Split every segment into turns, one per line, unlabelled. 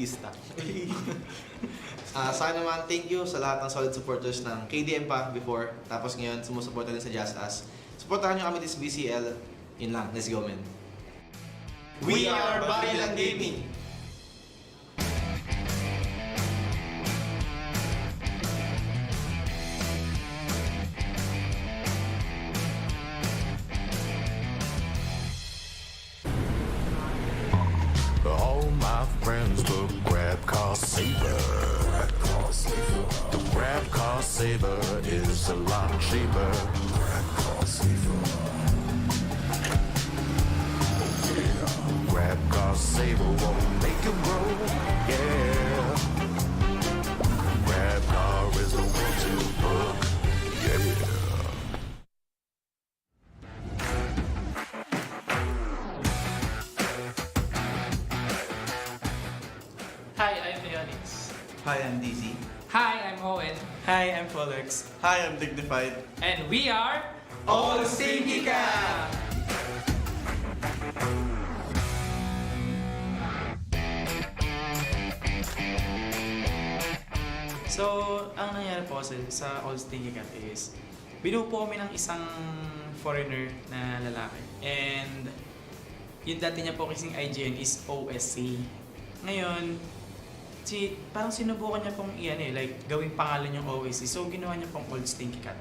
Sa akin naman, thank you sa lahat ng solid supporters ng KDM pa before. Tapos ngayon, sumusuporta din sa JustUs. Supportahan nyo kami this BCL. Yun lang, let's go, man. We are VALORANT Gaming!
All my friends will grab car saver. The grab car saver is a lot cheaper. Grab car saver won't make you broke. Yeah. Grab car is the way to book. Yeah.
Hi, I'm Leonix.
Hi, I'm DZ.
Hi, I'm Owen.
Hi, I'm Folex.
Hi, I'm Dignified.
And we are...
All Stinky ka!
So, ang nangyari po kasi sa All Stinky Cat is binuo po kami ng isang foreigner na lalaki. And yung dati niya po kasing IGN is OSC. Ngayon, parang sinubukan niya pong like gawing pangalan yung Oasis. So, ginawa niya pong All Stinky Cat.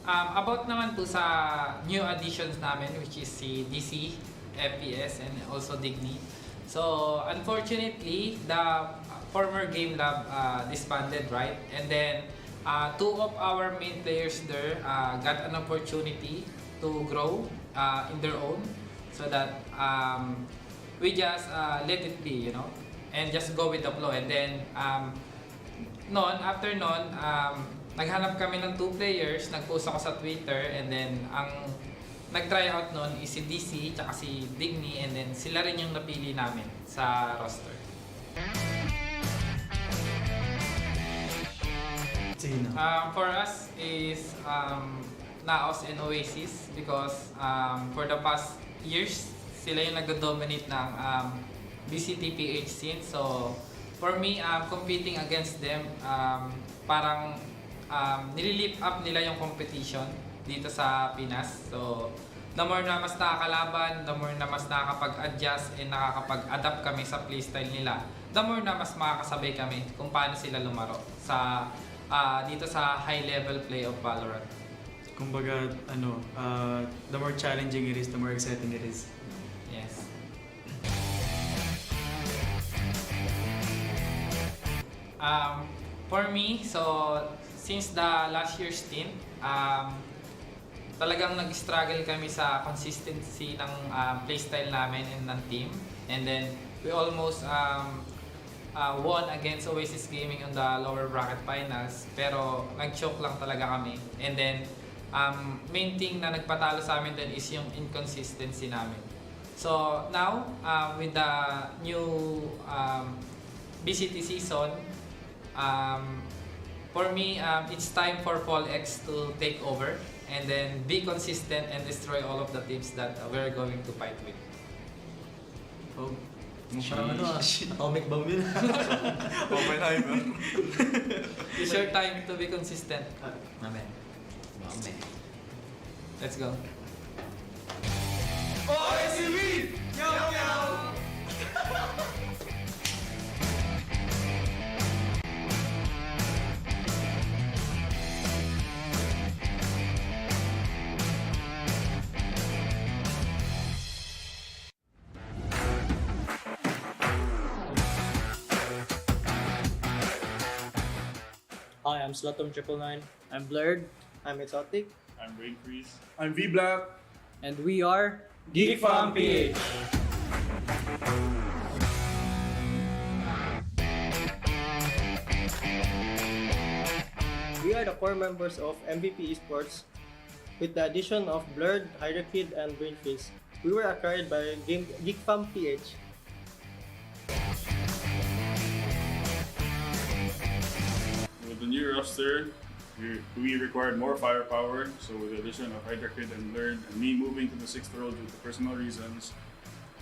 About naman po sa new additions namin, which is si DC, FPS, and also Digni. So, unfortunately, the former Game Lab disbanded, right? And then, two of our main players there got an opportunity to grow in their own, so that we just let it be, and just go with the flow. And then, after naghanap kami ng two players, nag-post ako sa Twitter, and then ang nag-try out nun is si DC tsaka si Digni, and then sila rin yung napili namin sa roster.
Sino?
For us is Naos and Oasis, because for the past years sila yung nag-dominate ng VCTPH scene. So for me, competing against them, parang nililift up nila yung competition dito sa Pinas. So the more na mas nakakalaban, the more na mas nakakapag-adjust and nakakapag-adapt kami sa playstyle nila, the more na mas makakasabay kami kung paano sila lumaro sa dito sa high level play of Valorant.
Kumbaga, the more challenging it is, the more exciting it is.
Yes. For me, so since the last year's stint, talagang nag-struggle kami sa consistency ng playstyle namin and ng team. And then we almost won against Oasis Gaming on the lower bracket finals, pero nag-choke lang talaga kami. And then main thing na nagpatalo sa amin din is yung inconsistency namin. So now, with the new BCT season, for me, it's time for Paul X to take over and then be consistent and destroy all of the teams that we're going to fight with.
Oh,
Parang atomic bomb yun. Open high ba?
It's your time to be consistent.
Amen.
Let's go.
OSCV! Meow meow!
Hi, I'm Slatom999. I'm Blurred.
I'm Exotic.
I'm Brain Freeze.
I'm V-Black.
And we are
Geek Fam PH. We are the core members of MVP Esports. With the addition of Blurred, Hydrakid, and Brainface, we were acquired by Geek Fam PH.
With the new roster, we required more firepower, so with the addition of Hydrakid and Blurred, and me moving to the 6th role due to personal reasons,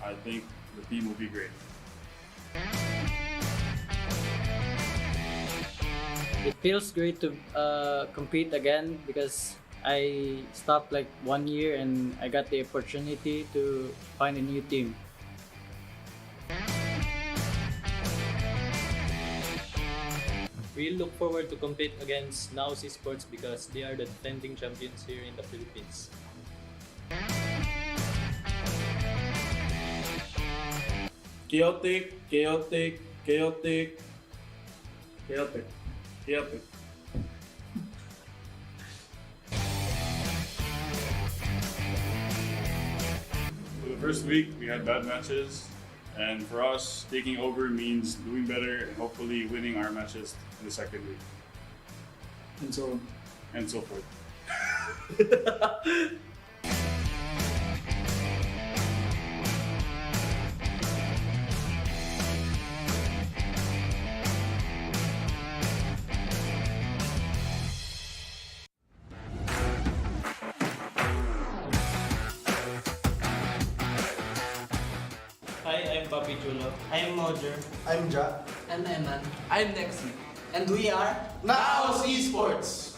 I think the team will be great.
It feels great to compete again because I stopped like 1 year and I got the opportunity to find a new team. We look forward to compete against Naos Esports because they are the defending champions here in the Philippines.
Chaotic, chaotic, chaotic, chaotic, chaotic. For the first week, we had bad matches, and for us, taking over means doing better and hopefully winning our matches in the second week,
And so on.
and so forth.
Hi, I'm Papi Chulo.
I'm Mojer.
I'm Ja.
And Eman.
I'm Nexi.
And we are
Naos Esports!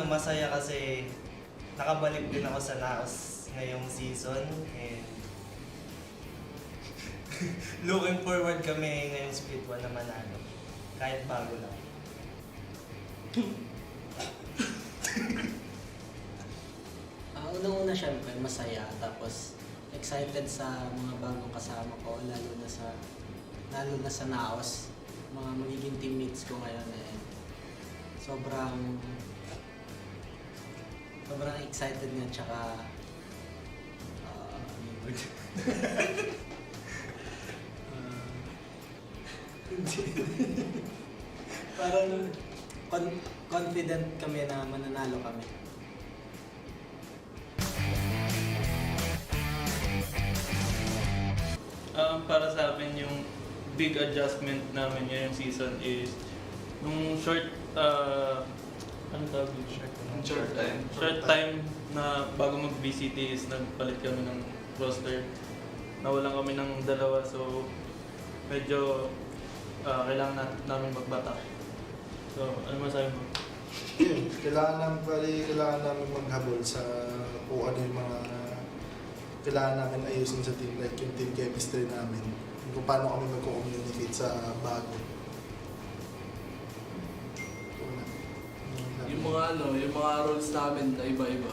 Masaya kasi nakabalik din ako sa Naos ngayong season and looking forward kami ngayong split 1 na manalo. Kahit bago lang.
Unang-una syempre masaya tapos excited sa mga bagong kasama ko lalo na sa Naos, mga magiging teammates ko ngayon sobrang excited nga tsaka ano yung word? Parang confident kami na mananalo kami.
Para sa akin, yung big adjustment namin ngayong season is nung short time na bago mag-VCT is nagpalit kami ng roster. Nawalan kami ng dalawa, so medyo kailangan namin magbata. So, ano masabi mo?
Yun, kailangan namin maghabol sa kung ano yung mga kailangan namin ayusin sa team, like yung team chemistry namin, kung paano kami magko-communicate sa bago.
Yung mga roles namin na iba-iba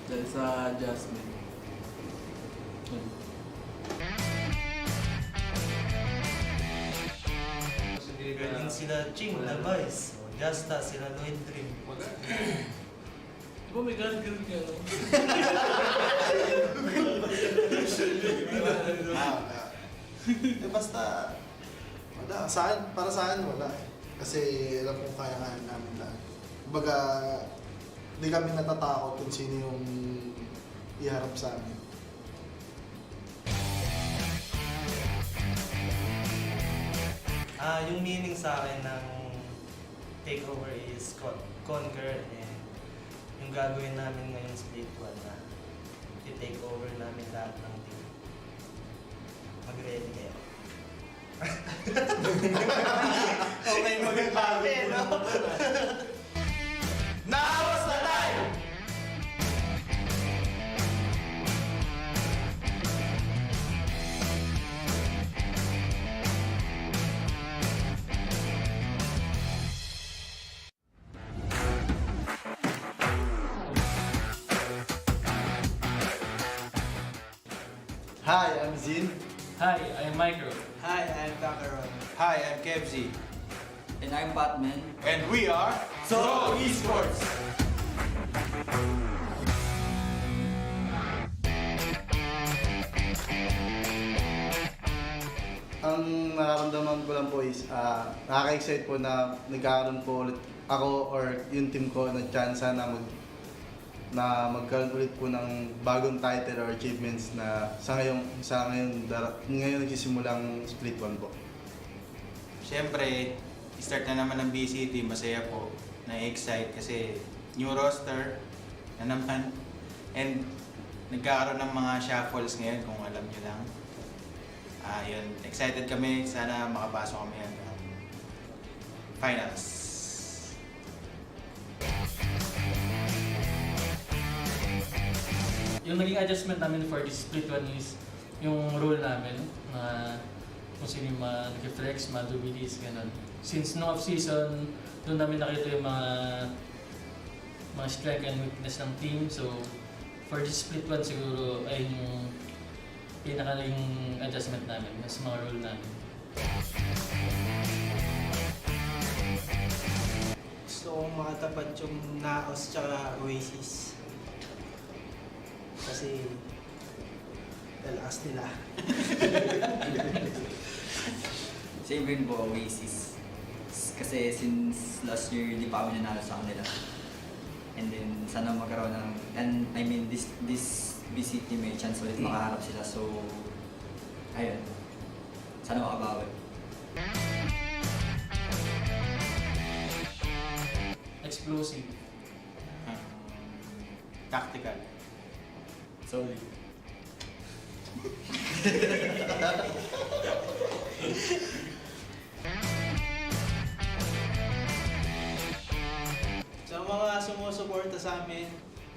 dahil sa adjustment.
Galing sila Ching, The Vice, Justa, sila Lloyd Dream.
Di ba may ganun ka, no?
Basta, wala. Para sa akin, wala. Kasi alam kong kaya-kaya namin lahat. Kumbaga, hindi kami natatakot kung sino yung iharap sa amin.
Yung meaning sa akin ng takeover is conquer, and yung gagawin namin ngayong split 1 na i-take over namin lahat ng team. Mag-ready kayo. Okay, mag-ready, no?
Naos na tayo!
Hi, I'm Zin.
Hi, I'm Micro.
Hi, I'm Kakaron.
Hi, I'm Kevzi.
And I'm Batman.
And we are
So
Esports!
Ang nararamdaman ko lang po is nakaka-excite po na nagkakaroon po ulit ako or yung team ko ng chance na magkaroon ulit po ng bagong title or achievements na ngayon nagsisimulang split 1 po.
Siyempre,
start na naman ng VCT, masaya po. Na-excite kasi new roster na naman. And nagkakaroon ng mga shuffles ngayon kung alam nyo lang. Yun, excited kami. Sana makapasok kami hanggang finals.
Yung naging adjustment namin for this split one is yung role namin na kung sino yung nag-flex, madubilis, gano'n. Since no off-season, doon namin nakita yung mga strength and weakness ng team. So, for this split one siguro ay yung pinakaling adjustment namin, sa mga role namin.
Gusto kong makatapat yung Naos tsaka Oasis. Kasi dalakas nila.
Same rin po, Oasis. Kasi since last year, hindi pa kami nanalo sa kanila. And then, sana magkaroon ng, and I mean, this VCT may chance ulit makaharap sila. So, ayun. Sana makabawi.
Explosive.
Tactical.
Solid.
Sa mga sumusuporta sa amin,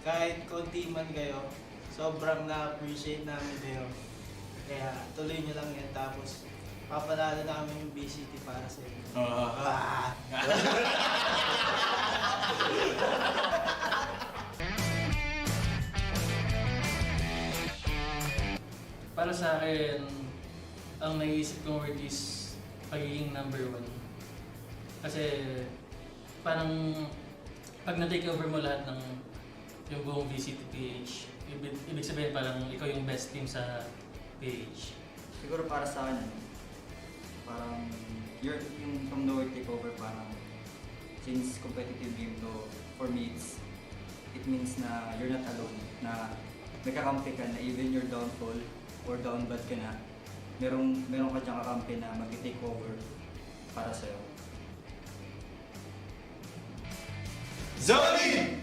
kahit konti man kayo, sobrang na-appreciate namin kayo. Kaya tuloy nyo lang yan, tapos papanalo na kami yung VCT para sa inyo.
Para sa akin, ang naiisip kong word is pagiging number one. Kasi parang pag na-take over mo lahat ng yung buong VCTPH, ibig sabihin parang ikaw yung best team sa PH.
Siguro para sa akin, parang yung from nowhere takeover, parang since competitive game to, for me it means na you're not alone, na may kakampi ka na even your downfall or down bad ka na, meron ka diyang kakampi na mag-take over para sa'yo.
Zoli!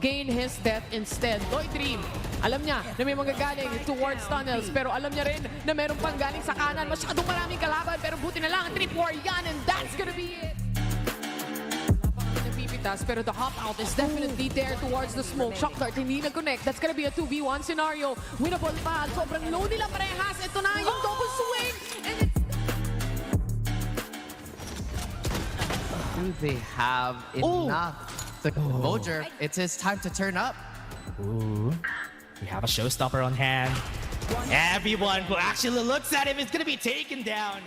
Gain his death instead. Lloyd Dream, alam niya na may magagaling towards tunnels, pero alam niya rin na meron pang galing sa kanan. Masyadong maraming kalaban, pero buti na lang, trip war yan, and that's gonna be it. Napipitas, pero the hop out is definitely there towards the smoke. Shock dart, hindi nag-connect. That's gonna be a 2v1 scenario. Winnable pa. Sobrang low nila parehas. Ito na yung double swing. And it's...
Do they have enough? Mojer, it's his time to turn up.
Ooh, we have a showstopper on hand. Everyone who actually looks at him is gonna be taken down.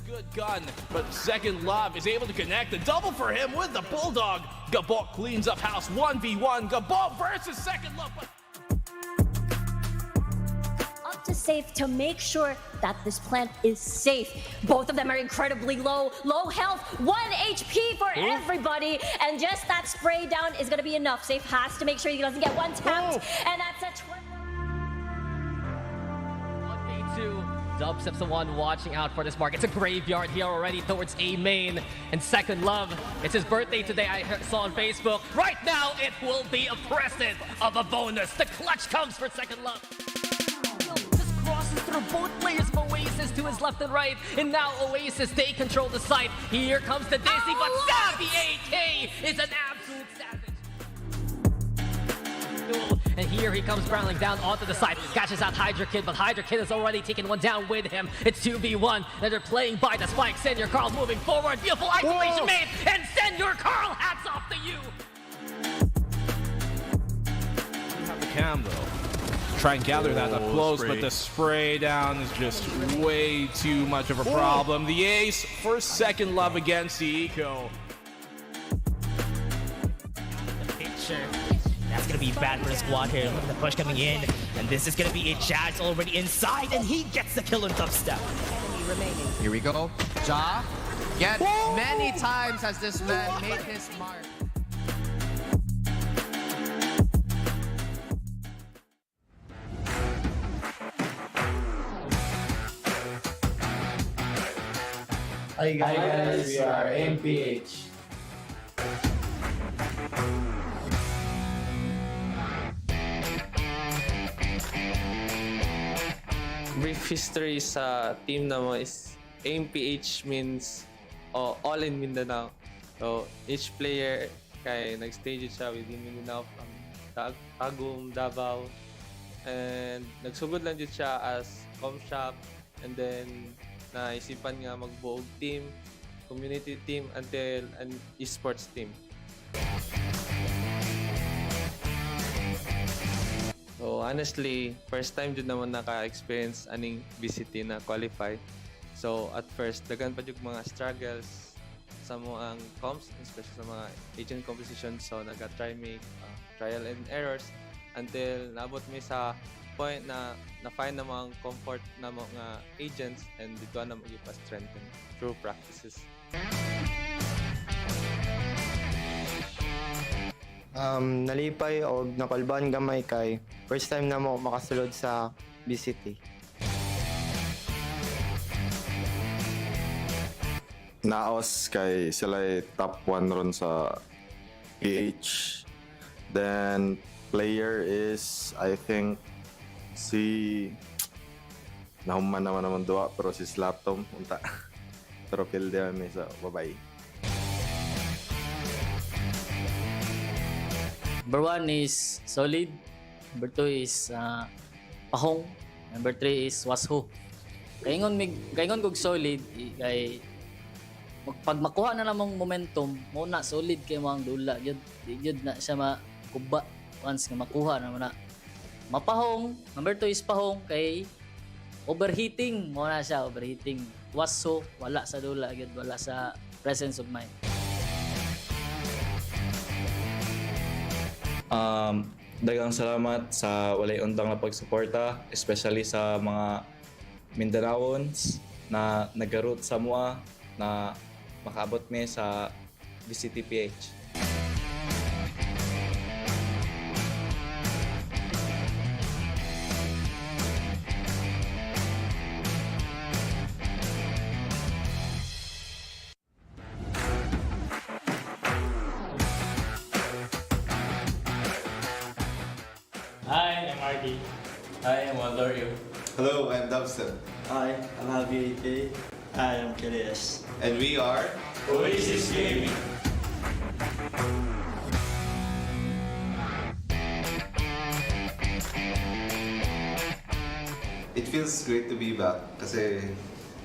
Good gun, but Second Love is able to connect the double for him with the Bulldog. Gabok cleans up house 1v1. Gabok versus Second Love.
To safe to make sure that this plant is safe. Both of them are incredibly low health, 1 HP for everybody, and just that spray down is going to be enough. Safe has to make sure he doesn't get one tapped, and that's a
1v2. Dubstep's the one watching out for this mark. It's a graveyard here already towards A main. And Second Love, it's his birthday today, I saw on Facebook. Right now, it will be a present of a bonus. The clutch comes for Second Love. Crosses through both players of Oasis to his left and right, and now Oasis, they control the site. Here comes the Dizzy, but Savvy AK is an absolute savage. And here he comes barreling down onto the side, catches out Hydra Kid, but Hydra Kid has already taken one down with him. It's 2v1, and they're playing by the spike. Senor Carl moving forward, beautiful isolation made, and Senor Carl, hats off to you.
You have the cam though. Try and gather that up close, but the spray down is just way too much of a problem. The ace for Second Love against the Eco.
The picture. That's That's gonna be bad for the squad here. Look at the push coming in. And this is gonna be a Jazz already inside, and he gets the kill on dubstep.
Here we go. Ja, yet many times has this man made his mark.
Hi
guys, we are MPH.
Brief history sa team naman is MPH means all in Mindanao. So each player kay nag-stage siya within Mindanao from Tagum, Davao, and nagsugod lang dito siya as com shop, and then naisipan nga magbuog team, community team until an esports team. So honestly, first time jud naman naka-experience aning VCT na qualify. So at first, dagan pa jud mga struggles sa mga comps, especially sa mga agent composition. So naga-try make trial and errors until naabot mi sa point na na-find na mga comfort na mga agents, and dito na mag-ipa-strengthen through practices.
Nalipay o nakalban gamay kay first time na mo makasulod sa VCT.
Naos kay sila top 1 ron sa PH. Then player is I think si nahuman naman duwa pero si Slaptom unta. Pero kill din may sa babay.
Number 1 is Solid. Number 2 is Pahong. Number 3 is Washo. Kaingon kog Solid kay pag makuha na namang momentum, muna solid kay mo ang dula. Yun na siya makuba once nga makuha na mo na. Mapahong. Number 2 is Pahong kay overheating. Muna siya overheating. Washo wala sa dula, wala sa presence of mind.
Daghang salamat sa walay untang na pagsuporta, especially sa mga Mindanaons na nag-root sa mua na makaabot mi sa VCTPH.
Hi, I'm Carti. Hi, I'm Valorio.
Hello, I'm Dubstep.
Hi, I'm Javier AK. Hi, I'm Kilias.
And we are
Oasis Gaming.
It feels great to be back kasi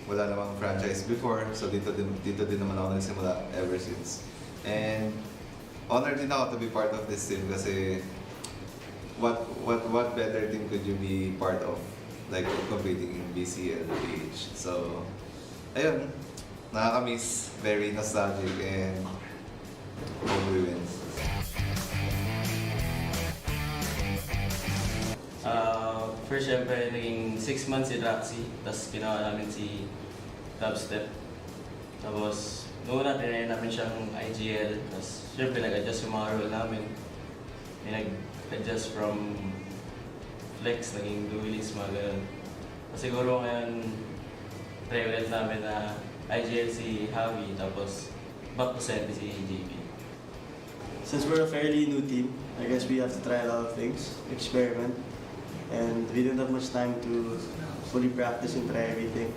wala namang franchise before, so dito din naman ako nagsimula ever since. And honored din ako to be part of this team kasi what better team could you be part of, like competing in BCL PH. So ayun, nakaka-miss, very nostalgic, and hope we win.
First, syempre, naging 6 months si Draxi, tapos ginawa namin si Dubstep. Tapos, noon natin namin siyang IGL, tapos syempre nag-adjust yung mga role namin. May nag-adjust from flex, naging duelist, mga ganun. Tapos siguro ngayon, try ulit namin na IGL si Javi, tapos back to set si JP.
Since we're a fairly new team, I guess we have to try a lot of things, experiment, and we didn't have much time to fully practice and try everything.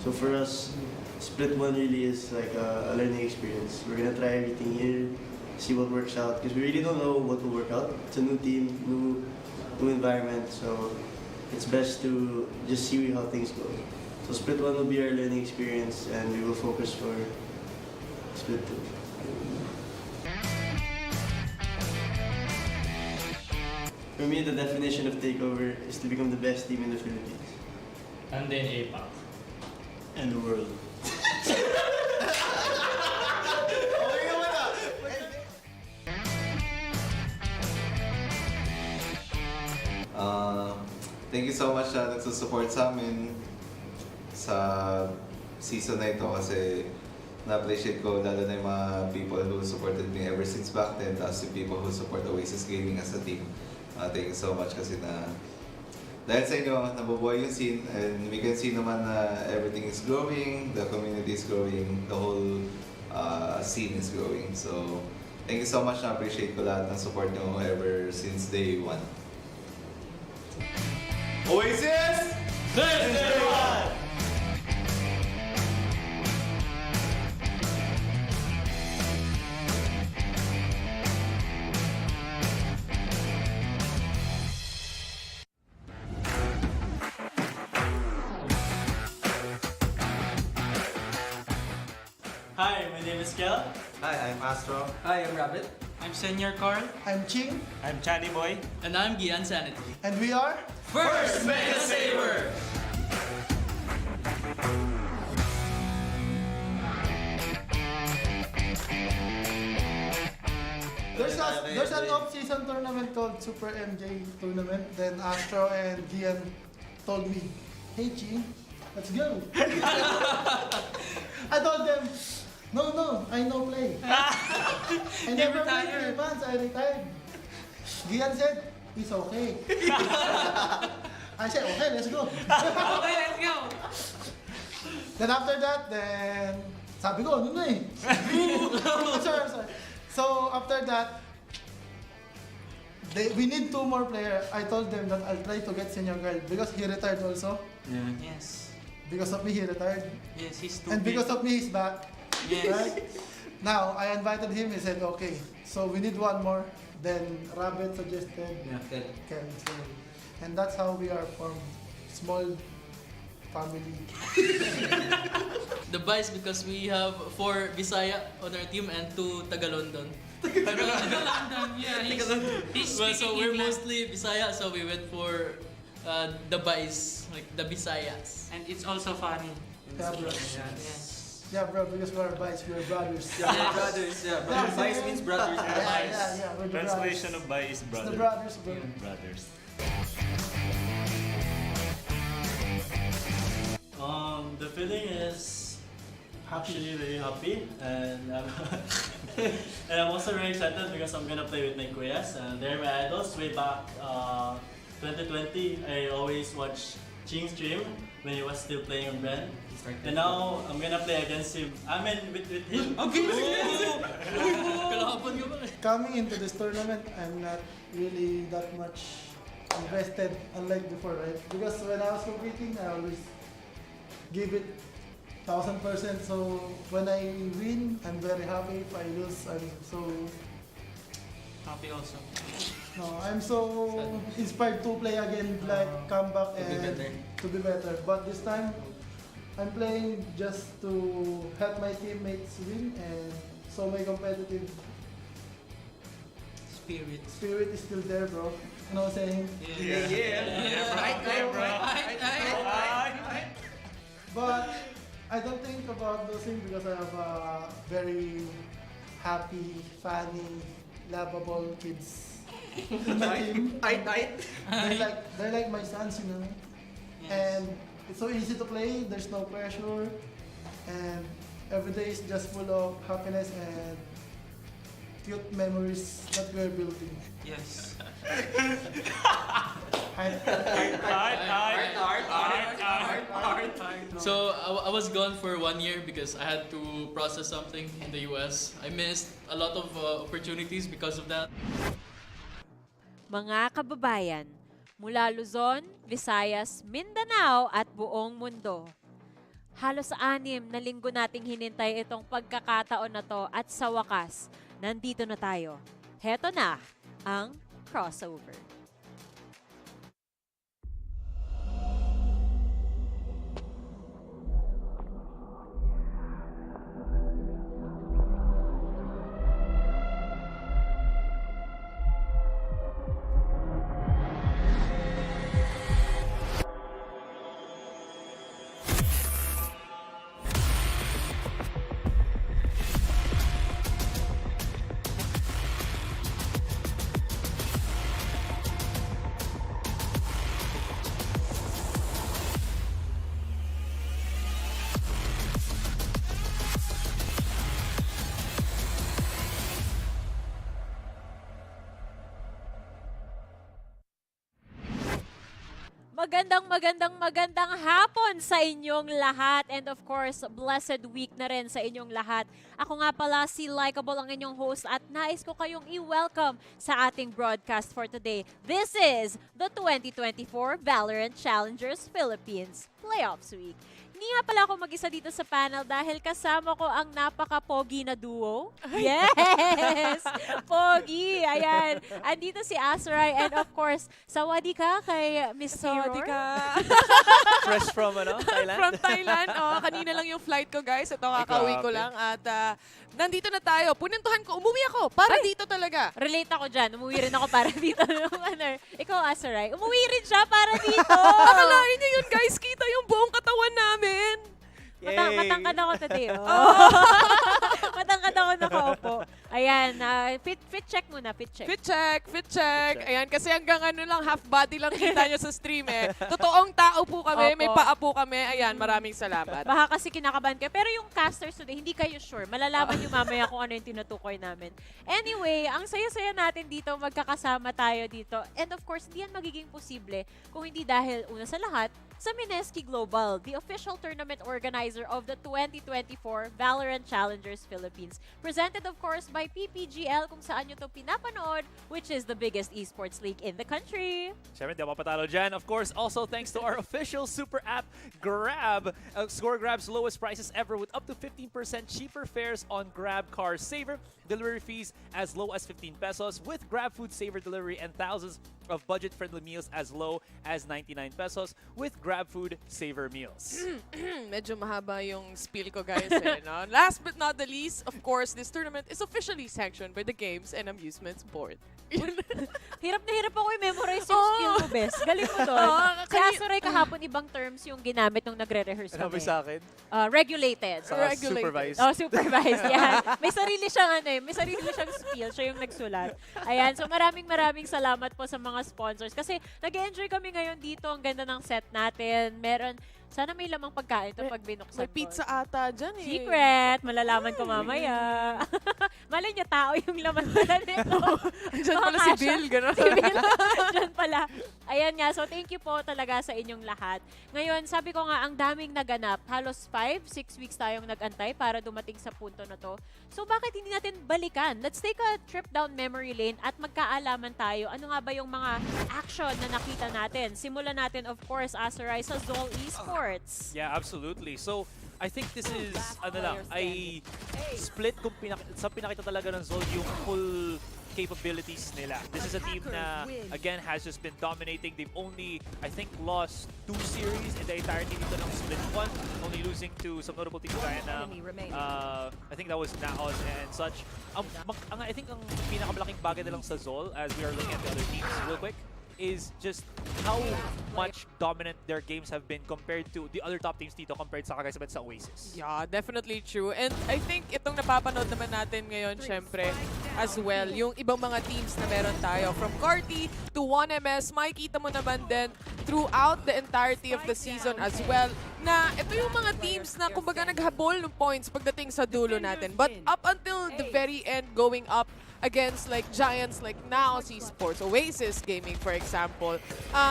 So for us, Split 1 really is like a learning experience. We're gonna try everything here, see what works out, because we really don't know what will work out. It's a new team, new environment, so it's best to just see how things go. So Split 1 will be our learning experience, and we will focus for Split 2. For me, the definition of takeover is to become the best team in the Philippines.
And then APAC.
And the world.
so much na nagsusupport sa amin sa season na ito kasi na-appreciate ko lalo na yung mga people who supported me ever since back then, tapos yung people who support Oasis Gaming as a team. Thank you so much kasi dahil sa inyo, nabubuhay yung scene and we can see naman na everything is growing, the community is growing, the whole scene is growing. So, thank you so much, na-appreciate ko lahat ng support nyo ever since day one. Oasis! Since day one!
Hi, my name is Kel.
Hi, I'm Astro.
Hi, I'm Rabbit.
I'm Senior Carl.
I'm Ching.
I'm Chani Boy.
And I'm Gian Sanity.
And we are
First Mega Saver!
There's an off-season tournament called Super MJ Tournament. Then Astro and Gian told me, "Hey Ching, let's go." I told them, no, I no play. I never played 3 months, I retired. Gian said, "It's okay." I said, "Okay, let's go."
Okay, let's go!
Then after that, sabi ko, ano na eh. sorry. So after that, we need 2 more players. I told them that I'll try to get Senior Girl because he retired also.
Yeah. Yes.
Because of me, he retired.
Yes, he's too
And
big.
because of me, he's back.
Yes.
Right? Now, I invited him, he said, okay. So we need 1 more. Then Rabbit suggested Ken. And that's how we are formed. Small family.
The Vice because we have 4 Bisaya on our team and 2 Tagalondon. Tagalondon, yeah. Well, so we're mostly Bisaya, so we went for the Vice, like the Bisayas. And it's also funny.
Yeah, bro.
Yes.
Yeah, bro, because we're Vice, we're brothers.
Yeah, we're brothers. Yeah, brothers. Vice means brothers.
Yeah, we're the
Translation
brothers.
of Vice is brother.
It's the brothers, bro.
Brothers.
The feeling is actually very happy, and and I'm also very excited because I'm gonna play with my kuyas. They're my idols. Way back 2020, I always watched Ching stream when he was still playing on Brand. And now I'm gonna play against him. I mean with him.
Coming into this tournament, I'm not really that much invested unlike before, right? Because when I was competing, I always give it 1000%. So when I win, I'm very happy. If I lose, I'm so
Happy also.
no, I'm so inspired to play again, like come back and to be better. But this time, I'm playing just to help my teammates win, and so my competitive spirit is still there, bro. You know what I'm saying?
Yeah. Right.
But I don't think about those things because I have a very happy, funny, lovable kids in my team. They're like my sons, you know. And it's so easy to play. There's no pressure, and every day is just full of happiness and cute memories that we're building.
Yes. So I was gone for 1 year because I had to process something in the US. I missed a lot of opportunities because of that.
Mga kababayan, mula Luzon, Visayas, Mindanao at buong mundo. Halos 6 na linggo nating hinintay itong pagkakataon na to at sa wakas, nandito na tayo. Heto na ang crossover. Magandang hapon sa inyong lahat. And of course, blessed week na rin sa inyong lahat. Ako nga pala si Likeable, ang inyong host, at nais ko kayong i-welcome sa ating broadcast for today. This is the 2024 VALORANT Challengers Philippines Playoffs Week. Hindi nga pala ako mag-isa dito sa panel dahil kasama ko ang napaka-pogi na duo. Yes! Pogi! Ayan. Andito si Azuray and of course, sawadi ka kay Miss
Sawadi
Mirror.
ka.
Fresh from Thailand?
From Thailand. Oh, kanina lang yung flight ko, guys. Ito, kakauwi ko lang. At nandito na tayo. Punentuhan ko. Umuwi ako. Para dito talaga.
Relate ako dyan. Umuwi rin ako para dito. Ikaw, Azuray. Umuwi rin siya para dito.
Akalain niyo yun, guys. Kita yung buong katawan namin.
Matangkad ako today. Matangkad ako nakaupo. Ayan, fit check muna, fit check.
Fit check. Ayan, kasi hanggang lang, half body lang kita nyo sa stream eh. Totoong tao po kami, may paa po kami. Ayan, maraming salamat.
Baka kasi kinakabahan kayo. Pero yung casters today, hindi kayo sure. Malalaman nyo mamaya kung ano yung tinutukoy namin. Anyway, ang saya-saya natin dito, magkakasama tayo dito. And of course, hindi yan magiging posible kung hindi dahil una sa lahat, sa Mineski Global, the official tournament organizer of the 2024 VALORANT Challengers Philippines. Presented of course by PPGL kung saan nyo to pinapanood, which is the biggest esports league in the country.
Siyempre, di ako mapatalo dyan. Of course, also thanks to our official super app, Grab. Score Grab's lowest prices ever with up to 15% cheaper fares on Grab Car Saver. Delivery fees as low as 15 pesos with Grab Food Saver delivery and thousands of budget-friendly meals as low as 99 pesos with Grab Food Saver meals.
Medyo mahaba yung spiel ko, guys. No? Last but not the least, of course, this tournament is officially sanctioned by the Games and Amusements Board.
Hirap na hirap ako i-memorize yung skill mo, Bes. Galing mo doon. Si Azuray kahapon, ibang terms yung ginamit nung nagre-rehearse kami.
Ano ba sa akin?
Regulated.
Supervised.
Oh, supervised. Yan. May sarili siyang may sarili siyang spiel. Siya yung nagsulat. Ayan. So maraming salamat po sa mga sponsors. Kasi nag-enjoy kami ngayon dito. Ang ganda ng set natin. Sana may lamang pagkain ito pag binuksan
May pizza ata dyan eh.
Secret! Malalaman ko mamaya. Malay niya, tao yung laman pala nito.
Diyan pala si Bill, gano'n.
Si Bill. Diyan pala. Ayan nga, so thank you po talaga sa inyong lahat. Ngayon, sabi ko nga, ang daming naganap. Halos 5-6 weeks tayong nag-antay para dumating sa punto na to. So bakit hindi natin balikan? Let's take a trip down memory lane at magkaalaman tayo. Ano nga ba yung mga action na nakita natin? Simulan natin, of course, Azuray sa Zol Esports.
Yeah, absolutely. So, I think this is, ay split kung pinakita talaga ng Zol yung full capabilities nila. This is a team na, again, has just been dominating. They've only, I think, lost 2 series in the entirety dito ng Split 1, only losing to some notable teams kaya ng, I think that was Naos and such. I think ang pinakamalaking bagay na lang sa Zol, as we are looking at the other teams real quick, is just how much dominant their games have been compared to the other top teams dito compared sa kagaya sa Oasis.
Yeah, definitely true. And I think itong napapanood naman natin ngayon, syempre, as well, yung ibang mga teams na meron tayo. From Carti to 1MS, makikita mo naman din throughout the entirety of the season as well, na ito yung mga teams na kumbaga naghabol ng points pagdating sa dulo natin. But up until the very end, going up against like giants like Naos Esports, Oasis Gaming for example,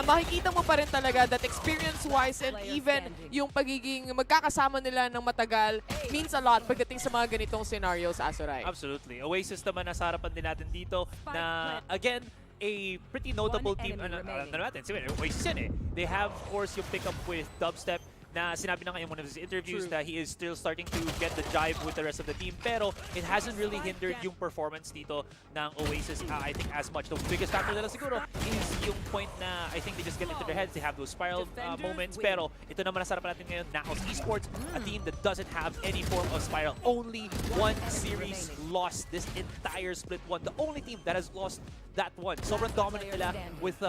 makikita mo pa rin talaga that experience-wise and even yung pagiging magkakasama nila ng matagal means a lot pagdating sa mga ganitong scenarios, Azuray.
Absolutely. Oasis naman nasa harapan din natin dito na, again, a pretty notable team. Ano natin? Oasis yan eh. They have, of course, yung pick up with Dubstep na sinabi na nga in one of his interviews that he is still starting to get the jive with the rest of the team, pero it hasn't really hindered yung performance dito ng Oasis, I think, as much. The biggest factor nila siguro is yung point na I think they just get into their heads, they have those spiral moments, pero ito naman nasarapan natin ngayon, Naos Esports, a team that doesn't have any form of spiral. Only 1 series lost this entire Split 1. The only team that has lost that one. Sobrang dominant nila with,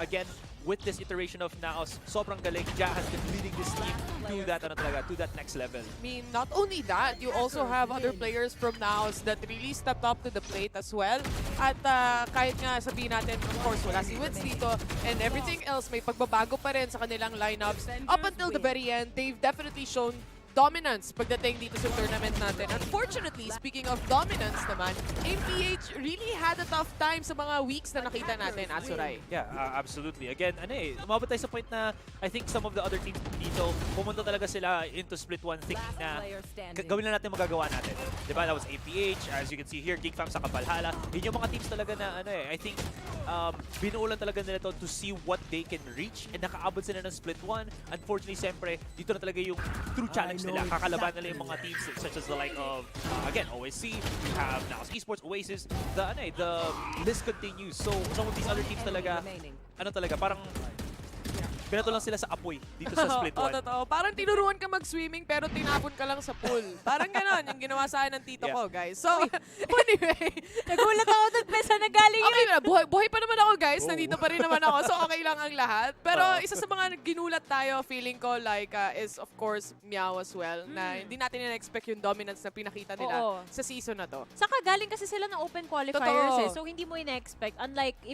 again, with this iteration of Naos. Sobrang galing. Ja has been leading this team to that next level.
I mean, not only that, you also have other players from Naos that really stepped up to the plate as well. At kahit nga sabihin natin, of course, wala si Wits dito and everything else, may pagbabago pa rin sa kanilang lineups. Up until the very end, they've definitely shown dominance pagdating dito sa tournament natin. Unfortunately, speaking of dominance naman, MPH really had a tough time sa mga weeks na nakita natin, Azuray.
Yeah, absolutely. Again, umabot tayo sa point na I think some of the other teams dito, pumunta talaga sila into split 1 thinking na gawin na natin magagawa natin. Diba? That was APH, as you can see here, Geekfam sa Kapalhala. Yun yung mga teams talaga na I think binuulan talaga nila to see what they can reach, and nakaabot sila ng split 1. Unfortunately, siyempre, dito na talaga yung true challenge nila. Kakalaban nila yung mga teams such as the like of, again, OSC, we have now Esports, Oasis, the list continues. So, some of these other teams talaga, parang binato lang sila sa apoy dito sa split 1.
Totoo. Parang tinuruan ka mag-swimming pero tinapon ka lang sa pool. Parang ganon yung ginawa sa akin ng tito ko, guys. So, anyway.
Nagulat ako doon, Pesa, na galing
okay na, buhay pa naman ako, guys. Nandito pa rin naman ako. So, okay lang ang lahat. Pero isa sa mga ginulat tayo, feeling ko, like, is of course, Meow as well. Na hindi natin na-expect yung dominance na pinakita nila sa season na to.
Saka galing kasi sila ng open qualifiers So, hindi mo ina-expect. Unlike,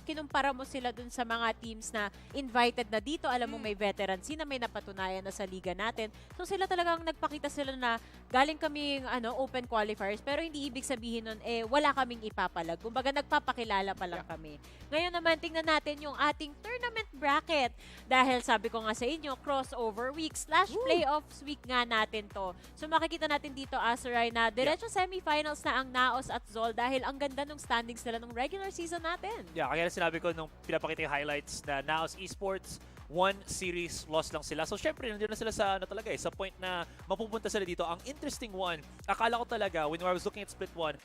kinumpara mo sila dun sa mga teams na invited na dito, alam mo may veterancy na may napatunayan na sa liga natin. So sila talagang nagpakita sila na galing kaming open qualifiers pero hindi ibig sabihin nun wala kaming ipapalag. Kumbaga nagpapakilala pa lang kami. Ngayon naman tingnan natin yung ating tournament bracket dahil sabi ko nga sa inyo crossover week / playoffs week nga natin to. So makikita natin dito Azuray na diretso semifinals na ang Naos at Zol dahil ang ganda ng standings nila nung regular season natin.
Yeah, kaya sinabi ko nung pinapakita yung highlights na Naos Esports 1 series loss lang sila. So, syempre, nandiyan na sila sa, sa point na mapupunta sila dito. Ang interesting one, akala ko talaga, when I was looking at Split 1,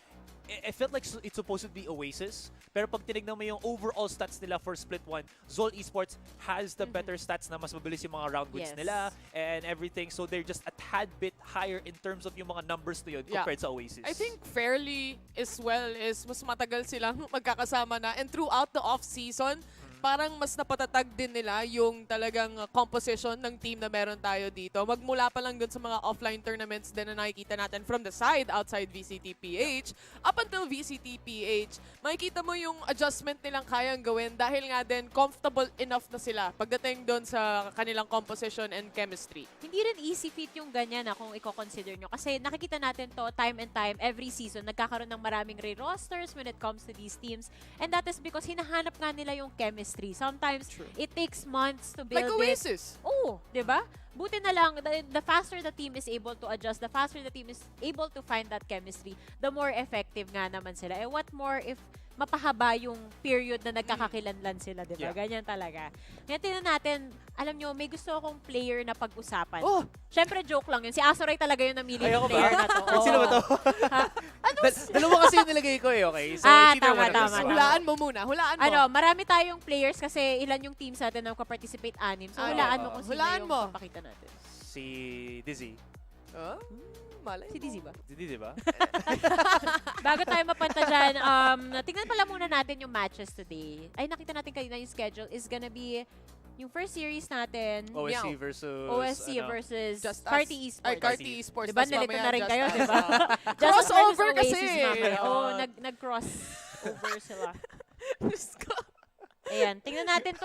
I felt like it's supposed to be Oasis. Pero pag tinignan mo yung overall stats nila for Split 1, Zol Esports has the better stats na mas mabilis yung mga round wins nila and everything. So, they're just a tad bit higher in terms of yung mga numbers na yun compared sa Oasis.
I think fairly as well is mas matagal silang magkakasama na and throughout the off-season, parang mas napatatag din nila yung talagang composition ng team na meron tayo dito. Magmula pa lang dun sa mga offline tournaments din na nakikita natin from the side outside VCTPH up until VCTPH, makikita mo yung adjustment nilang kayang gawin dahil nga din comfortable enough na sila pagdating dun sa kanilang composition and chemistry.
Hindi rin easy feat yung ganyan kung i-consider nyo. Kasi nakikita natin to time and time, every season, nagkakaroon ng maraming re-rosters when it comes to these teams. And that is because hinahanap nga nila yung chemistry. Sometimes, it takes months to build
like Oasis.
Oo, di ba? Buti na lang, the faster the team is able to adjust, the faster the team is able to find that chemistry, the more effective nga naman sila. What more if mapahaba yung period na nagkakakilanlan sila, di ba? Ganyan talaga. Ngayon, tingnan natin, alam nyo, may gusto akong player na pag-usapan. Siyempre, joke lang yun. Si Azuray talaga yung namili ng player na to.
Sino ba to? Dalawa kasi yung nilagay ko okay? So,
tama.
Hulaan mo muna. Hulaan mo.
Marami tayong players kasi ilan yung teams natin na participate 6. So, hulaan mo kung sino yung papakita natin.
Si Dizzy.
Malay
si Dizzy ba?
Si Dizzy ba?
Bago tayo mapunta dyan, tingnan pala muna natin yung matches today. Ay, nakita natin kanina yung schedule is gonna be yung first series natin.
OSC versus...
OSC versus
JustUs.
Carti Esports.
Ay, Carti Esports.
Diba, nalito na rin kayo, diba?
Crossover kasi.
Oo, nag-cross over sila. Ayan, tingnan natin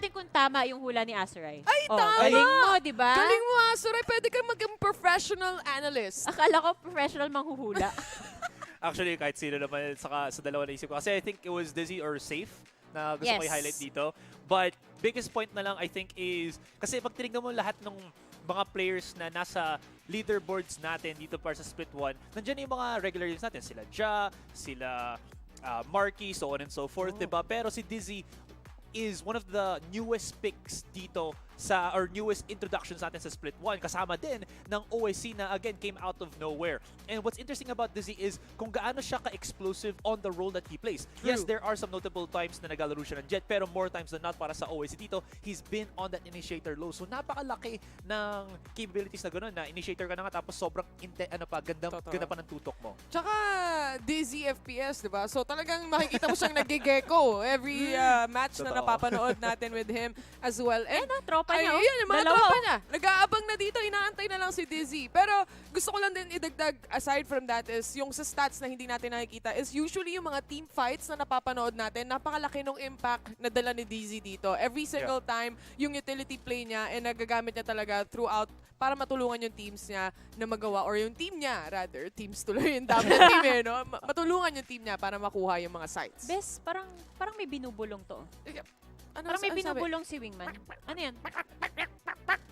kung tama yung hula ni Azuray.
Ay, tama!
Galing mo, di ba?
Galing mo, Azuray. Pwede kang maging professional analyst.
Akala ko professional manghuhula.
Actually, kahit sino naman sa dalawa na isip ko. Kasi I think it was Dizzy or Safe na gusto ko i-highlight dito. But biggest point na lang I think is, kasi pag tinignan mo lahat ng mga players na nasa leaderboards natin dito para sa Split 1, nandiyan yung mga regular games natin. Sila Ja, sila Marky, so on and so forth, diba? Pero si Dizzy is one of the newest picks dito or newest introductions natin sa Split 1. Kasama din ng OSC na again came out of nowhere. And what's interesting about Dizzy is kung gaano siya ka-explosive on the role that he plays. True. Yes, there are some notable times na nagalaro siya ng Jet, pero more times than not para sa OSC dito, he's been on that initiator low. So napakalaki ng capabilities na gano'n na initiator ka na nga tapos sobrang ganda pa ng tutok mo.
Tsaka Dizzy FPS, diba? So talagang makikita mo siyang nagigeko every match na napapanood natin with him as well. And
tropa niya.
Yun, yung mga tropa niya. Nag-aabang na dito, inaantay na lang si Dizzy. Pero gusto ko lang din idagdag, aside from that, is yung sa stats na hindi natin nakikita, is usually yung mga team fights na napapanood natin, napakalaki ng impact na dala ni Dizzy dito. Every single time, yung utility play niya, nagagamit niya talaga throughout para matulungan yung teams niya na magawa, or yung team niya, rather, teams tuloy yung dami ng team eh, no? Matulungan yung team niya para makuha yung mga sites.
Bes, parang may binubulong to. Parang may
ano sabi?
binubulong si Wingman. Ano yan?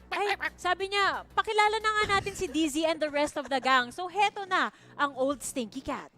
Ay, sabi niya, pakilala na nga natin si Dizzy and the rest of the gang. So, heto na ang old Stinky Cat.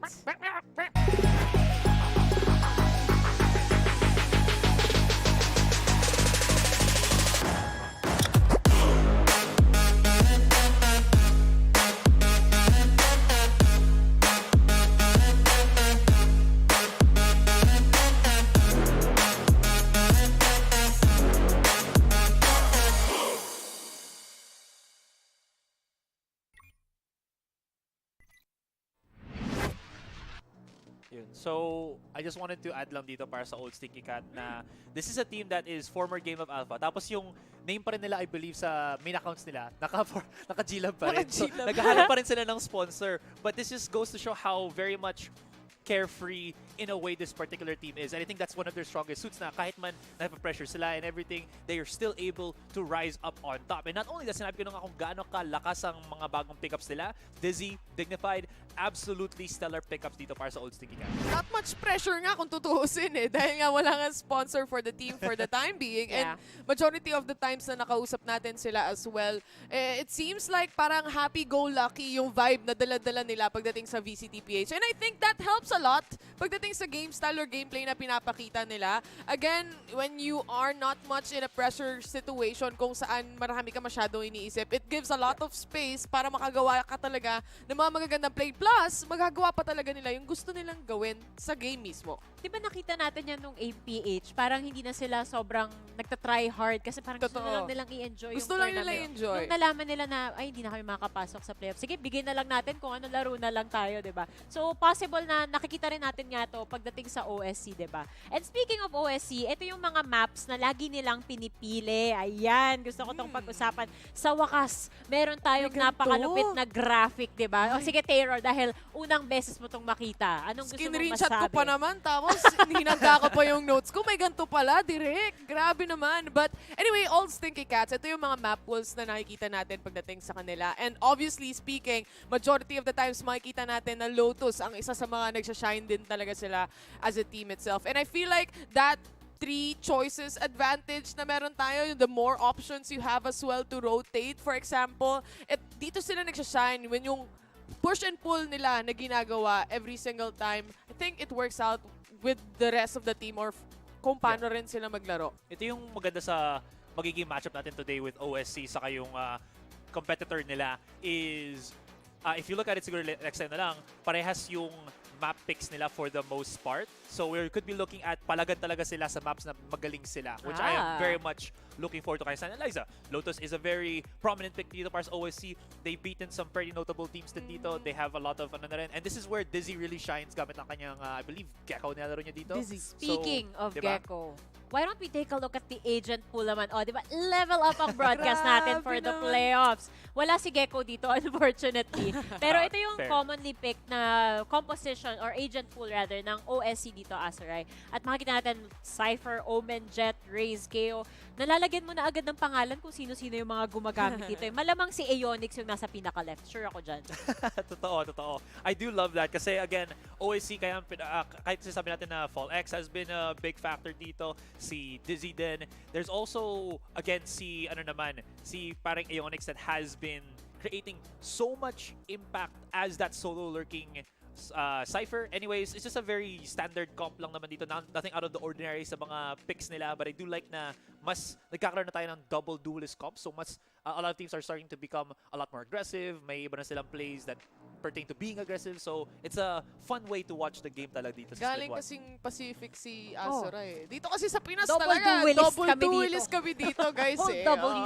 Yun. So, I just wanted to add lang dito para sa old Stinky Cat na this is a team that is former Game of Alpha. Tapos yung name pa rin nila, I believe, sa main accounts nila, naka-G-Lab pa rin. So, naghahanap pa rin sila ng sponsor. But this just goes to show how very much carefree in a way this particular team is. And I think that's one of their strongest suits na kahit man na-pressure sila and everything, they are still able to rise up on top. And not only that, sinabi ko nga kung gaano kalakas ang mga bagong pickups nila. Dizzy, Dignified, absolutely stellar pickups dito para sa old Stinky Cat.
Not much pressure nga kung tutuusin eh. Dahil nga wala nga sponsor for the team for the time being. And majority of the times na nakausap natin sila as well, it seems like parang happy-go-lucky yung vibe na dala-dala nila pagdating sa VCTPH. And I think that helps a lot pagdating sa game style or gameplay na pinapakita nila. Again, when you are not much in a pressure situation kung saan marami ka masyadong iniisip, it gives a lot of space para makagawa ka talaga ng mga magagandang play. Plus, magagawa pa talaga nila yung gusto nilang gawin sa game mismo.
Diba nakita natin yan nung APH? Parang hindi na sila sobrang nagtatry hard kasi parang gusto na lang nilang i-enjoy yung
Gusto lang nila
tournament.
i-enjoy.
Nung nalaman nila na, ay, hindi na kami makakapasok sa playoffs. Sige, bigay na lang natin kung ano laro na lang tayo, diba? So, possible na nakikita rin natin nga to pagdating sa OSC, diba? And speaking of OSC, ito yung mga maps na lagi nilang pinipili. Ayan, gusto ko tong pag-usapan. Sa wakas, meron tayong napakalupit na graphic, diba? O sige, Terror, dahil unang beses mo tong makita. Anong gusto mong masabi?
Screenshot ko pa naman, tapos hinanda ko pa yung notes ko. May ganito pala, direct. Grabe naman. But anyway, all Stinky Cats, ito yung mga map pools na nakikita natin pagdating sa kanila. And obviously speaking, majority of the times makikita natin na Lotus ang isa sa mga nagsashine din talaga sila as a team itself. And I feel like that 3 choices advantage na meron tayo, the more options you have as well to rotate. For example, dito sila nagsashine when yung push and pull nila na ginagawa every single time, I think it works out with the rest of the team or kung paano rin sila maglaro.
Ito yung maganda sa magiging matchup natin today with OSC saka yung competitor nila is, if you look at it siguro next time na lang, parehas yung map picks nila for the most part. So we could be looking at palagan talaga sila sa maps na magaling sila, which I am very much looking forward to kay San Eliza. Lotus is a very prominent pick dito para sa OSC. They've beaten some pretty notable teams din dito. They have a lot of ano na rin. And this is where Dizzy really shines gamit ng kanyang, I believe, Gecko nilaro niya dito.
Dizzy. Speaking of
diba?
Gecko, why don't we take a look at the agent pool naman? O, diba? Level up ang broadcast natin for the playoffs. Wala si Gecko dito, unfortunately. Pero ito yung commonly picked na composition or agent pool rather ng OSC dito, Asaray. At makikita natin Cypher, Omen, Jet, Raze, KO. Nalalagyan mo na agad ng pangalan kung sino-sino yung mga gumagamit dito. Malamang si Aeonix yung nasa pinaka-left. Sure ako dyan.
Totoo. I do love that kasi again, OSC kaya kahit sinasabi natin na Fall X has been a big factor dito. Si Dizzy din. There's also, again, si parang Aeonix that has been creating so much impact as that solo lurking Cypher. Anyways, it's just a very standard comp lang naman dito. Nothing out of the ordinary sa mga picks nila. But I do like na mas nagkakaroon na tayo ng double duelist comp. So mas a lot of teams are starting to become a lot more aggressive. May iba na silang plays that pertain to being aggressive. So it's a fun way to watch the game talaga dito sa
Galing
Split 1.
kasing Pacific si Asura eh. Dito kasi sa Pinas
Double
talaga.
duelist
Duelist kami dito, guys eh.
W.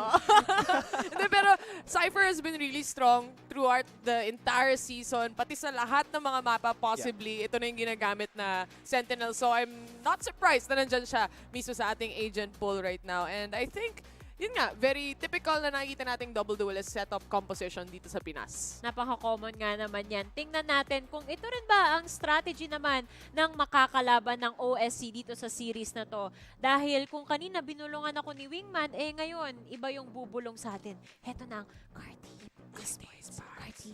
Hindi, pero Cypher has been really strong throughout the entire season. Pati sa lahat ng mga mapa possibly, ito na yung ginagamit na Sentinel. So I'm not surprised na nandyan siya mismo sa ating agent pool right now. And I think yun nga, very typical na nakikita nating double duelist setup composition dito sa Pinas.
Napaka-common nga naman yan. Tingnan natin kung ito rin ba ang strategy naman ng makakalaban ng OSC dito sa series na to. Dahil kung kanina binulungan ako ni Wingman, ngayon, iba yung bubulong sa atin. Heto na ang Carti. Carti.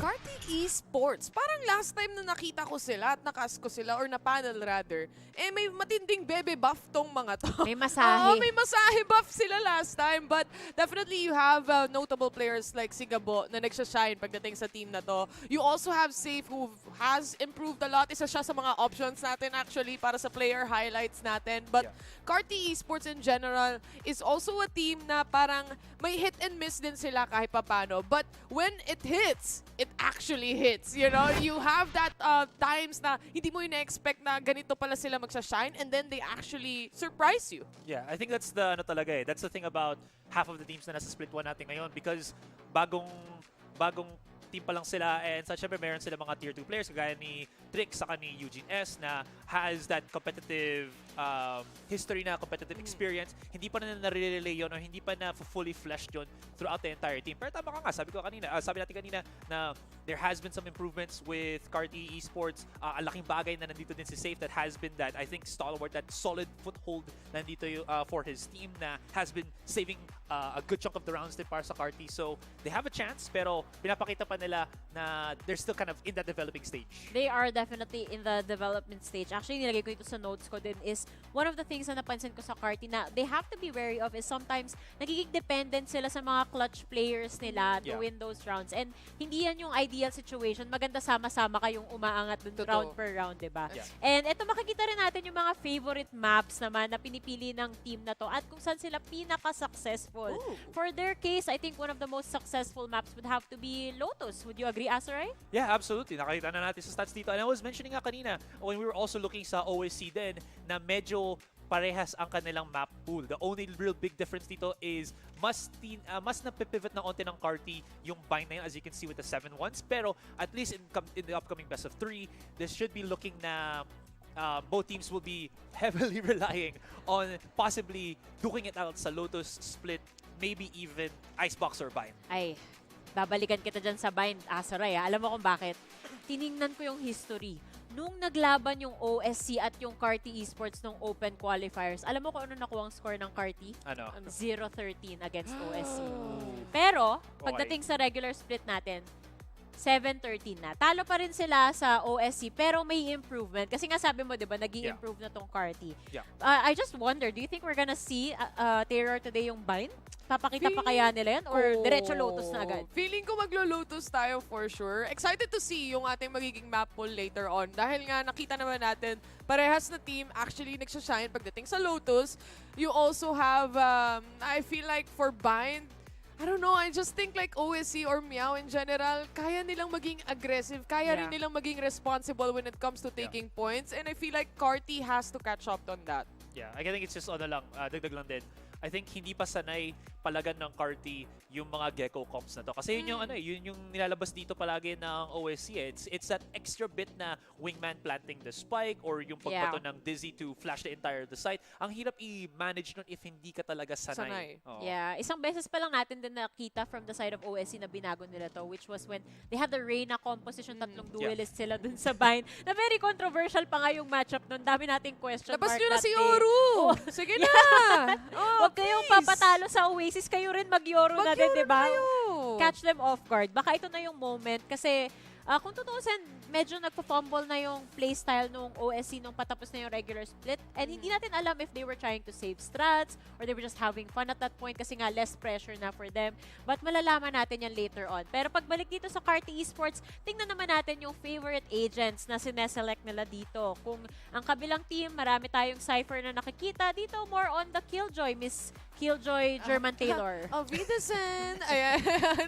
Carti Esports. Parang last time na nakita ko sila at nakas ko sila or na-panel rather, may matinding bebe buff tong mga to.
May masahe.
May masahe buff sila last time. But definitely you have notable players like Sigabo na nagsashine pagdating sa team na to. You also have Safe who has improved a lot. Isa siya sa mga options natin actually para sa player highlights natin. But Carti Esports in general is also a team na parang may hit and miss din sila kahit papano. But when it hits, it actually hits. You know, you have that times na hindi mo ina-expect na ganito pala sila magsashine and then they actually surprise you.
Yeah, I think that's the that's the thing about half of the teams na nasa split 1 natin ngayon because bagong team pa lang sila and syempre meron sila mga tier 2 players kagaya ni Trix saka ni Eugene S na has that competitive history na competitive experience. Hindi pa na nare-relay yun o hindi pa na fully fleshed yun throughout the entire team. Pero tama ka nga, sabi natin kanina na there has been some improvements with Carti Esports. Ang laking bagay na nandito din si Safe that has been that, I think, stalwart, that solid foothold na nandito for his team na has been saving a good chunk of the rounds din para sa Carti. So, they have a chance pero pinapakita pa nila na they're still kind of in that developing stage.
They are definitely in the development stage. Actually, nilagay ko ito sa notes ko din is one of the things na napansin ko sa Carti na they have to be wary of is sometimes nagiging dependent sila sa mga clutch players nila to win those rounds. And hindi yan yung ideal situation. Maganda sama-sama kayong umaangat dun round per round, diba?
Yeah.
And ito makikita rin natin yung mga favorite maps naman na pinipili ng team na to at kung saan sila pinaka-successful. For their case, I think one of the most successful maps would have to be Lotus. Would you agree, Asaray?
Yeah, absolutely. Nakita na natin sa stats dito. And I was mentioning nga kanina when we were also looking sa OSC din na medyo parehas ang kanilang map pool. The only real big difference dito is mas napipivot na onti ng Carti yung bind na yun, as you can see with the 7-1s. Pero at least in the upcoming best of 3, this should be looking na both teams will be heavily relying on possibly duking it out sa Lotus split, maybe even Icebox or bind.
Ay, babalikan kita dyan sa bind, Asaray. Alam mo kung bakit? Tiningnan ko yung history. Nung naglaban yung OSC at yung Carti Esports nung Open Qualifiers, alam mo kung ano nakuha ang score ng Carti?
Ano?
0-13 against OSC. Pero, pagdating sa regular split natin, 7-13 na. Talo pa rin sila sa OSC pero may improvement. Kasi nga sabi mo, di ba, nag-i-improve na tong Carti.
Yeah.
I just wonder, do you think we're gonna see Terror today yung bind? Papakita pa kaya nila yan? Or diretso Lotus na agad?
Feeling ko maglo-Lotus tayo for sure. Excited to see yung ating magiging map pool later on. Dahil nga nakita naman natin, parehas na team actually nagsashine pagdating sa Lotus. You also have, I feel like for bind, I don't know, I just think like OSC or Meow in general, kaya nilang maging aggressive, kaya rin nilang maging responsible when it comes to taking points. And I feel like Carti has to catch up on that.
Yeah, I think it's just dagdag lang din. I think hindi pa sanay palagan ng Carti yung mga Gecko comps na to. Kasi yun yung yun yung nilalabas dito palagi ng OSC. It's that extra bit na wingman planting the spike or yung pagbato ng Dizzy to flash the entire the site. Ang hirap i-manage nun if hindi ka talaga sanay.
Yeah, isang beses pa lang natin din nakita from the side of OSC na binago nila to, which was when they had the Reyna composition, tatlong duelist sila dun sa bind. Na very controversial pa nga yung matchup nun. Dami nating question
Labas
mark
nyo na si
day.
Yoru! Sige na!
Huwag kayong papatalo sa Oasis, kayo rin mag-Yoro na din, di ba? Catch them off guard. Baka ito na yung moment kasi kung tutuusin, medyo nagpo-fumble na yung playstyle nung OSC nung patapos na yung regular split. And hindi natin alam if they were trying to save strats or they were just having fun at that point kasi nga less pressure na for them. But malalaman natin yan later on. Pero pagbalik dito sa Carti Esports, tingnan naman natin yung favorite agents na sineselect nila dito. Kung ang kabilang team, marami tayong Cypher na nakikita dito, more on the Killjoy, Miss Killjoy German Taylor.
Wiedersehen! Ayan,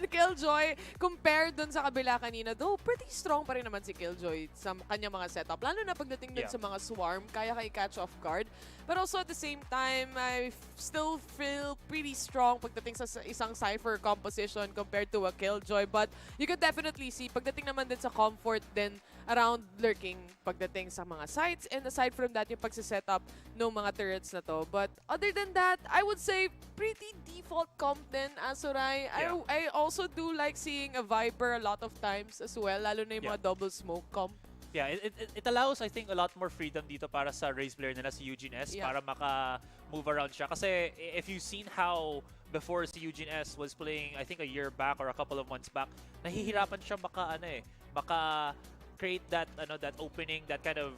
Killjoy. Compared dun sa kabila kanina, though pretty strong pa rin naman si Killjoy sa kanyang mga setup. Lalo na pagdating dun sa mga swarm, kaya catch off guard. But also at the same time, I still feel pretty strong pagdating sa isang Cypher composition compared to a Killjoy. But you could definitely see, pagdating naman din sa comfort din around lurking pagdating sa mga sites. And aside from that, yung pagsiset-up ng mga turrets na to. But other than that, I would say pretty default comp din, Azuray. I also do like seeing a Viper a lot of times as well, lalo na yung mga double smoke comp.
Yeah, it allows, I think, a lot more freedom dito para sa race player nila si Eugene S para maka-move around siya. Kasi if you've seen how before si Eugene S was playing, I think a year back or a couple of months back, nahihirapan siya maka create that opening, that kind of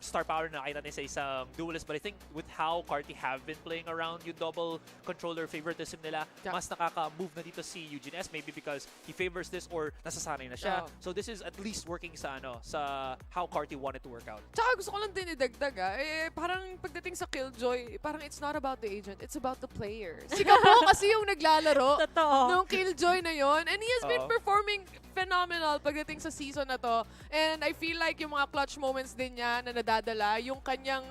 star power na nakita natin sa isang duelist. But I think with how Carti have been playing around yung double controller favoritism nila, mas nakaka-move na dito si Eugene S, maybe because he favors this or nasasanay na siya. So this is at least working sa how Carti wanted to work out.
Tsaka gusto ko lang din idagdag parang pagdating sa Killjoy, parang it's not about the agent, it's about the player. Si Gabo kasi yung naglalaro nung Killjoy na yon, and he has been performing phenomenal pagdating sa season na to. And I feel like yung mga clutch moments din niya na nadadala, yung kanyang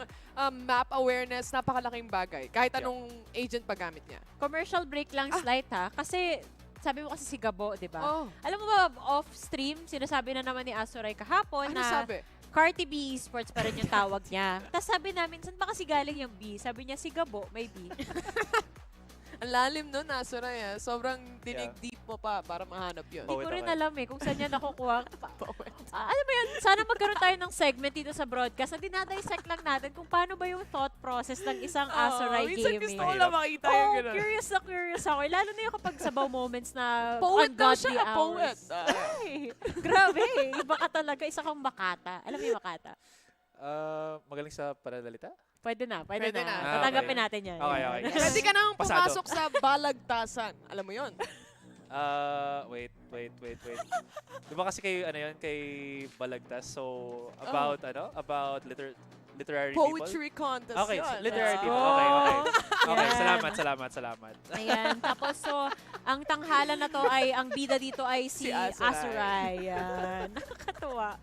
map awareness, napakalaking bagay. Kahit anong agent paggamit niya.
Commercial break lang slight kasi sabi mo kasi si Gabo, di ba? Alam mo ba, off-stream, sinasabi na naman ni Azuray kahapon
Ano
na
sabi?
Carti B Esports pa rin yung tawag niya. Tapos sabi namin, saan ba kasi galing yung B? Sabi niya, si Gabo, may B.
Ang lalim nun, Azuray. Sobrang dinig-deep mo pa para mahanap yun.
Hindi ko rin alam kung saan niya nakukuha. Alam mo yun, sana magkaroon tayo ng segment dito sa broadcast na dinadissect lang natin kung paano ba yung thought process ng isang Azuray gaming.
Minsan gusto ko lang makita yung gano'n.
Curious ako. Lalo na yung kapag sabaw moments na
Poet daw
ungodly
siya,
hours. Ay, grabe. Iba ka talaga. Isa kang makata. Alam mo yung makata?
Magaling sa pananalita?
Pwede na.
Tatanggapin
natin yan.
Okay.
Pwede ka nang pumasok sa balagtasan. Alam mo yun?
Wait. Di ba kasi kay Balagtas? So, about literary
Poetry
people?
contest
Okay,
yun.
literary
Let's
people.
go.
Okay, salamat.
Ayan. Tapos, ang tanghalan na to ang bida dito ay si Azuray. Ayan. Nakakatuwa.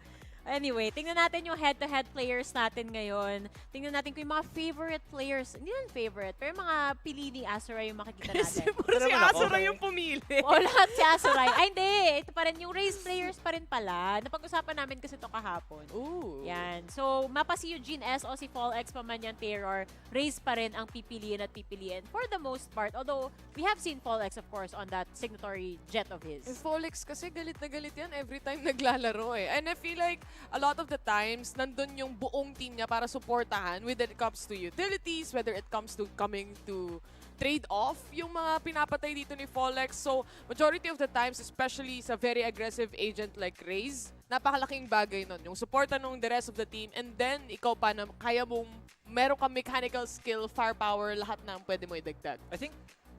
Anyway, tingnan natin yung head-to-head players natin ngayon. Tingnan natin kung yung mga favorite players, hindi lang favorite, pero yung mga pili ni Azuray yung makikita natin.
Si Azuray yung pumili.
O, lahat si Azuray. Ay, hindi. Ito pa rin. Yung race players pa rin pala. Napag-usapan namin kasi ito kahapon. Yan. So, mapa si Eugene S o si Fall X pa man yan, Terror, race pa rin ang pipiliin for the most part. Although, we have seen Fall X, of course, on that signatory jet of his.
Fall X kasi galit na galit yan every time naglalaro And I feel like a lot of the times, nandun yung buong team niya para supportahan whether it comes to utilities, whether it comes to coming to trade off yung mga pinapatay dito ni Fallex. So, majority of the times, especially sa very aggressive agent like Raze, napakalaking bagay nun. Yung supporta nung the rest of the team, and then ikaw pa na kaya mong meron kang mechanical skill, firepower, lahat na pwede mo idagdag.
I think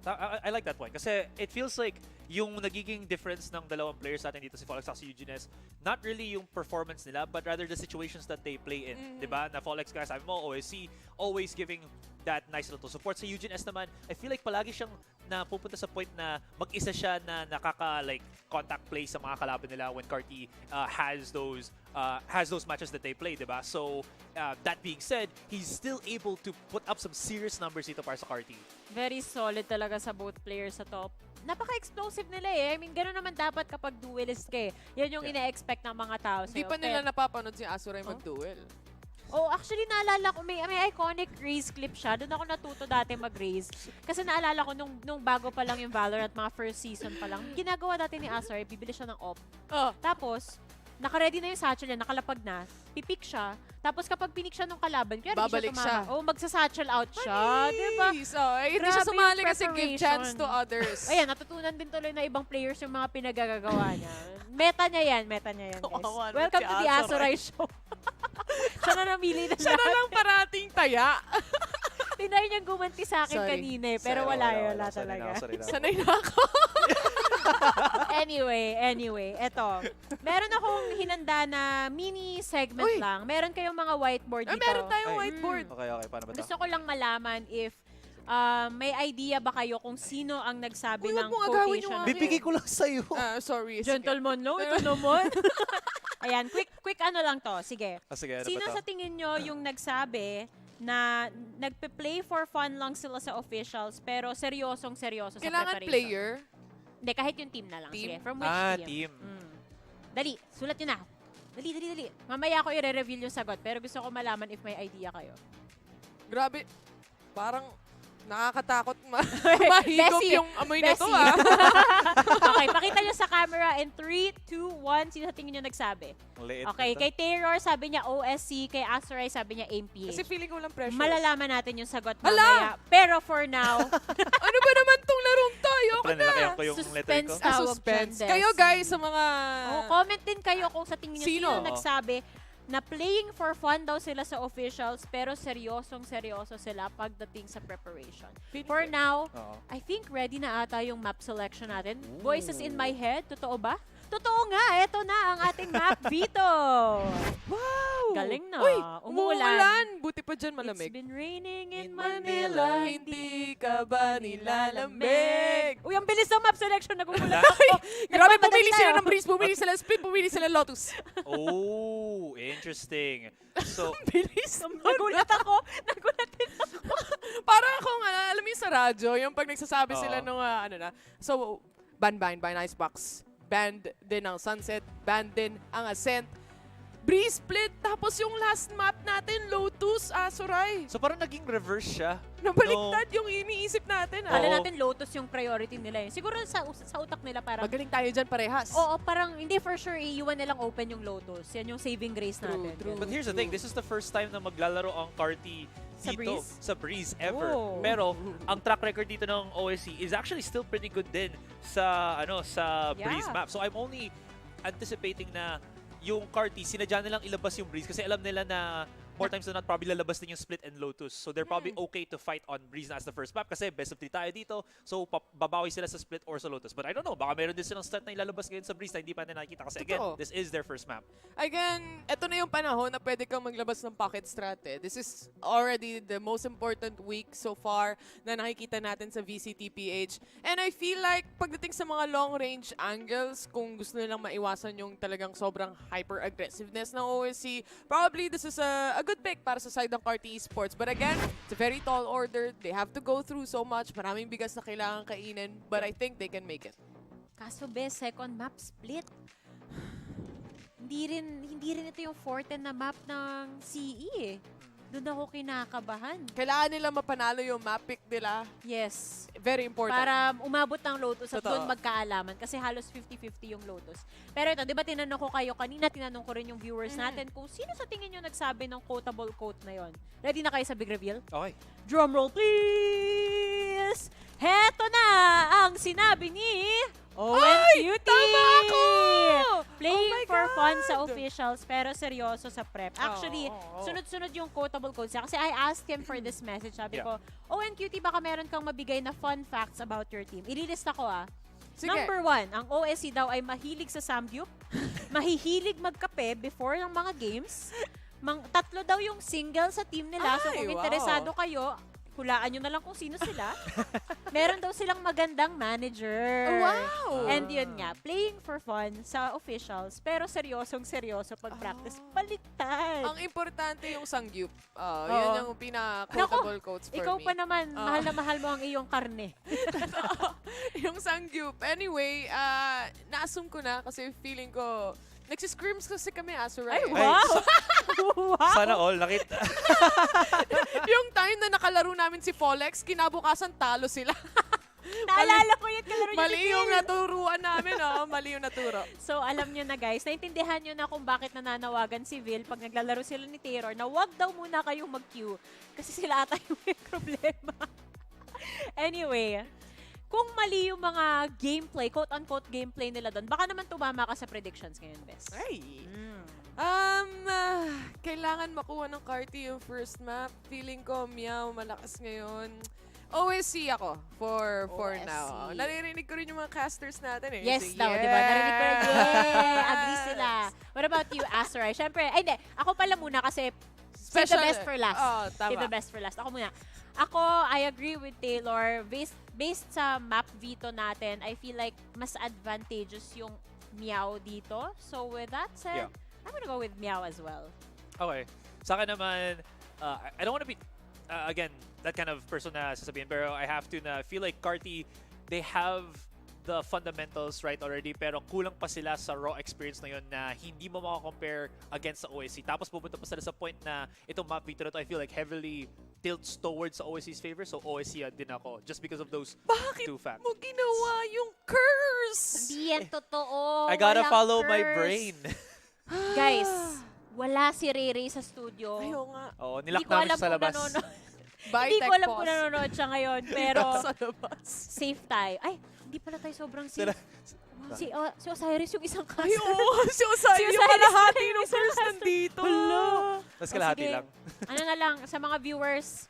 I like that point kasi it feels like yung nagiging difference ng dalawang players natin dito si Fallex at si Eugene S, not really yung performance nila but rather the situations that they play in. Diba? Na Fallex guys, sabi mo, OSC, always giving that nice little support. Sa Eugene S naman, I feel like palagi siyang napupunta sa point na mag-isa siya na contact play sa mga kalaban nila when Carti has those matches that they play, diba? So, that being said, he's still able to put up some serious numbers dito para sa Carti.
Very solid talaga sa both players sa top. Napaka-explosive nila I mean, gano'n naman dapat kapag duelist ka Yan yung ine-expect ng mga tao sa'yo.
Hindi pa nila napapanood si Azuray mag-duel.
Actually, naalala ko, may iconic Raze clip siya. Doon ako natuto dati mag-Raze. Kasi naalala ko, nung bago pa lang yung Valorant, mga first season pa lang, ginagawa dati ni Azuray, bibili siya ng op. Tapos, naka-ready na yung satchel niya, nakalapag na, pipik siya, tapos kapag pinik siya ng kalaban, kaya
babalik siya.
Magsa-satchel out siya, diba?
Hindi siya sumali kasi give chance to others.
Ayan, natutunan din tuloy na ibang players yung mga pinagagagawa niya. Meta niya yan, guys. Welcome to the Azuray Show. Siya na namili na
siya na lang parating taya.
Tinay niyang gumanti sa akin kanina pero wala talaga.
Sanay na ako.
Anyway, eto. Meron akong hinanda na mini segment lang. Meron kayong mga whiteboard dito.
Meron tayong whiteboard.
Okay, paano ba ito?
Gusto ko lang malaman if may idea ba kayo kung sino ang nagsabi ng
mong agawin
quotation?
yung
Bibigay ko lang sa'yo.
Sorry.
Gentleman, no? Ito naman. Ayan, quick ano lang to. Sige.
Sige, ano
Sino
ba to?
sa tingin nyo yung nagsabi na nagpe-play for fun lang sila sa officials pero seryosong-seryoso sa
Kailangan
preparation?
player?
Hindi, kahit yung team na lang.
Team?
Sige, from which team?
Team.
Dali, sulat nyo na. Dali. Mamaya ako i-reveal yung sagot pero gusto ko malaman if may idea kayo.
Grabe. Parang nakakatakot mahigop
Bessie.
yung amoy
Bessie.
nito ah.
Okay, pakita nyo sa camera in 3, 2, 1. Sino sa tingin nyo nagsabi?
Liit
Okay,
nito.
kay Terror sabi niya OSC, kay Asteroid sabi niya AIM-PH.
Kasi feeling ko lang precious.
Malalaman natin yung sagot
Hala!
mamaya. Pero for now,
Ano ba naman tong larong tayo?
Siyempre, nilakayan ko yung letter
suspense
ko.
tawag
Suspense.
dyan, Des.
Kayo guys sa mga...
Comment din kayo kung sa tingin nyo
Sino?
sino nagsabi na playing for fun daw sila sa officials pero seryosong-seryoso sila pagdating sa preparation. For now,
Oo.
I think ready na ata yung map selection natin. Voices in my head, totoo ba? Totoo nga, eto na ang ating map, Vito!
Wow!
Galing na.
Uy,
Umuulan.
umuulan. Buti pa dyan
It's
malamig.
been raining in
Manila,
Manila,
hindi ka ba nilalamig?
Uy, ang bilis ng map selection. Nagugulat ako.
Grabe,
Nagmamadali
pumili
tayo.
sila ng breeze, pumili sila ng split, pumili sila ng lotus.
Oh, interesting. So,
Bilis.
Nagulat ako. Nagulat din ako.
Parang akong, alam mo yung sa radyo, yung pag nagsasabi
Oo.
sila nung, so, ban Icebox, band din ang Sunset, band din ang Ascent, Breeze Split, tapos yung last map natin, Lotus, Azuray.
so parang naging reverse siya.
Nabaliktad yung iniisip natin.
Kala
Oo.
natin Lotus yung priority nila eh. Siguro sa utak nila parang,
Magaling tayo dyan parehas.
oo, parang hindi for sure iiwan nilang open yung Lotus. Yan yung saving grace natin.
True.
But here's the thing, this is the first time na maglalaro ang Carti
Sa
dito
Breeze?
sa Breeze ever.
Oh.
Pero ang track record dito ng OSC is actually still pretty good din sa sa
Yeah.
Breeze map. So I'm only anticipating na yung Carti, sinadya nilang ilabas yung Breeze kasi alam nila na more times than not, probably lalabas din yung Split and Lotus. So they're probably okay to fight on Breeze na as the first map kasi best of 3 tayo dito. So babawi sila sa Split or sa Lotus. But I don't know, baka meron din silang start na ilalabas ngayon sa Breeze na hindi pa natin nakikita kasi again,
Totoo.
this is their first map.
Again, eto na yung panahon na pwede kang maglabas ng pocket strat eh. This is already the most important week so far na nakikita natin sa VCTPH. And I feel like pagdating sa mga long range angles, kung gusto nilang maiwasan yung talagang sobrang hyper-aggressiveness ng OSC, probably this is a good pick para sa side ng Carti Esports. But again, it's a very tall order. They have to go through so much. Maraming bigas na kailangan kainin. But I think they can make it.
Kaso best second map split. Hindi rin ito yung forte na map ng CE eh. Doon ako kinakabahan.
Kailangan nila mapanalo yung map pick nila.
Yes.
Very important.
Para umabot ng Lotus at
Totoo.
doon magkaalaman. Kasi halos 50-50 yung Lotus. Pero ito, di ba tinanong ko kayo kanina, tinanong ko rin yung viewers natin kung sino sa tingin nyo nagsabi ng quotable quote na yon. Ready na kayo sa big reveal?
Okay.
Drumroll please! Heto na ang sinabi ni ONQT!
Tama ako!
Playing
Oh my
for fun
God!
sa officials pero seryoso sa prep. Actually, sunod-sunod yung quotable quotes niya. Kasi I asked him for this message. Sabi ko, ONQT, baka meron kang mabigay na fun facts about your team. Ililista ko
Sige.
Number 1, ang OSC daw ay mahilig sa samgyup, mahihilig magkape before ng mga games, tatlo daw yung single sa team nila. So
Ay,
kung
wow.
interesado kayo, hulaan nyo na lang kung sino sila. Meron daw silang magandang manager.
Wow!
And yun nga, playing for fun sa officials, pero seryosong-seryoso pag-practice. Baliktad!
Ang importante yung sangyup.
Oo.
Yun yung pinaka-quotable quotes for
Ikaw
me.
pa naman, mahal na mahal mo ang iyong karne.
Yung sangyup. Anyway, na-assume ko na kasi feeling ko, nagsiscrims kasi kami, Azuray.
Ay, wow! Wow!
Sana all nakita.
Yung time na nakalaro namin si Polex, kinabukasan talo sila.
Naalala ko yun, kalaro niya
Mali
ni
yung
Phil.
naturuan namin, mali yung naturo.
So, alam nyo na guys, naintindihan nyo na kung bakit nananawagan si Vil pag naglalaro sila ni Terror na wag daw muna kayong mag-queue kasi sila ata yung may problema. Anyway, kung mali yung mga gameplay, quote-unquote gameplay nila doon, baka naman tumama ka sa predictions ngayon, Bes.
Ay! Kailangan makuha ng Carti yung first map. Feeling ko, meow, malakas ngayon. OSC ako for
OSC.
now. Naririnig ko rin yung mga casters natin eh.
Yes
So,
daw, di ba? Narinig ko rin, yeah! Agree sila. What about you, Azuray? Siyempre, ay hindi, ako pala muna kasi Save the best for last.
Tama.
Save the best for last. Ako muna. Ako, I agree with Taylor. Based sa map veto natin, I feel like mas advantageous yung Meow dito. So with that said, I'm gonna go with Meow as well.
Okay. Sa akin naman, I don't want to be, again, that kind of person na sasabihin, pero I have to na feel like Carti, they have the fundamentals right already, pero kulang pa sila sa raw experience na yun na hindi mo makakompare against sa OSC. Tapos pupunta pa sila sa point na itong map veto na to, I feel like heavily tilts towards sa OSC's favor, so OSC din ako just because of those two facts.
Bakit mo ginawa yung curse?
Hindi yan totoo.
I gotta
Walang
follow
curse.
my brain.
Guys, wala si Rere sa studio.
Ayaw nga.
Oo, nilak namin siya sa labas.
Hindi ko alam kung nanonood siya ngayon, pero
Sa labas.
safe tayo. Ay, hindi pala tayo sobrang safe. Si Osiris yung isang caster.
Ay, oo. Si Osiris yung kalahati ng curse nandito.
Mas kalahati lang.
Ano na lang, sa mga viewers,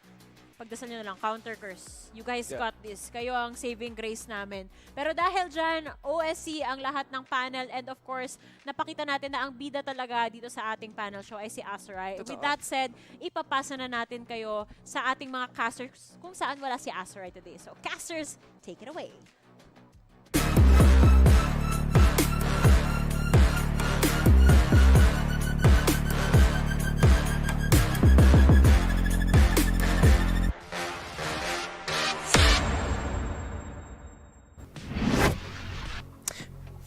pagdasal nyo na lang, counter curse. You guys got this. Kayo ang saving grace namin. Pero dahil dyan, OSC ang lahat ng panel and of course, napakita natin na ang bida talaga dito sa ating panel show ay si Asarai. With that said, ipapasa na natin kayo sa ating mga casters kung saan wala si Asarai today. So casters, take it away.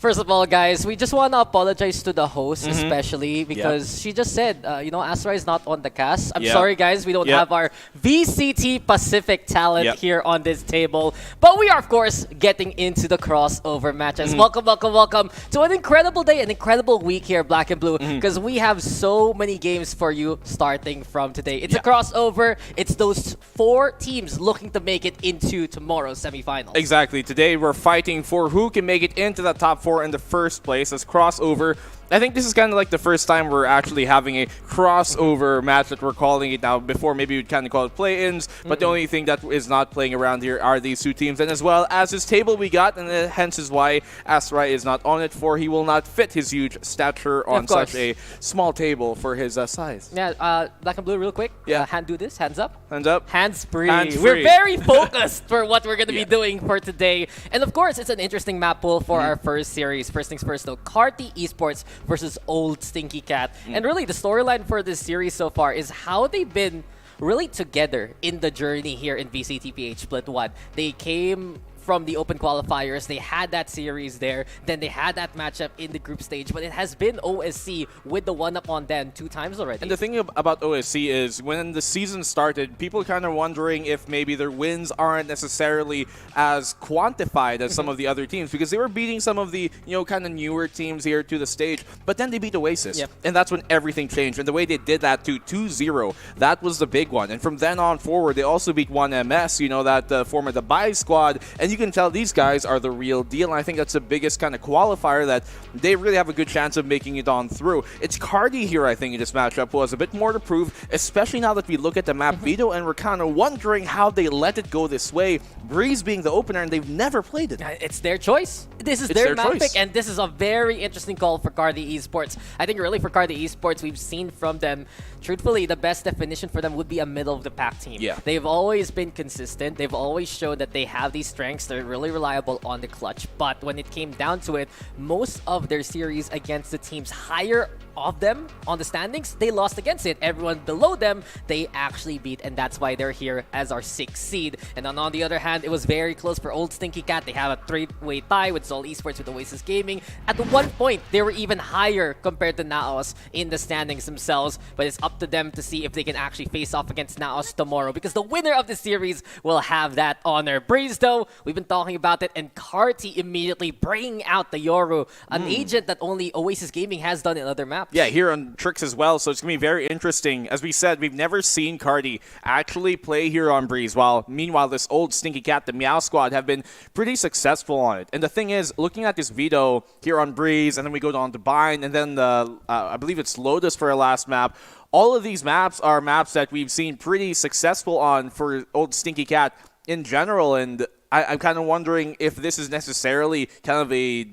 First of all, guys, we just want to apologize to the host, especially because she just said, you know, Astra is not on the cast. I'm sorry, guys, we don't have our VCT Pacific talent here on this table. But we are, of course, getting into the crossover matches. Welcome, welcome, welcome to an incredible day, an incredible week here, Black and Blue, because we have so many games for you starting from today. It's a crossover. It's those 4 teams looking to make it into tomorrow's semifinals.
Exactly. Today, we're fighting for who can make it into the top 4 in the first place as crossover. I think this is kind of like the first time we're actually having a crossover match that we're calling it now. Before, maybe we'd kind of call it play-ins, but the only thing that is not playing around here are these 2 teams. And as well as this table we got, and hence is why Asarai is not on it, for he will not fit his huge stature on such a small table for his size.
Yeah, Black and Blue, real quick. Hand do this, hands up.
Hands up.
Hands free.
Hands free.
We're very focused for what we're going to be doing for today. And of course, it's an interesting map pool for our first series. First things first, though, Carti Esports versus Old Stinky Cat. And really, the storyline for this series so far is how they've been really together in the journey here in VCTPH Split 1. They came from the open qualifiers, they had that series there, then they had that matchup in the group stage, but it has been OSC with the one-up on them 2 times already.
And the thing about OSC is when the season started, people kind of wondering if maybe their wins aren't necessarily as quantified as some of the other teams, because they were beating some of the, you know, kind of newer teams here to the stage, but then they beat Oasis. And that's when everything changed. And the way they did that to 2-0, that was the big one. And from then on forward, they also beat 1MS, you know, that former the buy squad, and you can tell these guys are the real deal. And I think that's the biggest kind of qualifier that they really have a good chance of making it on through. It's Carti here, I think, in this matchup who has a bit more to prove, especially now that we look at the map veto and we're kind of wondering how they let it go this way. Breeze being the opener, and they've never played it.
It's their choice. This is their map pick, and this is a very interesting call for Carti Esports. I think really for Carti Esports, we've seen from them, truthfully, the best definition for them would be a middle-of-the-pack team. They've always been consistent. They've always shown that they have these strengths. They're really reliable on the clutch. But when it came down to it, most of their series against the teams higher of them on the standings, they lost against it. Everyone below them, they actually beat, and that's why they're here as our 6th seed. And then on the other hand, it was very close for Old Stinky Cat. They have a 3-way tie with Seoul Esports, with Oasis Gaming. At one point, they were even higher compared to Naos in the standings themselves, but it's up to them to see if they can actually face off against Naos tomorrow, because the winner of the series will have that honor. Breeze, though, we've been talking about it, and Carti immediately bringing out the Yoru, an agent that only Oasis Gaming has done in other maps.
Yeah, here on Tricks as well, so it's going to be very interesting. As we said, we've never seen Carti actually play here on Breeze, while meanwhile this Old Stinky Cat, the Meow Squad, have been pretty successful on it. And the thing is, looking at this veto here on Breeze, and then we go on to Bind, and then I believe it's Lotus for our last map. All of these maps are maps that we've seen pretty successful on for Old Stinky Cat in general, and I'm kind of wondering if this is necessarily kind of a,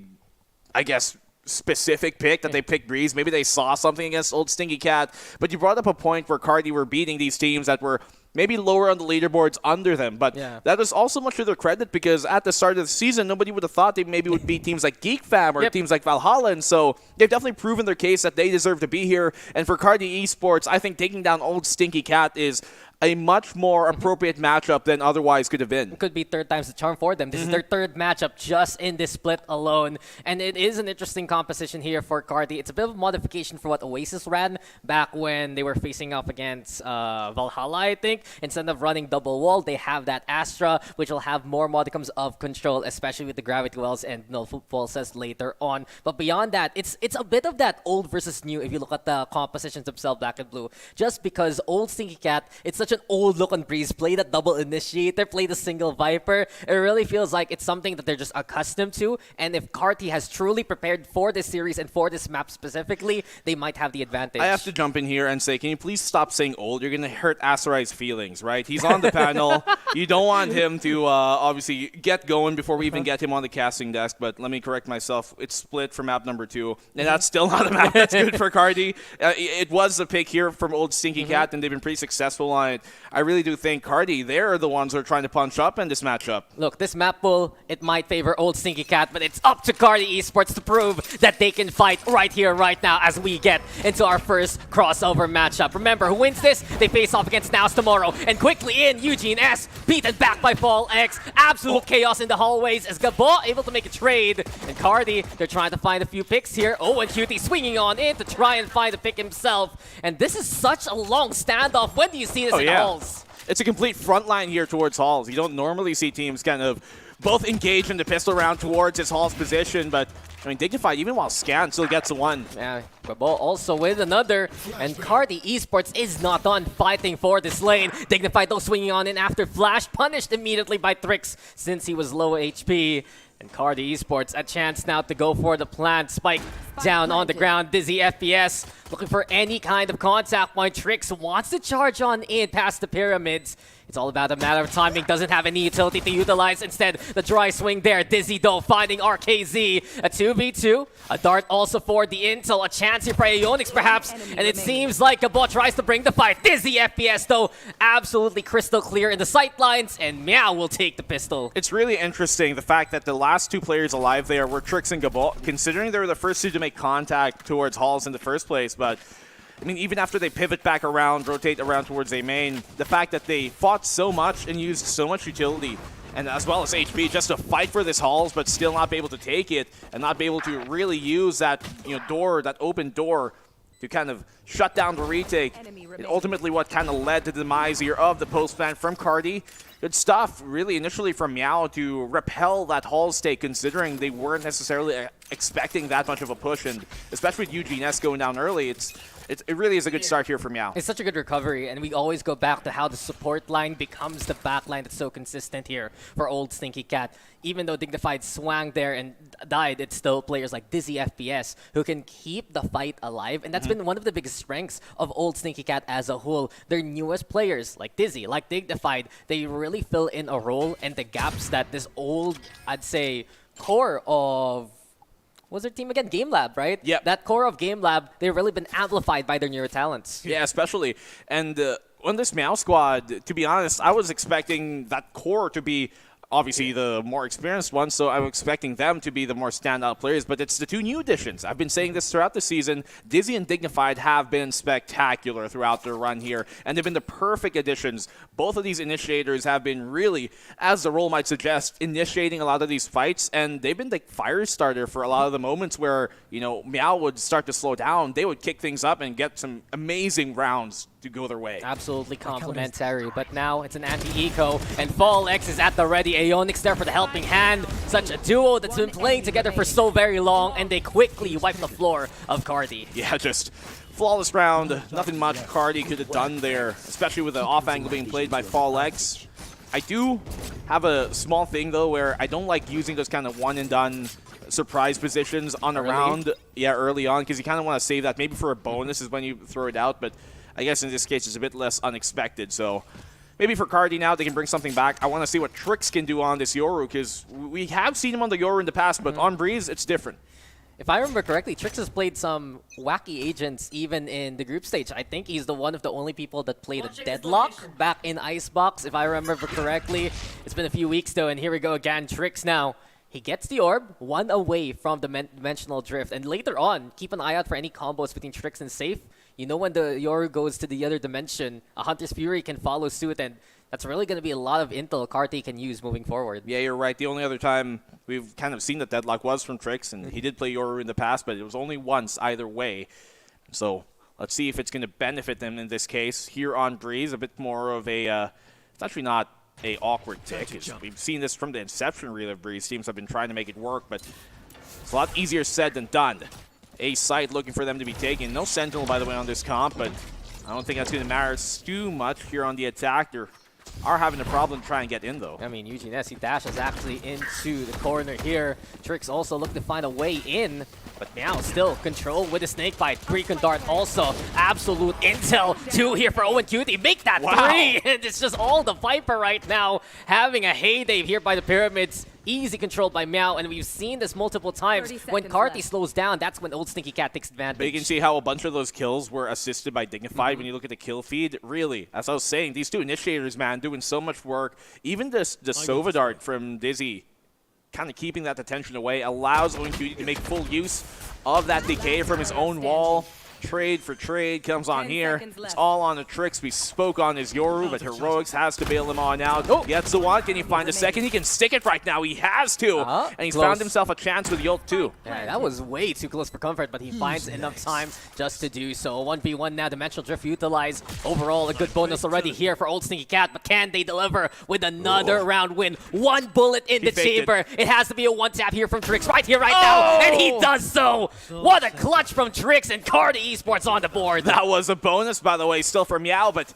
I guess, specific pick that they picked Breeze. Maybe they saw something against old Stinky Cat. But you brought up a point where Carti were beating these teams that were maybe lower on the leaderboards under them. But that is also much to their credit because at the start of the season, nobody would have thought they maybe would beat teams like Geek Fam or teams like Valhalla. And so they've definitely proven their case that they deserve to be here. And for Carti Esports, I think taking down old Stinky Cat is a much more appropriate matchup than otherwise could have been.
It could be third time's the charm for them. This is their third matchup just in this split alone. And it is an interesting composition here for Carti. It's a bit of a modification for what Oasis ran back when they were facing up against Valhalla, I think. Instead of running double wall, they have that Astra, which will have more modicums of control, especially with the gravity wells and null footfall says later on. But beyond that, it's a bit of that old versus new if you look at the compositions themselves, black and blue. Just because old Stinky Cat, it's such an old look on Breeze. Play that double initiator, play the single Viper. It really feels like it's something that they're just accustomed to. And if Carti has truly prepared for this series and for this map specifically, they might have the advantage.
I have to jump in here and say, can you please stop saying old? You're going to hurt Asurai's feelings, right? He's on the panel. You don't want him to obviously get going before we even get him on the casting desk. But let me correct myself. It's split for map number 2. And that's still not a map that's good for Carti. It was a pick here from old Stinky Cat, and they've been pretty successful on it. I really do think Carti, they're the ones who are trying to punch up in this matchup.
Look, this map pool, it might favor old Stinky Cat, but it's up to Carti Esports to prove that they can fight right here, right now, as we get into our first crossover matchup. Remember, who wins this? They face off against Nows tomorrow. And quickly in, Eugene S, beaten back by Fall X. Absolute chaos in the hallways as Gabo able to make a trade. And Carti, they're trying to find a few picks here. Oh, and Cutie swinging on in to try and find a pick himself. And this is such a long standoff. When do you see this in the halls?
It's a complete front line here towards Halls. You don't normally see teams kind of both engage in the pistol round towards his Hall's position, but I mean, Dignified, even while Scan, still gets one.
Yeah, Gabo also with another, and Carti Esports is not done fighting for this lane. Dignified though swinging on in after Flash, punished immediately by Trix since he was low HP. And Carti Esports a chance now to go for the plant. Spike down on the ground. Dizzy FPS looking for any kind of contact point. Trix wants to charge on in past the pyramids. It's all about a matter of timing. Doesn't have any utility to utilize. Instead, the dry swing there. Dizzy, though, finding RKZ. A 2v2. A dart also for the intel. A chance here for Aeonix, perhaps. And it seems like Gabo tries to bring the fight. Dizzy FPS, though, absolutely crystal clear in the sight lines. And Meow will take the pistol.
It's really interesting, the fact that the last two players alive there were Trix and Gabo, considering they were the first two to make contact towards Halls in the first place. But I mean, even after they pivot back around, rotate around towards a main, the fact that they fought so much and used so much utility, and as well as HP, just to fight for this Halls, but still not be able to take it, and not be able to really use that door, that open door, to kind of shut down the retake. And ultimately what kind of led to the demise here of the post plan from Carti. Good stuff, really, initially from Meow to repel that Halls take, considering they weren't necessarily expecting that much of a push, and especially with Eugene S going down early, it really is a good start here for Meow.
It's such a good recovery, and we always go back to how the support line becomes the back line that's so consistent here for old Stinky Cat. Even though Dignified swang there and died, it's still players like Dizzy FPS who can keep the fight alive, and that's been one of the biggest strengths of old Stinky Cat as a whole. Their newest players, like Dizzy, like Dignified, they really fill in a role and the gaps that this old, I'd say, core of... What's their team again? Game Lab, right?
Yeah.
That core of Game Lab, they've really been amplified by their newer talents.
Yeah, especially. And on this Meow squad, to be honest, I was expecting that core to be obviously the more experienced ones, so I'm expecting them to be the more standout players, but it's the two new additions. I've been saying this throughout the season. Dizzy and Dignified have been spectacular throughout their run here, and they've been the perfect additions. Both of these initiators have been really, as the role might suggest, initiating a lot of these fights, and they've been the fire starter for a lot of the moments where, Meow would start to slow down. They would kick things up and get some amazing rounds to go their way.
Absolutely complimentary, but now it's an anti-eco, and Fall X is at the ready. Aeonix there for the helping hand. Such a duo that's been playing together for so very long, and they quickly wipe the floor of Carti.
Yeah, just flawless round. Nothing much Carti could have done there, especially with the off angle being played by Fall X. I do have a small thing, though, where I don't like using those kind of one-and-done surprise positions on a round early on, because you kind of want to save that. Maybe for a bonus is when you throw it out, but I guess in this case it's a bit less unexpected. So maybe for Carti now, they can bring something back. I want to see what Trix can do on this Yoru, because we have seen him on the Yoru in the past, but on Breeze, it's different.
if I remember correctly, Trix has played some wacky agents even in the group stage. I think he's the one of the only people that played a Deadlock back in Icebox, if I remember correctly. It's been a few weeks though, and here we go again. Trix now. He gets the orb, one away from the dimensional drift, and later on, keep an eye out for any combos between Trix and Safe. You know when the Yoru goes to the other dimension, a Hunter's Fury can follow suit, and that's really going to be a lot of intel Carti can use moving forward.
Yeah, you're right. The only other time we've kind of seen the Deadlock was from Trix, and he did play Yoru in the past, but it was only once either way. So let's see if it's going to benefit them in this case. Here on Breeze, a bit more of a, it's actually not a awkward tick. We've seen this from the inception really of Breeze. Teams have been trying to make it work, but it's a lot easier said than done. A site looking for them to be taken. No Sentinel, by the way, on this comp, but I don't think that's going to matter too much here on the attack. They're are having a problem trying to get in, though.
I mean, Eugene S, he dashes actually into the corner here. Trix also looking to find a way in, but Meow still control with the snake bite. Precon Dart also absolute intel. 2 here for Owen Cutie. Make that 3! And it's just all the Viper right now having a heyday here by the Pyramids. Easy controlled by Meow, and we've seen this multiple times. When Carti slows down, that's when old Stinky Cat takes advantage.
But you can see how a bunch of those kills were assisted by Dignified when you look at the kill feed. Really, as I was saying, these two initiators, man, doing so much work. Even the Sova Dart from Dizzy, kind of keeping that attention away, allows Owen Cutie to make full use of that decay from his own wall. Trade for trade comes on here. It's all on the Trix. We spoke on his Yoru, but Heroics has to bail him on out. Oh, gets the one. Can he find a second? He can stick it right now. He has to. And he's found himself a chance with the ult too.
Yeah, that was way too close for comfort, but he finds enough time just to do so. 1v1 now, Dimensional Drift utilized. Overall, a good bonus already here for old Stinky Cat, but can they deliver with another round win? 1 bullet in the chamber. It has to be a 1-tap here from Trix right here, right now, and he does so. What a clutch from Trix, and Carti Esports on the board.
That was a bonus, by the way, still for Meow, but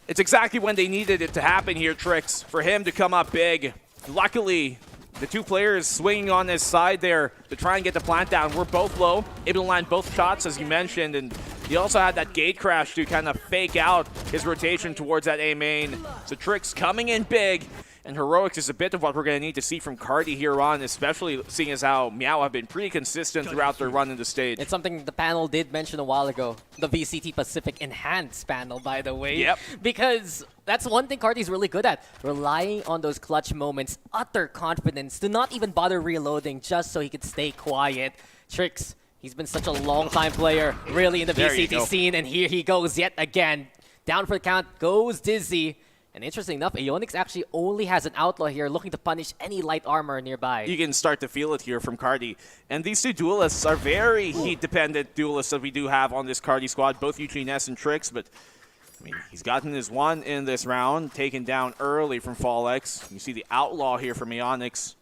it's exactly when they needed it to happen here, Trix, for him to come up big. Luckily, the two players swinging on his side there to try and get the plant down were both low, able to land both shots, as you mentioned, and he also had that gate crash to kind of fake out his rotation towards that A main. So Trix coming in big. And Heroics is a bit of what we're going to need to see from Carti here on, especially seeing as how Meow have been pretty consistent throughout their run in the stage.
It's something the panel did mention a while ago. The VCT Pacific Enhanced panel, by the way.
Yep.
Because that's one thing Carti's really good at. Relying on those clutch moments, utter confidence, to not even bother reloading just so he could stay quiet. Trix, he's been such a long-time player, really, in the VCT scene, and here he goes yet again. Down for the count goes Dizzy. And interesting enough, Aeonix actually only has an Outlaw here looking to punish any light armor nearby.
You can start to feel it here from Carti. And these two duelists are very heat-dependent duelists that we do have on this Carti squad, both Eugene S and Trix, but I mean, he's gotten his one in this round, taken down early from FallX. You see the Outlaw here from Aeonix.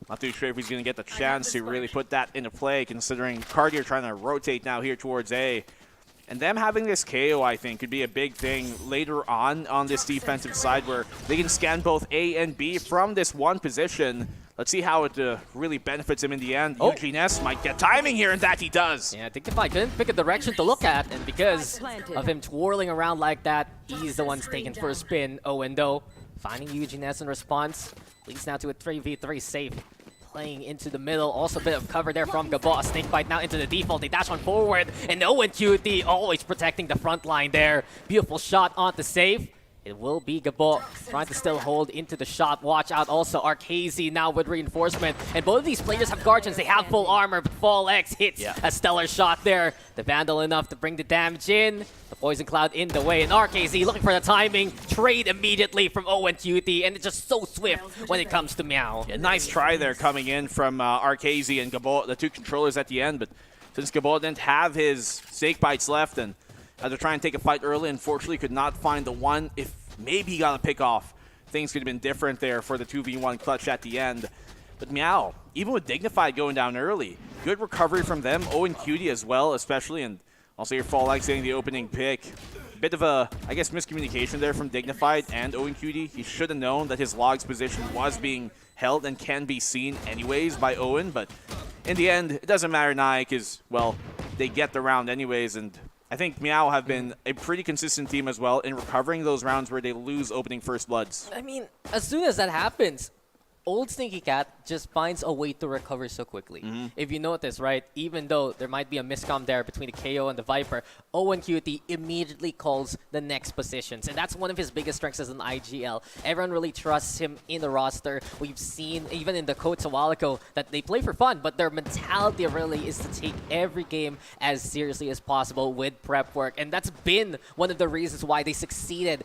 Not too sure if he's going to get the chance to really put that into play, considering Carti are trying to rotate now here towards A. And them having this KO, I think, could be a big thing later on this defensive side where they can scan both A and B from this one position. Let's see how it really benefits him in the end. Eugene S might get timing here, and that he does.
Yeah, Dignified couldn't pick a direction to look at, and because of him twirling around like that, he's the one taken for a spin. Owen, though, finding Eugene S in response, leads now to a 3v3 safe. Playing into the middle, also a bit of cover there from Gabo. Snakebite now into the default, they dash on forward, and Owen Cutie always protecting the front line there. Beautiful shot on the save. It will be Gabo trying to still hold into the shot. Watch out also, Arcasey now with reinforcement. And both of these players have Guardians, they have full armor, but FallX hits a stellar shot there. The Vandal enough to bring the damage in. The Poison Cloud in the way, and Arcasey looking for the timing. Trade immediately from Owen Cutie, and it's just so swift when it comes to Meow.
Yeah, nice try there coming in from Arcasey and Gabo, the two controllers at the end, but since Gabo didn't have his snake bites left, and had to try and take a fight early, unfortunately could not find the one. If maybe he got a pick off, things could have been different there for the 2v1 clutch at the end. But Meow, even with Dignified going down early, good recovery from them. Owen Cutie as well, especially, and also your FallX getting the opening pick. Bit of a, I guess, miscommunication there from Dignified and Owen Cutie. He should have known that his logs position was being held and can be seen anyways by Owen, but in the end, it doesn't matter now because, well, they get the round anyways, and I think Meow have been a pretty consistent team as well in recovering those rounds where they lose opening first bloods.
I mean, as soon as that happens, Old Stinky Cat just finds a way to recover so quickly. If you notice, right, even though there might be a miscom there between the KO and the Viper, Owen QT immediately calls the next positions. And that's one of his biggest strengths as an IGL. Everyone really trusts him in the roster. We've seen, even in the quotes a while ago, that they play for fun, but their mentality really is to take every game as seriously as possible with prep work. And that's been one of the reasons why they succeeded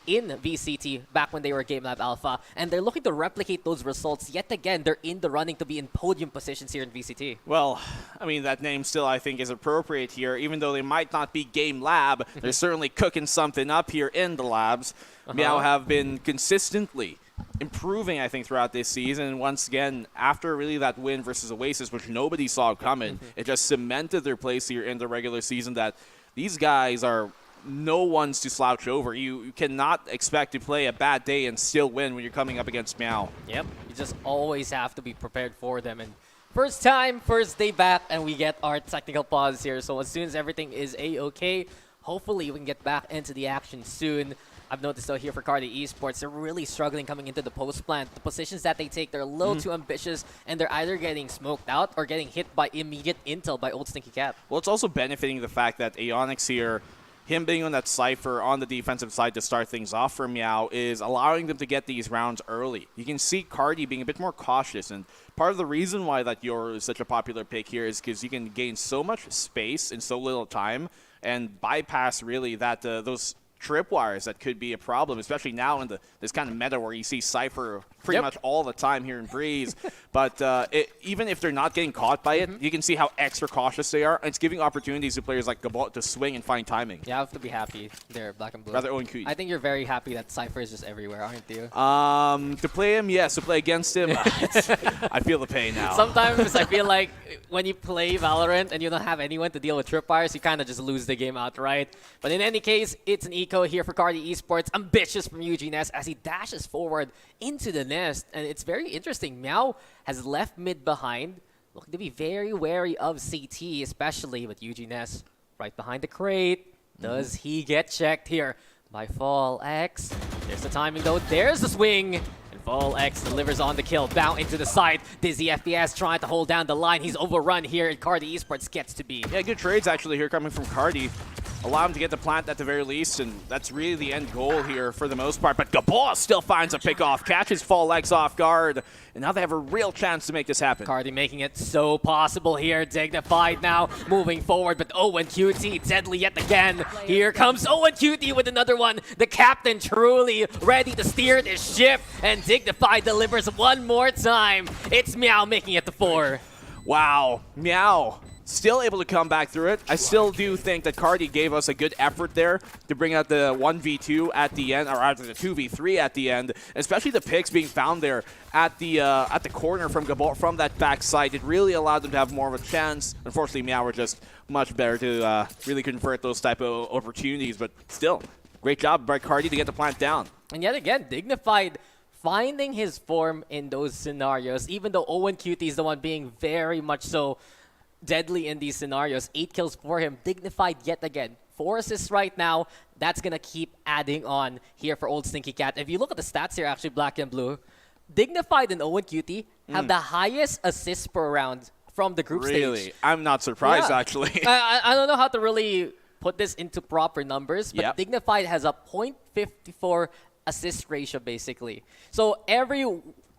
in VCT back when they were Game Lab Alpha, and they're looking to replicate those results yet again. They're in the running to be in podium positions here in VCT.
Well, I mean, that name still, I think, is appropriate here. Even though they might not be Game Lab, they're certainly cooking something up here in the labs. Meow have been consistently improving, I think, throughout this season. And once again, after really that win versus Oasis, which nobody saw coming, it just cemented their place here in the regular season that these guys are no one's to slouch over. You cannot expect to play a bad day and still win when you're coming up against Meow.
Yep, you just always have to be prepared for them. And first time, first day back, and we get our technical pause here. So as soon as everything is A-okay, hopefully we can get back into the action soon. I've noticed though here for Carti Esports, they're really struggling coming into the post plant. The positions that they take, they're a little too ambitious, and they're either getting smoked out or getting hit by immediate intel by Old Stinky Cat.
Well, it's also benefiting the fact that Aeonix here, him being on that Cypher on the defensive side to start things off for Meow, is allowing them to get these rounds early. You can see Carti being a bit more cautious, and part of the reason why that Yor is such a popular pick here is because you can gain so much space in so little time and bypass really that those tripwires that could be a problem, especially now in this kind of meta where you see Cypher pretty much all the time here in Breeze. But even if they're not getting caught by it, you can see how extra cautious they are. And it's giving opportunities to players like Gabot to swing and find timing.
You have to be happy there, Black and Blue.
Rather Owen Kui.
I think you're very happy that Cypher is just everywhere, aren't you?
To play him, yes. To play against him, I feel the pain now.
Sometimes I feel like when you play Valorant and you don't have anyone to deal with tripwires, you kind of just lose the game outright. But in any case, it's an eco here for Carti Esports. Ambitious from UGNS as he dashes forward into the nest. And it's very interesting. Meow has left mid behind. Looking to be very wary of CT, especially with UGNS right behind the crate. Does he get checked here by Fall X? There's the timing though. There's the swing. And Fall X delivers on the kill. Bow into the side. Dizzy FPS trying to hold down the line. He's overrun here. And Carti Esports gets to be.
Yeah, good trades actually here coming from Carti. Allow him to get the plant at the very least, and that's really the end goal here for the most part. But Gabot still finds a pick off, catches Fall Legs off guard, and now they have a real chance to make this happen.
Carti making it so possible here. Dignified now, moving forward, but Owen QT deadly yet again. Here comes Owen QT with another one. The captain truly ready to steer this ship, and Dignified delivers one more time. It's Meow making it to 4.
Wow, Meow still able to come back through it. I still do think that Carti gave us a good effort there to bring out the 1v2 at the end, or rather the 2v3 at the end, especially the picks being found there at the corner from Gabot from that backside. It really allowed them to have more of a chance. Unfortunately, Meow were just much better to really convert those type of opportunities, but still, great job by Carti to get the plant down.
And yet again, Dignified finding his form in those scenarios, even though Owen QT is the one being very much so deadly in these scenarios. 8 kills for him. Dignified yet again. 4 assists right now. That's going to keep adding on here for Old Stinky Cat. If you look at the stats here, actually, Black and Blue, Dignified and Owen QT have the highest assists per round from the group stage.
Really? I'm not surprised, actually.
I don't know how to really put this into proper numbers, but Dignified has a 0.54 assist ratio, basically. So every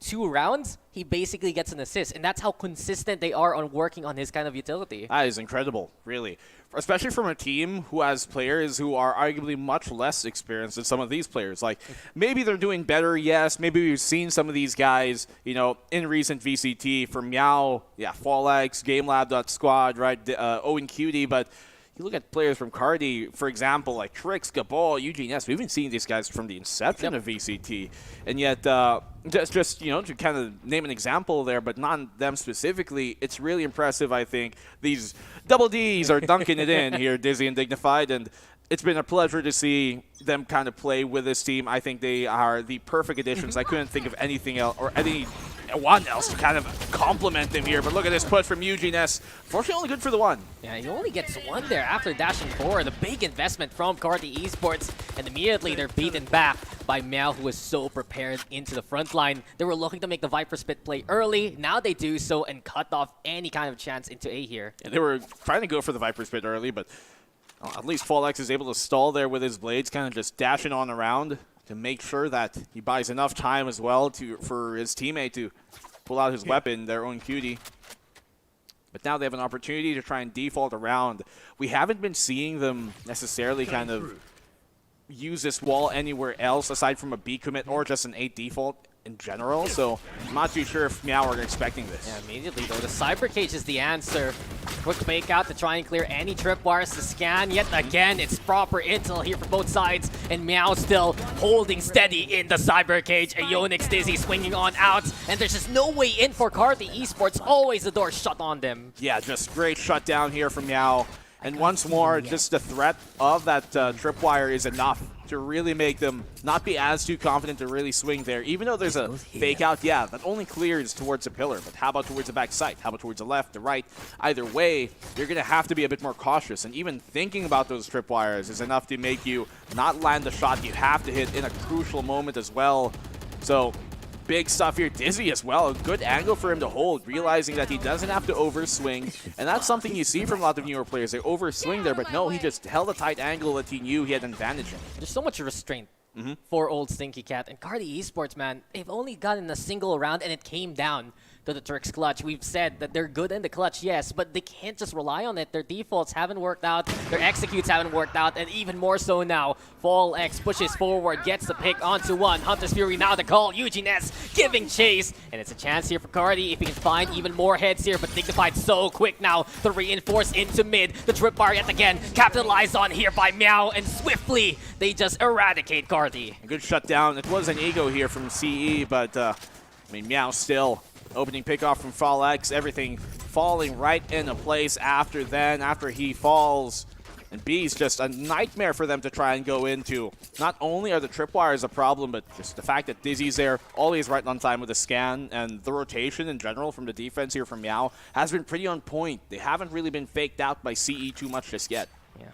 2 rounds, he basically gets an assist, and that's how consistent they are on working on his kind of utility.
That is incredible, really. Especially from a team who has players who are arguably much less experienced than some of these players. Like, maybe they're doing better, yes. Maybe we've seen some of these guys, you know, in recent VCT. For Meow, yeah, Fallex, GameLab.Squad, right, Owen QT, but you look at players from Carti, for example, like Trix, Gabol, UGNS. We've been seeing these guys from the inception of VCT. And yet, just you know, to kind of name an example there, but not them specifically, it's really impressive, I think. These double Ds are dunking it in here, Dizzy and Dignified. And it's been a pleasure to see them kind of play with this team. I think they are the perfect additions. I couldn't think of anything else or anyone else to kind of compliment them here. But look at this push from UGNS. Fortunately, only good for the 1.
Yeah, he only gets 1 there after dashing forward. A big investment from Carti Esports, and immediately they're beaten back by Meow, who was so prepared into the front line. They were looking to make the Viper Split play early. Now they do so and cut off any kind of chance into A here.
And they were trying to go for the Viper Split early, but at least FallX is able to stall there with his blades, kind of just dashing on around to make sure that he buys enough time as well for his teammate to pull out his weapon, their own cutie. But now they have an opportunity to try and default around. We haven't been seeing them necessarily kind of use this wall anywhere else aside from a B commit or just an A default in general, so I'm not too sure if Meow are expecting this.
Yeah, immediately though, the Cyber Cage is the answer. Quick fake out to try and clear any tripwires to scan. Yet again, it's proper intel here for both sides, and Meow still holding steady in the Cyber Cage. Ionix Dizzy swinging on out, and there's just no way in for Carti Esports. Always the door shut on them.
Yeah, just great shutdown here from Meow. And once more, just the threat of that tripwire is enough to really make them not be as too confident to really swing there. Even though there's a fake out, yeah, that only clears towards the pillar. But how about towards the back side? How about towards the left, the right? Either way, you're going to have to be a bit more cautious. And even thinking about those tripwires is enough to make you not land the shot you have to hit in a crucial moment as well. So big stuff here. Dizzy as well. A good angle for him to hold, realizing that he doesn't have to overswing. And that's something you see from a lot of newer players. They overswing there, but no, he just held a tight angle that he knew he had an advantage in.
There's so much restraint for old Stinky Cat. And Carti Esports, man, they've only gotten a single round, and it came down to the Tricks clutch. We've said that they're good in the clutch, yes, but they can't just rely on it. Their defaults haven't worked out, their executes haven't worked out, and even more so now. FallX pushes forward, gets the pick onto one. Hunter's Fury now the call. Eugene S giving chase, and it's a chance here for Carti if he can find even more heads here, but Dignified so quick now to reinforce into mid. The tripwire yet again capitalized on here by Meow, and swiftly they just eradicate Carti.
A good shutdown. It was an ego here from CE, but I mean, Meow still opening pickoff from FallX, everything falling right into place after he falls. And B's just a nightmare for them to try and go into. Not only are the tripwires a problem, but just the fact that Dizzy's there, always right on time with the scan, and the rotation in general from the defense here from Meow has been pretty on point. They haven't really been faked out by CE too much just yet.
Yeah,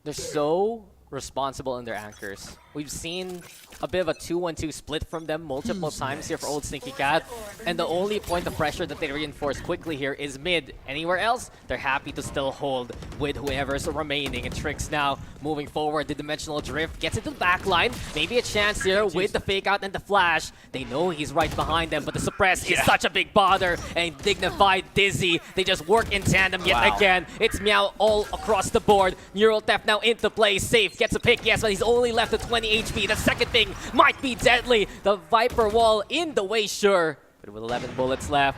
they're so responsible in their anchors. We've seen a bit of a 2-1-2 split from them multiple times here for old Stinky Cat, and the only point of pressure that they reinforce quickly here is mid. Anywhere else, they're happy to still hold with whoever's remaining. And Tricks now moving forward. The dimensional drift gets into the back line. Maybe a chance here with the fake out and the flash. They know he's right behind them, but the suppress is such a big bother. And Dignified, Dizzy, they just work in tandem yet again. It's Meow all across the board. Neural Theft now into play. Safe gets a pick, yes, but he's only left with 20 HP. The second thing might be deadly. The Viper wall in the way, sure. But with 11 bullets left,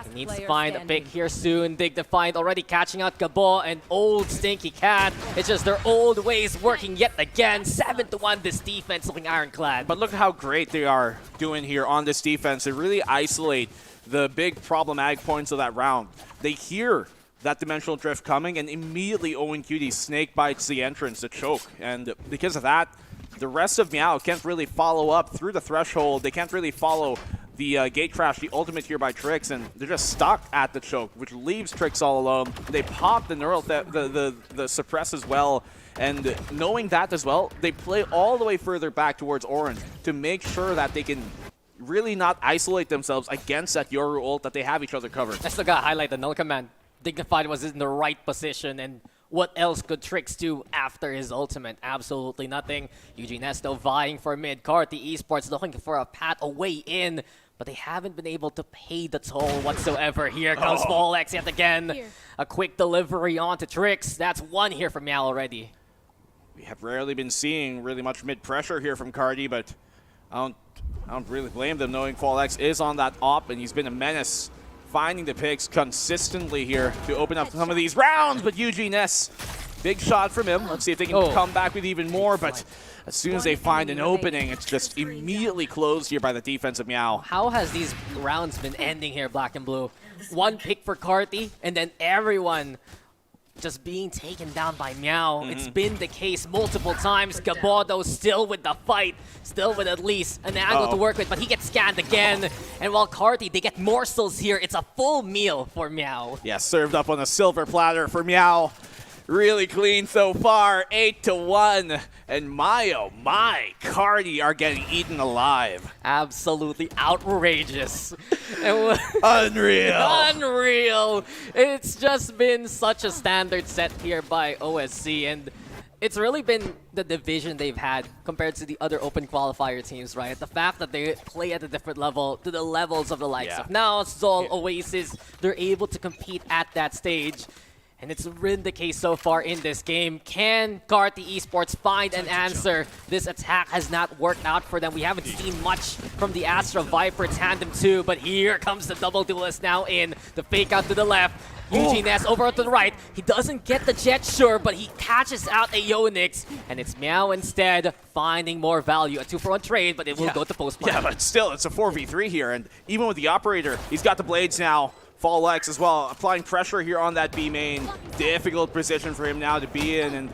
he needs to find a pick here soon. Dignified already catching out Gabo and old Stinky Cat. It's just their old ways working yet again. 7-1 this defense looking ironclad.
But look how great they are doing here on this defense. They really isolate the big problematic points of that round. They hear that dimensional drift coming, and immediately Owen Cutie snake bites the entrance to choke. And because of that, the rest of Meow can't really follow up through the threshold. They can't really follow the gate crash, the ultimate here by Tricks, and they're just stuck at the choke, which leaves Tricks all alone. They pop the neural the suppress as well, and knowing that as well, they play all the way further back towards Orange to make sure that they can really not isolate themselves against that Yoru ult, that they have each other covered.
I still gotta highlight the null command. Dignified was in the right position, and what else could Tricks do after his ultimate? Absolutely nothing. Eugene Esto vying for mid. Carti Esports looking for a path away in, but they haven't been able to pay the toll whatsoever. Here comes FallX yet again. A quick delivery onto Tricks. That's one here from Meow already.
We have rarely been seeing really much mid pressure here from Carti, but I don't really blame them, knowing FallX is on that op, and he's been a menace, finding the picks consistently here to open up some of these rounds. But Eugene S, big shot from him. Let's see if they can come back with even more. But as soon as they find an opening, it's just immediately closed here by the defense of Meow.
How has these rounds been ending here, Black and Blue? One pick for Carti, and then everyone just being taken down by Meow. It's been the case multiple times. Gabodo still with the fight, still with at least an angle to work with, but he gets scanned again. And while Carti, they get morsels here, it's a full meal for Meow.
Yeah, served up on a silver platter for Meow. Really clean so far, 8-1. And my, Carti are getting eaten alive.
Absolutely outrageous.
Unreal.
Unreal. It's just been such a standard set here by OSC, and it's really been the division they've had compared to the other open qualifier teams, right? The fact that they play at a different level to the levels of the likes of now, Zol, Oasis, they're able to compete at that stage. And it's been the case so far in this game. Can Carti Esports find an answer? This attack has not worked out for them. We haven't seen much from the Astra Viper tandem too, but here comes the double duelist now in. The fake out to the left. Eugene S over to the right. He doesn't get the jet, sure, but he catches out a Yonix, and it's Meow instead finding more value. A 2-for-1 trade, but it will go to post-play.
Yeah, but still, it's a 4v3 here, and even with the operator, he's got the blades now. Fallex as well, applying pressure here on that B main. Difficult position for him now to be in, and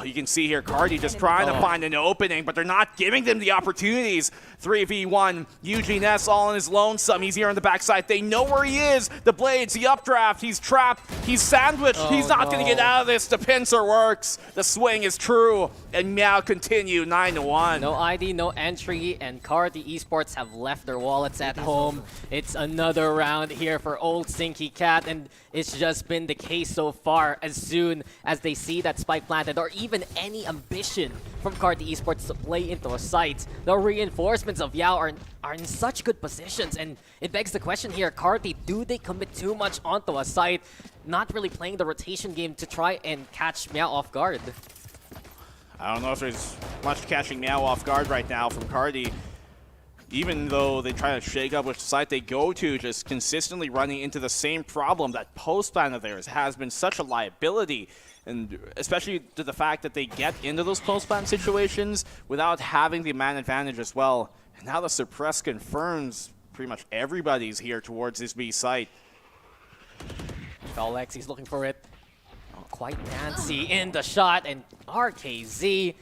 you can see here Carti just trying to find an opening, but they're not giving them the opportunities. 3v1, Eugene S all on his lonesome. He's here on the backside. They know where he is. The blades, the updraft, he's trapped, he's sandwiched. He's not going to get out of this. The pincer works. The swing is true, and Meow continue 9-1.
No ID, no entry, and Carti Esports have left their wallets at home. It's another round here for old Stinky Cat, and it's just been the case so far. As soon as they see that spike planted, or even any ambition from Carti Esports to play into a site, the reinforcements of Yao are in such good positions, and it begs the question here, Carti, do they commit too much onto a site, not really playing the rotation game to try and catch Meow off guard?
I don't know if there's much catching Meow off guard right now from Carti. Even though they try to shake up which site they go to, just consistently running into the same problem. That post plan of theirs has been such a liability, and especially to the fact that they get into those post plan situations without having the man advantage as well. And now the suppress confirms pretty much everybody's here towards this B site.
Fallex, he's looking for it. Quite Nancy in the shot, and RKZ.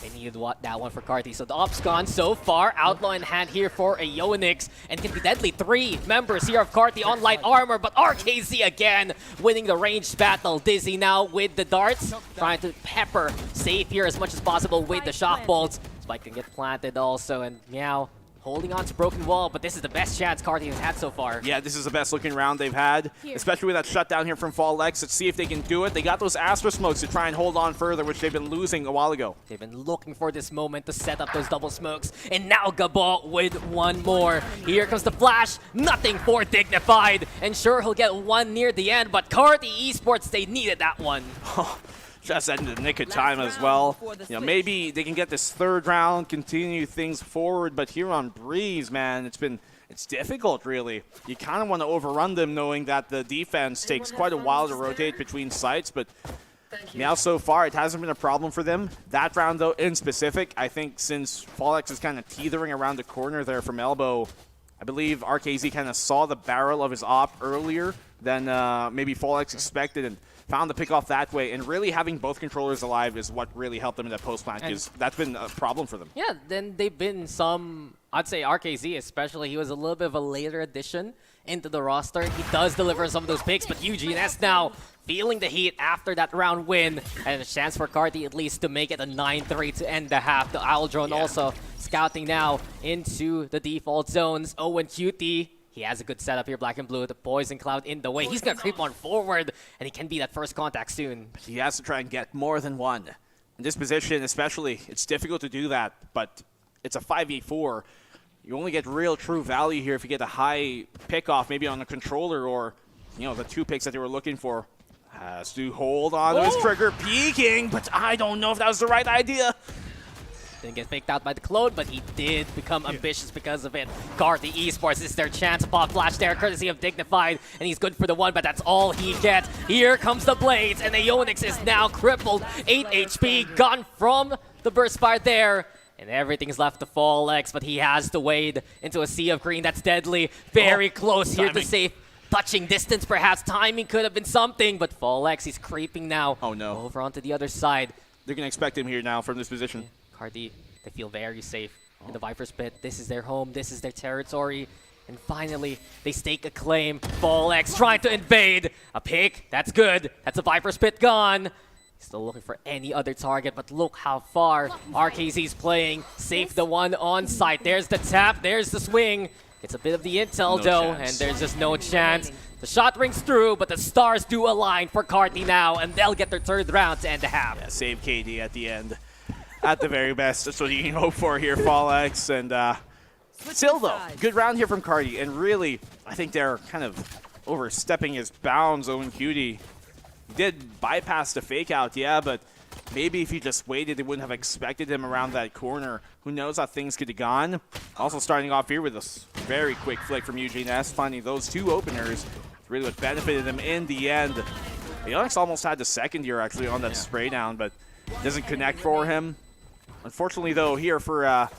They needed that one for Carti. So the op's gone so far. Outlaw in hand here for a Yonix, and can be deadly. 3 members here of Carti on light armor, but RKZ again winning the ranged battle. Dizzy now with the darts, trying to pepper safe here as much as possible with the shock bolts. Spike can get planted also, and Meow holding on to broken wall, but this is the best chance Carti has had so far.
Yeah, this is the best looking round they've had, especially with that shutdown here from Fallex. Let's see if they can do it. They got those Astra smokes to try and hold on further, which they've been losing a while ago.
They've been looking for this moment to set up those double smokes, and now Gabot with one more. Here comes the flash, nothing for Dignified, and sure he'll get one near the end, but Carti Esports, they needed that one.
Just in the nick of time as well. You know, maybe they can get this third round, continue things forward, but here on Breeze, man, it's difficult, really. You kind of want to overrun them knowing that the defense takes quite a while to rotate between sites, but now so far it hasn't been a problem for them. That round, though, in specific, I think since Fallex is kind of teetering around the corner there from elbow, I believe RKZ kind of saw the barrel of his op earlier than maybe Fallex expected, and found the pick off that way, and really having both controllers alive is what really helped them in that post plant, because that's been a problem for them.
Yeah, then they've been some, I'd say RKZ especially, he was a little bit of a later addition into the roster. He does deliver some of those picks, but Eugene S now feeling the heat after that round win, and a chance for Carti at least to make it a 9-3 to end the half. The Owl Drone also scouting now into the default zones. Owen QT, he has a good setup here, black and blue, the Poison Cloud in the way. He's going to creep on forward, and he can be that first contact soon.
He has to try and get more than one. In this position especially, it's difficult to do that, but it's a 5v4. You only get real true value here if you get a high pickoff, maybe on the controller, or, you know, the 2 picks that they were looking for. Has to hold on to his trigger, peeking, but I don't know if that was the right idea.
Didn't get faked out by the Claude, but he did become ambitious because of it. Carti Esports is their chance. Pop flash there, courtesy of Dignified, and he's good for the one, but that's all he gets. Here comes the Blades, and the Yonix is now crippled. 8 HP gone from the burst fire there. And everything's left to Fallex, but he has to wade into a sea of green. That's deadly. Very close here to safe. Touching distance, perhaps. Timing could have been something, but Fallex, he's creeping now.
Oh no.
Over onto the other side.
They're going to expect him here now from this position.
Carti, they feel very safe in the Viper's Pit. This is their home. This is their territory. And finally, they stake a claim. Fallex trying to invade. A pick. That's good. That's a Viper's Pit gone. Still looking for any other target, but look how far RKZ's playing. Save the one on site. There's the tap, there's the swing. It's a bit of the intel though, and there's just no chance. The shot rings through, but the stars do align for Carti now, and they'll get their third round to end the half.
Yeah, save KD at the end. At the very best, that's what you can hope for here, Fallex. And still though, good round here from Carti. And really, I think they're kind of overstepping his bounds. Owen Cutie did bypass the fake out, yeah, but maybe if he just waited, they wouldn't have expected him around that corner. Who knows how things could have gone. Also starting off here with a very quick flick from Eugene S, finding those two openers. Really what benefited him in the end. Onyx almost had the second year actually on that spray down, but doesn't connect for him. Unfortunately though, here for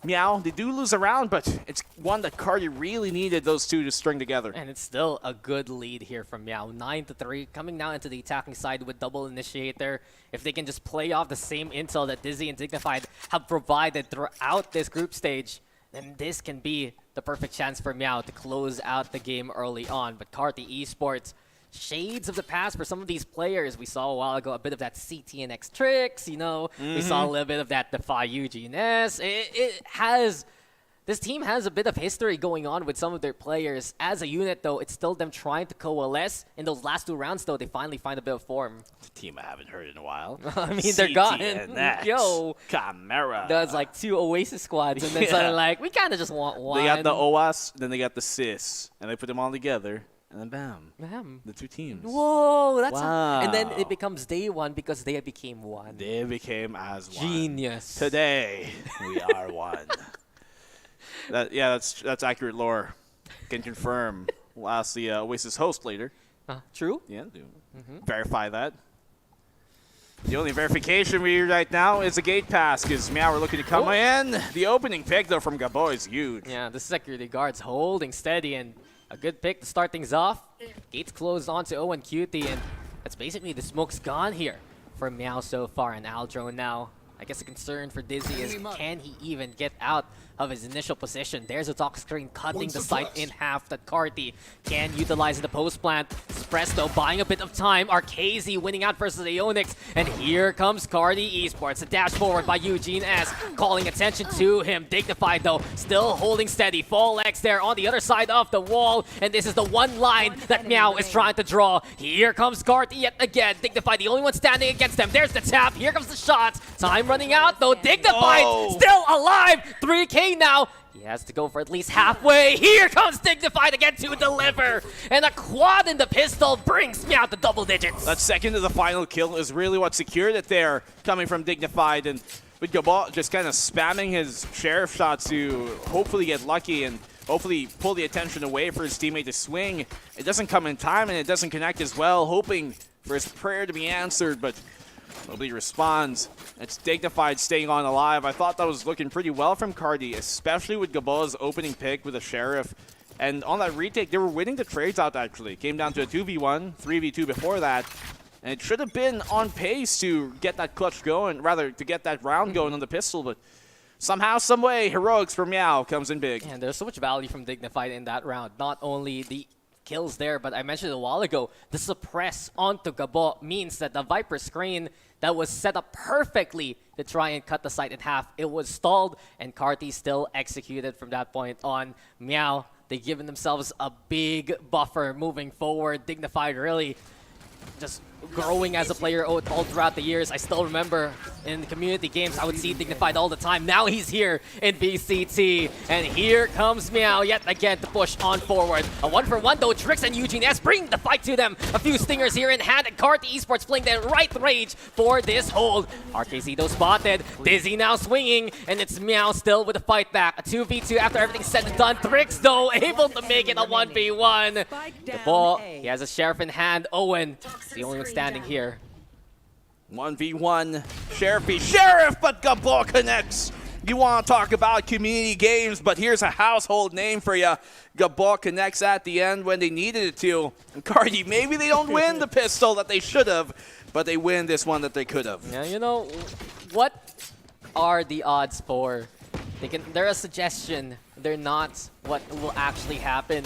Meow, they do lose a round, but it's one that Carti really needed those two to string together.
And it's still a good lead here from Meow. 9-3, coming now into the attacking side with double initiator. If they can just play off the same intel that Dizzy and Dignified have provided throughout this group stage, then this can be the perfect chance for Meow to close out the game early on. But Carti Esports, shades of the past for some of these players. We saw a while ago a bit of that CTNX tricks, you know. We saw a little bit of that Defy Eugene S. This team has a bit of history going on with some of their players. As a unit, though, it's still them trying to coalesce. In those last 2 rounds, though, they finally find a bit of form.
The team I haven't heard in a while.
I mean, they're gone. Yo.
Chimera.
Does like 2 Oasis squads, and then suddenly like, we kind of just want one.
They got the OAS, then they got the SIS, and they put them all together. And then bam.
Bam.
The 2 teams.
Whoa, that's
wow.
And then it becomes day 1 because they became one.
They became as one.
Genius.
Today, we are one. That's accurate lore. Can confirm. We'll ask the Oasis host later.
True?
Yeah, verify that. The only verification we need right now is a gate pass because Meow are looking to come in. The opening pick, though, from Gabo is huge.
Yeah, the security guard's holding steady and a good pick to start things off. Gates closed onto Owen Cutie, and that's basically the smoke's gone here for Meow so far. And Aldro now, I guess the concern for Dizzy is can he even get out of his initial position? There's a talk screen cutting the site in half that Carti can utilize in the post plant. Spresto buying a bit of time. RKZ winning out versus the Onyx. And here comes Carti Esports. A dash forward by Eugene S. Calling attention to him. Dignified though, still holding steady. Fallex there on the other side of the wall. And this is the one line that Meow is trying to draw. Here comes Carti yet again. Dignified, the only one standing against them. There's the tap. Here comes the shot. Time running out though. Dignified still alive. 3K now. He has to go for at least halfway. Here comes Dignified again to deliver. And a quad in the pistol brings Meow to double digits.
That second to the final kill is really what secured it there, coming from Dignified. And with Gabo just kind of spamming his sheriff shots to hopefully get lucky and hopefully pull the attention away for his teammate to swing. It doesn't come in time and it doesn't connect as well, hoping for his prayer to be answered, but nobody responds. It's Dignified staying on alive. I thought that was looking pretty well from Carti, especially with Gabo's opening pick with a Sheriff. And on that retake, they were winning the trades out actually. Came down to a 2v1, 3v2 before that. And it should have been on pace to get that clutch going, rather to get that round going on the pistol, but somehow, some way, heroics from Meow comes in big.
And there's so much value from Dignified in that round. Not only the kills there, but I mentioned a while ago, the suppress onto Gabo means that the Viper screen that was set up perfectly to try and cut the site in half, it was stalled, and Carti still executed from that point on. Meow, they've given themselves a big buffer moving forward. Dignified really just growing as a player all throughout the years. I still remember in the community games, I would see Dignified all the time. Now he's here in VCT, and here comes Meow yet again to push on forward. A 1-for-1 though, Trix and Eugene S bring the fight to them. A few stingers here in hand, and Carti Esports playing the right range for this hold. RKZ though spotted, Dizzy now swinging, and it's Meow still with a fight back. A 2v2 after everything's said and done. Trix though able to make it a 1v1. The ball, he has a Sheriff in hand. Owen, the only one standing here.
1v1, Sheriff, but Gabo connects. You want to talk about community games, but here's a household name for you. Gabo connects at the end when they needed it to. And Carti, maybe they don't win the pistol that they should have, but they win this one that they could have.
Yeah, you know, what are the odds for? They're a suggestion. They're not what will actually happen.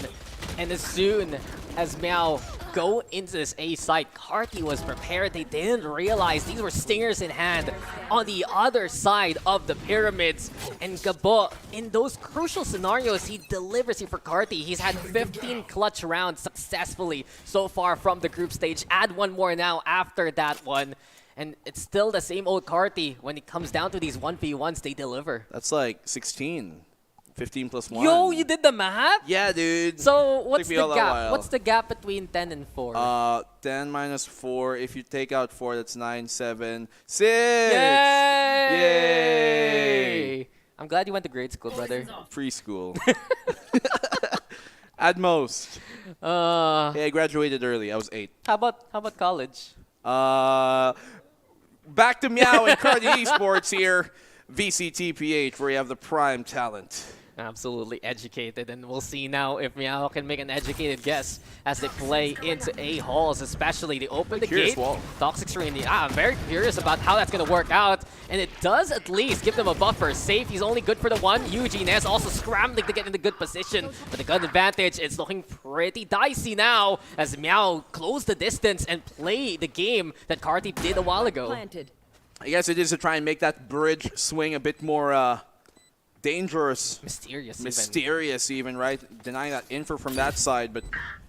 And as soon as Meow go into this A site. Carti was prepared. They didn't realize these were stingers in hand on the other side of the pyramids. And Gabo, in those crucial scenarios, he delivers here for Carti. He's had 15 clutch rounds successfully so far from the group stage. Add one more now after that one. And it's still the same old Carti. When it comes down to these 1v1s, they deliver.
That's like 16. 15 plus 1.
Yo, you did the math?
Yeah, dude.
So what's
Took me
the
all that
gap?
while.
What's the gap between 10 and 4?
10 minus 4. If you take out 4, that's 9, 7, 6.
Yay!
Yay!
I'm glad you went to grade school, brother.
Preschool. At most. Hey, I graduated early. I was 8.
How about college?
Back to Meow and Carti Esports here. VCTPH, where you have the prime talent.
Absolutely educated, and we'll see now if Meow can make an educated guess as they play into A halls, especially they open the gate. Toxic Serenity. I'm very curious about how that's going to work out, and it does at least give them a buffer. Safe, he's only good for the one. Eugene is also scrambling to get into good position, but the gun advantage is looking pretty dicey now as Meow close the distance and play the game that Carti did a while ago.
I guess it is to try and make that bridge swing a bit more dangerous.
Mysterious
even, right? Denying that info from that side, but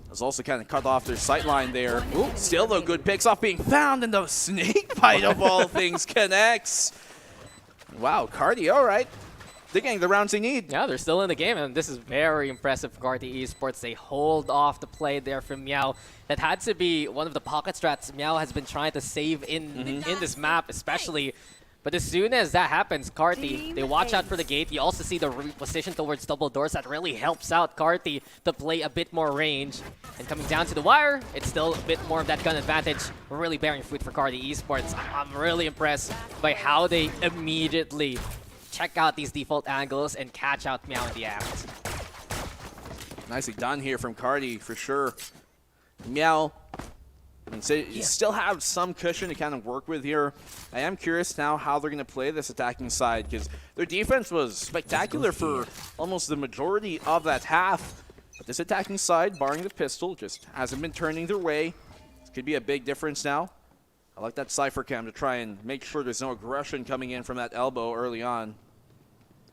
was also kind of cut off their sight line there. Ooh, still, though, good picks off being found, and the snake bite of all things connects. Wow, Carti, all right. They're getting the rounds they need.
Yeah, they're still in the game, and this is very impressive for Carti Esports. They hold off the play there from Meow. That had to be one of the pocket strats Meow has been trying to save in this map, especially. But as soon as that happens, Carti, they watch out for the gate. You also see the reposition towards double doors. That really helps out Carti to play a bit more range. And coming down to the wire, it's still a bit more of that gun advantage. Really bearing fruit for Carti Esports. I'm really impressed by how they immediately check out these default angles and catch out Meow in the act.
Nicely done here from Carti, for sure. Meow. And so you still have some cushion to kind of work with here. I am curious now how they're going to play this attacking side, because their defense was spectacular for almost the majority of that half. But this attacking side, barring the pistol, just hasn't been turning their way. This could be a big difference now. I like that Cypher Cam to try and make sure there's no aggression coming in from that elbow early on.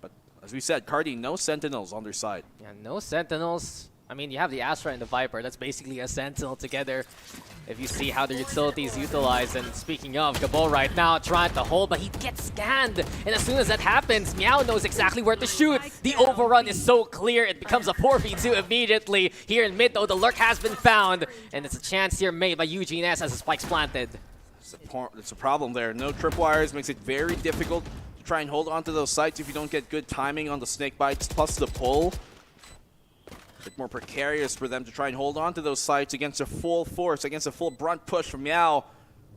But as we said, Carti, no Sentinels on their side.
Yeah, no Sentinels. I mean, you have the Astra and the Viper. That's basically a Sentinel together. If you see how the utilities utilized. And speaking of, Gabo right now trying to hold, but he gets scanned. And as soon as that happens, Meow knows exactly where to shoot. The overrun is so clear, it becomes a 4v2 immediately. Here in mid, though, the lurk has been found. And it's a chance here made by Eugene S as the spike's planted.
It's a problem there. No tripwires makes it very difficult to try and hold on to those sites if you don't get good timing on the snake bites, plus the pull. A bit more precarious for them to try and hold on to those sites against a full force, against a full brunt push from Meow.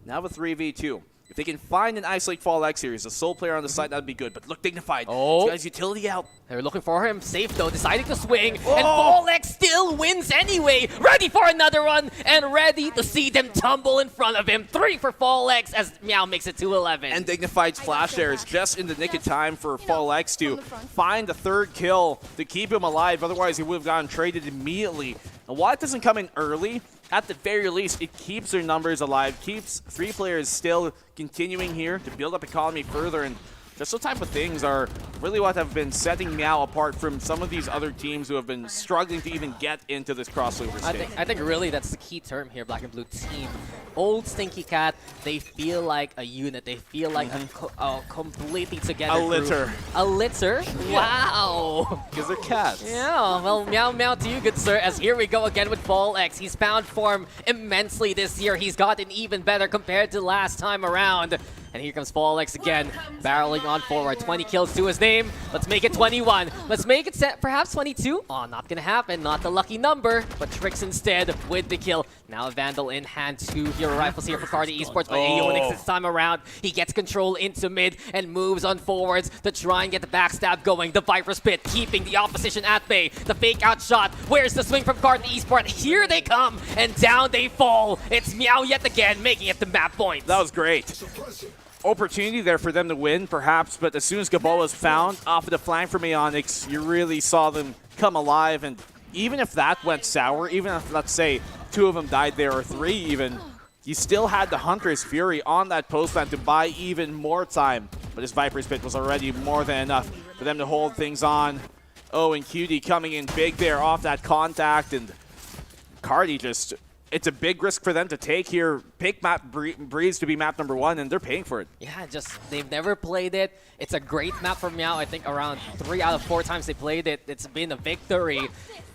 Now a 3v2. If they can find an isolate Fall X series, a sole player on the side, that'd be good. But look dignified.
Oh.
This guy's utility out.
They're looking for him. Safe, though, deciding to swing. Oh. And Fall X still wins anyway. Ready for another one. And ready to see them tumble in front of him. 3 for Fall X as Meow makes it to 11.
And Dignified's flash there is just in the nick of time for Fall X to find the third kill to keep him alive. Otherwise, he would have gotten traded immediately. And while it doesn't come in early, at the very least, it keeps their numbers alive, keeps 3 players still continuing here to build up economy further, and just those type of things are really what have been setting Meow apart from some of these other teams who have been struggling to even get into this crossover stage.
I think really that's the key term here, Black and Blue team. Old Stinky Cat, they feel like a unit. They feel like a completely together
A litter.
group. A litter? Wow.
Because they're cats.
Yeah, well, meow meow to you, good sir, as here we go again with Fall X. He's found form immensely this year. He's gotten even better compared to last time around. And here comes Fall X again, barreling on forward. 20 kills to his name. Let's make it 21. Let's make it perhaps 22. Oh, not gonna happen. Not the lucky number, but Tricks instead with the kill. Now a Vandal in hand. 2 hero rifles here for Carti Esports, but Aeonix this time around. He gets control into mid and moves on forwards to try and get the backstab going. The Viper's Pit keeping the opposition at bay. The fake out shot. Where's the swing from Carti Esports? Here they come, and down they fall. It's Meow yet again, making it the map point.
That was great. Opportunity there for them to win, perhaps, but as soon as Gabo was found off of the flank from Aeonix, you really saw them come alive and even if that went sour, even if, let's say, 2 of them died there, or 3 even, you still had the Hunter's Fury on that post plant to buy even more time. But his Viper's Pit was already more than enough for them to hold things on. Oh, and QD coming in big there off that contact, and Carti just... It's a big risk for them to take here. Pick map Breeze to be map number 1, and they're paying for it.
Yeah, just they've never played it. It's a great map for Meow. I think around 3 out of 4 times they played it, it's been a victory.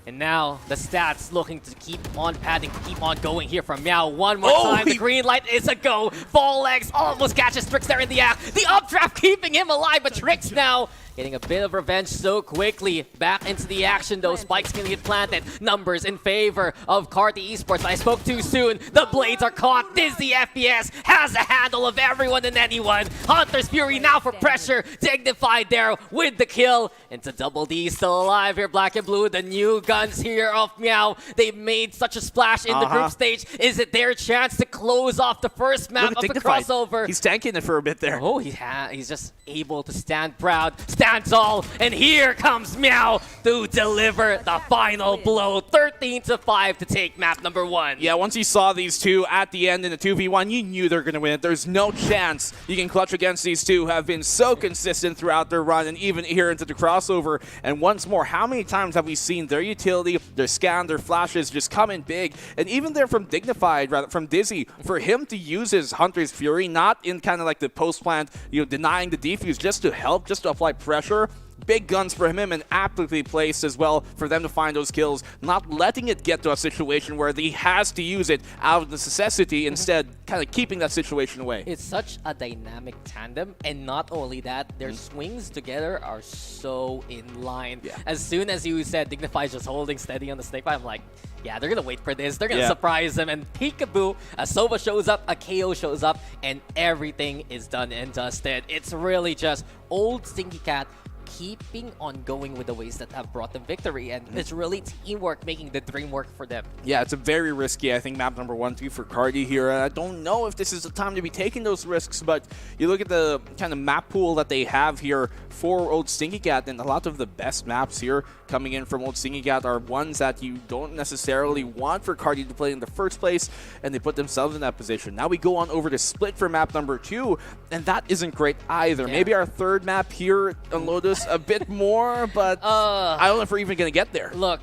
And now the stats looking to keep on padding, to keep on going here from Meow. One more time, the green light is a go. Fallx almost catches Trix there in the act. The updraft keeping him alive, but Trix now getting a bit of revenge so quickly. Back into the action though, Spike's gonna get planted. Numbers in favor of Carti Esports. I spoke too soon. The blades are caught. Dizzy FPS has a handle of everyone and anyone. Hunter's Fury now for pressure. Dignified there with the kill. Into Double D still alive here, Black and Blue. The new guns here of Meow. They've made such a splash in the group stage. Is it their chance to close off the first map of the crossover?
He's tanking it for a bit there.
Oh, he's just able to stand proud, stand tall, and here comes Meow to deliver the final blow. 13-5 to take map number 1.
Yeah, once you saw these two at the end in the 2v1, you knew they're going to win it. There's no chance you can clutch against these two who have been so consistent throughout their run and even here into the crossover. And once more, how many times have we seen their utility, their scan, their flashes just come in big? And even there from Dignified, rather from Dizzy, for him to use his Hunter's Fury, not in kind of like the post plant, denying the defuse, just to help, just to apply pressure. Big guns for him and aptly placed as well for them to find those kills, not letting it get to a situation where he has to use it out of necessity, instead kind of keeping that situation away.
It's such a dynamic tandem, and not only that, their swings together are so in line.
Yeah.
As soon as you said Dignified just holding steady on the snake, I'm like, yeah, they're gonna wait for this. They're gonna surprise them, and peekaboo, a Sova shows up, a KO shows up, and everything is done and dusted. It's really just old Stinky Cat keeping on going with the ways that have brought them victory, and it's really teamwork making the dream work for them.
Yeah, it's a very risky, I think, map number 1 too for Carti here. I don't know if this is the time to be taking those risks, but you look at the kind of map pool that they have here for Old Stinky Cat, and a lot of the best maps here coming in from Old Stinky Cat are ones that you don't necessarily want for Carti to play in the first place, and they put themselves in that position. Now we go on over to Split for map number 2, and that isn't great either. Maybe our third map here on Lotus a bit more, but I don't know if we're even going to get there.
Look,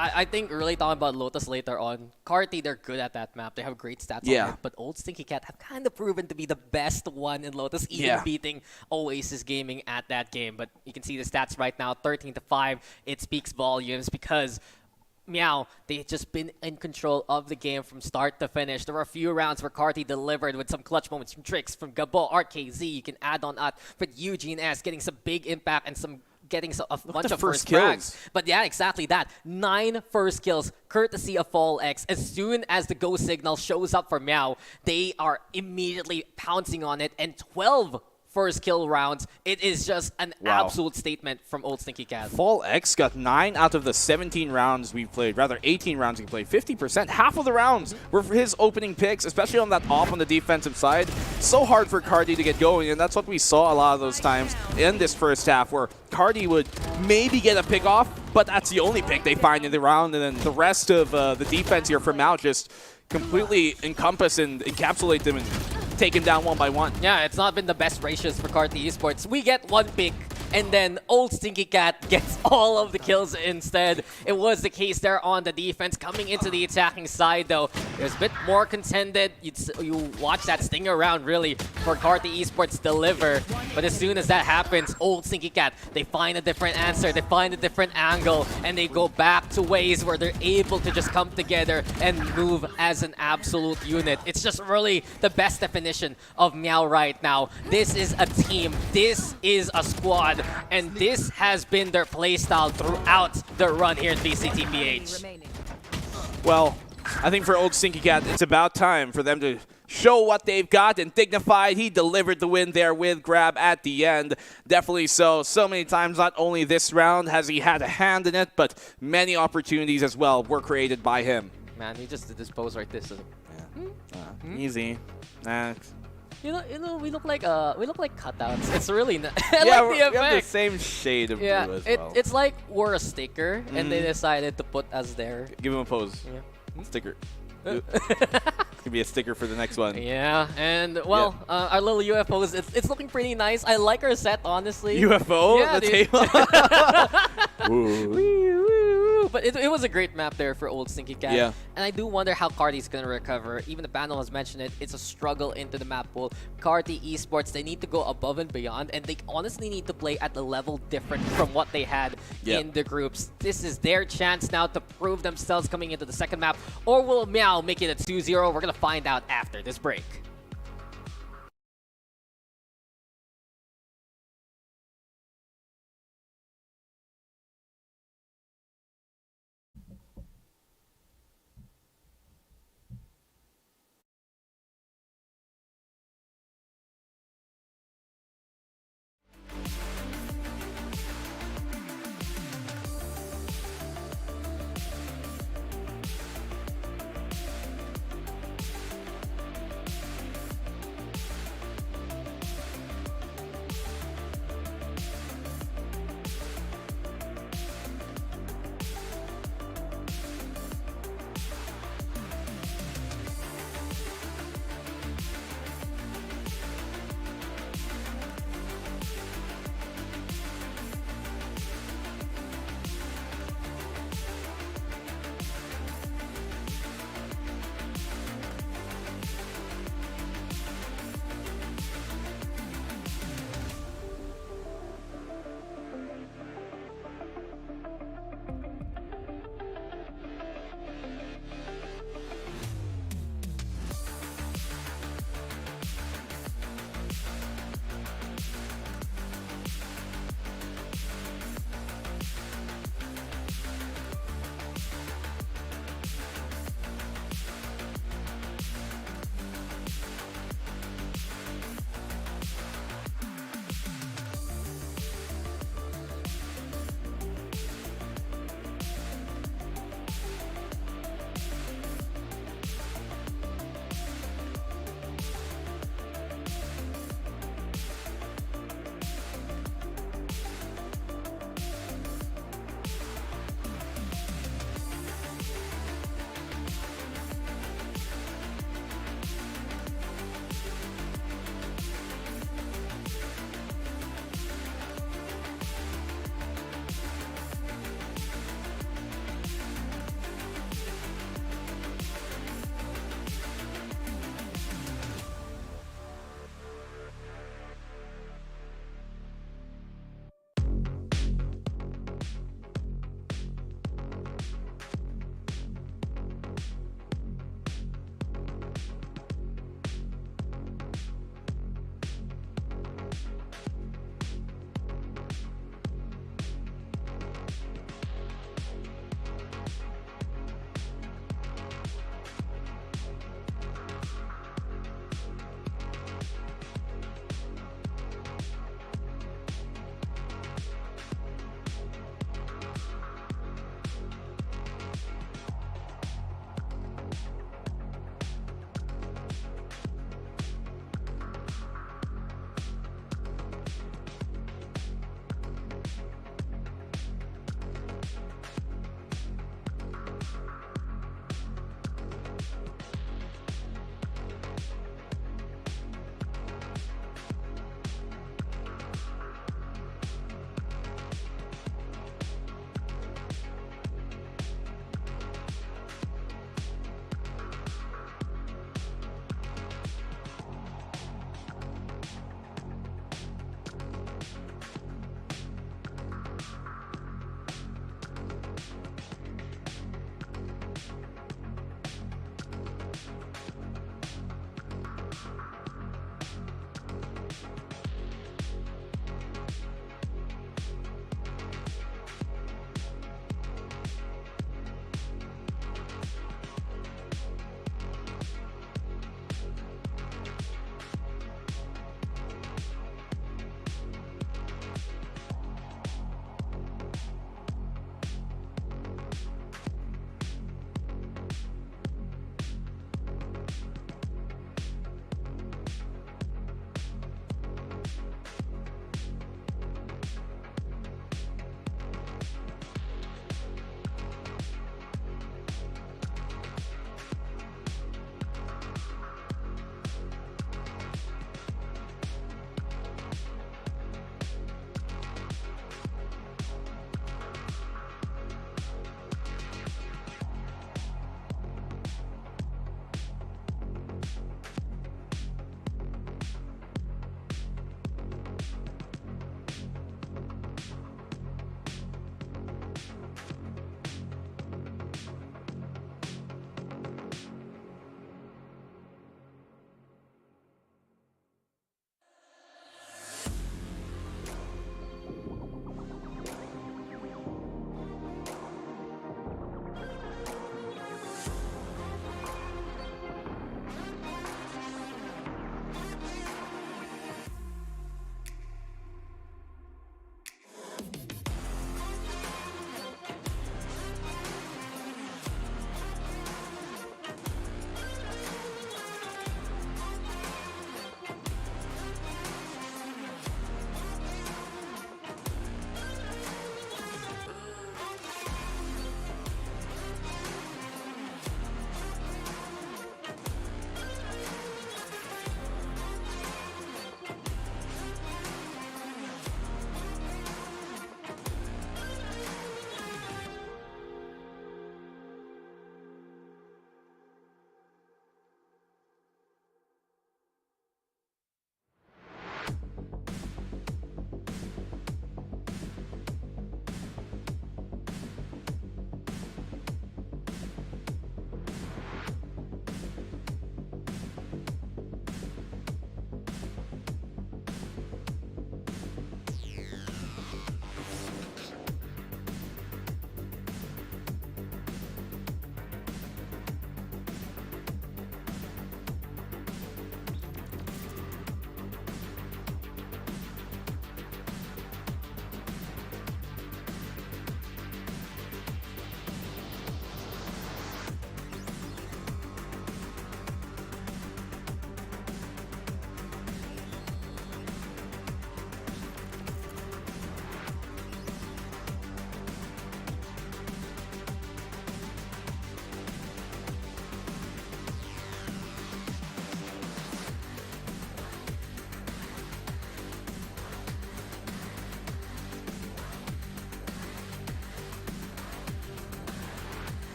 I think really talking about Lotus later on, Carti, they're good at that map. They have great stats on it, but Old Stinky Cat have kind of proven to be the best one in Lotus, even beating Oasis Gaming at that game. But you can see the stats right now, 13-5. It speaks volumes because Meow, they've just been in control of the game from start to finish. There were a few rounds where Carti delivered with some clutch moments from Trix, from Gabo, RKZ. You can add on that for Eugene S, getting some big impact and some getting a bunch of first frags. But yeah, exactly that. 9 first kills, courtesy of Fallx. As soon as the go signal shows up for Meow, they are immediately pouncing on it, and 12 first kill rounds. It is just an absolute statement from Old Stinky Cat.
Fallx got 9 out of the 17 rounds we've played, rather 18 rounds we played. 50%, half of the rounds were for his opening picks, especially on that off on the defensive side. So hard for Carti to get going, and that's what we saw a lot of those times in this first half, where Carti would maybe get a pick off, but that's the only pick they find in the round, and then the rest of the defense here from Mao just completely encompass and encapsulate them and take him down one by one.
Yeah, it's not been the best ratios for Carti Esports. We get one pick, and then Old Stinky Cat gets all of the kills instead. It was the case there on the defense. Coming into the attacking side, though, there's a bit more contended. You watch that stinger round, really, for Carti Esports deliver. But as soon as that happens, Old Stinky Cat, they find a different answer, they find a different angle, and they go back to ways where they're able to just come together and move as an absolute unit. It's just really the best definition of Meow right now. This is a team, this is a squad, and this has been their playstyle throughout the run here in VCTPH.
Well, I think for Old Stinky Cat, it's about time for them to show what they've got, and Dignified, he delivered the win there with Grab at the end. Definitely so. So many times, not only this round has he had a hand in it, but many opportunities as well were created by him.
Man, he just did this pose right this.
Easy.
we look like cutouts. It's really nice. I
Yeah,
like the
we have the
effect.
same shade of
Yeah,
blue as well.
it's like we're a sticker, and they
Mhm.
decided to put us there.
Give him a pose.
Yeah.
Sticker. It's gonna be a sticker for the next one.
Yeah, and well, our little UFOs, it's looking pretty nice. I like our set, honestly.
UFO?
Yeah,
The
dude.
table? Ooh.
Wee, woo, woo. But it was a great map there for old Stinky Cat.
Yeah.
And I do wonder how Carti's gonna recover. Even the panel has mentioned it. It's a struggle into the map pool. Carti Esports, they need to go above and beyond, and they honestly need to play at a level different from what they had in the groups. This is their chance now to prove themselves coming into the second map. Or will Meow make it a 2-0? We're gonna find out after this break.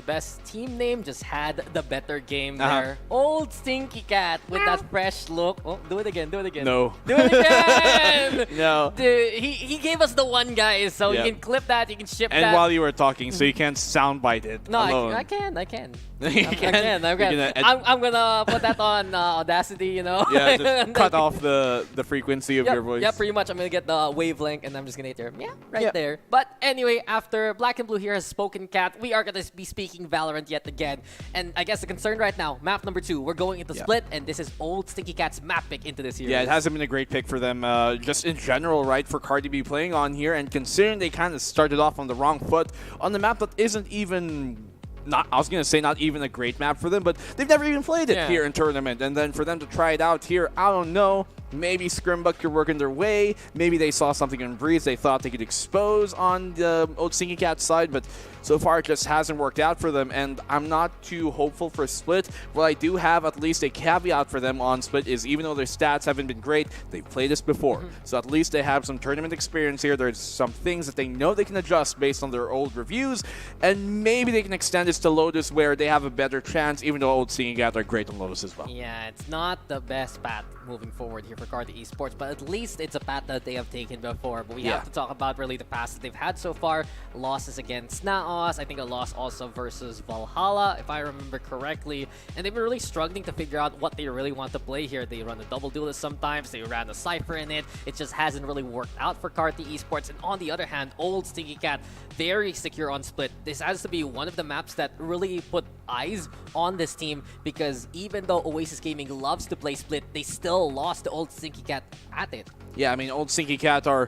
best team name just had the better game there. Old Stinky Cat with that fresh look. Oh, do it again, do it again.
No.
Do it again!
No.
Dude, he gave us the one, guys, so you can clip that, you can ship that.
And while you were talking, so you can't soundbite it
No,
alone.
I can.
You can?
I'm gonna put that on Audacity, you know?
Yeah, just cut off the frequency of your voice.
Yeah, pretty much. I'm gonna get the wavelength and I'm just gonna hit there. Yeah, there. But anyway, after Black and Blue here has spoken, Cat, we are gonna be speaking Valorant yet again. And I guess the concern right now, map number 2, we're going into Split, and this is Old Stinky Cat's map pick into this series.
Yeah, it hasn't been a great pick for them, just in general, right, for Carti to be playing on here, and considering they kind of started off on the wrong foot on the map that isn't even... I was going to say not even a great map for them, but they've never even played it here in tournament. And then for them to try it out here, I don't know. Maybe Scrimbuck could work in their way. Maybe they saw something in Breeze they thought they could expose on the Old Stinky Cat side, but so far it just hasn't worked out for them, and I'm not too hopeful for Split. What I do have at least a caveat for them on Split is even though their stats haven't been great, they've played this before. So at least they have some tournament experience here. There's some things that they know they can adjust based on their old reviews, and maybe they can extend this to Lotus where they have a better chance, even though Old Stinky Cat are great on Lotus as well.
Yeah, it's not the best path moving forward here for Carti Esports, but at least it's a path that they have taken before. But we have to talk about really the past that they've had so far. Losses against Naos, I think a loss also versus Valhalla, if I remember correctly. And they've been really struggling to figure out what they really want to play here. They run a double duelist sometimes, they ran a Cypher in it. It just hasn't really worked out for Carti Esports. And on the other hand, Old Stinky Cat, very secure on Split. This has to be one of the maps that really put eyes on this team, because even though Oasis Gaming loves to play Split, they still lost to Old Stinky Cat at it.
Yeah, I mean, Old Stinky Cat are,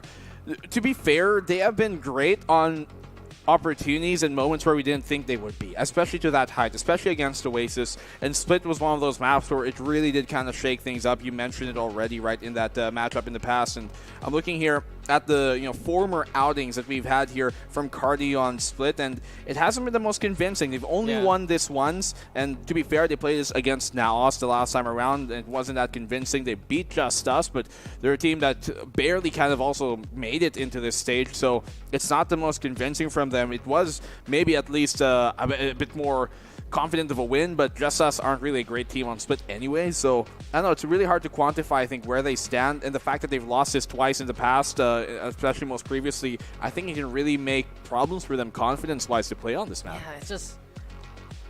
to be fair, they have been great on opportunities and moments where we didn't think they would be, especially to that height, especially against Oasis. And Split was one of those maps where it really did kind of shake things up. You mentioned it already, right, in that matchup in the past. And I'm looking here at the former outings that we've had here from Carti on Split, and it hasn't been the most convincing. They've only won this once, and to be fair, they played this against Naos the last time around, and it wasn't that convincing. They beat JustUs, but they're a team that barely kind of also made it into this stage, so it's not the most convincing from them. It was maybe at least a bit more confident of a win, but JustUs aren't really a great team on Split anyway, so I don't know, it's really hard to quantify, I think, where they stand, and the fact that they've lost this twice in the past, especially most previously, I think it can really make problems for them confidence-wise to play on this map.
Yeah, it's just...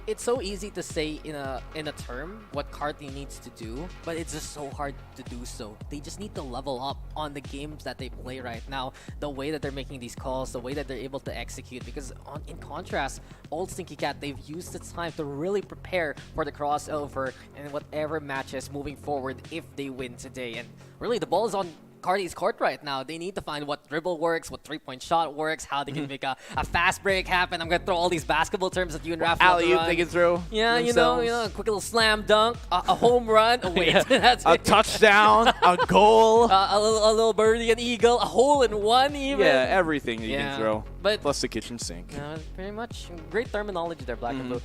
It's so easy to say in a term what Carti needs to do, but it's just so hard to do so. They just need to level up on the games that they play right now, the way that they're making these calls, the way that they're able to execute, because in contrast, Old Stinky Cat, they've used the time to really prepare for the crossover and whatever matches moving forward if they win today. And really, the ball is on Carti's court right now. They need to find what dribble works, what three-point shot works, how they can make a fast break happen. I'm going to throw all these basketball terms at you and Raph.
Alley-oop they can throw.
Yeah, you know, a quick little slam dunk, a home run. Oh, wait, that's
a touchdown, a goal,
a little birdie, an eagle, a hole in one even.
Yeah, everything you can throw,
but
plus the kitchen sink.
Pretty much. Great terminology there, Black and Blue.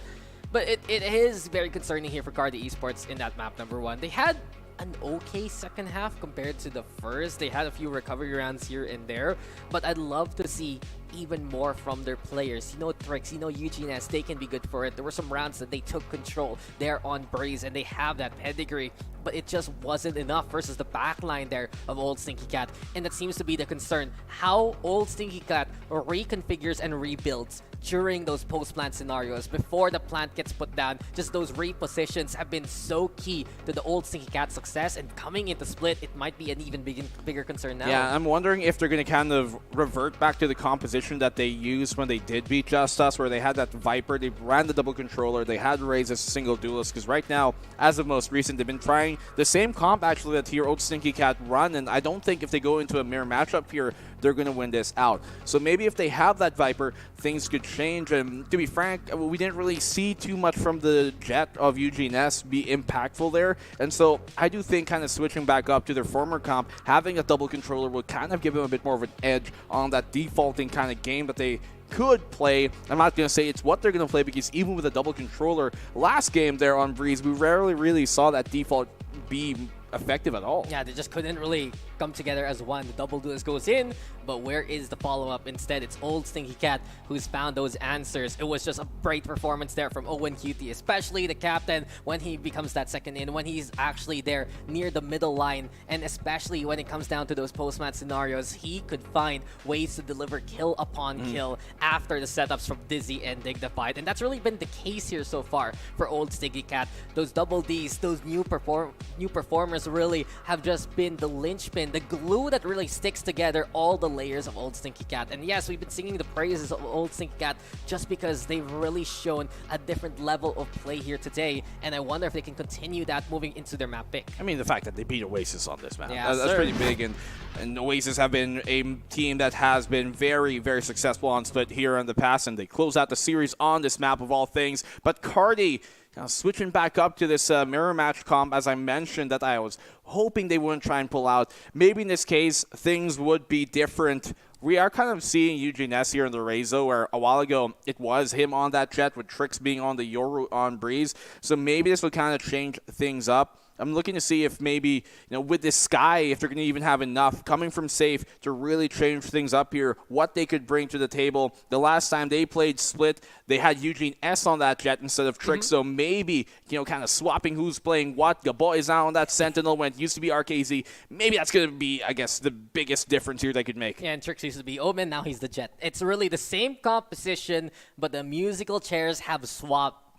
But it is very concerning here for Carti Esports in that map number 1. They had an okay second half compared to the first. They had a few recovery rounds here and there, but I'd love to see even more from their players. Trix, Eugene, they can be good for it. There were some rounds that they took control there on Breeze, and they have that pedigree, but it just wasn't enough versus the backline there of Old Stinky Cat, and that seems to be the concern. How Old Stinky Cat reconfigures and rebuilds during those post-plant scenarios before the plant gets put down. Just those repositions have been so key to the Old Stinky Cat success, and coming into Split, it might be an even bigger concern now.
Yeah, I'm wondering if they're going to kind of revert back to the composition that they used when they did beat JustUs, where they had that Viper, they ran the double controller, they had Raze as a single duelist, because right now, as of most recent, they've been trying the same comp actually that here Old Stinky Cat run, and I don't think if they go into a mirror matchup here, they're going to win this out. So maybe if they have that Viper, things could change. And to be frank, we didn't really see too much from the Jet of Eugene be impactful there. And so I do think kind of switching back up to their former comp, having a double controller will kind of give them a bit more of an edge on that defaulting kind of game that they could play. I'm not going to say it's what they're going to play, because even with a double controller last game there on Breeze, we rarely really saw that default be effective at all.
Yeah, they just couldn't really come together as one. The double duelist goes in, but where is the follow-up? Instead, it's old Stinky Cat who's found those answers. It was just a great performance there from Owen Cutie, especially the captain when he becomes that second in, when he's actually there near the middle line, and especially when it comes down to those post-match scenarios, he could find ways to deliver kill upon kill after the setups from Dizzy and Dignified. And that's really been the case here so far for old Stinky Cat. Those double Ds, those new performers really have just been the linchpin, the glue that really sticks together all the layers of old Stinky Cat. And yes, we've been singing the praises of old Stinky Cat just because they've really shown a different level of play here today. And I wonder if they can continue that moving into their map pick.
I mean, the fact that they beat Oasis on this map,
Yeah,
that's pretty big. And Oasis have been a team that has been very, very successful on Split here in the past, and they close out the series on this map of all things. But Carti, now switching back up to this mirror match comp, as I mentioned, that I was hoping they wouldn't try and pull out. Maybe in this case, things would be different. We are kind of seeing Eugene S here in the Rezo, where a while ago it was him on that jet with Trix being on the Yoru on Breeze. So maybe this would kind of change things up. I'm looking to see if maybe, with this Sky, if they're going to even have enough coming from Safe to really change things up here, what they could bring to the table. The last time they played Split, they had Eugene S on that jet instead of Trix, so maybe, kind of swapping who's playing what. Gabo is now on that Sentinel when it used to be RKZ. Maybe that's going to be, I guess, the biggest difference here they could make.
Yeah, and Trix used to be Omen, now he's the Jet. It's really the same composition, but the musical chairs have swapped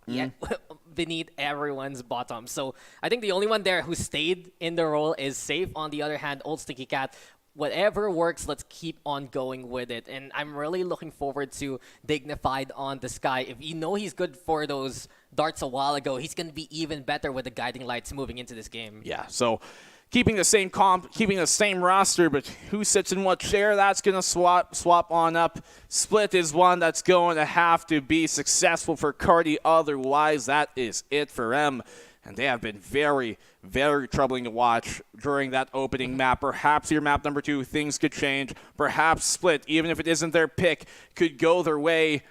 beneath everyone's bottom. So I think the only one there who stayed in the role is Safe. On the other hand, old Stinky Cat, whatever works, let's keep on going with it. And I'm really looking forward to Dignified on the Sky. If you know he's good for those darts a while ago, he's going to be even better with the guiding lights moving into this game.
Yeah, so keeping the same comp, keeping the same roster, but who sits in what chair, that's going to swap on up. Split is one that's going to have to be successful for Carti. Otherwise, that is it for them. And they have been very, very troubling to watch during that opening map. Perhaps your map number 2, things could change. Perhaps Split, even if it isn't their pick, could go their way.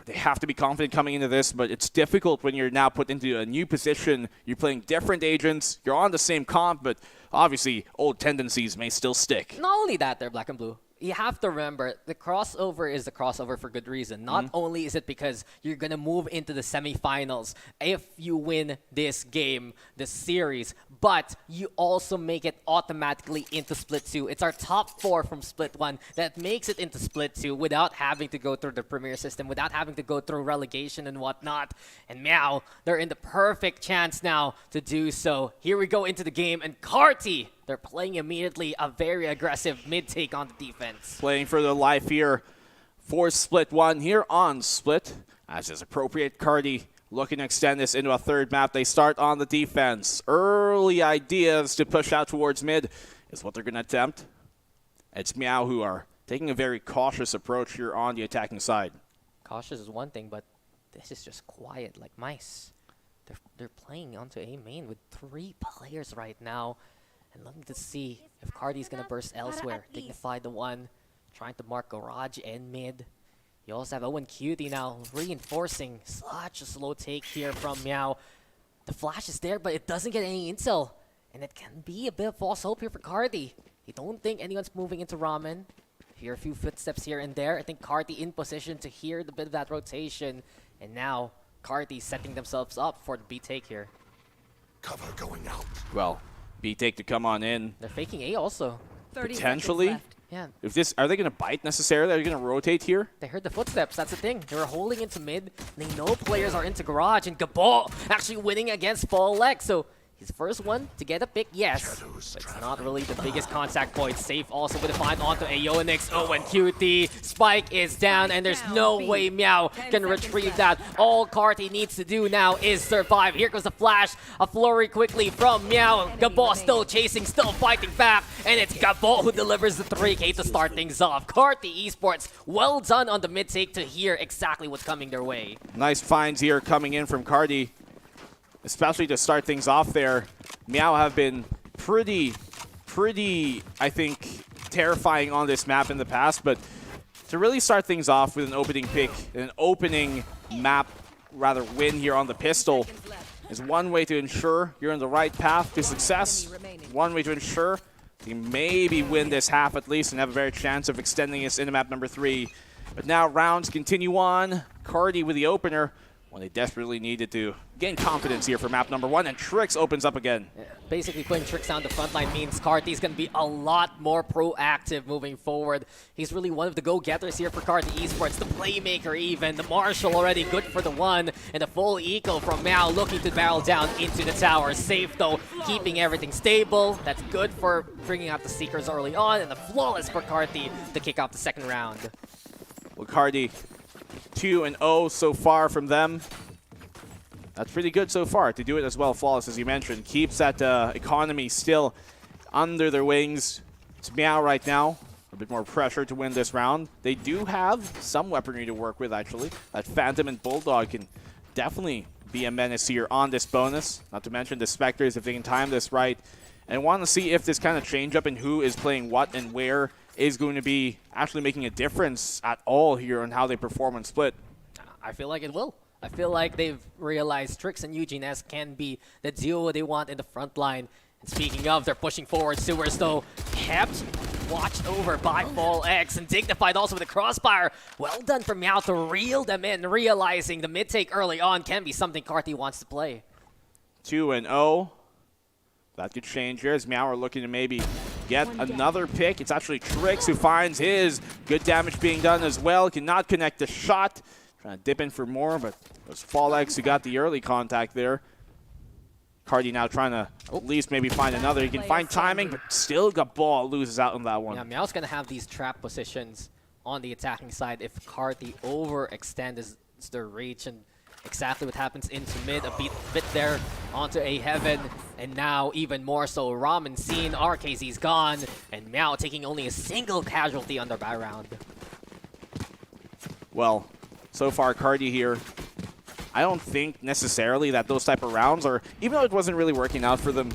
They have to be confident coming into this, but it's difficult when you're now put into a new position. You're playing different agents. You're on the same comp, but obviously old tendencies may still stick.
Not only that, they're Black and Blue. You have to remember, the crossover is the crossover for good reason. Not only is it because you're going to move into the semifinals if you win this game, this series, but you also make it automatically into Split 2. It's our top 4 from Split 1 that makes it into Split 2 without having to go through the Premier system, without having to go through relegation and whatnot. And now, they're in the perfect chance now to do so. Here we go into the game, and Carti, they're playing immediately a very aggressive mid-take on the defense.
Playing for their life here for Split 1 here on Split. As is appropriate, Carti looking to extend this into a third map. They start on the defense. Early ideas to push out towards mid is what they're going to attempt. It's Meow who are taking a very cautious approach here on the attacking side.
Cautious is one thing, but this is just quiet like mice. They're playing onto A main with 3 players right now. And looking to see if Carti's going to burst elsewhere. Dignified the one, trying to mark Garage and mid. You also have Owen Cutie now reinforcing such a slow take here from Meow. The flash is there, but it doesn't get any intel. And it can be a bit of false hope here for Carti. You don't think anyone's moving into Ramen. Hear a few footsteps here and there. I think Carti in position to hear the bit of that rotation. And now Carti setting themselves up for the B take here.
Cover going out.
Well, B take to come on in.
They're faking A also.
Potentially.
Yeah.
If this, are they going to bite necessarily? Are they going to rotate here?
They heard the footsteps. That's the thing. They were holding into mid. They know players are into Garage, and Gabal actually winning against Fall Lex. So his first one to get a pick, yes. But it's not really the biggest contact point. Safe also with a find onto Aeonix. Oh, and QT. Spike is down, and there's no way Meow can retrieve that. All Carti needs to do now is survive. Here goes the flash. A flurry quickly from Meow. Gabal still chasing, still fighting back. And it's Gabal who delivers the 3K to start things off. Carti Esports, well done on the mid take to hear exactly what's coming their way.
Nice finds here coming in from Carti. Especially to start things off there. Meow have been pretty, I think, terrifying on this map in the past, but to really start things off with an opening pick, an opening map, rather win here on the pistol, is one way to ensure you're on the right path to success, one way to ensure He maybe win this half at least and have a better chance of extending us into map number 3. But now rounds continue on. Carti with the opener when they desperately needed to gain confidence here for map number 1, and Trix opens up again.
Yeah, basically putting Trix on the front line means Carti's going to be a lot more proactive moving forward. He's really one of the go-getters here for Carti Esports, the playmaker even, the Marshal already good for the 1, and the full eco from Meow looking to barrel down into the tower. Safe though, keeping everything stable. That's good for bringing out the Seekers early on, and the flawless for Carti to kick off the second round.
Well, Carti 2-0 so far from them. That's pretty good so far to do it as well. Flawless, as you mentioned, keeps that economy still under their wings. It's Meow right now. A bit more pressure to win this round. They do have some weaponry to work with, actually. That Phantom and Bulldog can definitely be a menace here on this bonus. Not to mention the Spectres, if they can time this right. And want to see if this kind of change up in who is playing what and where is going to be actually making a difference at all here on how they perform on Split.
I feel like it will. I feel like they've realized Trix and Eugene S can be the duo they want in the front line. And speaking of, they're pushing forward. Sewers, though, kept watched over by Fall X, and Dignified also with a crossfire. Well done from Meow to reel them in, realizing the mid-take early on can be something Carti wants to play.
2-0. That could change here as Meow are looking to maybe get another pick. It's actually Trix who finds his. Good damage being done as well. Cannot connect the shot. Trying to dip in for more, but it was Fall X who got the early contact there. Carti now trying to at least maybe find another. He can find timing, but still got ball. Loses out on that one.
Yeah, Meow's going to have these trap positions on the attacking side if Carti overextends their reach, and exactly what happens into mid. A bit there onto a Heaven, and now even more so. Ramen seen, RKZ's gone, and Meow taking only a single casualty on their buy round.
Well, so far Carti here, I don't think necessarily that those type of rounds are, even though it wasn't really working out for them,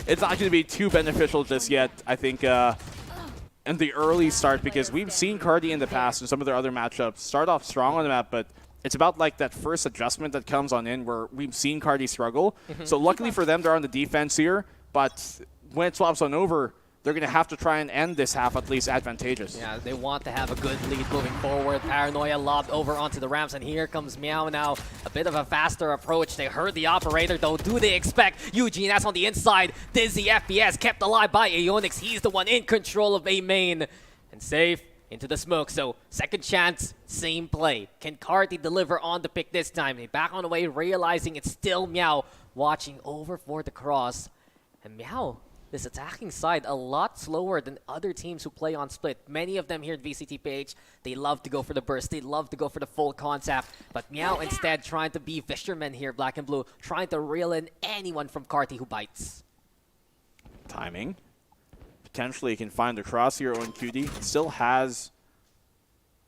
it's not going to be too beneficial just yet, I think, in the early start, because we've seen Carti in the past and some of their other matchups start off strong on the map, but it's about like that first adjustment that comes on in where we've seen Carti struggle. So luckily for them, they're on the defense here, but when it swaps on over, they're going to have to try and end this half at least advantageous.
Yeah, they want to have a good lead moving forward. Paranoia lobbed over onto the ramps, and here comes Meow now. A bit of a faster approach. They heard the operator, though. Do they expect Eugene? That's on the inside. Dizzy FPS kept alive by Aeonix. He's the one in control of A main. And safe into the smoke. So second chance, same play. Can Carti deliver on the pick this time? They back on the way, realizing it's still Meow watching over for the cross. And Meow, this attacking side, a lot slower than other teams who play on Split. Many of them here at VCTPH, they love to go for the burst. They love to go for the full contact. But Meow instead trying to be fishermen here, Black and Blue, trying to reel in anyone from Carti who bites.
Timing. Potentially can find the cross here on QD. Still has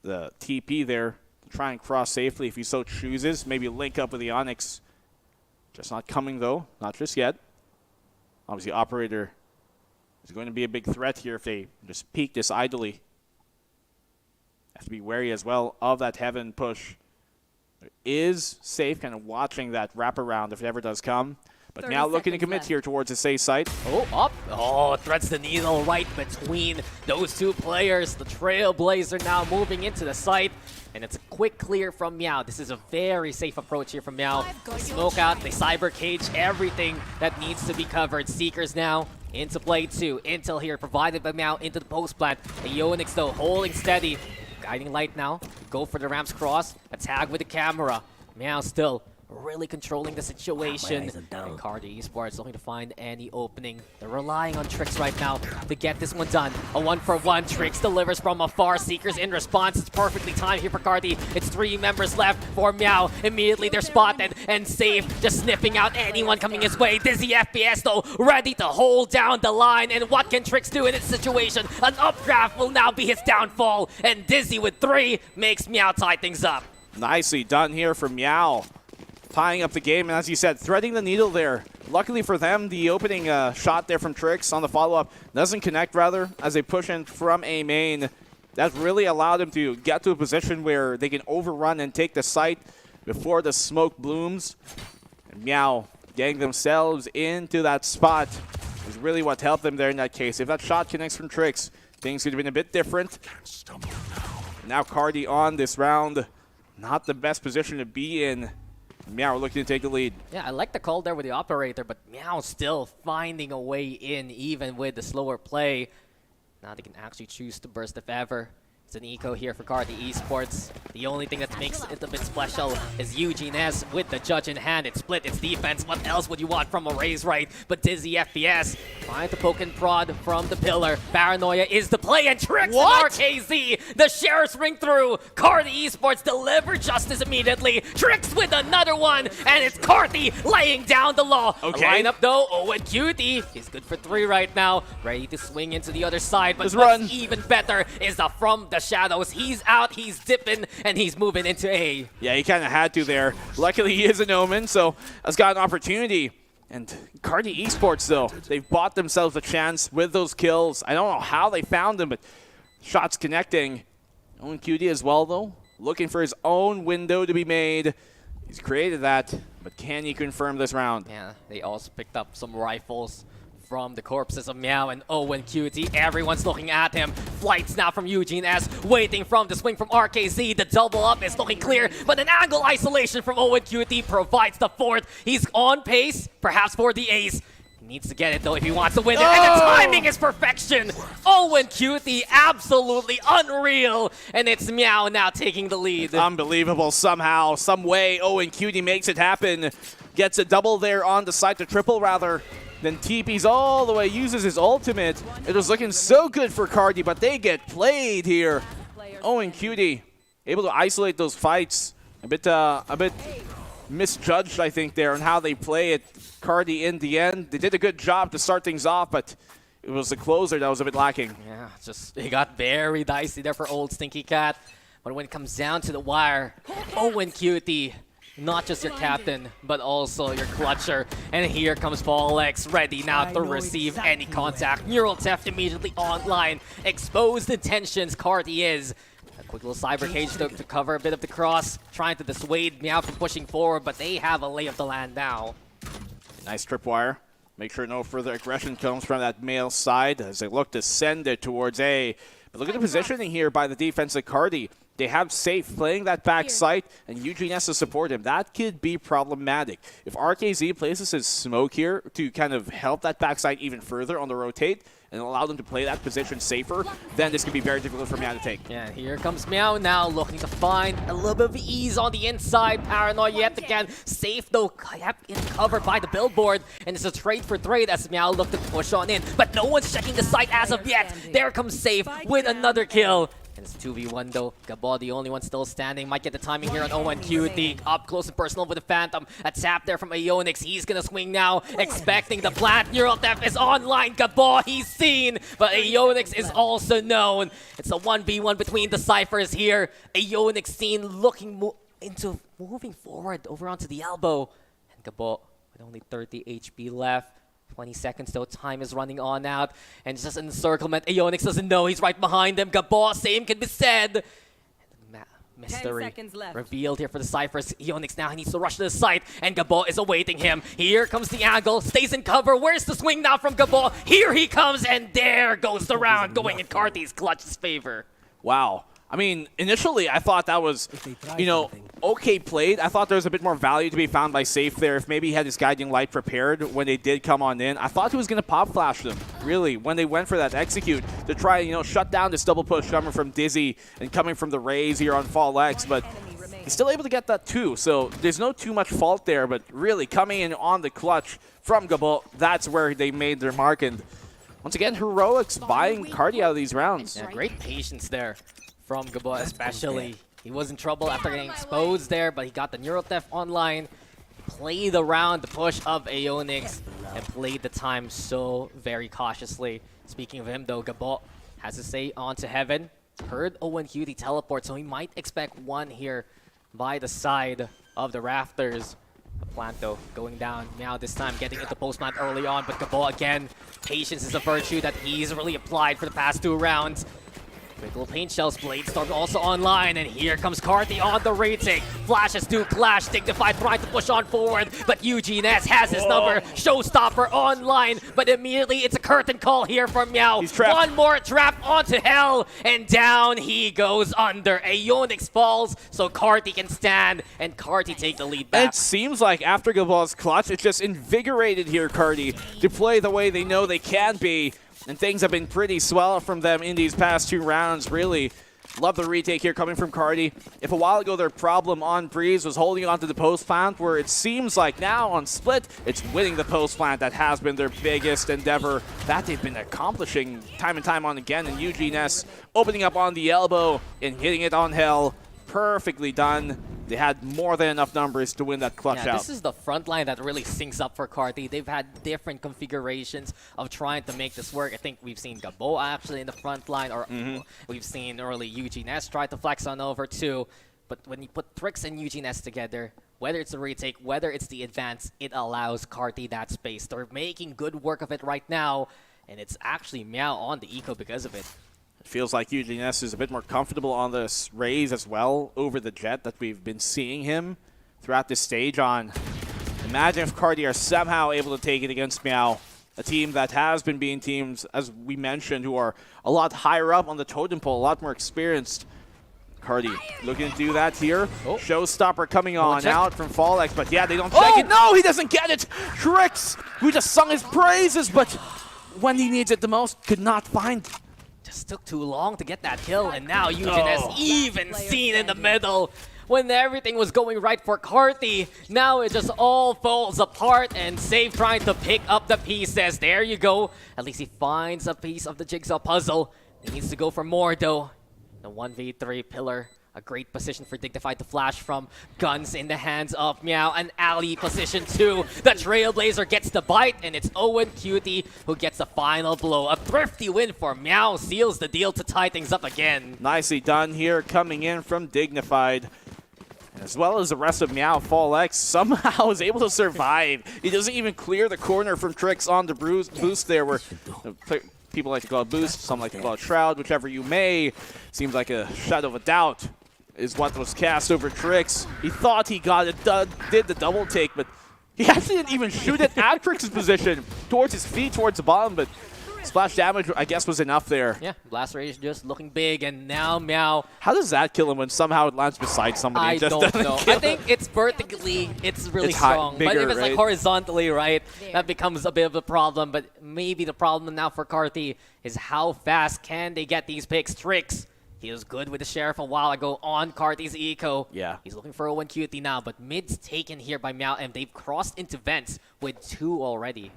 the TP there to try and cross safely if he so chooses. Maybe link up with the Onyx. Just not coming though, not just yet. Obviously, Operator is going to be a big threat here if they just peek this idly. Have to be wary as well of that Heaven push. There is Safe kind of watching that wraparound if it ever does come. But now looking to commit here towards the safe site.
Oh, up. Oh, threads the needle right between those two players. The Trailblazer now moving into the site. And it's a quick clear from Meow. This is a very safe approach here from Meow. They smoke out, they cyber cage, everything that needs to be covered. Seekers now into play too. Intel here provided by Meow into the post plant. Aeonix though holding steady. Guiding light now. Go for the ramps cross. A tag with the camera. Meow still really controlling the situation. And Carti Esports looking to find any opening. They're relying on Trix right now to get this one done. A 1-for-1. Trix delivers from afar. Seekers in response. It's perfectly timed here for Carti. It's 3 members left for Meow. Immediately they're spotted and Safe just sniffing out anyone coming his way. Dizzy FPS though ready to hold down the line. And what can Trix do in this situation? An updraft will now be his downfall. And Dizzy with 3 makes Meow tie things up.
Nicely done here from Meow. Tying up the game, and as you said, threading the needle there. Luckily for them, the opening shot there from Trix on the follow-up doesn't connect, rather, as they push in from A main. That really allowed them to get to a position where they can overrun and take the site before the smoke blooms. And Meow getting themselves into that spot is really what helped them there in that case. If that shot connects from Tricks, things could have been a bit different. Now Carti on this round. Not the best position to be in. Meow looking to take the lead.
Yeah, I like the call there with the operator, but Meow still finding a way in even with the slower play. Now they can actually choose to burst if ever. It's an eco here for Carti Esports. The only thing that makes it a bit special is Eugene S with the judge in hand. It's split, it's defense. What else would you want from a raise right? But Dizzy FPS trying to poke and prod from the pillar. Paranoia is the play and Tricks and RKZ. The shares ring through. Carti Esports deliver justice immediately. Tricks with another one. And it's Carti laying down the law.
Okay.
Lineup though, Owen Cutie. He's good for 3 right now. Ready to swing into the other side. But
Let's
what's
run.
even better is the from the shadows. He's out, he's dipping, and he's moving into A.
Yeah, he kind of had to there. Luckily, he is an Omen, so has got an opportunity. And Carti Esports, though, they've bought themselves a chance with those kills. I don't know how they found them, but shots connecting. Owen QD as well, though, looking for his own window to be made. He's created that, but can he confirm this round?
Yeah, they also picked up some rifles from the corpses of Meow and Owen QT. Everyone's looking at him. Flights now from Eugene S. Waiting from the swing from RKZ. The double up is looking clear, but an angle isolation from Owen QT provides the 4th. He's on pace, perhaps for the ace. He needs to get it though if he wants to win it. And the timing is perfection. Owen QT absolutely unreal. And it's Meow now taking the lead.
Unbelievable somehow, some way. Owen QT makes it happen. Gets a double there on the side, to triple rather. Then TP's all the way, uses his ultimate. It was looking so good for Carti, but they get played here. Owen QT able to isolate those fights. A bit misjudged, I think, there on how they play it. Carti in the end, they did a good job to start things off, but it was the closer that was a bit lacking.
Yeah, just it got very dicey there for old Stinky Cat. But when it comes down to the wire, Owen QT, not just your captain, but also your clutcher. And here comes Paul X, ready now to receive any contact. Neural Theft immediately online. Exposed intentions, Carti is. A quick little cyber cage to cover a bit of the cross, trying to dissuade Meow from pushing forward, but they have a lay of the land now.
Nice tripwire. Make sure no further aggression comes from that male side as they look to send it towards A. But look at the positioning here by the defense of Carti. They have Safe playing that back site, and Eugene has to support him. That could be problematic. If RKZ places his smoke here to kind of help that back site even further on the rotate and allow them to play that position safer, then this could be very difficult for Meow to take.
Yeah, here comes Meow now, looking to find a little bit of ease on the inside. Paranoid yet again. Safe though, kept in covered by the billboard, and it's a trade for trade as Meow looked to push on in. But no one's checking the site as of yet. There comes Safe with another kill. And it's 2v1 though. Gabo, the only one still standing. Might get the timing here on Owen QT. Up close and personal with the Phantom. A tap there from Ionix. He's gonna swing now, expecting the plant. Neural Theft is online. Gabo, he's seen. But Ionix is also known. It's a 1v1 between the Cyphers here. Ionix seen looking moving forward over onto the elbow. And Gabo with only 30 HP left. 20 seconds though, time is running on out, and it's just an encirclement. Ionix doesn't know he's right behind him. Gabo, same can be said. Mystery revealed here for the Cyphers. Ionix now needs to rush to the site, and Gabo is awaiting him. Here comes the angle, stays in cover. Where's the swing now from Gabo? Here he comes, and there goes the round, going in Carti's clutch's favor.
Wow. I mean, initially, I thought that was, you know, okay played. I thought there was a bit more value to be found by Safe there. If maybe he had his guiding light prepared when they did come on in. I thought he was going to pop flash them, really, when they went for that execute to try, you know, shut down this double push coming from Dizzy and coming from the Raze here on Fall X. But he's still able to get that too. So there's no too much fault there. But really, coming in on the clutch from Gabo, that's where they made their mark. And once again, Heroics buying Carti out of these rounds.
Yeah, great patience there from Gabo especially. He was in trouble after getting exposed there, but he got the Neural Theft online, played around the push of Ionix, and played the time so very cautiously. Speaking of him though, Gabo has to say on to Heaven. Heard Owen QT teleport, so he might expect one here by the side of the rafters. The plant though going down now this time, getting into post plant early on, but Gabo again, patience is a virtue that he's really applied for the past 2 rounds. Twinkle Paint Shells, Bladestorm also online, and here comes Carti on the retake. Flashes to Clash, Dignified trying to push on forward, but Eugene S has his number. Showstopper online, but immediately it's a curtain call here from Meow.
He's trapped.
One more trap onto Hell, and down he goes under. Aeonix falls, so Carti can stand, and Carti take the lead back.
It seems like after Gabal's clutch, it's just invigorated here, Carti, to play the way they know they can be. And things have been pretty swell from them in these past 2 rounds, really. Love the retake here coming from Carti. If a while ago their problem on Breeze was holding on to the post plant, where it seems like now on Split, it's winning the post plant that has been their biggest endeavor that they've been accomplishing time and time on again. And Eugene S opening up on the elbow and hitting it on Hell. Perfectly done. They had more than enough numbers to win that clutch out.
This is the front line that really syncs up for Carti. They've had different configurations of trying to make this work. I think we've seen Gabo actually in the front line, or we've seen early Eugene S try to flex on over too. But when you put Trix and Eugene S together, whether it's the retake, whether it's the advance, it allows Carti that space. They're making good work of it right now, and it's actually Meow on the eco because of it.
It feels like Eugene S is a bit more comfortable on this Raze as well over the Jet that we've been seeing him throughout this stage on. Imagine if Carti are somehow able to take it against Meow, a team that has been beating teams, as we mentioned, who are a lot higher up on the totem pole, a lot more experienced. Carti looking to do that here. Showstopper coming on out from Fallex, but yeah, they don't check it. No, he doesn't get it. Trix, who just sung his praises, but when he needs it the most, could not find.
Just took too long to get that kill, and now Eugene S even seen in the middle. When everything was going right for Carti, now it just all falls apart, and Save trying to pick up the pieces. There you go. At least he finds a piece of the jigsaw puzzle. He needs to go for more though. The 1v3 pillar. A great position for Dignified to flash from. Guns in the hands of Meow. An alley position too. The Trailblazer gets the bite, and it's Owen Cutie who gets the final blow. A thrifty win for Meow seals the deal to tie things up again.
Nicely done here, coming in from Dignified. As well as the rest of Meow, Fallex somehow is able to survive. He doesn't even clear the corner from Trix on the boost there, where people like to call it boost, some like to call it shroud, whichever you may. Seems like a shadow of a doubt is what was cast over Trix. He thought he got it, did the double take, but he actually didn't even shoot it at Trix's position, towards his feet, towards the bottom, but splash damage, I guess, was enough there.
Yeah, Blast Rage just looking big, and now Meow.
How does that kill him when somehow it lands beside somebody?
I
and just
don't
doesn't
know.
kill
I think it's vertically, it's really
It's high-
strong.
bigger,
but if it's like
right?
horizontally, right, that becomes a bit of a problem. But maybe the problem now for Carti is how fast can they get these picks. Trix, he was good with the Sheriff a while ago on Carti's eco.
Yeah.
He's looking for a 1 QT now, but mid's taken here by Meow, and they've crossed into vents with 2 already.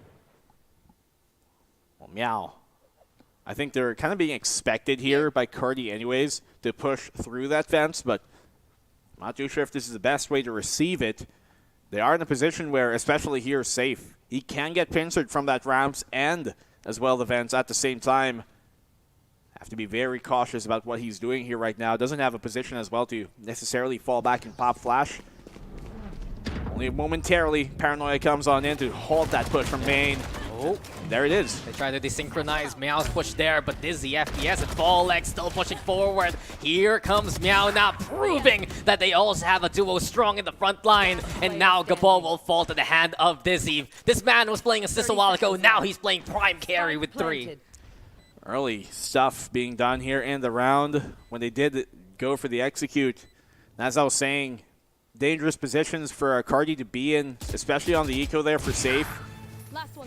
Well, Meow. I think they're kind of being expected here by Carti anyways to push through that fence, but I'm not too sure if this is the best way to receive it. They are in a position where, especially here, Safe, he can get pincered from that ramps and as well the vents at the same time. Have to be very cautious about what he's doing here right now. Doesn't have a position as well to necessarily fall back and pop flash. Only momentarily, Paranoia comes on in to halt that push from main. Oh, there it is.
They try to desynchronize. Meow's push there, but Dizzy FPS and Fallex still pushing forward. Here comes Meow now, proving that they also have a duo strong in the front line. And now Gabo will fall to the hand of Dizzy. This man was playing assist a while ago. Now he's playing prime carry with 3.
Early stuff being done here in the round when they did go for the execute. And as I was saying, dangerous positions for Carti to be in, especially on the eco there for Safe.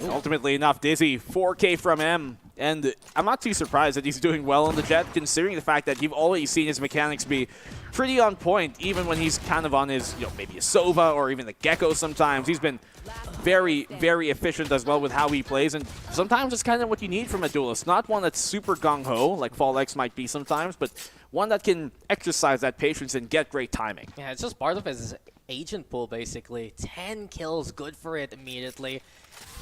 Ultimately enough, Dizzy, 4K from M. And I'm not too surprised that he's doing well on the Jet, considering the fact that you've always seen his mechanics be pretty on point, even when he's kind of on his, maybe a Sova or even the Gecko sometimes. He's been very, very efficient as well with how he plays, and sometimes it's kind of what you need from a duelist. Not one that's super gung-ho, like Fallex might be sometimes, but one that can exercise that patience and get great timing.
Yeah, it's just part of his agent pool, basically. 10 kills, good for it immediately.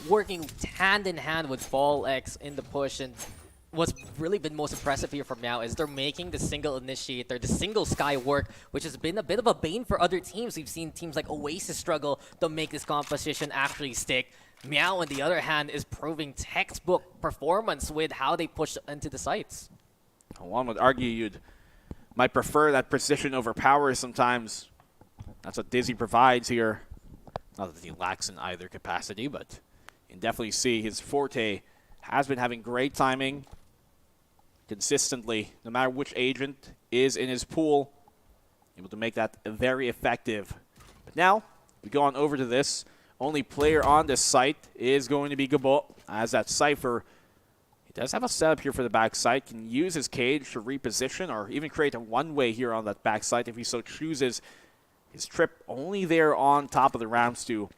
Working hand in hand with Fallex in the push, and what's really been most impressive here from now is they're making the single initiator, the single sky work, which has been a bit of a bane for other teams. We've seen teams like Oasis struggle to make this composition actually stick. Meow, on the other hand, is proving textbook performance with how they push into the sites.
One would argue might prefer that precision over power sometimes. That's what Dizzy provides here. Not that he lacks in either capacity, but you can definitely see his forte has been having great timing consistently, no matter which agent is in his pool, able to make that very effective. But now, we go on over to this. Only player on this site is going to be Gabo, as that Cypher, he does have a setup here for the backside, can use his cage to reposition or even create a one-way here on that backside if he so chooses. His trip only there on top of the ramps to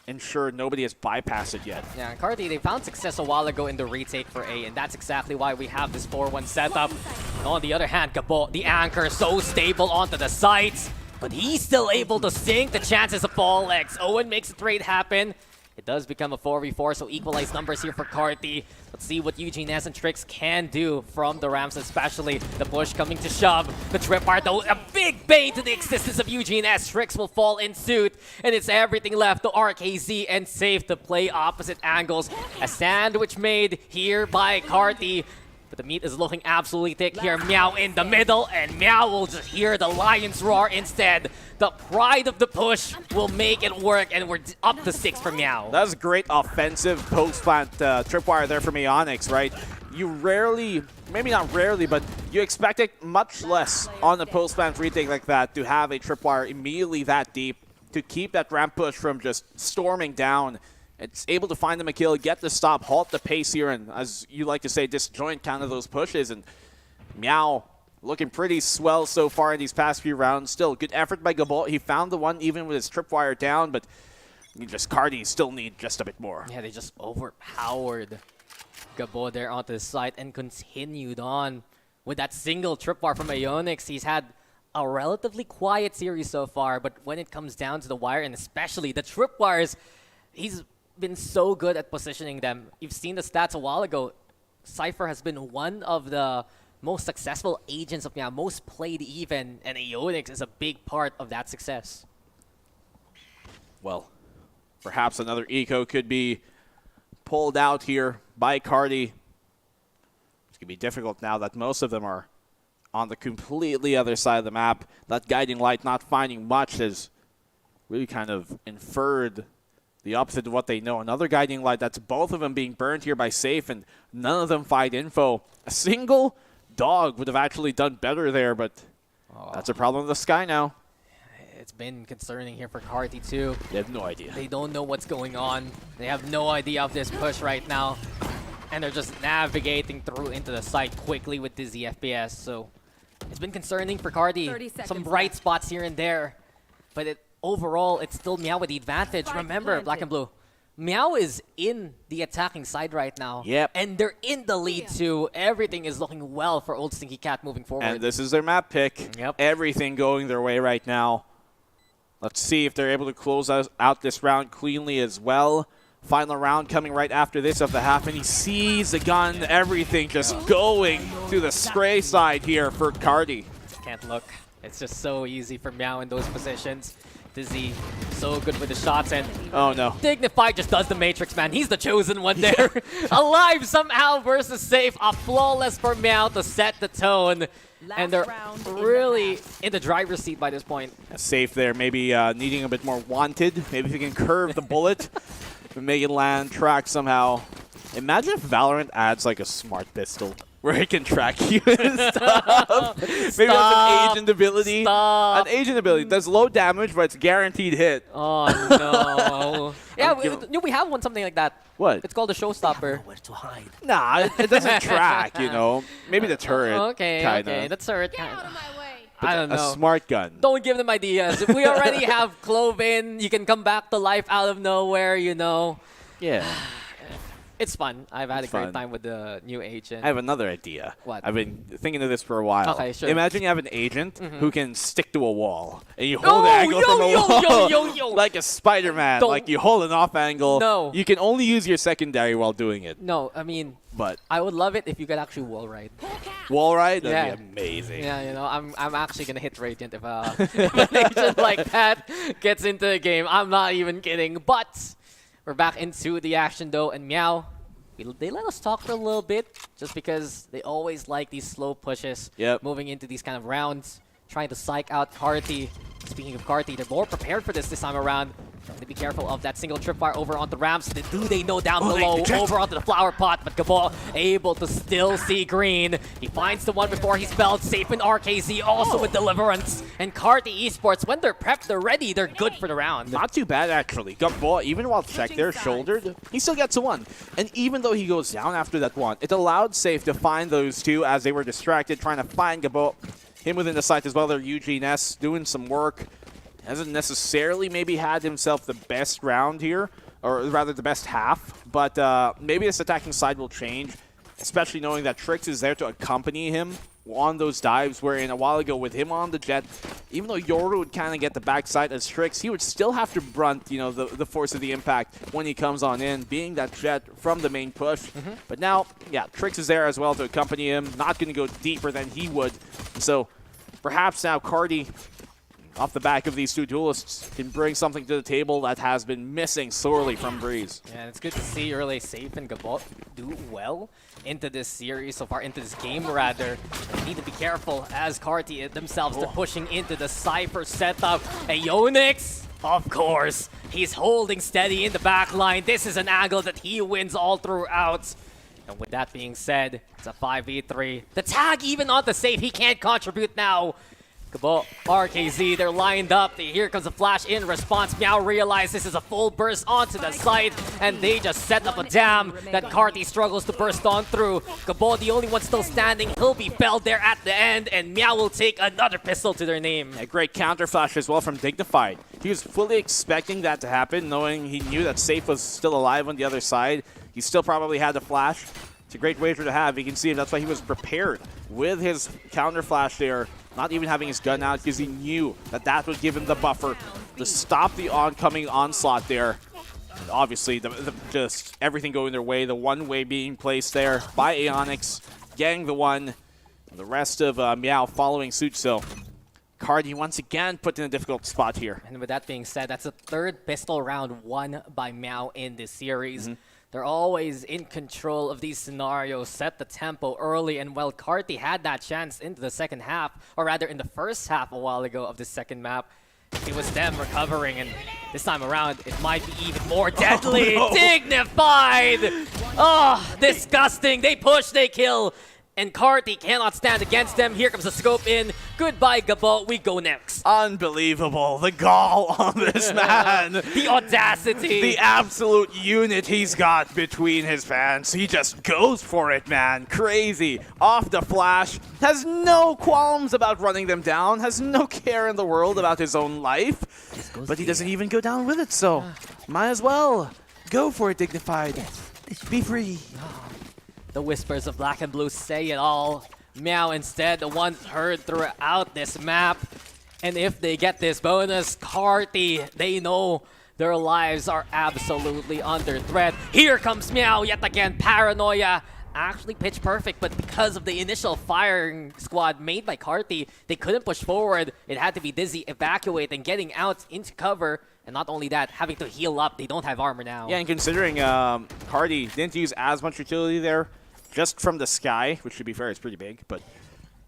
ensure nobody has bypassed it yet.
Yeah, and Carti, they found success a while ago in the retake for A, and that's exactly why we have this 4-1 setup. And on the other hand, Gabo, the anchor, so stable onto the sides, but he's still able to sink the chances of all legs. Owen makes the trade happen. It does become a 4v4, so equalized numbers here for Carti. Let's see what Eugene S and Trix can do from the ramps, especially the push coming to shove. The tripwire, though, a big bait to the existence of Eugene S. Trix will fall in suit, and it's everything left to RKZ and Safe to play opposite angles. A sandwich made here by Carti. But the meat is looking absolutely thick here. Meow in the middle, and Meow will just hear the lion's roar instead. The pride of the push will make it work, and we're up to 6 for Meow.
That was great offensive post-plant tripwire there from Aeonix, right? You rarely, maybe not rarely, but you expect it much less on a post-plant retake like that to have a tripwire immediately that deep to keep that ramp push from just storming down. It's able to find them a kill, get the stop, halt the pace here, and as you like to say, disjoint kind of those pushes. And Meow looking pretty swell so far in these past few rounds. Still, good effort by Gabo. He found the one even with his tripwire down, but Carti still need just a bit more.
Yeah, they just overpowered Gabo there onto the side and continued on with that single tripwire from Aeonix. He's had a relatively quiet series so far, but when it comes down to the wire, and especially the tripwires, he's been so good at positioning them. You've seen the stats a while ago. Cypher has been one of the most successful agents of Meow, most played even, and Aeonix is a big part of that success.
Well, perhaps another eco could be pulled out here by Carti. It's going to be difficult now that most of them are on the completely other side of the map. That guiding light not finding much has really kind of inferred the opposite of what they know. Another guiding light, that's both of them being burned here by Safe, and none of them find info. A single dog would have actually done better there, but that's a problem in the sky now.
It's been concerning here for Carti too.
They have no idea.
They don't know what's going on. They have no idea of this push right now. And they're just navigating through into the site quickly with Dizzy FPS. So it's been concerning for Carti. Some bright spots here and there. But overall, it's still Meow with the advantage. Remember, Black and Blue, Meow is in the attacking side right now.
Yep.
And they're in the lead too. Everything is looking well for Old Stinky Cat moving forward.
And this is their map pick.
Yep.
Everything going their way right now. Let's see if they're able to close out this round cleanly as well. Final round coming right after this of the half, and he sees the gun, everything just going to the stray side here for Carti.
Can't look. It's just so easy for Meow in those positions. Dizzy, so good with the shots, and
oh no,
Dignified just does the Matrix, man. He's the chosen one there. Alive somehow versus Safe. A flawless for Meow to set the tone. And they're really in the driver's seat by this point.
Safe there, maybe needing a bit more wanted. Maybe if you can curve the bullet and make it land, track somehow. Imagine if Valorant adds like a smart pistol where it can track you and stuff. Maybe that's an agent ability.
Stop.
An agent ability. Does low damage, but it's guaranteed hit.
Oh, no. Yeah, we have one something like that.
What?
It's called a showstopper.
Where to hide?
Nah, it doesn't track, you know. Maybe the turret,
Okay,
kinda.
okay. The turret, kind of.
But
I don't know.
a smart gun.
Don't give them ideas. If we already have Cloven, you can come back to life out of nowhere, you know.
Yeah.
It's fun. I've had
It's
a great
fun.
time with the new agent.
I have another idea.
What?
I've been thinking of this for a while.
Okay, sure.
Imagine you have an agent who can stick to a wall, and you
Oh,
hold the angle from a
yo,
wall,
yo, yo.
like a Spider-Man.
Don't-
Like you hold an off angle.
No.
You can only use your secondary while doing it.
No, I mean,
But
I would love it if you could actually wall ride.
wall ride, that'd
Yeah.
be amazing.
Yeah, you know, I'm actually gonna hit Radiant if if an agent like that gets into the game. I'm not even kidding. But we're back into the action though, and Meow they let us talk for a little bit just because they always like these slow pushes moving into these kind of rounds, trying to psych out Carti. Speaking of Carti, they're more prepared for this time around. Trying to be careful of that single tripwire over onto ramps. Do they know down below? Over onto the flower pot, but Gabo able to still see green. He finds the one before he's spelled. Safe in RKZ, also with Deliverance. And Carti Esports, when they're prepped, they're ready. They're good for the round.
Not too bad, actually. Gabo, even while checked there, shouldered, he still gets a one. And even though he goes down after that one, it allowed Safe to find those two as they were distracted, trying to find Gabo. Him within the sight as well there, Eugene S. doing some work. Hasn't necessarily maybe had himself the best round here, or rather the best half, but maybe this attacking side will change, especially knowing that Trix is there to accompany him on those dives, wherein a while ago with him on the jet, even though Yoru would kind of get the backside as Trix, he would still have to brunt, you know, the force of the impact when he comes on in, being that jet from the main push. But now, yeah, Trix is there as well to accompany him, not going to go deeper than he would. So perhaps now Carti, off the back of these two duelists, can bring something to the table that has been missing sorely from Breeze.
Yeah, it's good to see early Safe and Gabot do well into this series, so far into this game rather. They need to be careful as Carti themselves are pushing into the Cypher setup. And Yonix, of course, he's holding steady in the back line. This is an angle that he wins all throughout. And with that being said, it's a 5v3. The tag even on the Safe, he can't contribute now. Gabo, RKZ, they're lined up. Here comes a flash in response. Meow realize this is a full burst onto the site, and they just set up a dam that Carti struggles to burst on through. Gabo, the only one still standing, he'll be felled there at the end, and Meow will take another pistol to their name.
A great counter flash as well from Dignified. He was fully expecting that to happen, knowing he knew that Safe was still alive on the other side. He still probably had the flash. It's a great wager to have. You can see him. That's why he was prepared with his counter flash there, not even having his gun out, because he knew that that would give him the buffer to stop the oncoming onslaught there. And obviously, just everything going their way. The one-way being placed there by Aeonix, getting the one. The rest of Meow following suit. So Carti once again put in a difficult spot here.
And with that being said, that's the third pistol round won by Meow in this series. They're always in control of these scenarios, set the tempo early, and while Carti had that chance into the second half, or rather in the first half a while ago of the second map, it was them recovering, and this time around, it might be even more deadly.
Oh, no.
Dignified! Oh, disgusting. They push, they kill. And Carti cannot stand against them. Here comes the scope in. Goodbye, Gabo. We go next.
Unbelievable. The gall on this man.
The audacity.
The absolute unit he's got between his pants. He just goes for it, man. Crazy. Off the flash. Has no qualms about running them down. Has no care in the world about his own life. But he doesn't even go down with it, so might as well go for it, Dignified. Be free.
The whispers of Black and Blue say it all. Meow instead, the ones heard throughout this map. And if they get this bonus, Carti, they know their lives are absolutely under threat. Here comes Meow yet again. Paranoia. Actually pitch perfect, but because of the initial firing squad made by Carti, they couldn't push forward. It had to be Dizzy evacuating, getting out into cover. And not only that, having to heal up. They don't have armor now.
Yeah, and considering Carti didn't use as much utility there, just from the sky, which to be fair is pretty big, but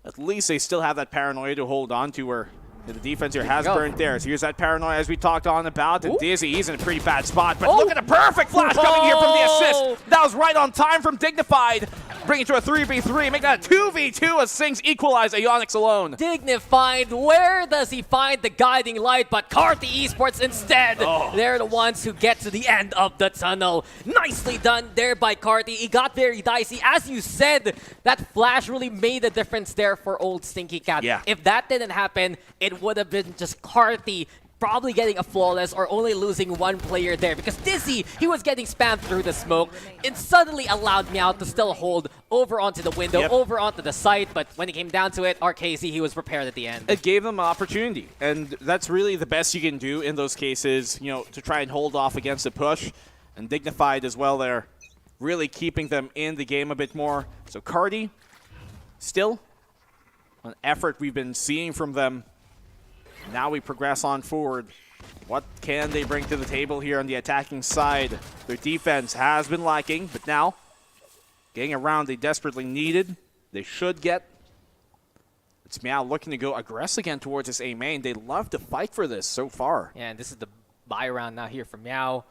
at least they still have that paranoia to hold on to where the defense here has burnt there. So here's that paranoia as we talked on about. And Dizzy, he's in a pretty bad spot, but look at the perfect flash coming here from the assist. That was right on time from Dignified. Bring it to a 3v3, make that a 2v2 as things equalize Aeonix alone.
Dignified, where does he find the guiding light? But Carti Esports instead, they're the ones who get to the end of the tunnel. Nicely done there by Carti. He got very dicey. As you said, that flash really made a difference there for old Stinky Cat.
Yeah.
If that didn't happen, it would have been just Carti probably getting a flawless or only losing one player there, because Dizzy, he was getting spammed through the smoke. It suddenly allowed Meow to still hold over onto the window, over onto the site, but when it came down to it, RKZ, he was prepared at the end.
It gave them an opportunity, and that's really the best you can do in those cases, you know, to try and hold off against a push. And Dignified as well there, really keeping them in the game a bit more. So Carti, still an effort we've been seeing from them. Now we progress on forward. What can they bring to the table here on the attacking side? Their defense has been lacking, but now getting around they desperately needed. They should get. It's Meow looking to go aggressive again towards this A main. They love to fight for this so far.
Yeah, and this is the buy round now here for Meow.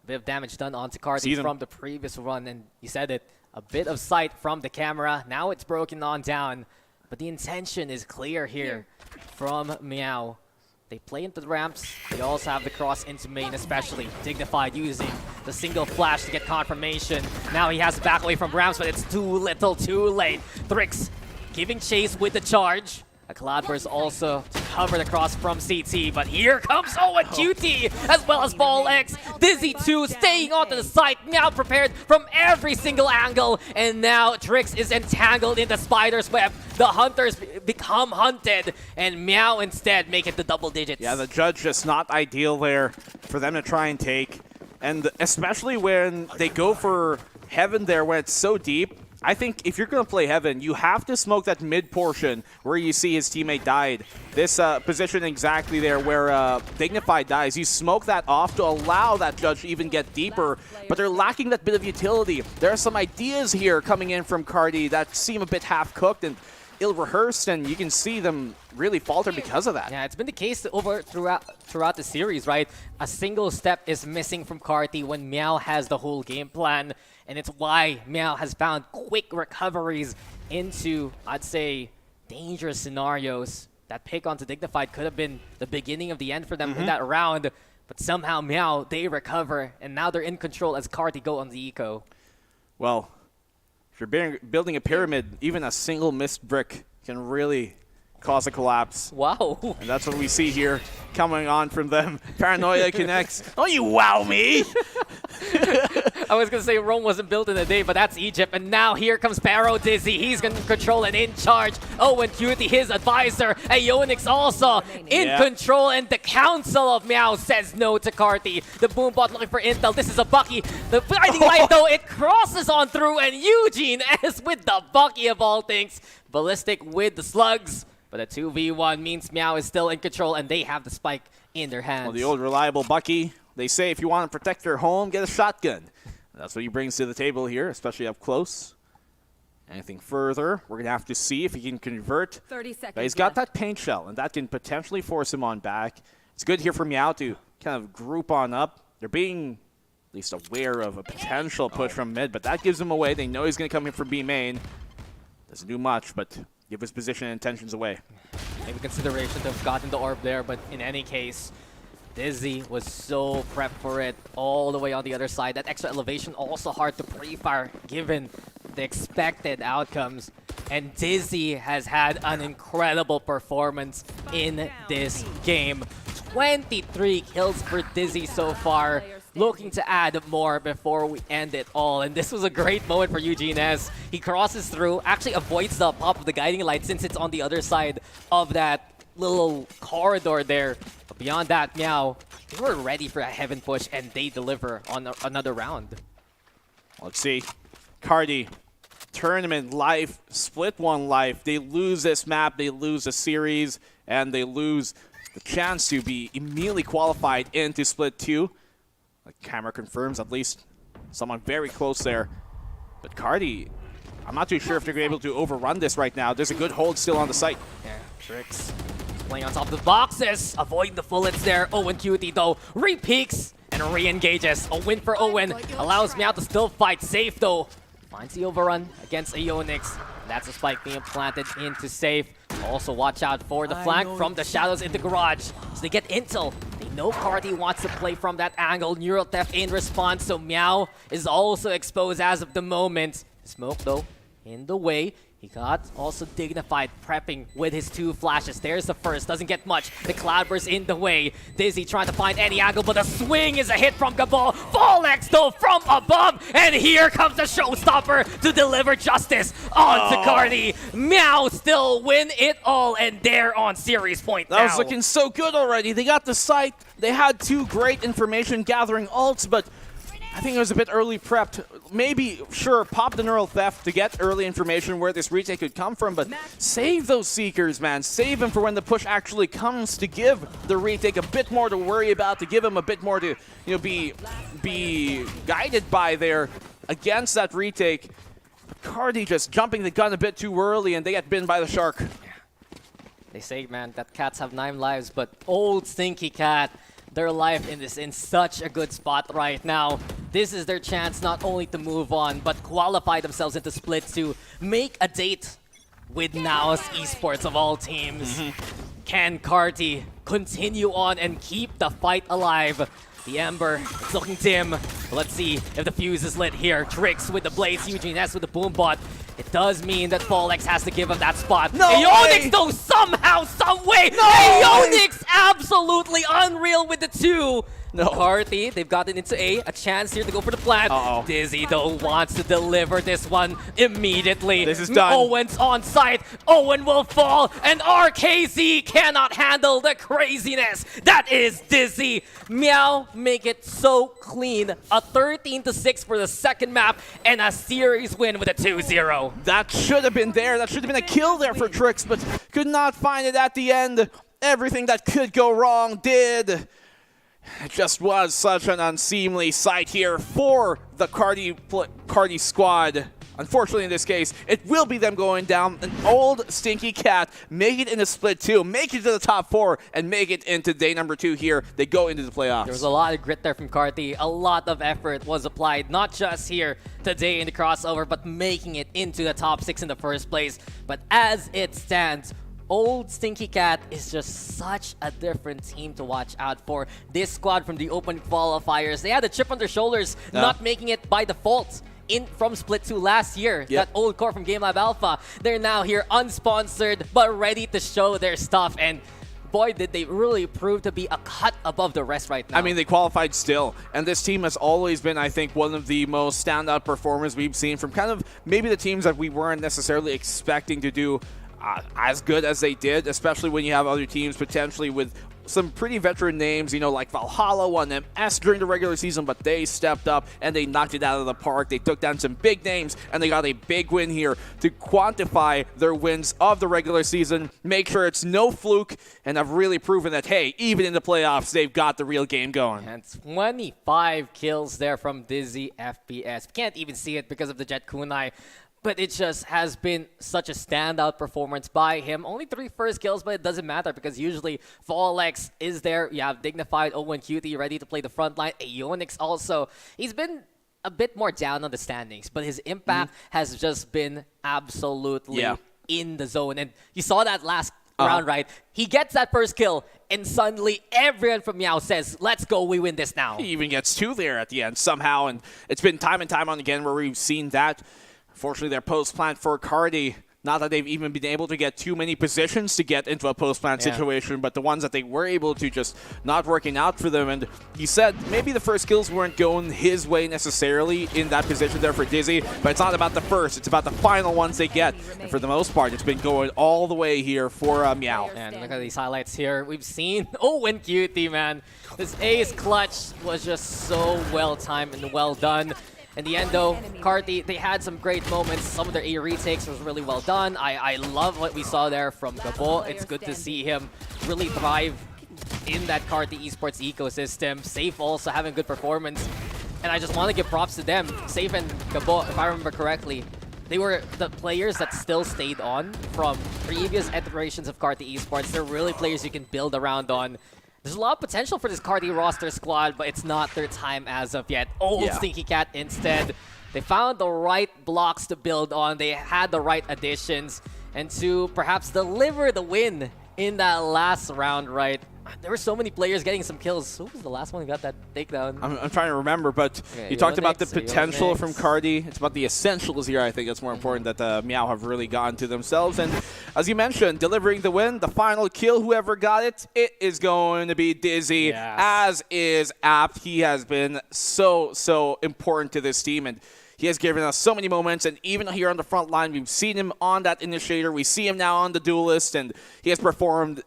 A bit of damage done onto Carti from the previous run, and you said it, a bit of sight from the camera. Now it's broken on down, but the intention is clear here from Meow. They play into the ramps. They also have the cross into main, especially. Dignified using the single flash to get confirmation. Now he has to back away from ramps, but it's too little, too late. Thrix giving chase with the charge. A Cloudburst also to cover the cross from CT, but here comes Owen QT as well as Ball X. Dizzy 2 staying onto the side, now prepared from every single angle, and now Trix is entangled in the spider's web. The hunters become hunted, and Meow instead make it to double digits.
Yeah, the judge just not ideal there for them to try and take, and especially when they go for Heaven there when it's so deep. I think if you're going to play Heaven, you have to smoke that mid portion where you see his teammate died. This position exactly there where Dignified dies. You smoke that off to allow that judge to even get deeper, but they're lacking that bit of utility. There are some ideas here coming in from Carti that seem a bit half-cooked and ill-rehearsed, and you can see them really falter because of that.
Yeah, it's been the case throughout the series, right? A single step is missing from Carti when Meow has the whole game plan, and it's why Meow has found quick recoveries into, I'd say, dangerous scenarios. That pick onto Dignified could have been the beginning of the end for them in that round, but somehow Meow, they recover, and now they're in control as Carti go on the eco.
Well, if you're building a pyramid, even a single missed brick can really cause a collapse.
Wow.
And that's what we see here coming on from them. Paranoia connects. Oh, you wow me!
I was going to say Rome wasn't built in a day, but that's Egypt. And now here comes Paro Dizzy. He's going to control and in charge. Owen Cutie, his advisor. Ionix also in control. And the Council of Meow says no to Carti. The Boombot looking for intel. This is a Bucky. The blinding light, though, it crosses on through. And Eugene S with the Bucky of all things. Ballistic with the slugs. But a 2v1 means Meow is still in control, and they have the spike in their hands.
Well, the old reliable Bucky. They say if you want to protect your home, get a shotgun. That's what he brings to the table here, especially up close. Anything further, we're going to have to see if he can convert.
30 seconds.
But he's got that paint shell, and that can potentially force him on back. It's good here for Meow to kind of group on up. They're being at least aware of a potential push from mid, but that gives him away. They know he's going to come in for B main. Doesn't do much, but give his position and intentions away.
Maybe consideration to have gotten the orb there, but in any case, Dizzy was so prepped for it all the way on the other side. That extra elevation also hard to pre-fire given the expected outcomes. And Dizzy has had an incredible performance in this game. 23 kills for Dizzy so far. Looking to add more before we end it all. And this was a great moment for Eugene S. He crosses through, actually avoids the pop of the guiding light since it's on the other side of that little corridor there. But beyond that, Meow, they were ready for a heaven push, and they deliver on another round.
Let's see. Carti, tournament life, split one life. They lose this map, they lose a series, and they lose the chance to be immediately qualified into split 2. The camera confirms at least someone very close there. But Carti, I'm not too sure if they're able to overrun this right now. There's a good hold still on the site.
Yeah, Trix playing on top of the boxes, avoiding the bullets there. Owen Cutie though, re-peeks and re-engages. A win for Owen, allows Meow to still fight safe though. Finds the overrun against Ionix. That's a spike being planted into safe. Also watch out for the flank from the shadows in the garage. So they get intel. They know Carti wants to play from that angle. Neural Theft in response, so Meow is also exposed as of the moment. Smoke though, in the way. He got also Dignified prepping with his 2 flashes. There's the first, doesn't get much. The Cloudburst in the way. Dizzy trying to find any angle, but the swing is a hit from Cabal. Fallex though from above, and here comes the showstopper to deliver justice onto Carti. Meow still win it all, and they're on series point now.
That was looking so good already. They got the site. They had 2 great information gathering ults, but I think it was a bit early prepped. Maybe, sure, pop the Neural Theft to get early information where this retake could come from, but save those Seekers, man. Save them for when the push actually comes to give the retake a bit more to worry about, to give them a bit more to, you know, be guided by there against that retake. Carti just jumping the gun a bit too early, and they get bitten by the shark.
They say, man, that cats have 9 lives, but old Stinky Cat, their life is in such a good spot right now. This is their chance not only to move on, but qualify themselves into Split to make a date with Naos Esports of all teams. Can Carti continue on and keep the fight alive? The Ember, it's looking dim. Let's see if the fuse is lit here. Tricks with the blades, Eugene S with the boom bot. It does mean that Folex has to give up that spot.
No
Aeonix
way!
though, somehow, some way!
No
Aeonix absolutely unreal with the 2.
No.
Carti, they've gotten into A chance here to go for the plant. Dizzy though wants to deliver this one immediately.
This is done.
Owen's on site. Owen will fall, and RKZ cannot handle the craziness. That is Dizzy. Meow make it so clean. A 13-6 for the second map, and a series win with a 2-0.
That should have been there. That should have been a kill there for Trix, but could not find it at the end. Everything that could go wrong did. It just was such an unseemly sight here for the Carti squad. Unfortunately, in this case, it will be them going down. An old Stinky Cat make it into Split 2, make it to the top 4, and make it into day number 2 here. They go into the playoffs.
There was a lot of grit there from Carti. A lot of effort was applied, not just here today in the crossover, but making it into the top 6 in the first place. But as it stands, old Stinky Cat is just such a different team to watch out for. This squad from the open qualifiers, they had a chip on their shoulders, not making it by default from Split 2 last year. That old core from Game Lab Alpha. They're now here unsponsored, but ready to show their stuff. And boy, did they really prove to be a cut above the rest right now.
I mean, they qualified still. And this team has always been, I think, one of the most standout performers we've seen from kind of maybe the teams that we weren't necessarily expecting to do as good as they did, especially when you have other teams potentially with some pretty veteran names, you know, like Valhalla won MS during the regular season, but they stepped up and they knocked it out of the park. They took down some big names and they got a big win here to quantify their wins of the regular season, make sure it's no fluke, and have really proven that, hey, even in the playoffs, they've got the real game going.
And 25 kills there from Dizzy FPS. Can't even see it because of the Jet Kunai. But it just has been such a standout performance by him. Only 3 first kills, but it doesn't matter because usually Folex is there. You have Dignified, Owen Cutie ready to play the front line. Aeonix also. He's been a bit more down on the standings, but his impact has just been absolutely in the zone. And you saw that last round, right? He gets that first kill, and suddenly everyone from Meow says, let's go, we win this now.
He even gets 2 there at the end somehow, and it's been time and time on again where we've seen that. Fortunately, their post-plant for Carti, not that they've even been able to get too many positions to get into a post-plant situation, but the ones that they were able to just not working out for them. And he said maybe the first kills weren't going his way necessarily in that position there for Dizzy, but it's not about the first, it's about the final ones they get. And for the most part, it's been going all the way here for Meow.
And look at these highlights here. We've seen Owen Cutie, man. This ace clutch was just so well-timed and well done. In the end, though, Carti, they had some great moments. Some of their A retakes was really well done. I love what we saw there from Gabo. It's good to see him really thrive in that Carti Esports ecosystem. Safe also having good performance. And I just want to give props to them. Safe and Gabo, if I remember correctly, they were the players that still stayed on from previous iterations of Carti Esports. They're really players you can build around on. There's a lot of potential for this Carti roster squad, but it's not their time as of yet. Old Stinky Cat instead. They found the right blocks to build on. They had the right additions. And to perhaps deliver the win in that last round, right? There were so many players getting some kills. Who was the last one who got that takedown?
I'm trying to remember, but you talked about the potential from Carti. It's about the essentials here, I think. It's more important that Meow have really gotten to themselves. And as you mentioned, delivering the win, the final kill, whoever got it, it is going to be Dizzy, as is Apt. He has been so important to this team, and he has given us so many moments, and even here on the front line, we've seen him on that initiator. We see him now on the duelist, and he has performed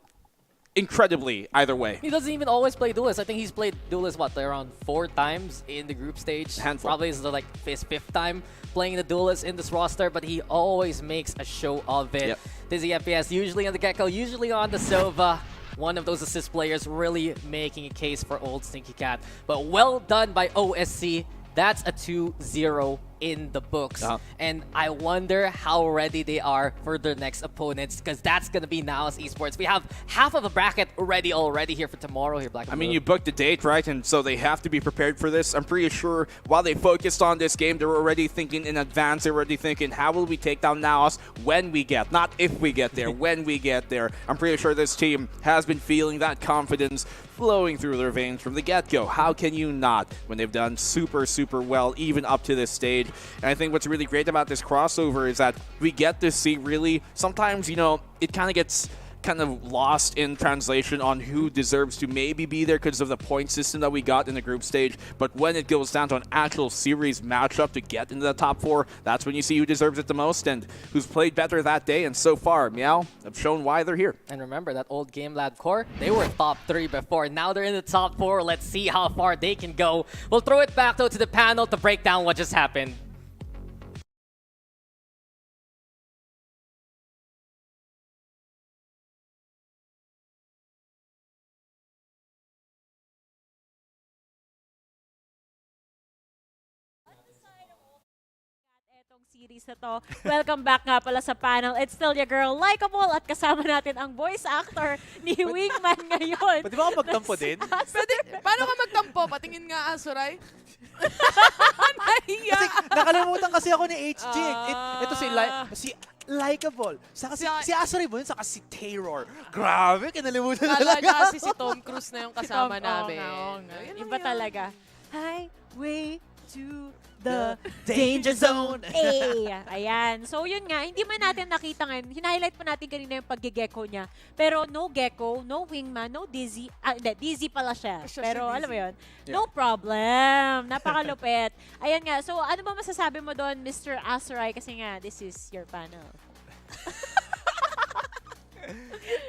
incredibly either way.
He doesn't even always play duelist. I think he's played duelist, what, around 4 times in the group stage.
Handful.
Probably is like his 5th time playing the duelist in this roster, but he always makes a show of it. Dizzy FPS usually on the Gecko, usually on the Sova. One of those assist players really making a case for old Stinky Cat. But well done by OSC. That's a 2-0 in the books. And I wonder how ready they are for their next opponents, because that's going to be Naos Esports. We have half of a bracket already here for tomorrow here, Black and
I mean,
Blue.
you booked a date, right? And so they have to be prepared for this. I'm pretty sure while they focused on this game, they were already thinking in advance. They were already thinking, how will we take down Naos when we get, not if we get there, when we get there. I'm pretty sure this team has been feeling that confidence flowing through their veins from the get-go. How can you not when they've done super, super well even up to this stage? And I think what's really great about this crossover is that we get to see really, sometimes, you know, it kind of gets lost in translation on who deserves to maybe be there because of the point system that we got in the group stage. But when it goes down to an actual series matchup to get into the top 4, that's when you see who deserves it the most and who's played better that day. And so far, Meow have shown why they're here.
And remember, that old Game Lab core, they were top 3 before. Now they're in the top 4. Let's see how far they can go. We'll throw it back, though, to the panel to break down what just happened.
Series na to. Welcome back nga pala sa panel. It's still your girl, Likeable, at kasama natin ang voice actor ni Wingman ngayon.
Pwede ba ako magtampo din?
Pwede, paano ka magtampo? Patingin nga, Asuray.
Kasi nakalimutan kasi ako ni HG. Ito si Likeable. Saka si Asory mo yun, saka si Terror. Grabe, kinalimutan
Kala
talaga.
niya si Tom Cruise na yung kasama namin.
Iba talaga. Highway to the
danger zone.
Ayan. So yun nga, hindi man natin nakita ngayon. Hina-highlight pa natin kanina yung pag-gecko niya. Pero no gecko, no wingman, no dizzy. Hindi, dizzy pala siya. Pero alam mo yun, no problem. Napakalupit. Ayan nga. So ano ba masasabi mo doon, Mr. Azuray? Kasi nga, this is your panel.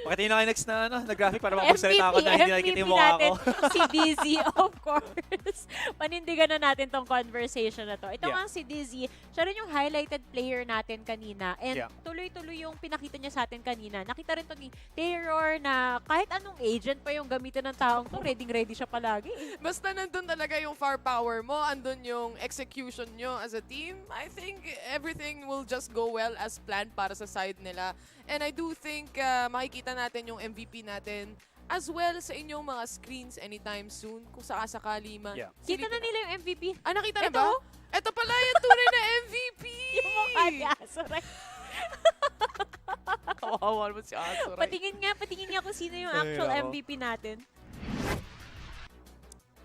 Pakitingin na kayo next na graphic para makapagsalita ako na hindi nakikita yung mukha ko.
Si Dizzy, of course. Panindigan na natin tong conversation na to. Ito nga si Dizzy, siya rin yung highlighted player natin kanina. And tuloy-tuloy yung pinakita niya sa atin kanina. Nakita rin to ni Terror na kahit anong agent pa yung gamitin ng taong to, ready siya palagi.
Basta nandun talaga yung firepower mo, andun yung execution nyo as a team, I think everything will just go well as planned para sa side nila. And I do think makikita natin yung MVP natin as well sa inyong mga screens anytime soon kung sakasakali man.
Kita na nila yung MVP.
Nakita na ba? Ito pala yung tunay na MVP!
Yung mukha ni Azuray.
Kawawa naman si Azuray.
Patingin nga kung sino yung actual MVP natin.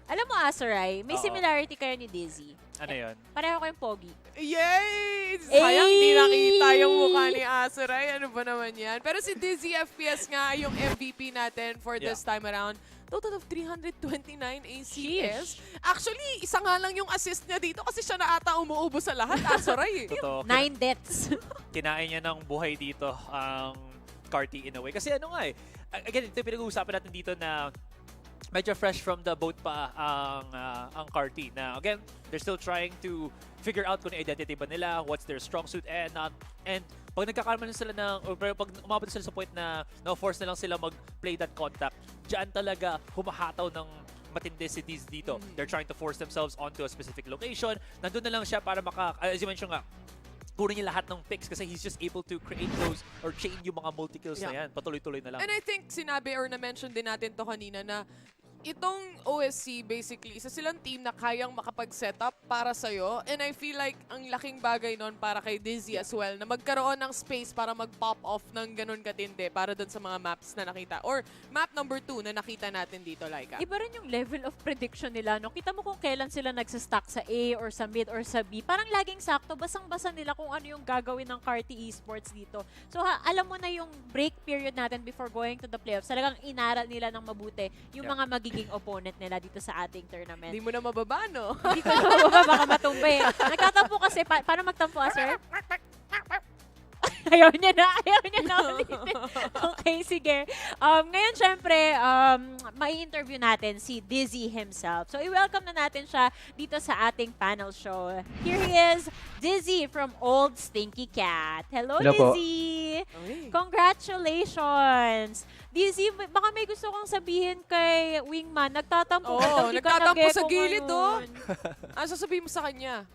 Alam mo, Azuray, may similarity kayo ni Dizzy.
Ano yun?
Pareho kayong pogi.
Yay! Sayang hindi nakita yung mukha ni Azuray. Ano ba naman yan? Pero si Dizzy FPS nga yung MVP natin for this time around. Total of 329 ACS. Actually, isa nga lang yung assist niya dito kasi siya na ata umuubo sa lahat, Azuray.
9 deaths.
Kinain niya ng buhay dito ang Carti in a way. Kasi ano nga again, ito yung pinag-uusapan natin dito na medyo fresh from the boat pa ang Carti. Na again, they're still trying to figure out kung identity ba nila, what's their strong suit and not. And pag nagkakalma na sila or pag umabot sila sa point na na-force na lang sila mag-play that contact, dyan talaga humahataw ng matindi si Diz dito. They're trying to force themselves onto a specific location. Nandun na lang siya para as you mentioned nga, kunin niya lahat ng picks kasi he's just able to create those or chain yung mga multi-kills na yan. Patuloy-tuloy na lang.
And I think sinabi or na-mention din natin to kanina na itong OSC, basically, isa silang team na kayang makapag-setup para sa'yo. And I feel like ang laking bagay nun para kay Dizzy as well, na magkaroon ng space para mag-pop off ng ganun katindi para dun sa mga maps na nakita. Or map number 2 na nakita natin dito, Laika.
Iba rin yung level of prediction nila. No? Kita mo kung kailan sila nagsastack sa A or sa mid or sa B. Parang laging sakto, basang-basa nila kung ano yung gagawin ng Carti Esports dito. So alam mo na yung break period natin before going to the playoffs. Talagang inaral nila ng mabuti yung mga magiging opponent nila dito sa ating tournament.
Hindi mo na mababa, no?
Hindi ko na mababa, baka matumba eh. Nagtatampo kasi, paano magtampo, sir? Ayaw niya na ulit. Okay, sige. Ngayon, syempre, mai-interview natin si Dizzy himself. So, i-welcome na natin siya dito sa ating panel show. Here he is, Dizzy from Old Stinky Cat. Hello Dizzy! Congratulations! Dizzy, baka may gusto kong sabihin kay Wingman. Nagtatampo
nagtatampo sa gilid, Ano sasabihin mo sa kanya?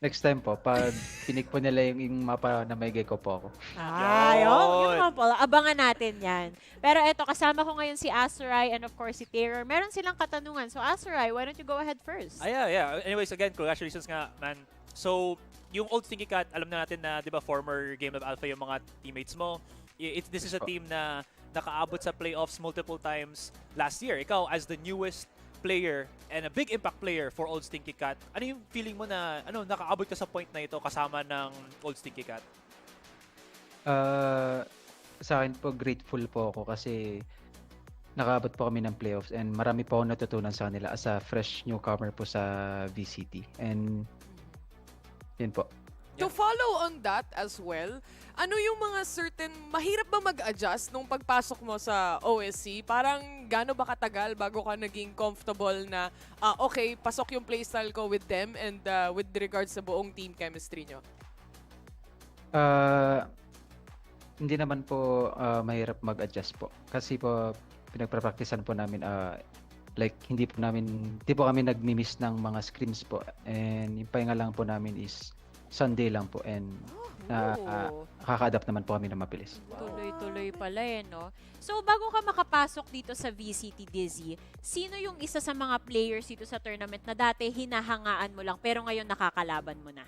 Next time po, pag pinik po nila yung mapa na may gecko po ako.
Yun nga pala. Abangan natin yan. Pero eto, kasama ko ngayon si Azurai and of course si Terror. Meron silang katanungan. So Azurai, why don't you go ahead first?
Yeah. Anyways, again, congratulations nga, man. So, yung old Stinky Cat, alam na natin na, di ba, former Game of Alpha yung mga teammates mo. This is a team na nakaabot sa playoffs multiple times last year. Ikaw, as the newest player and a big impact player for Old Stinky Cat, ano yung feeling mo na nakaabot ka sa point na ito kasama ng Old Stinky Cat?
Sa akin po, grateful po ako kasi nakaabot po kami ng playoffs and marami po ako natutunan sa kanila as a fresh newcomer po sa VCT. And yun po.
To follow on that as well, ano yung mga certain, mahirap ba mag-adjust nung pagpasok mo sa OSC? Parang gaano ba katagal bago ka naging comfortable na, okay, pasok yung playstyle ko with them and with regards sa buong team chemistry nyo?
Hindi naman po mahirap mag-adjust po. Kasi po, pinagpapraktisan po namin, like, hindi po kami nagmi-miss ng mga scrims po. And yung pahinga lang po namin is Sunday lang po and nakaka-adapt naman po kami na mabilis.
Tuloy-tuloy pala no? So, bago ka makapasok dito sa VCT Dizzy, sino yung isa sa mga players dito sa tournament na dati hinahangaan mo lang pero ngayon nakakalaban mo na?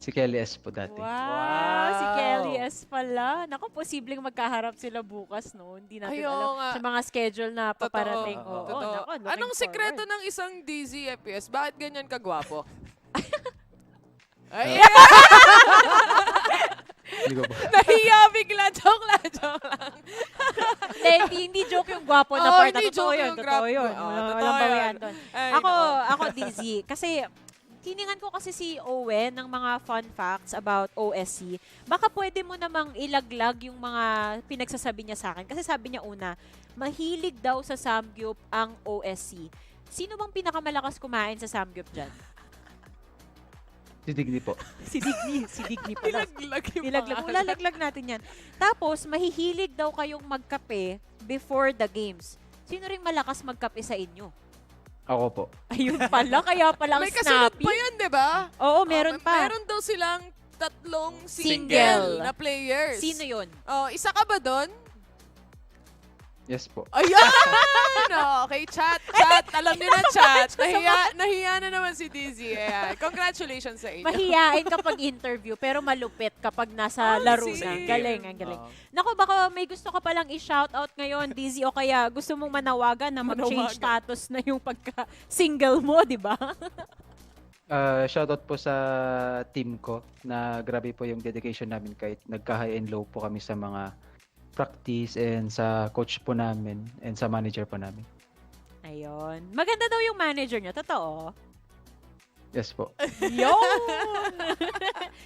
Si Kelly S po dati.
Wow! Si Kelly S pala. Naku, posibleng magkaharap sila bukas, no? Hindi natin alam sa mga schedule na paparating.
Totoo. Anong sekreto ng isang DZ FPS? Bakit ganyan kagwapo? Ay, nahiya bigla. Joke lang.
Hindi joke yung gwapo na part. Totoo yun. Walang bawian doon. Ako DZ. Kasi tiningan ko kasi si Owen ng mga fun facts about OSC. Baka pwede mo namang ilaglag yung mga pinagsasabi niya sa akin. Kasi sabi niya una, mahilig daw sa Samgyup ang OSC. Sino bang pinakamalakas kumain sa Samgyup dyan?
Si Digni po.
Si Digni pala.
Ilaglag yung
Lalaglag natin yan. Tapos, mahihilig daw kayong magkape before the games. Sino ring malakas magkape sa inyo?
Ako po.
Ayun pala, kaya palang
may kasunod pa yan, di ba?
Oo, meron pa.
Meron daw silang 3 single na players.
Sino yun?
Isa ka ba doon?
Yes po.
Ayan! Okay, chat. Alam niyo na, chat. Nahiya na naman si Dizzy. Ayan. Congratulations sa inyo.
Mahiyain kapag interview, pero malupit kapag nasa laro na. Galing. Naku, baka may gusto ka palang i-shoutout ngayon, Dizzy, o kaya gusto mong manawagan na mag-change status na yung pagka-single mo, di ba?
Shoutout po sa team ko na grabe po yung dedication namin kahit nagka-high and low po kami sa mga practice and sa coach po namin and sa manager po namin.
Ayun. Maganda daw yung manager niya. Totoo?
Yes po.
Yun!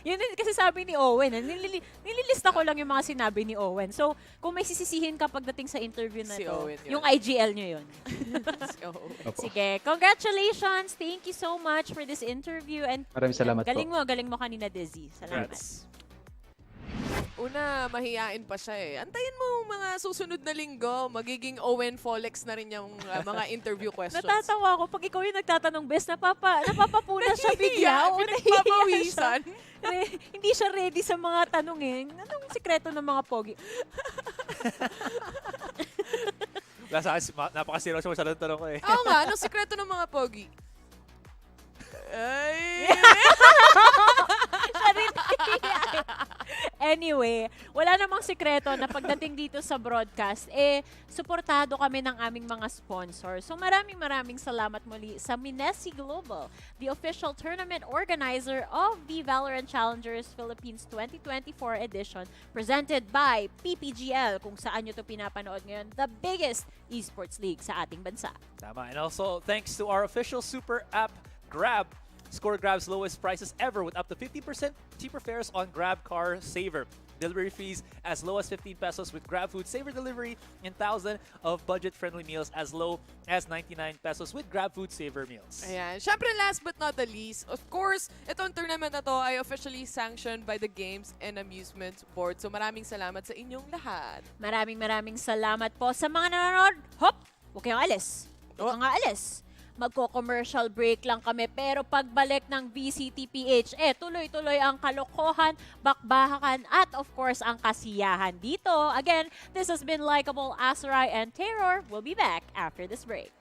Yun din kasi sabi ni Owen. Nililista ko lang yung mga sinabi ni Owen. So, kung may sisisihin ka pagdating sa interview na
si
to,
Owen
yung IGL nyo yun.
Si Owen.
Sige. Congratulations! Thank you so much for this interview. And
maraming salamat
galing mo kanina, Dizzy. Salamat.
Una, mahiyain pa siya eh. Antayin mo mga susunod na linggo, magiging Owen Folex na rin yung mga interview questions.
Natatawa ako pag ikaw yung nagtatanong, best, napapapuna siya bigla.
Pinagpapawisan.
Hindi siya ready sa mga tanong eh. Anong sikreto ng mga pogi?
Napaka-seryoso mo sa tanong ko eh.
Oo nga, anong sikreto ng mga pogi? Ay!
Anyway, wala namang sikreto na pagdating dito sa broadcast, suportado kami ng aming mga sponsors. So maraming salamat muli sa Minesi Global, the official tournament organizer of the VALORANT Challengers Philippines 2024 edition, presented by PPGL, kung saan nyo to pinapanood ngayon, the biggest esports league sa ating bansa.
Tama. And also, thanks to our official super app, Grab. Score Grab's lowest prices ever with up to 50% cheaper fares on Grab Car Saver. Delivery fees as low as 15 pesos with Grab Food Saver delivery and 1,000 of budget-friendly meals as low as 99 pesos with Grab Food Saver meals.
Ayan. Syempre, last but not the least, of course, itong tournament na to ay officially sanctioned by the Games and Amusement Board. So maraming salamat sa inyong lahat.
Maraming salamat po sa mga nanonood. Hop! Huwag kayong alis. Huwag kang aalis. magko-commercial break lang kami. Pero pagbalik ng VCTPH, tuloy-tuloy ang kalokohan, bakbahakan, at of course, ang kasiyahan dito. Again, this has been Likeable, Asarai, and Terror. We'll be back after this break.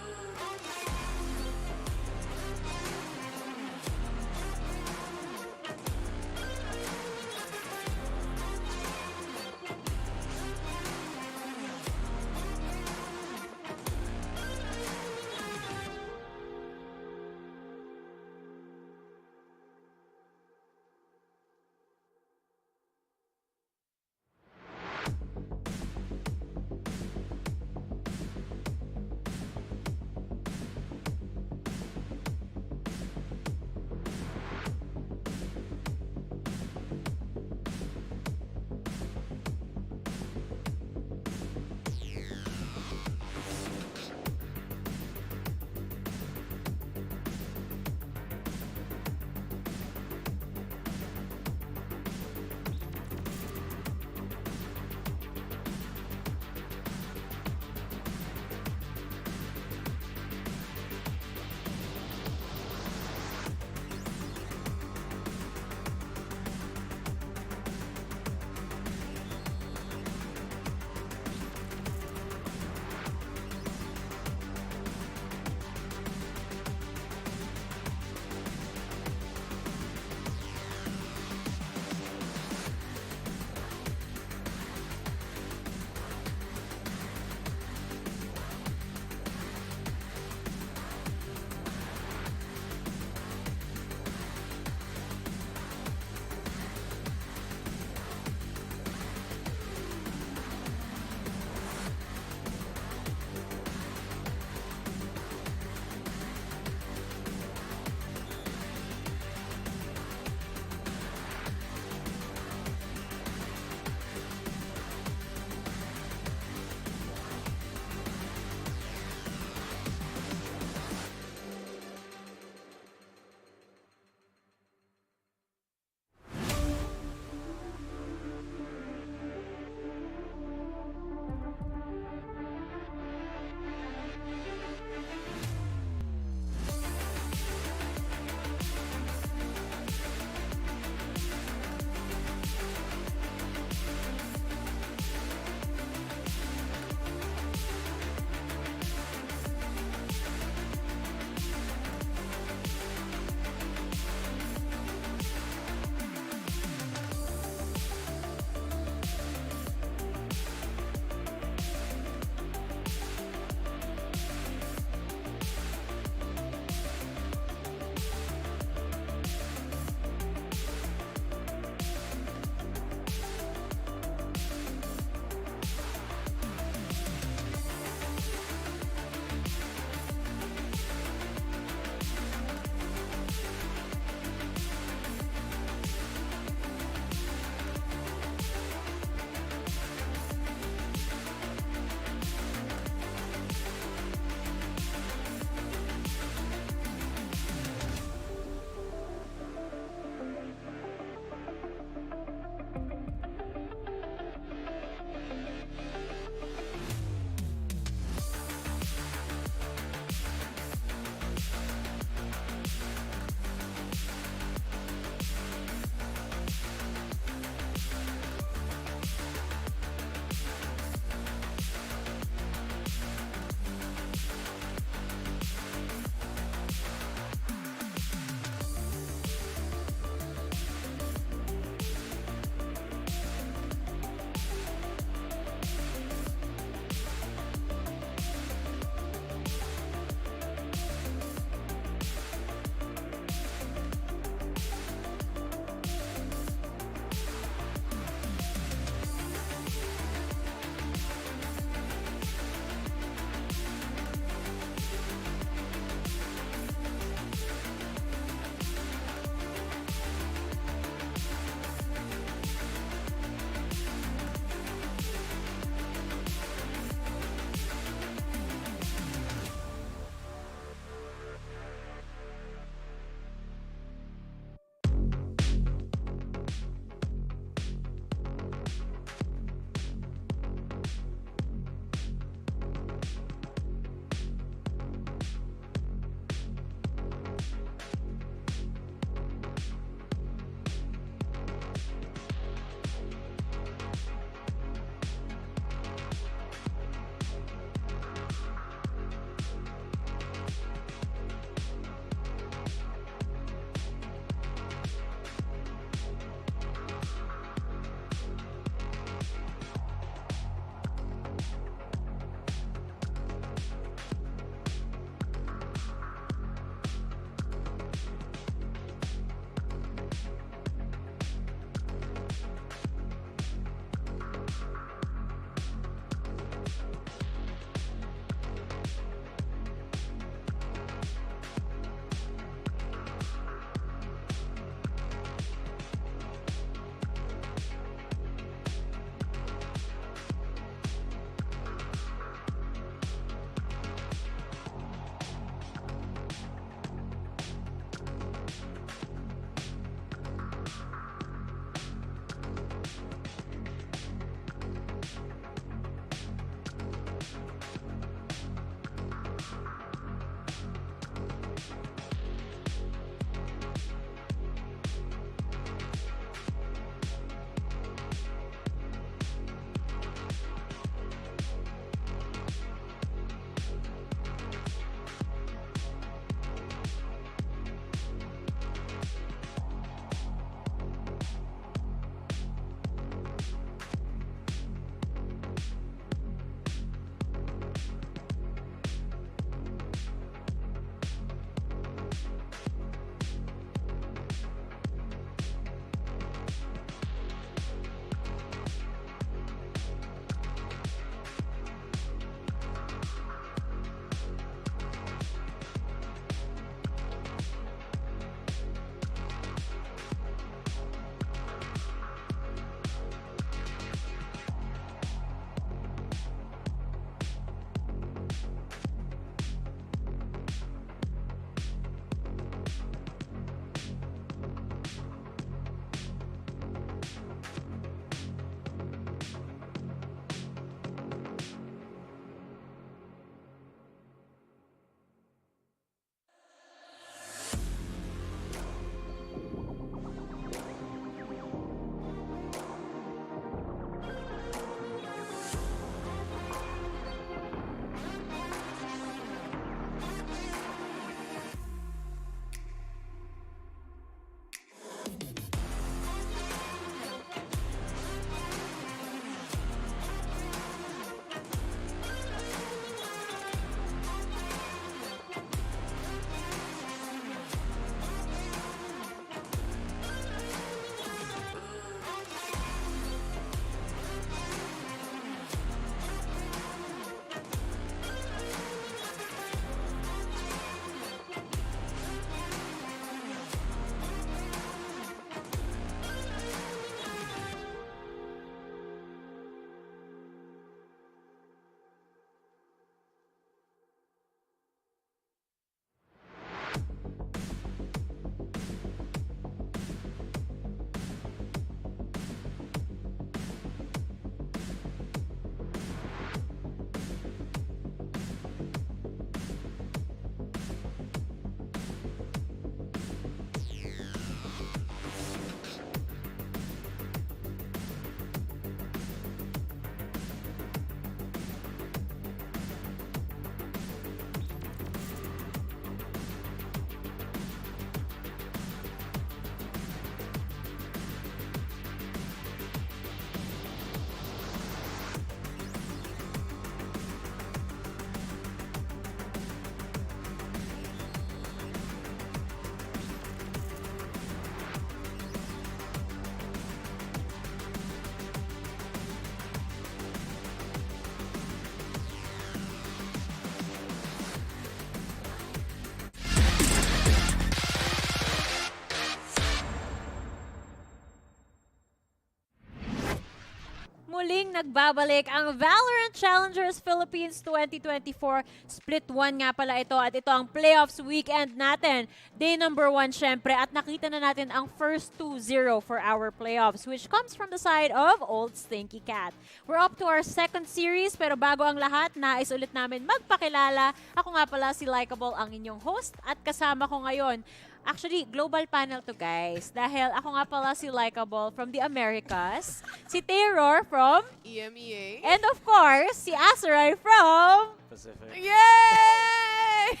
nagbabalik ang VALORANT Challengers Philippines 2024. Split 1 nga pala ito at ito ang playoffs weekend natin. Day number 1 syempre at nakita na natin ang first 2-0 for our playoffs which comes from the side of Old Stinky Cat. We're up to our second series pero bago ang lahat, nais ulit namin magpakilala. Ako nga pala si Likeable, ang inyong host at kasama ko ngayon. Actually, global panel to guys. Dahil ako nga pala si Likeable from the Americas, si Terror from
EMEA,
and of course, si Asaray from
Pacific.
Yay!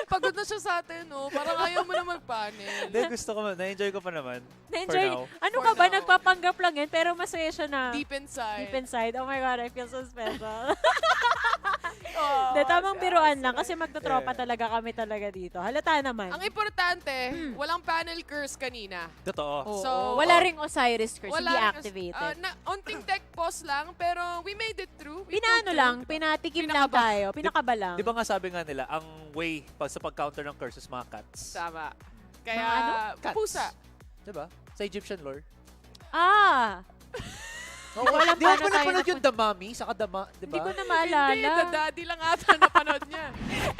Pagod na siya sa atin, no? Parang ayaw mo na mag-panel.
Hindi, gusto ko, na-enjoy ko pa naman.
Na-enjoy.
For now.
Ano ka ba? Nagpapanggap lang yan, pero masaya siya na.
Deep inside.
Deep inside. Oh my God, I feel so special. De, tamang biruan lang kasi magtotropa talaga kami talaga dito. Halata naman.
Ang importante, walang panel curse kanina.
Totoo.
So, wala ring Osiris curse, hindi activated.
Onting tech pause lang, pero we made it through.
Pinano lang, pinatikim lang tayo, pinakaba lang.
Di ba nga sabi nga nila, ang way sa pag-counter ng curses, mga cats.
Tama. Kaya,
Mga ano?
Cats.
pusa.
Di ba? Sa Egyptian lore.
Ah!
Di ba pa napanood yung The Mummy? Saka The di ba?
Hindi ko na maalala.
Hindi, the daddy lang ata napanood niya.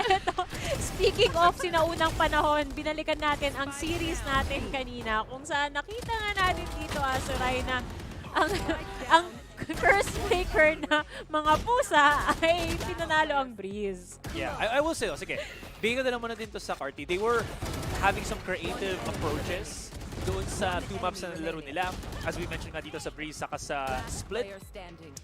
Eto, speaking of sinaunang panahon, binalikan natin ang series natin kanina kung saan nakita nga natin dito, Asaray, na ang curse maker na mga pusa ay pinanalo ang Breeze.
Yeah, I will say, sige, bigyan ko na lang muna din to sa Carti. They were having some creative approaches doon sa 2 maps na nilaro nila. As we mentioned nga dito sa Breeze saka sa Split.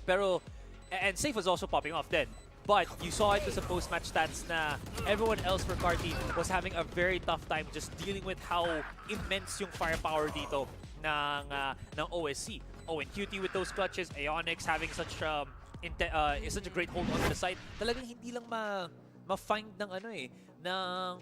Pero, and Safe was also popping off then. But you saw it sa post-match stats na everyone else for Carti was having a very tough time just dealing with how immense yung firepower dito ng OSC. Oh, and QT with those clutches, Aeonix having such a great hold on the side. Talagang hindi lang ma-find ng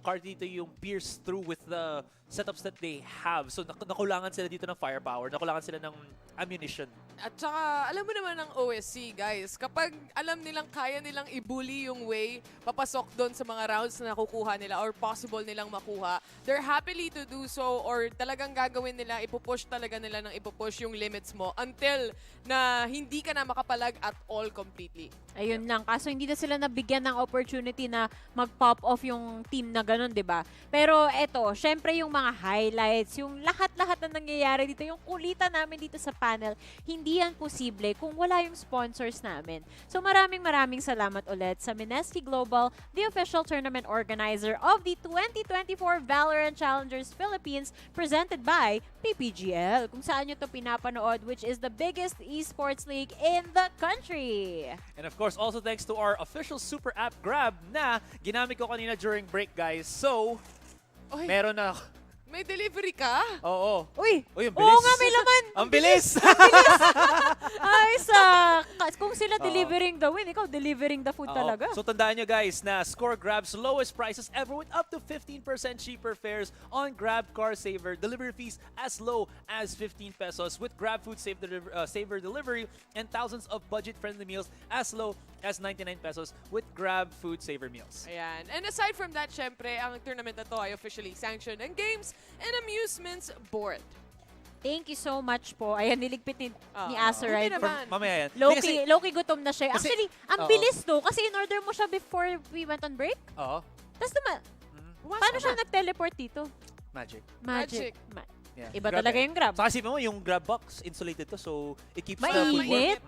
Carti dito yung pierce through with the setups that they have. So nakulangan sila dito ng firepower, nakulangan sila ng ammunition.
At saka, alam mo naman ng OSC, guys, kapag alam nilang kaya nilang i-bully yung way, papasok doon sa mga rounds na nakukuha nila or possible nilang makuha, they're happily to do so or talagang gagawin nila, ipupush talaga nila ng ipupush yung limits mo until na hindi ka na makapalag at all completely.
Ayun lang. Kaso hindi na sila nabigyan ng opportunity na mag-pop off yung team na ganun, di ba? Pero eto, syempre yung mga highlights, yung lahat-lahat na nangyayari dito, yung kulitan namin dito sa panel, hindi yan posible kung wala yung sponsors namin. So maraming salamat ulit sa Mineski Global, the official tournament organizer of the 2024 VALORANT Challengers Philippines, presented by PPGL, kung saan nyo to pinapanood, which is the biggest esports league in the country.
And of course, also thanks to our official super app Grab na ginamit ko kanina during break, guys. So, meron na
May delivery ka?
Oo.
Uy!
Uy, ang bilis.
Oo nga, may laman!
Ang bilis!
Ay, kung sila delivering the win, ikaw delivering the food talaga.
So tandaan nyo guys na Score Grab's lowest prices ever with up to 15% cheaper fares on Grab Car Saver. Delivery fees as low as 15 pesos with Grab Food Saver delivery and thousands of budget-friendly meals as low as 99 pesos with Grab Food Saver meals.
Ayan. And aside from that, syempre, ang tournament na to ay officially sanctioned and Games and Amusements Board.
Thank you so much po. Ayan, niligpit ni Asaray.
Mamaya yan.
Low-key gutom na siya. Actually, ang bilis to. Kasi in-order mo siya before we went on break.
Oo.
Tapos naman, paano siya nag-teleport dito?
Magic.
Yeah. Iba talaga yung Grab.
Saka isipin mo, yung Grab box, insulated to, so it keeps the food
mainit.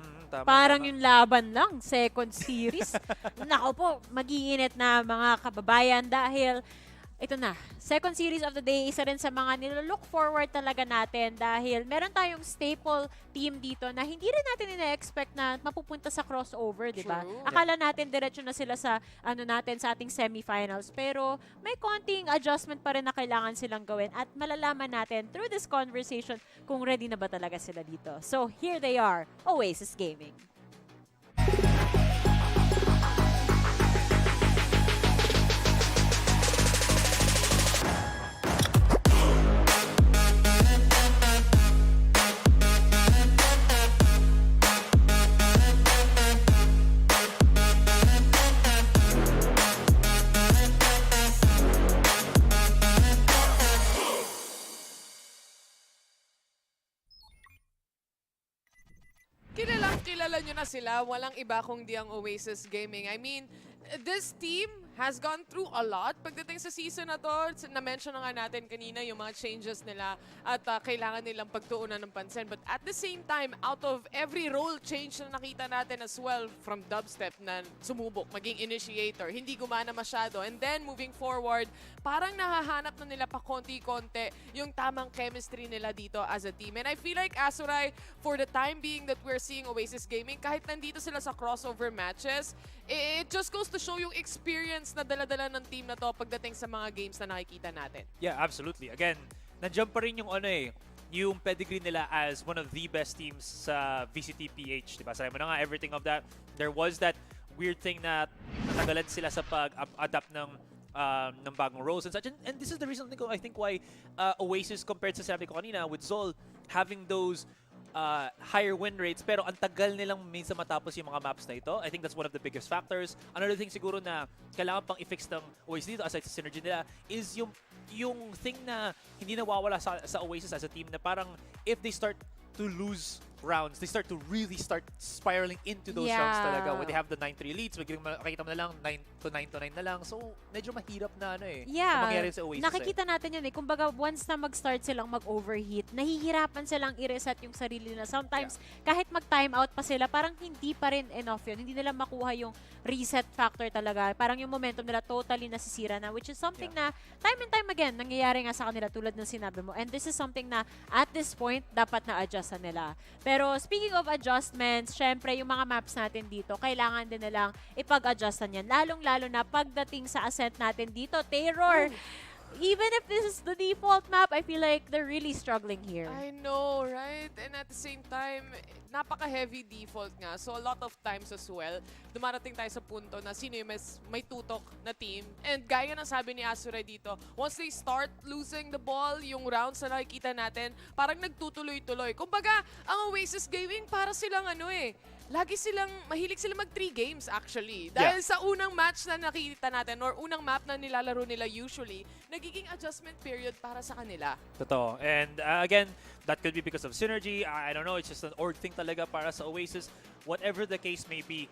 Parang yung laban lang, second series. Nako po, mag-iinit na mga kababayan dahil ito na, second series of the day, isa rin sa mga nilolook forward talaga natin dahil meron tayong staple team dito na hindi rin natin ina-expect na mapupunta sa crossover, di ba? Akala natin diretso na sila sa sa ating semifinals, pero may konting adjustment pa rin na kailangan silang gawin at malalaman natin through this conversation kung ready na ba talaga sila dito. So, here they are, Oasis Gaming.
Kilala nila, walang iba kundi ang Oasis Gaming. I mean, this team has gone through a lot pagdating sa season na to. Na-mention na nga natin kanina yung mga changes nila at kailangan nilang pagtuunan ng pansin. But at the same time, out of every role change na nakita natin as well from dubstep na sumubok, maging initiator, hindi gumana masyado. And then moving forward, parang nahahanap na nila pa konti-konti yung tamang chemistry nila dito as a team. And I feel like Azuray, for the time being that we're seeing Oasis Gaming, kahit nandito sila sa crossover matches, it just goes to show yung experience na dala-dala ng team na to pagdating sa mga games na nakikita natin.
Yeah, absolutely. Again, nandiyan pa rin yung yung pedigree nila as one of the best teams sa VCTPH, diba? Sabi mo na nga, everything of that. There was that weird thing na natagalan sila sa pag-adapt ng bagong roles and such. And this is the reason I think why Oasis, compared sa sabi ko kanina, with Zol, having those higher win rates, pero ang tagal nilang minsan matapos yung mga maps na ito. I think that's one of the biggest factors. Another thing siguro na kailangan pang i-fix ng Oasis dito, aside sa synergy nila, is yung thing na hindi nawawala sa Oasis as a team, na parang if they start to lose rounds, they start to really spiraling into those rounds talaga. When they have the 9-3 leads, makikita mo na lang 9-9 na lang. So, medyo mahirap na na mangyari sa Oasis.
Nakikita natin yun Kumbaga, once na mag-start silang mag-overheat, nahihirapan silang i-reset yung sarili nila. Sometimes, kahit mag-time out pa sila, parang hindi pa rin enough yun. Hindi nila makuha yung reset factor talaga. Parang yung momentum nila totally nasisira na, which is something na time and time again, nangyayari nga sa kanila tulad ng sinabi mo. And this is something na at this point, dapat na-adjust na nila. Pero speaking of adjustments, syempre yung mga maps natin dito, kailangan din nilang ipag-adjustan yan. Lalong-lalo na pagdating sa ascent natin dito, Terror. Even if this is the default map, I feel like they're really struggling here.
I know, right? And at the same time, napaka-heavy default nga. So a lot of times as well, dumarating tayo sa punto na sino yung may tutok na team. And gaya ng sabi ni Azuray dito, once they start losing the ball, yung rounds na nakikita natin, parang nagtutuloy-tuloy. Kumbaga, ang Oasis Gaming para silang mahilig silang mag 3 games actually. Dahil sa unang match na nakikita natin or unang map na nilalaro nila usually, nagiging adjustment period para sa kanila.
Totoo. And again, that could be because of synergy. I don't know, it's just an org thing talaga para sa Oasis. Whatever the case may be,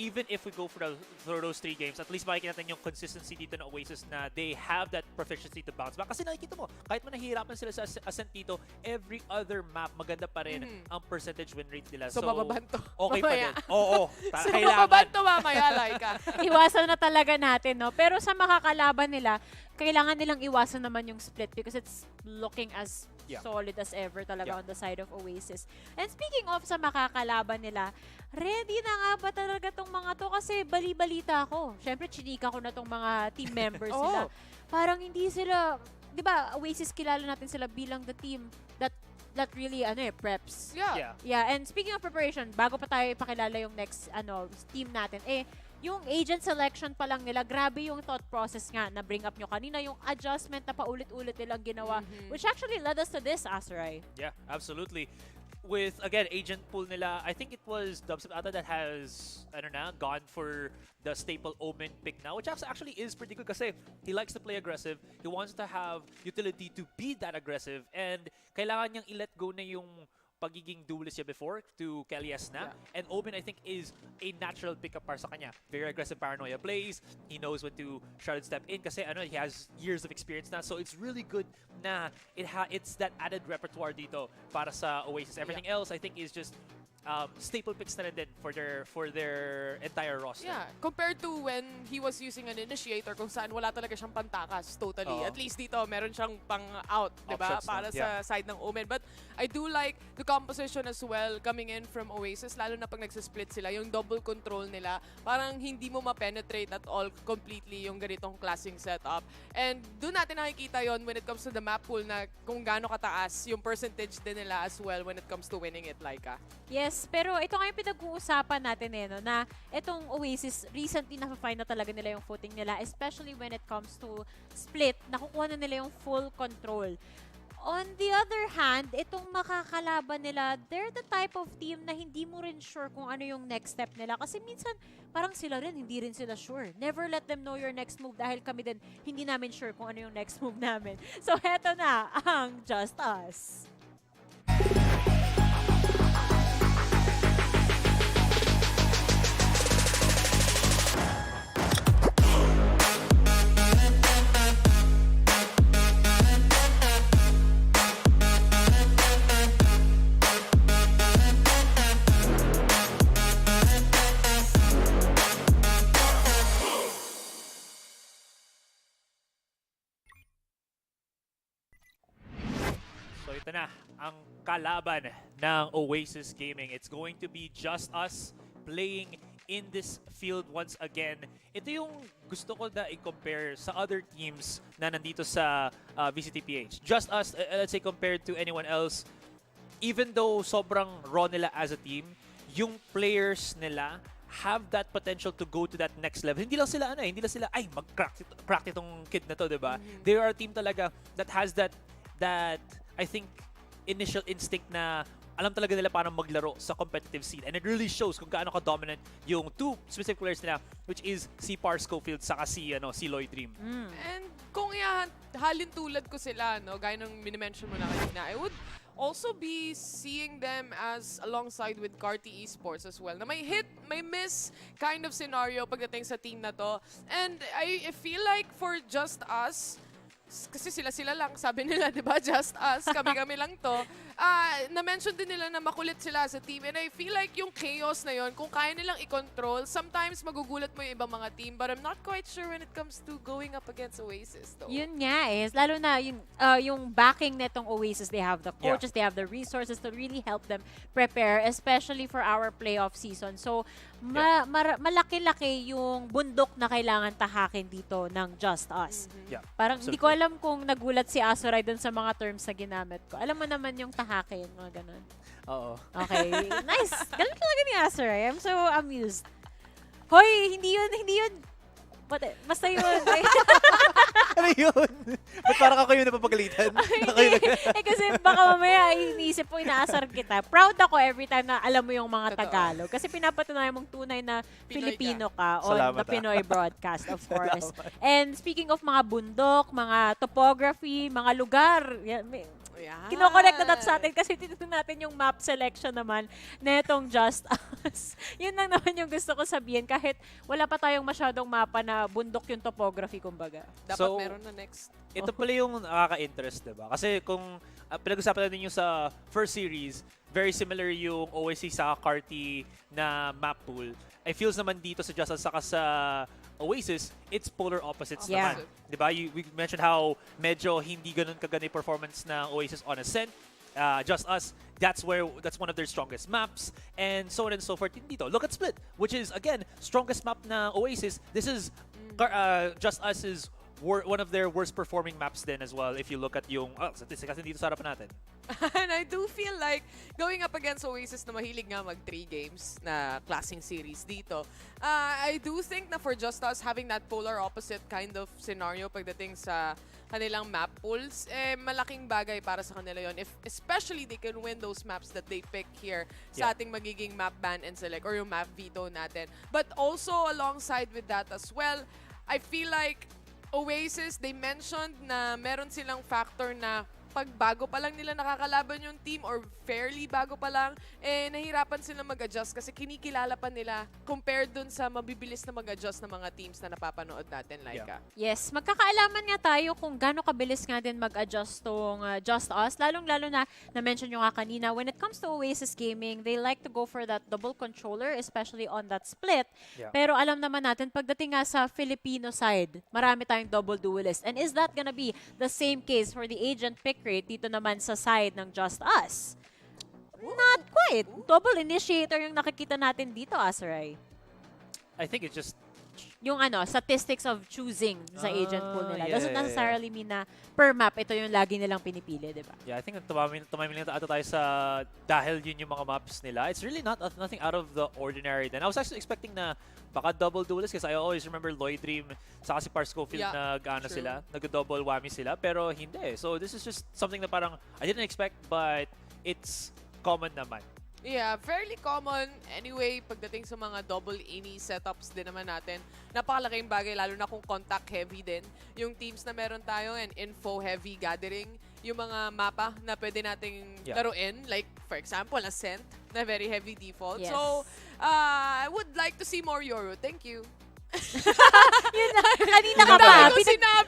even if we go for those 3 games, at least makikita natin yung consistency dito ng Oasis na they have that proficiency to bounce back. Kasi nakikita mo, kahit man nahihirapan sila sa ascent dito, every other map, maganda pa rin ang percentage win rate nila.
So mababanto.
Okay
mamaya.
pa din. Oo.
So mababanto mamaya, Laika.
Iwasan na talaga natin, no? Pero sa makakalaban nila, kailangan nilang iwasan naman yung split because it's looking as solid as ever talaga on the side of Oasis. And speaking of sa makakalaban nila, ready na nga ba talaga tong mga to? Kasi bali-balita ako. Siyempre, chinika ko na tong mga team members nila. Parang hindi sila, di ba, Oasis kilala natin sila bilang the team that really, preps. Yeah, and speaking of preparation, bago pa tayo ipakilala yung next, team natin, yung agent selection pa lang nila, grabe yung thought process nga na bring up nyo kanina, yung adjustment na paulit-ulit nilang ginawa, which actually led us to this, Azuray.
Yeah, absolutely. With, again, agent pool nila, I think it was Dubstep Ata that has, gone for the staple Omen pick now, which actually is pretty good kasi he likes to play aggressive. He wants to have utility to be that aggressive, and kailangan niyang i-let go na yung pagiging duelist niya before to Kalias na. And Omen, I think, is a natural pickup para sa kanya. Very aggressive paranoia plays. He knows when to shrouded step in kasi he has years of experience na. So it's really good na it's that added repertoire dito para sa Oasis. Everything else, I think, is just staple picks na rin din for their entire roster.
Yeah, compared to when he was using an initiator kung saan wala talaga siyang pantakas totally. At least dito, meron siyang pang-out, diba? Para sa side ng Omen. But I do like the composition as well coming in from Oasis, lalo na pag nagsisplit sila, yung double control nila, parang hindi mo ma-penetrate at all completely yung ganitong klaseng setup. And doon natin nakikita yon when it comes to the map pool na kung gaano kataas yung percentage din nila as well when it comes to winning it, Laika.
Yes, pero ito nga yung pinag-uusapan natin na itong Oasis, recently na-find na talaga nila yung footing nila, especially when it comes to split, nakukuha na nila yung full control. On the other hand, itong makakalaban nila, they're the type of team na hindi mo rin sure kung ano yung next step nila. Kasi minsan, parang sila rin, hindi rin sila sure. Never let them know your next move dahil kami din, hindi namin sure kung ano yung next move namin. So, heto na ang Just Us.
ito na ang kalaban ng Oasis Gaming. It's going to be just us playing in this field once again. Ito yung gusto ko na i-compare sa other teams na nandito sa VCTPH. Just us, let's say compared to anyone else, even though sobrang raw nila as a team, yung players nila have that potential to go to that next level. Hindi lang sila ay mag-crack itong kid na to, 'di ba? They are a team talaga that has that I think initial instinct na alam talaga nila paano maglaro sa competitive scene. And it really shows kung gaano ka-dominant yung two specific players nila, which is si Par Schofield saka si Lloyd Dream.
And kung halin tulad ko sila, no, gaya ng minimension mo na kanina, I would also be seeing them as alongside with Carti Esports as well. Na may hit, may miss kind of scenario pagdating sa team na to. And I feel like for Just Us, kasi sila lang, sabi nila, di ba? Just us, kami-kami lang to. Na-mention din nila na makulit sila sa team. And I feel like yung chaos na yon, kung kaya nilang i-control, sometimes magugulat mo yung ibang mga team. But I'm not quite sure when it comes to going up against Oasis, though.
Yun nga lalo na yung backing netong Oasis, they have the coaches, they have the resources to really help them prepare, especially for our playoff season. So, malaki-laki yung bundok na kailangan tahakin dito ng Just Us. Parang hindi ko alam kung nagulat si Azuray dun sa mga terms na ginamit ko. Alam mo naman yung tahakin, mga ganun.
Oo.
Okay, nice. Galing talaga ni Azuray. I'm so amused. Hoy, hindi yun. Basta yun.
Ano yun? Ba't parang ako yung napapagalitan?
Kasi baka mamaya iniisip mo, inaasar kita. Proud ako every time na alam mo yung mga Tagalog. Kasi pinapatunayan mong tunay na Filipino ka on the Pinoy broadcast, of course. And speaking of mga bundok, mga topography, mga lugar, kino-connect na sa atin kasi titignan natin yung map selection naman na itong Just Us. Yun lang naman yung gusto ko sabihin kahit wala pa tayong masyadong mapa na bundok yung topography, kumbaga.
Dapat meron na next.
Ito pala yung nakaka-interest, diba? Kasi kung pinag-usapan natin yung sa first series, very similar yung Oasis sa Carti na map pool. I feels naman dito sa Just Us saka sa Oasis, it's polar opposites naman. Diba? We mentioned how medyo hindi ganun kagana yung performance ng Oasis on Ascent. Just Us, that's one of their strongest maps, and so on and so forth dito. Look at Split, which is, again, strongest map na Oasis. This is Just Us is one of their worst performing maps then as well if you look at yung statistics dito sa harapan natin.
And I do feel like going up against Oasis na mahilig nga mag 3 games na klaseng series dito, I do think na for Just Us, having that polar opposite kind of scenario pagdating sa kanilang map pools, malaking bagay para sa kanila yon. Especially they can win those maps that they pick here sa ating magiging map ban and select or yung map veto natin. But also alongside with that as well, I feel like Oasis, they mentioned na meron silang factor na pag bago pa lang nila nakakalaban yung team or fairly bago pa lang, nahirapan sila mag-adjust kasi kinikilala pa nila compared dun sa mabibilis na mag-adjust ng mga teams na napapanood natin, Laika.
Yes, magkakaalaman nga tayo kung gaano kabilis nga din mag-adjust tong Just Us. Lalong-lalo na-mention nyo nga kanina, when it comes to Oasis Gaming, they like to go for that double controller, especially on that split. Pero alam naman natin, pagdating nga sa Filipino side, marami tayong double duelist. And is that gonna be the same case for the agent pick rate dito naman sa side ng Just Us? Not quite. Double initiator yung nakikita natin dito, Azuray.
I think it's just
yung statistics of choosing sa agent pool nila. Doesn't necessarily mean na per map, ito yung lagi nilang pinipili, di ba?
Yeah, I think tumamili na tayo sa dahil yun yung mga maps nila. It's really nothing out of the ordinary then. I was actually expecting na baka double duelist kasi I always remember Lloyd Dream saka si Par Schofield sila, nag-double whammy sila, pero hindi. So this is just something na parang I didn't expect but it's common naman.
Yeah, fairly common. Anyway, pagdating sa mga double ini setups din naman natin, napakalaking bagay lalo na kung contact heavy din. Yung teams na meron tayo and info heavy gathering, yung mga mapa na pwede nating laruin, like for example, Ascent, na very heavy default.
Yes.
So, I would like to see more Euro. Thank you.
Yun na, kanina ka pa.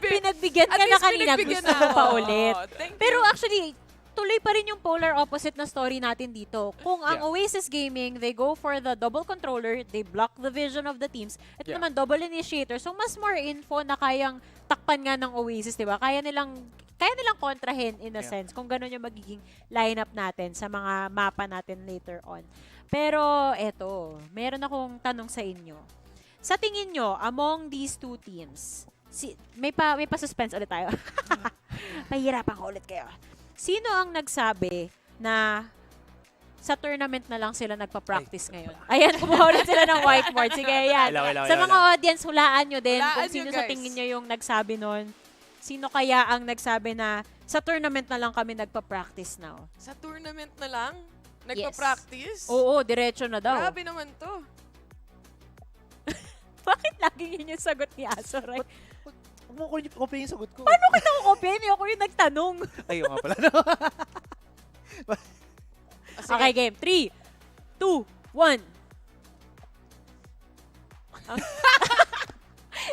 Pinagbigyan
ka na kanina. Gusto ko pa ulit. Pero
you.
actually, tuloy pa rin yung polar opposite na story natin dito. Kung ang Oasis Gaming, they go for the double controller, they block the vision of the teams. Ito naman, double initiator. So, mas more info na kayang takpan nga ng Oasis, di ba? Kaya kaya nilang kontrahin in a sense kung gano'n yung magiging lineup natin sa mga mapa natin later on. Pero eto, meron akong tanong sa inyo. Sa tingin nyo, among these two teams, may pa-suspense ulit tayo. Pahirapan ko ulit kayo. Sino ang nagsabi na sa tournament na lang sila nagpa-practice ngayon? Ayan, kumuha ulit sila ng whiteboard. Sige, ayan. Sa mga audience, hulaan nyo din kung sino sa tingin nyo yung nagsabi nun. Sino kaya ang nagsabi na sa tournament na lang kami nagpa-practice now?
Sa tournament na lang? Nagpa-practice?
Oo, diretso na daw.
Grabe naman to.
Bakit lagi yun yung sagot ni Asoray?
Huwag mo kopyahin yung sagot ko.
Paano ka nakukopyahin? Ako yung nagtanong.
Ayun nga pala. No?
Okay, game. 3, 2, 1.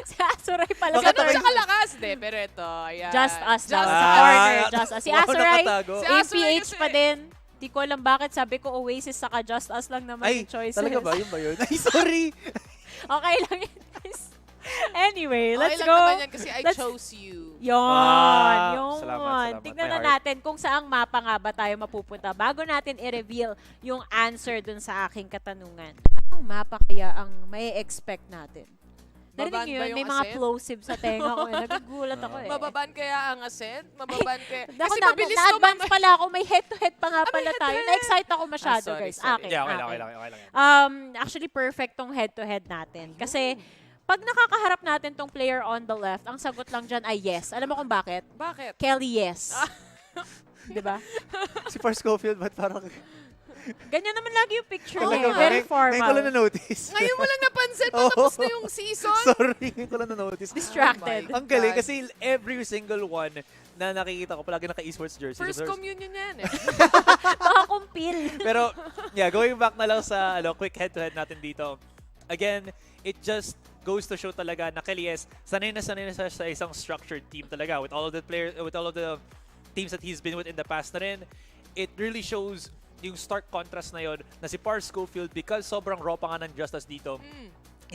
Si Asoray pala.
Ganun siya kalakas. De, pero ito, ayan.
Just Us daw. Sa corner, Just Us. Si Asoray,
APH
pa din. Di ko alam bakit. Sabi ko Oasis saka Just Us lang naman yung choices.
Talaga ba? Yun ba yun? Ay, sorry.
Okay lang yun, guys. Anyway, let's
okay
go.
Okay lang naman yan kasi I chose you.
Yun.
Salamat.
Tingnan na natin kung saang mapa nga ba tayo mapupunta bago natin i-reveal yung answer dun sa aking katanungan. Anong mapa kaya ang may expect natin? Narinig nyo yun? May mga plosive sa tenga ko. Nagugulat ako eh.
Mababan kaya ang ascent? Mababan kaya?
Kasi
mabilis to.
Na-advance pala ako. May head-to-head pa nga pala tayo. Na-excite ako masyado, guys.
Sorry.
Okay,
Okay lang.
actually, perfect tong head-to-head natin. Kasi, pag nakakaharap natin tong player on the left, ang sagot lang dyan ay yes. Alam mo kung bakit?
Bakit?
Kelly, yes. Diba?
Si Par Scofield, ba't parang...
Ganyan naman lagi yung picture
Oh,
niya. Very formal.
Ngayon ko lang na-notice.
Ngayon mo lang napansin, patapos na yung season.
Sorry, ngayon ko lang na-notice.
Distracted.
Ang galing kasi every single one na nakikita ko palagi naka-esports jersey.
First communion yan eh.
Baka kumpil.
Pero, yeah, going back na lang sa quick head-to-head natin dito. Again, it just goes to show talaga na Kellyes, sanay na siya sa isang structured team talaga with all of the players, with all of the teams that he's been with in the past na rin. It really shows yung stark contrast na yon na si Par Scofield, because sobrang raw pa nga ng JustUs dito,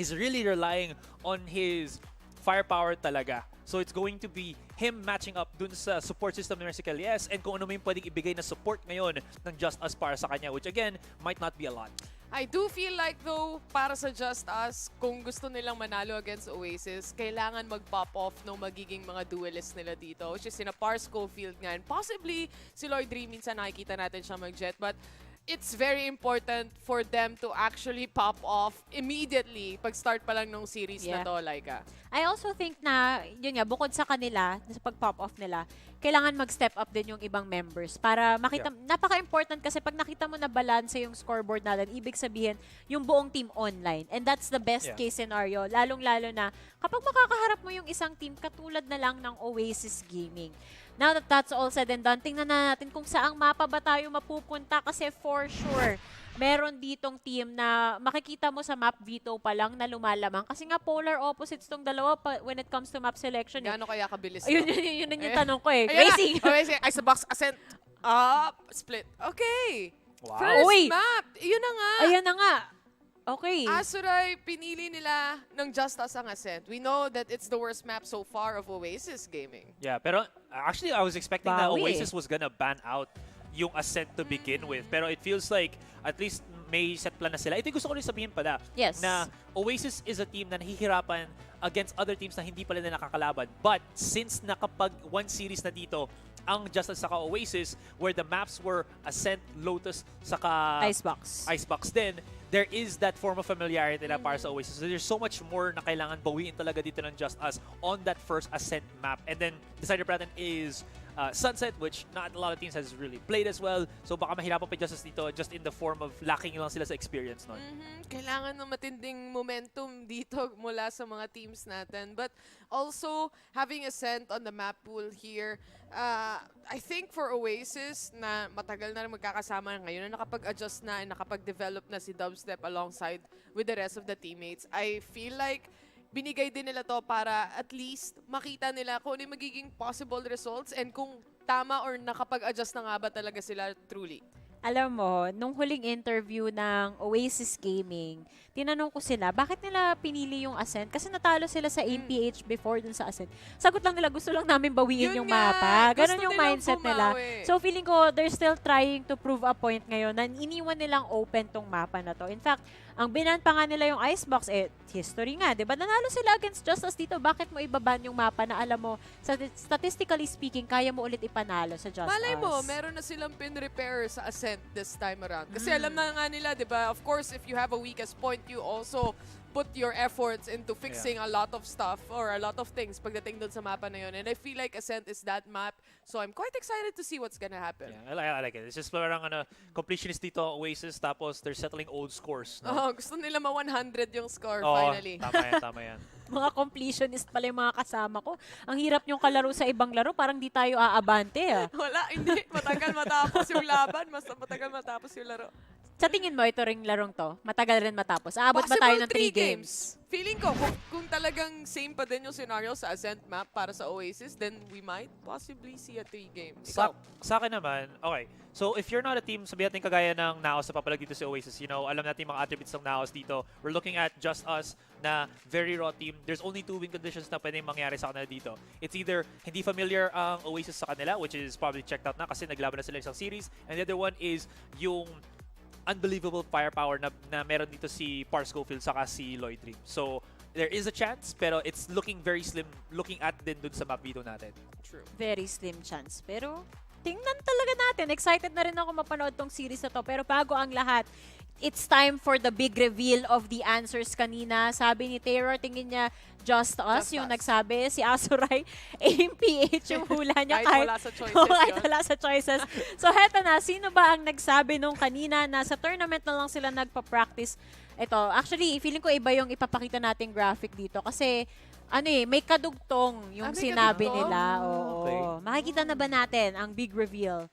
is really relying on his firepower talaga. So it's going to be him matching up dun sa support system ni Mercy Kellyes and kung ano may pwedeng ibigay na support ngayon ng JustUs para sa kanya, which again, might not be a lot.
I do feel like though, para sa JustUs, kung gusto nilang manalo against Oasis, kailangan mag-pop off ng magiging mga duelists nila dito, which is sina Par Scofield nga. And possibly, si Lloyd Ree, minsan nakikita natin siya mag-jet, but it's very important for them to actually pop off immediately pag-start pa lang nung series na to, Laika.
I also think na, yun nga, bukod sa kanila, sa pag-pop off nila, kailangan mag-step up din yung ibang members para makita, napaka-important kasi pag nakita mo na balance yung scoreboard natin, ibig sabihin, yung buong team online. And that's the best case scenario, lalong-lalo na kapag makakaharap mo yung isang team katulad na lang ng Oasis Gaming. Now that that's all said and done, tingnan na natin kung saang mapa ba tayo mapupunta kasi for sure, meron ditong team na makikita mo sa map veto pa lang na lumalamang. Kasi nga polar opposites tong dalawa when it comes to map selection.
Gaano kaya kabilis?
Yun yung tanong ko eh.
Racing! Racing! Ice box, ascent, up, split. Okay!
Wow.
First map! Yun na nga!
Ayan na nga! Okay.
Azuray, pinili nila ng JustUs ang Ascent. We know that it's the worst map so far of Oasis Gaming.
Yeah, pero actually I was expecting that Oasis was gonna ban out yung Ascent to begin with. Pero it feels like at least may set plan na sila. Ito gusto ko rin sabihin pala na Oasis is a team na nahihirapan against other teams na hindi pala na nakakalaban. But since nakapag one series na dito, ang JustUs saka Oasis, where the maps were Ascent, Lotus, saka Icebox din, there is that form of familiarity na para sa Oasis. So there's so much more na kailangan bawiin talaga dito ng JustUs on that first Ascent map. And then, decider pa natin is Sunset, which not a lot of teams has really played as well. So baka mahirapan pa JustUs dito just in the form of lacking lang sila sa experience nun.
Kailangan ng matinding momentum dito mula sa mga teams natin. But also, having Ascent on the map pool here, I think for Oasis na matagal na rin magkakasama ngayon na nakapag-adjust na and nakapag-develop na si Dubstep alongside with the rest of the teammates, I feel like binigay din nila to para at least makita nila kung ano yung magiging possible results and kung tama or nakapag-adjust na nga ba talaga sila truly.
Alam mo, nung huling interview ng Oasis Gaming, tinanong ko sila, bakit nila pinili yung Ascent? Kasi natalo sila sa APH before dun sa Ascent. Sagot lang nila, gusto lang namin bawiin yung mapa. Ganon yung mindset nila. So feeling ko, they're still trying to prove a point ngayon na iniwan nilang open tong mapa na to. In fact, ang binan pa nga nila yung Icebox, history nga, di ba? Nanalo sila against JustUs dito. Bakit mo ibaban yung mapa na alam mo, statistically speaking, kaya mo ulit ipanalo sa JustUs?
Malay mo, meron na silang pin-repair sa Ascent this time around. Kasi alam na nga nila, di ba? Of course, if you have a weakest point, you also put your efforts into fixing a lot of stuff or a lot of things pagdating dun sa mapa na yun. And I feel like Ascent is that map. So I'm quite excited to see what's gonna happen.
Yeah, I like it. It's just parang completionist dito, Oasis, tapos they're settling old scores. No?
Oh, gusto nila ma-100 yung score
Oo,
finally.
Tama yan.
Mga completionist pala yung mga kasama ko. Ang hirap yung kalaro sa ibang laro, parang di tayo aabante ah.
Wala, hindi. Matagal matapos yung laban. Matagal matapos yung laro.
Sa tingin mo, ito ring larong to, matagal rin matapos. Aabot ba tayo ng 3 games?
Feeling ko, kung talagang same pa din yung scenario sa Ascent map para sa Oasis, then we might possibly see a 3 games.
Sa akin naman, okay. So if you're not a team, sabihin natin kagaya ng Naos na papalag dito si Oasis, alam natin yung mga attributes ng Naos dito. We're looking at JustUs na very raw team. There's only 2 win conditions na pwedeng mangyari sa kanila dito. It's either hindi familiar ang Oasis sa kanila, which is probably checked out na kasi naglaban na sila isang series. And the other one is yung unbelievable firepower na meron dito si Par Scofield saka si Lloyd Dream. So, there is a chance, pero it's looking very slim looking at din dun sa map dito natin.
True.
Very slim chance. Pero, tingnan talaga natin. Excited na rin ako mapanood tong series na to. Pero bago ang lahat, it's time for the big reveal of the answers kanina. Sabi ni Terror, tingin niya JustUs yung nagsabi. Si Azuray, AMPH yung hula niya.
Kahit wala sa choices
kahit wala sa choices. So, heto na. Sino ba ang nagsabi nung kanina na sa tournament na lang sila nagpa-practice? Ito, actually, feeling ko iba yung ipapakita nating graphic dito. Kasi, may kadugtong yung sinabi nila. Oo.
Okay.
Makikita na ba natin ang big reveal?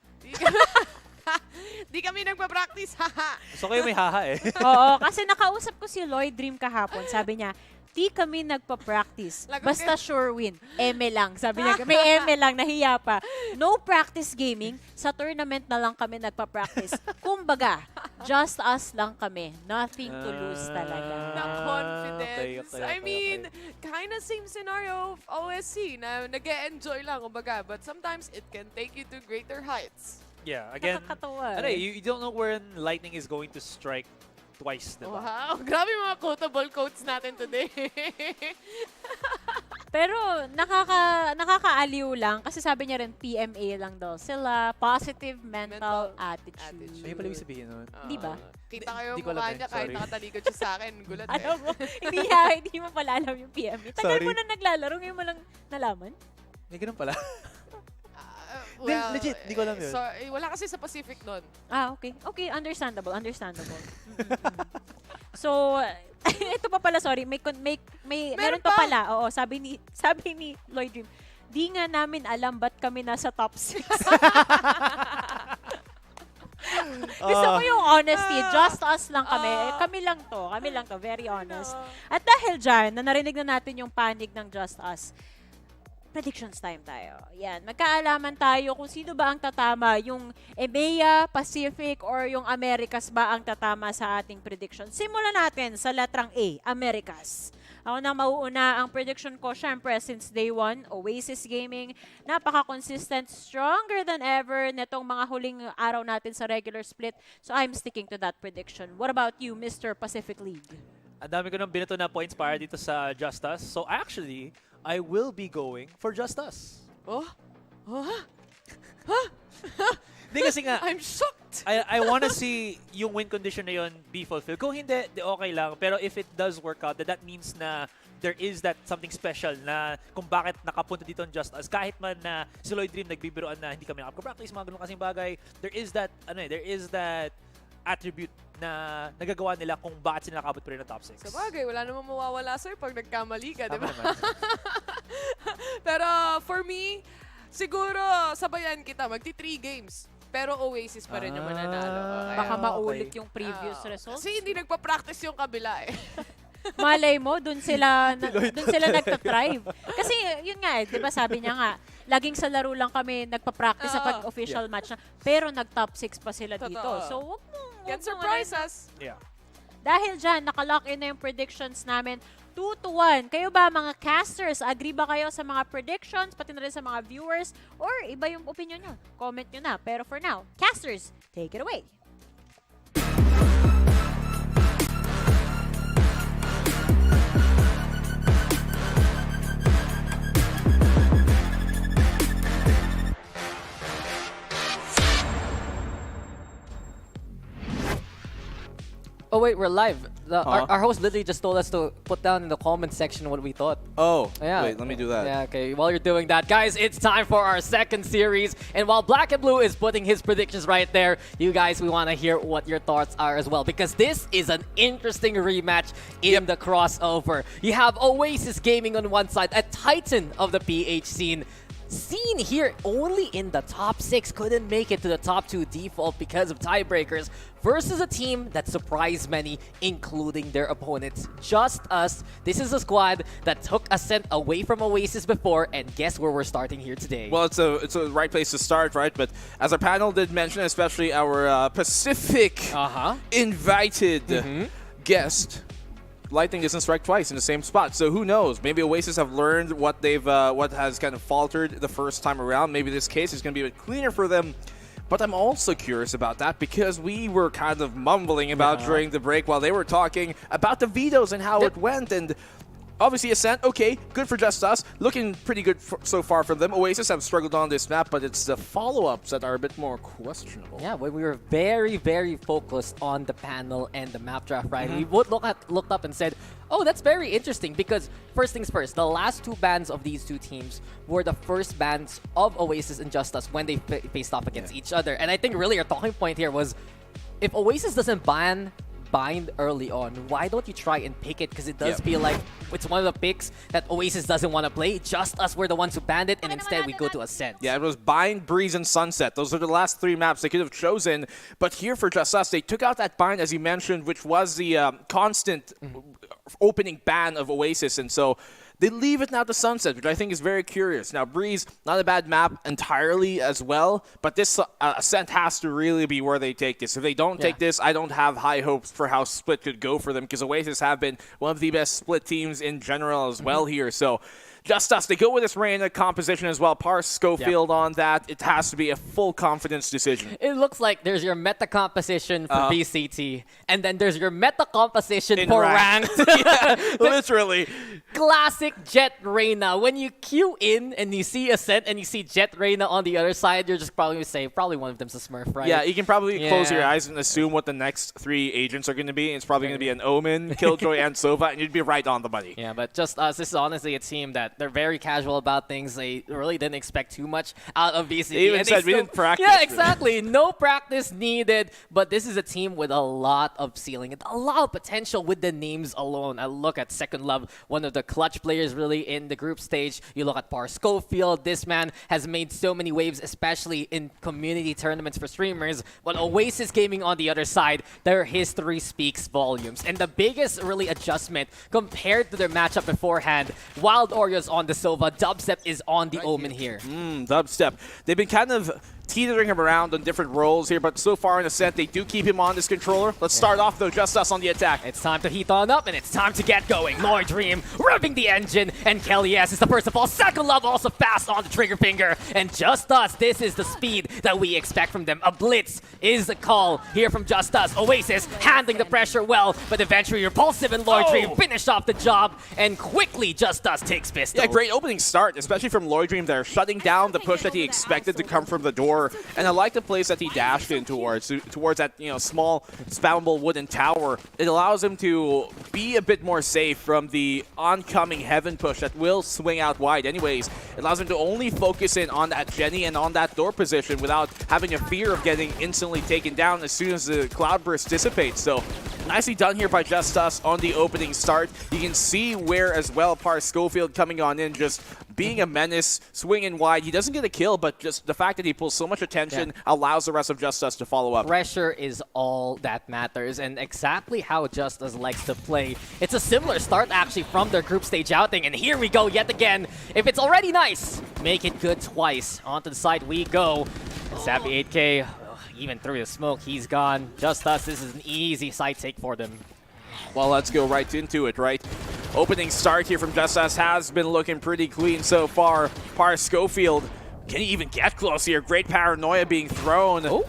Di kami nagpa-practice, haha.
So kayo may haha eh.
Oo, kasi nakausap ko si Lloyd Dream kahapon. Sabi niya, di kami nagpa-practice. Basta sure win. Eme lang. Sabi niya, may eme lang, nahiya pa. No practice gaming. Sa tournament na lang kami nagpa-practice. Kumbaga, JustUs lang kami. Nothing to lose talaga.
Na confidence.
Okay.
I mean, kind of same scenario of OSC na nag-e-enjoy lang, kumbaga. But sometimes it can take you to greater heights.
Yeah, again,
Nakakatawa.
you don't know when lightning is going to strike twice, diba?
Wow, grabe mga quotable quotes natin today.
Pero nakakaaliw lang kasi sabi niya rin PMA lang daw sila, positive mental attitude.
Ayun pala yung sabihin nun.
Di ba?
Kita kayo
Di ko
mukha
alam
niya kahit
sorry.
nakatalikod siya sa akin. Gulat
Alam mo, hindi mo pala alam yung PMA. Tagal
Sorry.
mo na naglalaro, ngayon mo lang nalaman?
May ganun pala.
Well,
legit, di ko alam yun.
So, wala kasi sa Pacific nun.
Okay. Okay, understandable. So, ito pa pala, sorry, meron pa pala. Oo, sabi ni Lloyd Dream, di nga namin alam ba't kami nasa top 6. Gusto ko yung honesty. JustUs lang kami. Kami lang to. Very honest. At dahil dyan, na narinig na natin yung panig ng JustUs, predictions time tayo. Yan. Magkaalaman tayo kung sino ba ang tatama. Yung EMEA, Pacific, or yung Americas ba ang tatama sa ating prediction. Simulan natin sa letrang A, Americas. Ako na mauuna ang prediction ko, syempre, since day 1, Oasis Gaming, napaka-consistent, stronger than ever netong mga huling araw natin sa regular split. So I'm sticking to that prediction. What about you, Mr. Pacific League?
Ang dami ko nang binato na points para dito sa JustUs. So actually, I will be going for JustUs.
Oh?
Hindi kasi nga,
I'm shocked!
I wanna see yung win condition na yun be fulfilled. Kung hindi, okay lang. Pero if it does work out, that means na there is that something special na kung bakit nakapunta dito ang JustUs. Kahit man na si Lloyd Dream nagbibiroan na hindi kami nakapag-practice, mga ganun kasing bagay, there is that attribute na nagagawa nila kung bakit sila nakabot pa rin ng top 6.
Sa bagay, wala namang mawawala sa'yo pag nagkamali ka, di ba? Pero for me, siguro sabayan kita, magti-3 games. Pero Oasis pa rin yung mananalo.
Baka maulit yung previous results.
Kasi hindi nagpa-practice yung kabila eh.
Malay mo, dun sila nagtatrive. Kasi yun nga, di ba sabi niya nga, laging sa laro lang kami nagpa-practice sa pag-official match na. Pero nag-top 6 pa sila dito.
Totoo.
So, wag mo.
Get surprises.
Yeah.
Dahil dyan, nakalock in na yung predictions namin. 2-1. Kayo ba mga casters? Agree ba kayo sa mga predictions? Pati na rin sa mga viewers? Or iba yung opinion nyo? Comment nyo na. Pero for now, casters, take it away.
Oh wait, we're live. Our host literally just told us to put down in the comment section what we thought.
Oh,
yeah.
wait, let me do that.
Yeah, okay. While you're doing that, guys, it's time for our second series. And while Black and Blue is putting his predictions right there, you guys, we want to hear what your thoughts are as well. Because this is an interesting rematch in the crossover. You have Oasis Gaming on one side, a titan of the PH scene. Seen here only in the top 6, couldn't make it to the top 2 default because of tiebreakers, versus a team that surprised many, including their opponents. JustUs. This is a squad that took Ascent away from Oasis before, and guess where we're starting here today?
Well, it's a right place to start, right? But as our panel did mention, especially our Pacific invited guest, lightning doesn't strike twice in the same spot. So who knows? Maybe Oasis have learned what they've what has kind of faltered the first time around. Maybe this case is going to be a bit cleaner for them. But I'm also curious about that because we were kind of mumbling about during the break while they were talking about the vetoes and how it went. And obviously Ascent, okay, good for JustUs. Looking pretty good so far from them. Oasis have struggled on this map, but it's the follow-ups that are a bit more questionable.
Yeah, when we were very, very focused on the panel and the map draft, right? We would looked up and said, oh, that's very interesting because first things first, the last 2 bans of these 2 teams were the first bans of Oasis and JustUs when they faced off against each other. And I think really our talking point here was, if Oasis doesn't bind early on, why don't you try and pick it? Because it does feel like it's one of the picks that Oasis doesn't want to play. JustUs were the ones who banned it, and instead we go to Ascent.
Yeah, it was Bind, Breeze, and Sunset. Those are the last 3 maps they could have chosen. But here for JustUs, they took out that Bind, as you mentioned, which was the constant opening ban of Oasis. And so they leave it now to Sunset, which I think is very curious. Now, Breeze, not a bad map entirely as well, but this Ascent has to really be where they take this. If they don't take this, I don't have high hopes for how Split could go for them, because Oasis have been one of the best Split teams in general as well here. So JustUs, they go with this Reyna composition as well. Parse Schofield on that. It has to be a full confidence decision.
It looks like there's your meta composition for VCT, and then there's your meta composition for ranked.
Yeah, literally.
Classic Jet Reyna. When you queue in and you see Ascent and you see Jet Reyna on the other side, you're just probably going to say, probably one of them's a Smurf, right?
Yeah, you can probably close your eyes and assume what the next 3 agents are going to be. It's probably going to be an Omen, Killjoy, and Sova, and you'd be right on the money.
Yeah, but JustUs, this is honestly a team that they're very casual about things. They really didn't expect too much out of VCT.
They even said we didn't practice.
Yeah, exactly. No practice needed. But this is a team with a lot of ceiling and a lot of potential with the names alone. I look at Second Love, one of the clutch players really in the group stage. You look at Parse Schofield. This man has made so many waves, especially in community tournaments for streamers. But Oasis Gaming on the other side, their history speaks volumes. And the biggest really adjustment compared to their matchup beforehand, Wild Oreos on the Sova, Dubstep is on the Omen here.
Dubstep. They've been kind of teetering him around on different roles here, but so far in the set, they do keep him on this controller. Let's start off, though, JustUs on the attack.
It's time to heat on up, and it's time to get going. Lord Dream revving the engine, and Kelly S is the first of all. Second Love also fast on the trigger finger, and JustUs, this is the speed that we expect from them. A blitz is the call here from JustUs. Oasis handling the pressure well, but eventually Repulsive and Lord Dream finish off the job, and quickly JustUs takes pistol.
Yeah, great opening start, especially from Lord Dream there, shutting down the push that he expected to come from the door. And I like the place that he dashed in towards that small spammable wooden tower. It allows him to be a bit more safe from the oncoming Heaven push that will swing out wide anyways. It allows him to only focus in on that Jenny and on that door position without having a fear of getting instantly taken down as soon as the Cloud Burst dissipates. So nicely done here by JustUs on the opening start. You can see where as well Parse Schofield coming on in, just being a menace, swinging wide. He doesn't get a kill, but just the fact that he pulls so much attention allows the rest of JustUs to follow up.
Pressure is all that matters, and exactly how JustUs likes to play. It's a similar start, actually, from their group stage outing, and here we go yet again. If it's already nice make it good twice. Onto the side we go. Savvy 8K, even through the smoke, he's gone. JustUs, this is an easy side take for them.
Well, let's go right into it, right? Opening start here from JustUs has been looking pretty clean so far. Par Schofield, can he even get close here? Great paranoia being thrown.
Oh.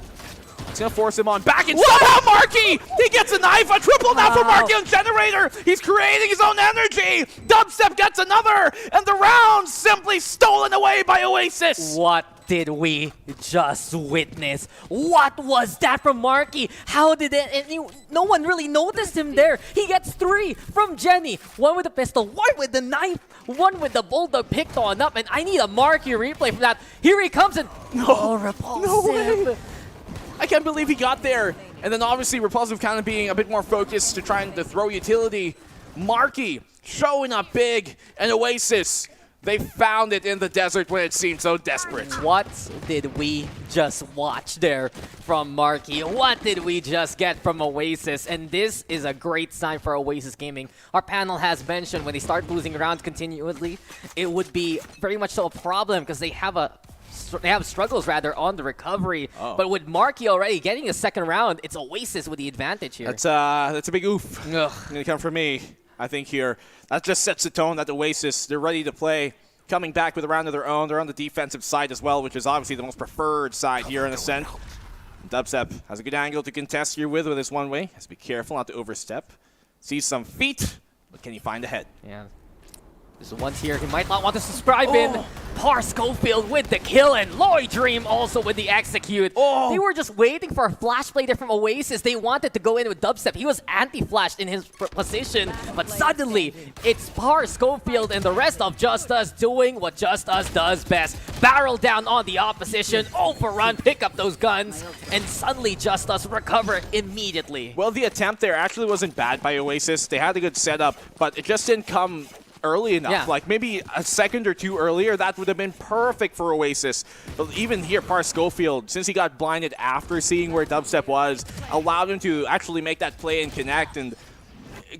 It's going to force him on back, and somehow Marky! He gets a knife, a triple now for Marky on Generator! He's creating his own energy! Dubstep gets another, and the round simply stolen away by Oasis!
What did we just witness? What was that from Marky? How did it? No one really noticed him there. He gets 3 from Jenny. 1 with the pistol, 1 with the knife, 1 with the bulldog picked on up, and I need a Marky replay for that. Here he comes, and repulsive.
No way. I can't believe he got there. And then obviously Repulsive kind of being a bit more focused to trying to throw utility. Marky showing up big, and Oasis, they found it in the desert when it seemed so desperate.
What did we just watch there from Marky? What did we just get from Oasis? And this is a great sign for Oasis Gaming. Our panel has mentioned when they start losing rounds continuously, it would be very much so a problem because they have struggles rather on the recovery. But with Marky already getting a second round, it's Oasis with the advantage here.
That's a big oof. Gonna come from me, I think here. That just sets the tone that Oasis, they're ready to play. Coming back with a round of their own. They're on the defensive side as well, which is obviously the most preferred side here in a sense. Dubstep has a good angle to contest here with this one way. Has to be careful not to overstep. Sees some feet, but can he find a head?
Yeah. There's ones here he might not want to subscribe in. Par Schofield with the kill, and Lloyd Dream also with the execute. They were just waiting for a flash play there from Oasis. They wanted to go in with Dubstep. He was anti-flashed in his position, but suddenly it's Par Schofield and the rest of JustUs doing what JustUs does best. Barrel down on the opposition, overrun, pick up those guns, and suddenly JustUs recover immediately.
Well, the attempt there actually wasn't bad by Oasis. They had a good setup, but it just didn't come early enough.
Yeah.
Like maybe a second or two earlier, that would have been perfect for Oasis. But even here, Par Schofield, since he got blinded after seeing where Dubstep was, allowed him to actually make that play and connect. And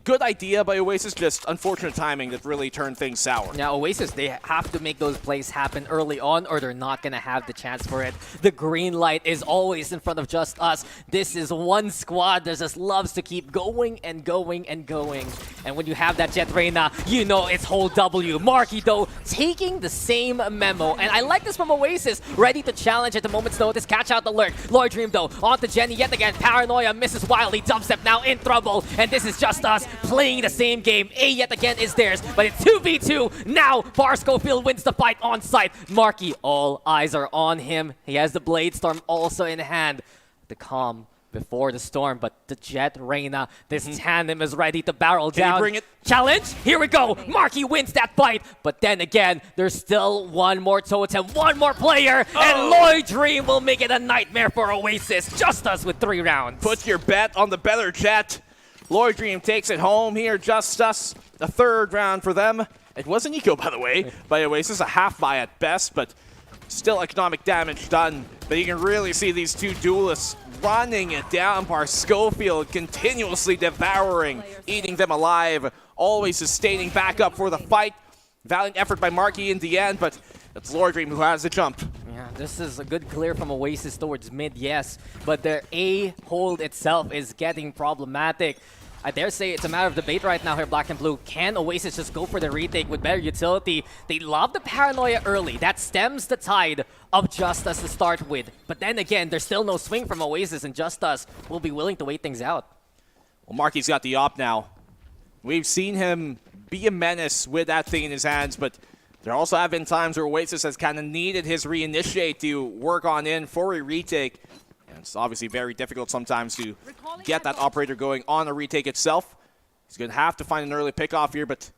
good idea by Oasis, just unfortunate timing that really turned things sour.
Now, Oasis, they have to make those plays happen early on or they're not going to have the chance for it. The green light is always in front of JustUs. This is one squad that just loves to keep going and going and going. And when you have that Jet Reyna, you know it's whole W. Marky, though, taking the same memo. And I like this from Oasis, ready to challenge at the moment's notice. Catch out the lurk. Lloyd Dream, though, onto Jenny yet again. Paranoia misses wildly. Dubstep now in trouble. And this is JustUs playing the same game. A yet again is theirs, but it's 2v2. Now, Par Schofield wins the fight on site. Marky, all eyes are on him. He has the Blade Storm also in hand. The calm before the storm, but the Jet Reyna, this tandem is ready to barrel down.
Can you bring it?
Challenge, here we go. Marky wins that fight, but then again, there's still one more totem, one more player, and Lloyd Dream will make it a nightmare for Oasis. JustUs with 3 rounds.
Put your bet on the better Jet. Lloyd Dream takes it home here. JustUs, the 3rd round for them. It was an eco, by the way, by Oasis, a half buy at best, but still economic damage done. But you can really see these two duelists running it down. Par Schofield continuously devouring, eating them alive, always sustaining back up for the fight. Valiant effort by Marky in the end, but it's Lloyd Dream who has the jump.
Yeah, this is a good clear from Oasis towards mid, yes, but their A hold itself is getting problematic. I dare say it's a matter of debate right now here, Black and Blue. Can Oasis just go for the retake with better utility? They love the paranoia early. That stems the tide of JustUs to start with. But then again, there's still no swing from Oasis, and JustUs will be willing to wait things out.
Well, Marky's got the op now. We've seen him be a menace with that thing in his hands, but there also have been times where Oasis has kind of needed his reinitiate to work on in for a retake. And it's obviously very difficult sometimes to get that operator going on a retake itself. He's going to have to find an early pickoff here, but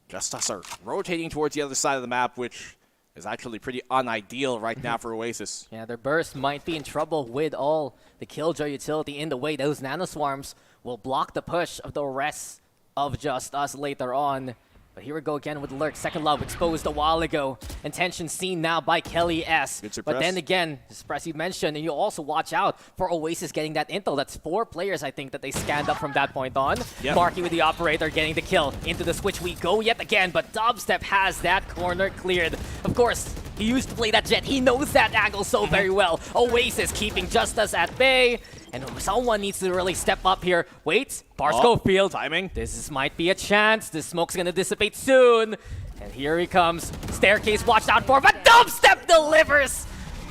JustUs are rotating towards the other side of the map, which is actually pretty unideal right now for Oasis.
Yeah, their burst might be in trouble with all the Killjoy utility in the way. Those nanoswarms will block the push of the rest of JustUs later on. But here we go again with Lurk. Second Love exposed a while ago. Intention seen now by Kelly S. But then again, as you mentioned, and you also watch out for Oasis getting that intel. That's 4 players, I think, that they scanned up from that point on.
Yep.
Marky with the operator getting the kill. Into the switch we go yet again, but Dubstep has that corner cleared. Of course, He used to play that jet. He knows that angle so very well. Oasis keeping JustUs at bay. And someone needs to really step up here. Wait, Barsco Field.
Timing.
Might be a chance. The smoke's gonna dissipate soon. And here he comes. Staircase watched out for, but Dubstep delivers!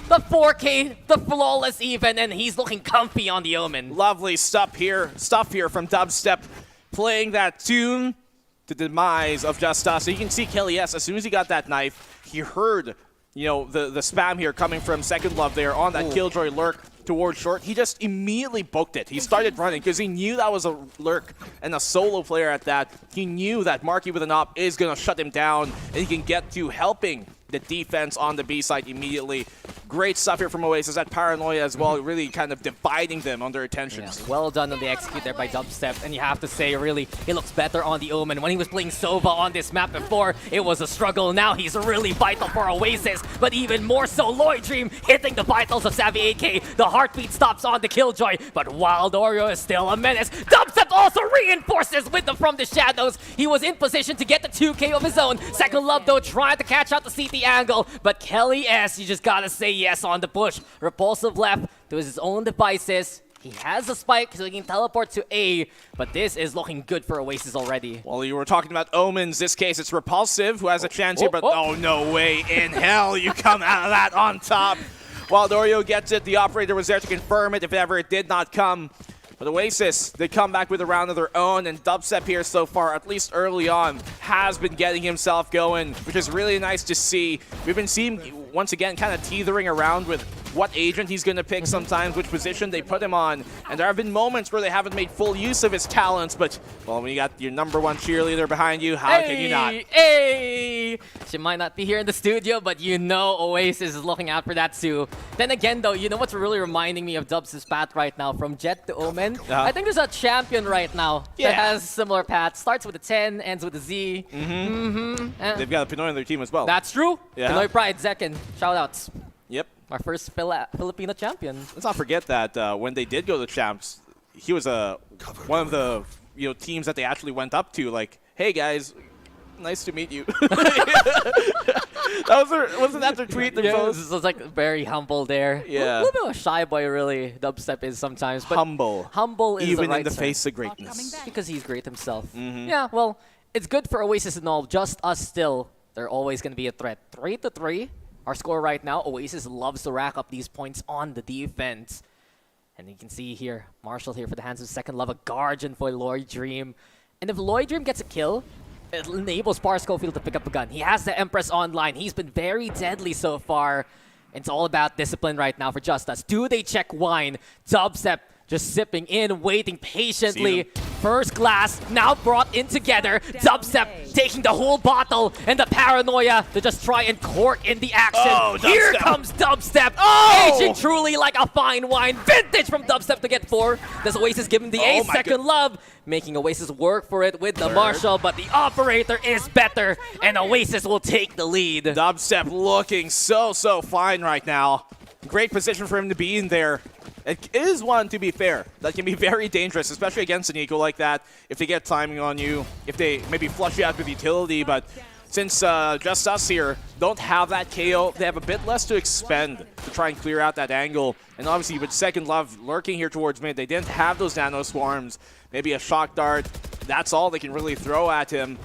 The 4K, the flawless even, and he's looking comfy on the Omen.
Lovely stuff here from Dubstep, playing that tune, the demise of JustUs. So you can see Kelly S, as soon as he got that knife, he heard, you know, the spam here coming from Second Love there on that Killjoy lurk towards short. He just immediately booked it. He started running because he knew that was a lurk and a solo player at that. He knew that Marky with an op is going to shut him down, and he can get to helping the defense on the B side immediately. Great stuff here from Oasis. That Paranoia as well, really kind of dividing them on their attentions.
Yeah, well done on the execute there by Dubstep. And you have to say, really, he looks better on the Omen. When he was playing Sova on this map before, it was a struggle. Now he's really vital for Oasis. But even more so, Lloyd Dream hitting the vitals of Savvy AK. The heartbeat stops on the Killjoy, but Wild Oreo is still a menace. Dubstep also reinforces with them from the shadows. He was in position to get the 2K of his own. Second Love, though, trying to catch out the CT angle. But Kelly S, you just gotta say yes on the push. Repulsive left to his own devices. He has a spike, so he can teleport to A, but this is looking good for Oasis already.
Well, you were talking about Omens. This case, it's Repulsive who has a chance here, but oh, no way in hell you come out of that on top. While Dorio gets it, the operator was there to confirm it if ever it did not come. But Oasis, they come back with a round of their own, and Dubstep here so far, at least early on, has been getting himself going, which is really nice to see. We've been seeing, once again, kind of teetering around with what agent he's going to pick sometimes, which position they put him on. And there have been moments where they haven't made full use of his talents, but, well, when you got your #1 cheerleader behind you, how can you not?
Hey! She might not be here in the studio, but you know Oasis is looking out for that too. Then again, though, you know what's really reminding me of Dubs' path right now, from Jet to Omen? I think there's a champion right now that has similar path. Starts with a 10, ends with a Z.
They've got a Pinoy on their team as well.
That's true.
Yeah.
Pinoy Pride, Zekin. Shoutouts.
Yep.
Our first Filipino champion.
Let's not forget that when they did go to champs, he was one of the teams that they actually went up to, like, hey guys, nice to meet you. Wasn't that their tweet? Their post?
It was like very humble there.
Yeah.
A little bit of a shy boy, really. Dubstep is sometimes, but
humble.
Humble is
even
the right
in the
term.
face of greatness.
Because he's great himself. Yeah, well, it's good for Oasis and all. Just us still. They're always going to be a threat. 3-3. Our score right now, Oasis loves to rack up these points on the defense. And you can see here, Marshall here for the hands of Second Love, a Guardian for Lloyd Dream. And if Lloyd Dream gets a kill, it enables Barsco to pick up a gun. He has the Empress online. He's been very deadly so far. It's all about discipline right now for JustUs. Do they check wine? Dubstep just sipping in, waiting patiently. First glass now brought in together. Dubstep taking the whole bottle and the Paranoia to just try and cork in the action.
Oh,
Here comes Dubstep. Aging truly like a fine wine. Vintage from Dubstep to get 4. Does Oasis give him the ace? Second Love making Oasis work for it with the Marshall, but the operator is better and Oasis will take the lead.
Dubstep looking so fine right now. Great position for him to be in there. It is one, to be fair, that can be very dangerous, especially against an eco like that, if they get timing on you, if they maybe flush you out with utility, but since JustUs here don't have that KO, they have a bit less to expend to try and clear out that angle. And obviously with Second Love lurking here towards mid, they didn't have those nano swarms, maybe a shock dart, that's all they can really throw at him.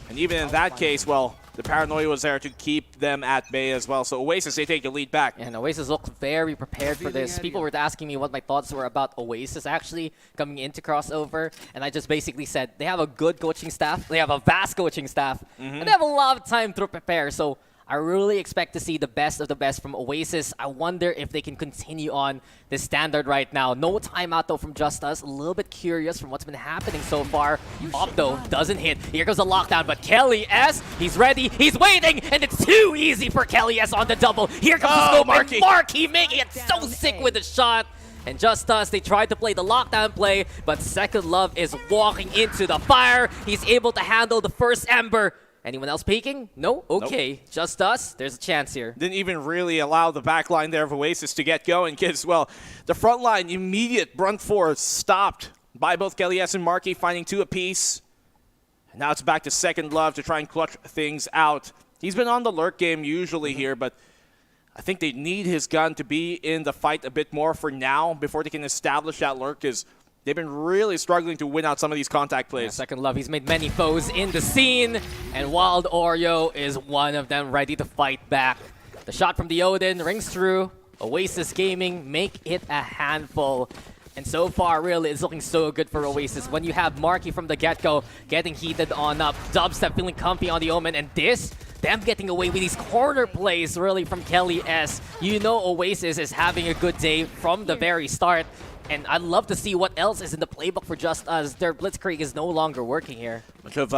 And even in that case, well, the Paranoia was there to keep them at bay as well. So Oasis, they take the lead back.
And Oasis looks very prepared for this. People were asking me what my thoughts were about Oasis actually coming into crossover. And I just basically said they have a good coaching staff. They have a vast coaching staff. And they have a lot of time to prepare. So I really expect to see the best of the best from Oasis. I wonder if they can continue on this standard right now. No timeout though from JustUs. A little bit curious from what's been happening so far. Up though, doesn't hit. Here goes the lockdown, but Kelly S, he's ready, he's waiting, and it's too easy for Kelly S on the double. Here comes the scope, and Marky making it so sick with the shot. And JustUs, they tried to play the lockdown play, but Second Love is walking into the fire. He's able to handle the first Ember. Anyone else peeking? No? Okay. Nope. JustUs. There's a chance here.
Didn't even really allow the back line there of Oasis to get going because, well, the front line, immediate brunt force stopped by both Kelly S and Marky, finding 2 apiece. And now it's back to Second Love to try and clutch things out. He's been on the lurk game usually here, but I think they need his gun to be in the fight a bit more for now before they can establish that lurk, because they've been really struggling to win out some of these contact plays.
Yeah, Second Love, he's made many foes in the scene, and Wild Oreo is one of them, ready to fight back. The shot from the Odin rings through. Oasis Gaming make it a handful. And so far, really, it's looking so good for Oasis. When you have Marky from the get-go getting heated on up, Dubstep feeling comfy on the Omen, and them getting away with these corner plays, really, from Kelly S. You know Oasis is having a good day from the very start. And I'd love to see what else is in the playbook for JustUs. Their Blitzkrieg is no longer working here.
Much of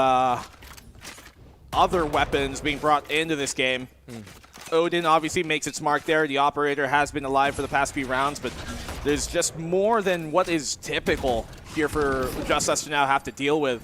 other weapons being brought into this game. Odin obviously makes its mark there. The operator has been alive for the past few rounds, but there's just more than what is typical here for JustUs to now have to deal with.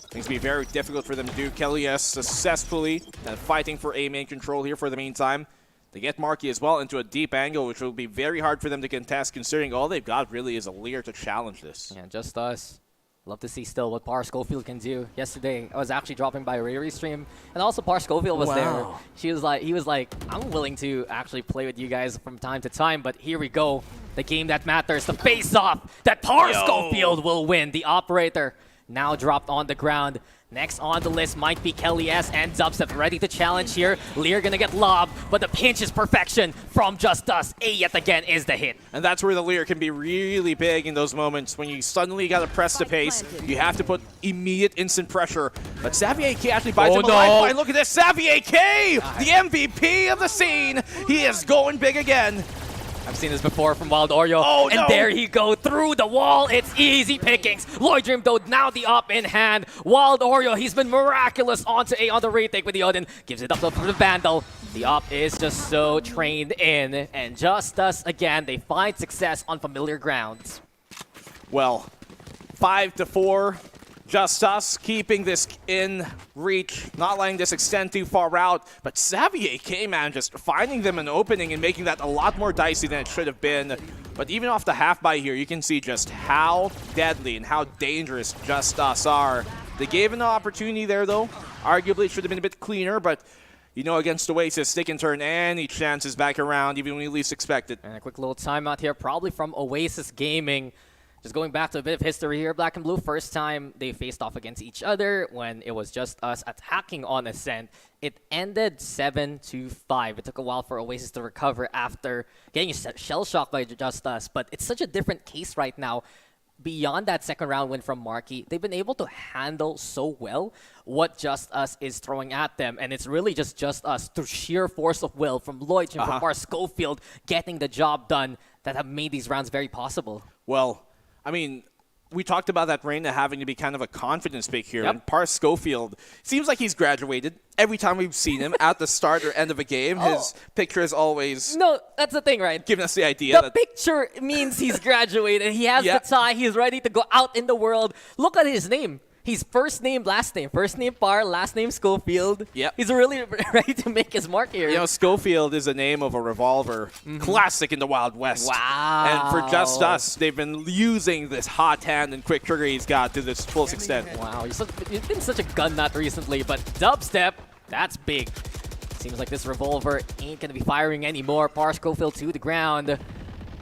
Things be very difficult for them to do. Kelly S successfully fighting for A main control here for the meantime. They get Marky as well into a deep angle, which will be very hard for them to contest, considering all they've got really is a Lear to challenge this.
Yeah, JustUs. Love to see still what Par Schofield can do. Yesterday, I was actually dropping by Riri's stream, and also Par Schofield was there. He was like, I'm willing to actually play with you guys from time to time, but here we go. The game that matters, the face-off that Par Schofield will win. The operator now dropped on the ground. Next on the list might be Kelly S and Dubstep ready to challenge here. Lear gonna get lobbed, but the pinch is perfection from JustUs. A yet again is the hit.
And that's where the Lear can be really big in those moments when you suddenly gotta press the pace. You have to put immediate instant pressure. But Xavier K actually buys him a lifeline. Look at this, Xavier K, the MVP of the scene. He is going big again.
I've seen this before from Wild Oreo.
Oh,
and there he go through the wall. It's easy pickings. Lloyd Dream, though, now the up in hand. Wild Oreo, he's been miraculous onto A on the retake with the Odin. Gives it up for the Vandal. The up is just so trained in. And JustUs, again, they find success on familiar grounds.
Well, 5-4. JustUs keeping this in reach, not letting this extend too far out. But Xavier K, man, just finding them an opening and making that a lot more dicey than it should have been. But even off the half by here, you can see just how deadly and how dangerous JustUs are. They gave an opportunity there, though. Arguably, it should have been a bit cleaner, but you know, against Oasis, they can turn any chances back around, even when you least expect it.
And a quick little timeout here, probably from Oasis Gaming. Just going back to a bit of history here, Black and Blue, first time they faced off against each other when it was JustUs attacking on Ascent. It ended 7-5. It took a while for Oasis to recover after getting shell-shocked by JustUs, but it's such a different case right now. Beyond that second round win from Marky, they've been able to handle so well what JustUs is throwing at them, and it's really just JustUs through sheer force of will from Lloyd and from Par Schofield getting the job done that have made these rounds very possible.
Well, I mean, we talked about that Reina having to be kind of a confidence pick here. And Par Schofield seems like he's graduated. Every time we've seen him at the start or end of a game, his picture is always...
No, that's the thing, right?
Giving us the idea
the picture means he's graduated. He has the tie. He's ready to go out in the world. Look at his name. He's first name, last name. First name Par, last name Schofield.
Yep.
He's really ready to make his mark here.
You know, Schofield is the name of a revolver. Classic in the Wild West.
Wow.
And for JustUs, they've been using this hot hand and quick trigger he's got to this full extent.
Wow, you've been such a gun nut recently, but Dubstep, that's big. Seems like this revolver ain't going to be firing anymore. Par Schofield to the ground.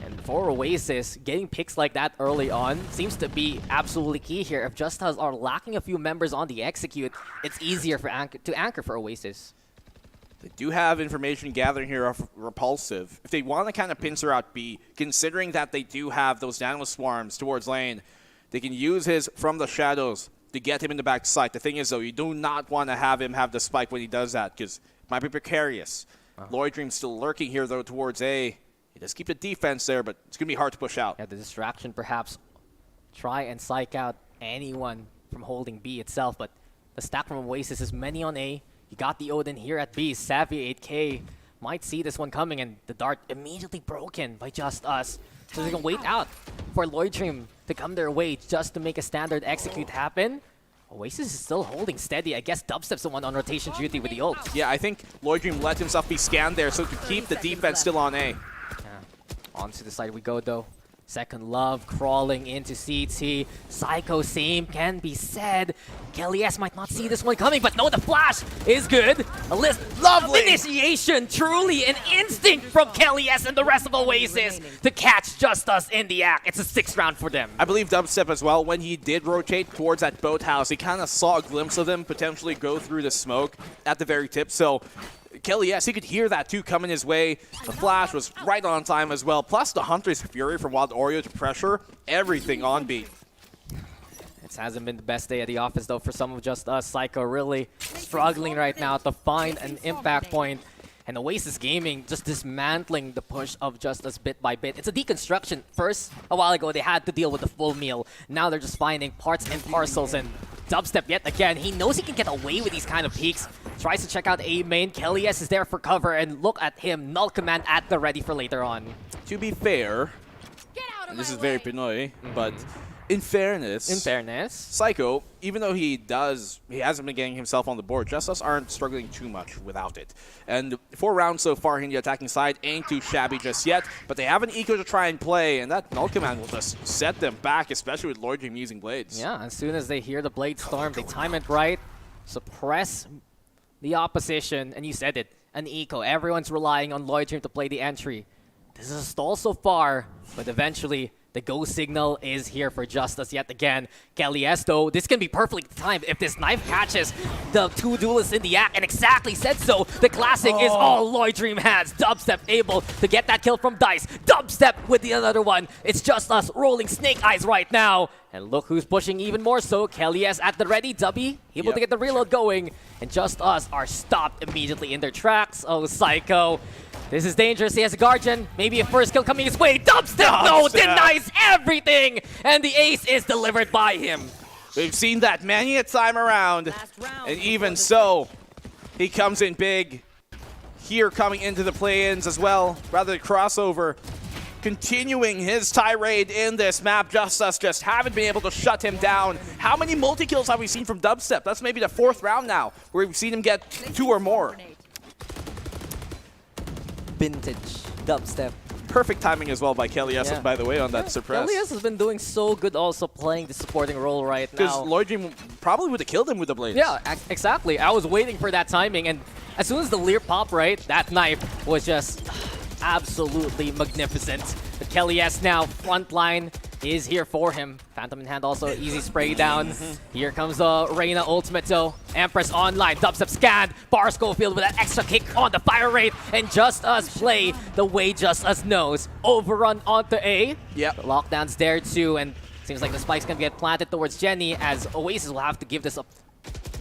And for Oasis, getting picks like that early on seems to be absolutely key here. If JustUs are lacking a few members on the execute, it's easier to anchor for Oasis.
They do have information gathering here of Repulsive. If they want to kind of pincer out B, considering that they do have those Nano Swarms towards lane, they can use his from the shadows to get him in the back side. The thing is, though, you do not want to have him have the spike when he does that, because it might be precarious. Lloyd Dream's still lurking here, though, towards A. He does keep the defense there, but it's going to be hard to push out.
Yeah, the distraction perhaps try and psych out anyone from holding B itself, but the stack from Oasis is many on A. You got the Odin here at B. Savvy 8K might see this one coming, and the dart immediately broken by JustUs. So they can wait out for Lloyd Dream to come their way just to make a standard execute happen. Oasis is still holding steady. I guess Dubstep's the one on rotation duty with the ult.
Yeah, I think Lloyd Dream let himself be scanned there so to keep the defense still on A.
Onto the side we go, though. Second Love crawling into CT. Psycho, same can be said. Kelly S might not see this one coming, but no, the flash is good. A list
Lovely
initiation, truly an instinct from Kelly S and the rest of Oasis to catch JustUs in the act. It's a 6th round for them.
I believe Dubstep as well, when he did rotate towards that boathouse, he kind of saw a glimpse of them potentially go through the smoke at the very tip. So Kelly, yes, he could hear that too coming his way. The flash was right on time as well. Plus the Hunter's Fury from Wild Oreo to pressure everything on beat.
It hasn't been the best day at the office though for some of JustUs. Psycho really struggling right now to find an impact point. And Oasis Gaming just dismantling the push of JustUs bit by bit. It's a deconstruction. First, a while ago, they had to deal with the full meal. Now they're just finding parts and parcels, and Dubstep yet again. He knows he can get away with these kind of peaks. Tries to check out A main. Kelly S is there for cover, and look at him. Null command at the ready for later on.
To be fair, and this is very Pinoy, but in fairness, Psycho, even though he hasn't been getting himself on the board, JustUs aren't struggling too much without it. And 4 rounds so far in the attacking side ain't too shabby just yet, but they have an eco to try and play, and that null command will just set them back, especially with Lord Dream using blades.
Yeah, as soon as they hear the blade storm, they time it right, suppress the opposition, and you said it, an eco. Everyone's relying on Lloyd Dream to play the entry. This is a stall so far, but eventually the go signal is here for JustUs yet again. Kelly S, though, this can be perfectly timed if this knife catches the 2 duelists in the act, and exactly said so. The classic is all Lloyd Dream has. Dubstep able to get that kill from Dice. Dubstep with the other one. It's JustUs rolling snake eyes right now. And look who's pushing even more so. Kelly S at the ready. Dubby able to get the reload going. And JustUs are stopped immediately in their tracks. Oh, Psycho. This is dangerous. He has a Guardian. Maybe a first kill coming his way. Dubstep, no, denies everything. And the ace is delivered by him.
We've seen that many a time around. And even so, he comes in big. Here coming into the play-ins as well. Rather crossover. Continuing his tirade in this map. JustUs just haven't been able to shut him down. How many multi-kills have we seen from Dubstep? That's maybe the 4th round now, where we've seen him get 2 or more.
Vintage Dubstep.
Perfect timing as well by Kelly S, by the way, on that suppress.
Kelly S has been doing so good also playing the supporting role right now.
Because Lloyd Dream probably would have killed him with the blades.
Yeah, exactly. I was waiting for that timing, and as soon as the Lear popped, right, that knife was just absolutely magnificent. But Kelly S now, front line is here for him. Phantom in hand also, easy spray down. Here comes the Reyna ultimate though. Empress online, Dubstep scanned. Bar Schofield with that extra kick on the fire rate. And JustUs play the way JustUs knows. Overrun onto A.
Yep.
The lockdown's there too, and seems like the spike's gonna get planted towards Jenny as Oasis will have to give this up.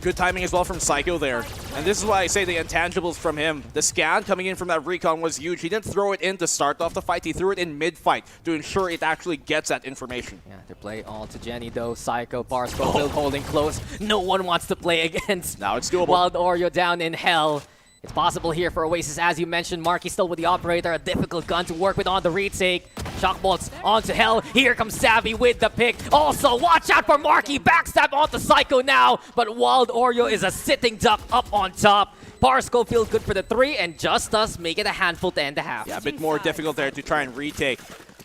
Good timing as well from Psycho there. And this is why I say the intangibles from him. The scan coming in from that recon was huge. He didn't throw it in to start off the fight. He threw it in mid-fight to ensure it actually gets that information.
Yeah, they play all to Jenny though. Psycho, Barsco still holding close. No one wants to play against
now it's doable.
Wild Oreo down in hell. It's possible here for Oasis, as you mentioned. Marky still with the operator, a difficult gun to work with on the retake. Shock bolts onto hell. Here comes Savvy with the pick. Also, watch out for Marky. Backstab onto Psycho now, but Wild Oreo is a sitting duck up on top. Bar Schofield good for the 3, and JustUs make it a handful to end the half.
Yeah, a bit more difficult there to try and retake.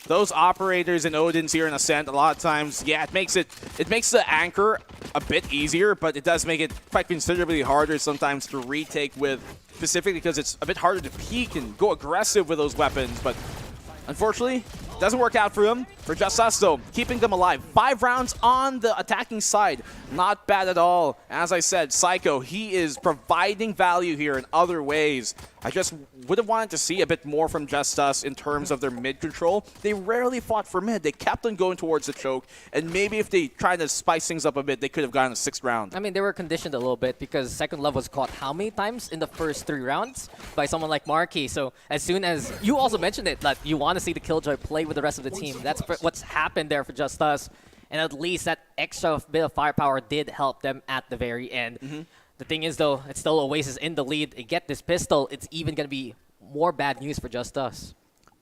Those operators and Odins here in Ascent, a lot of times, yeah, it makes the anchor a bit easier, but it does make it quite considerably harder sometimes to retake with, specifically because it's a bit harder to peek and go aggressive with those weapons. But unfortunately, it doesn't work out for him. For JustUs, though, keeping them alive. 5 rounds on the attacking side. Not bad at all. As I said, Psycho, he is providing value here in other ways. I just would have wanted to see a bit more from JustUs in terms of their mid control. They rarely fought for mid. They kept on going towards the choke. And maybe if they tried to spice things up a bit, they could have gotten a 6th round.
I mean, they were conditioned a little bit because Second Love was caught how many times in the first 3 rounds by someone like Marky. So as soon as you also mentioned it, that you want to see the Killjoy play with the rest of the team. That's what's happened there for JustUs. And at least that extra bit of firepower did help them at the very end. The thing is, though, it's still Oasis in the lead. They get this pistol, it's even going to be more bad news for JustUs.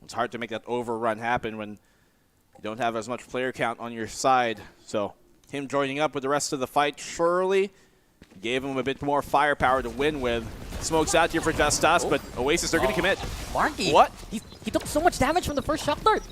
It's hard to make that overrun happen when you don't have as much player count on your side. So him joining up with the rest of the fight surely gave him a bit more firepower to win with. Smokes out here for JustUs, but Oasis, they're going to commit.
Marky?
What?
He took so much damage from the first shock dart.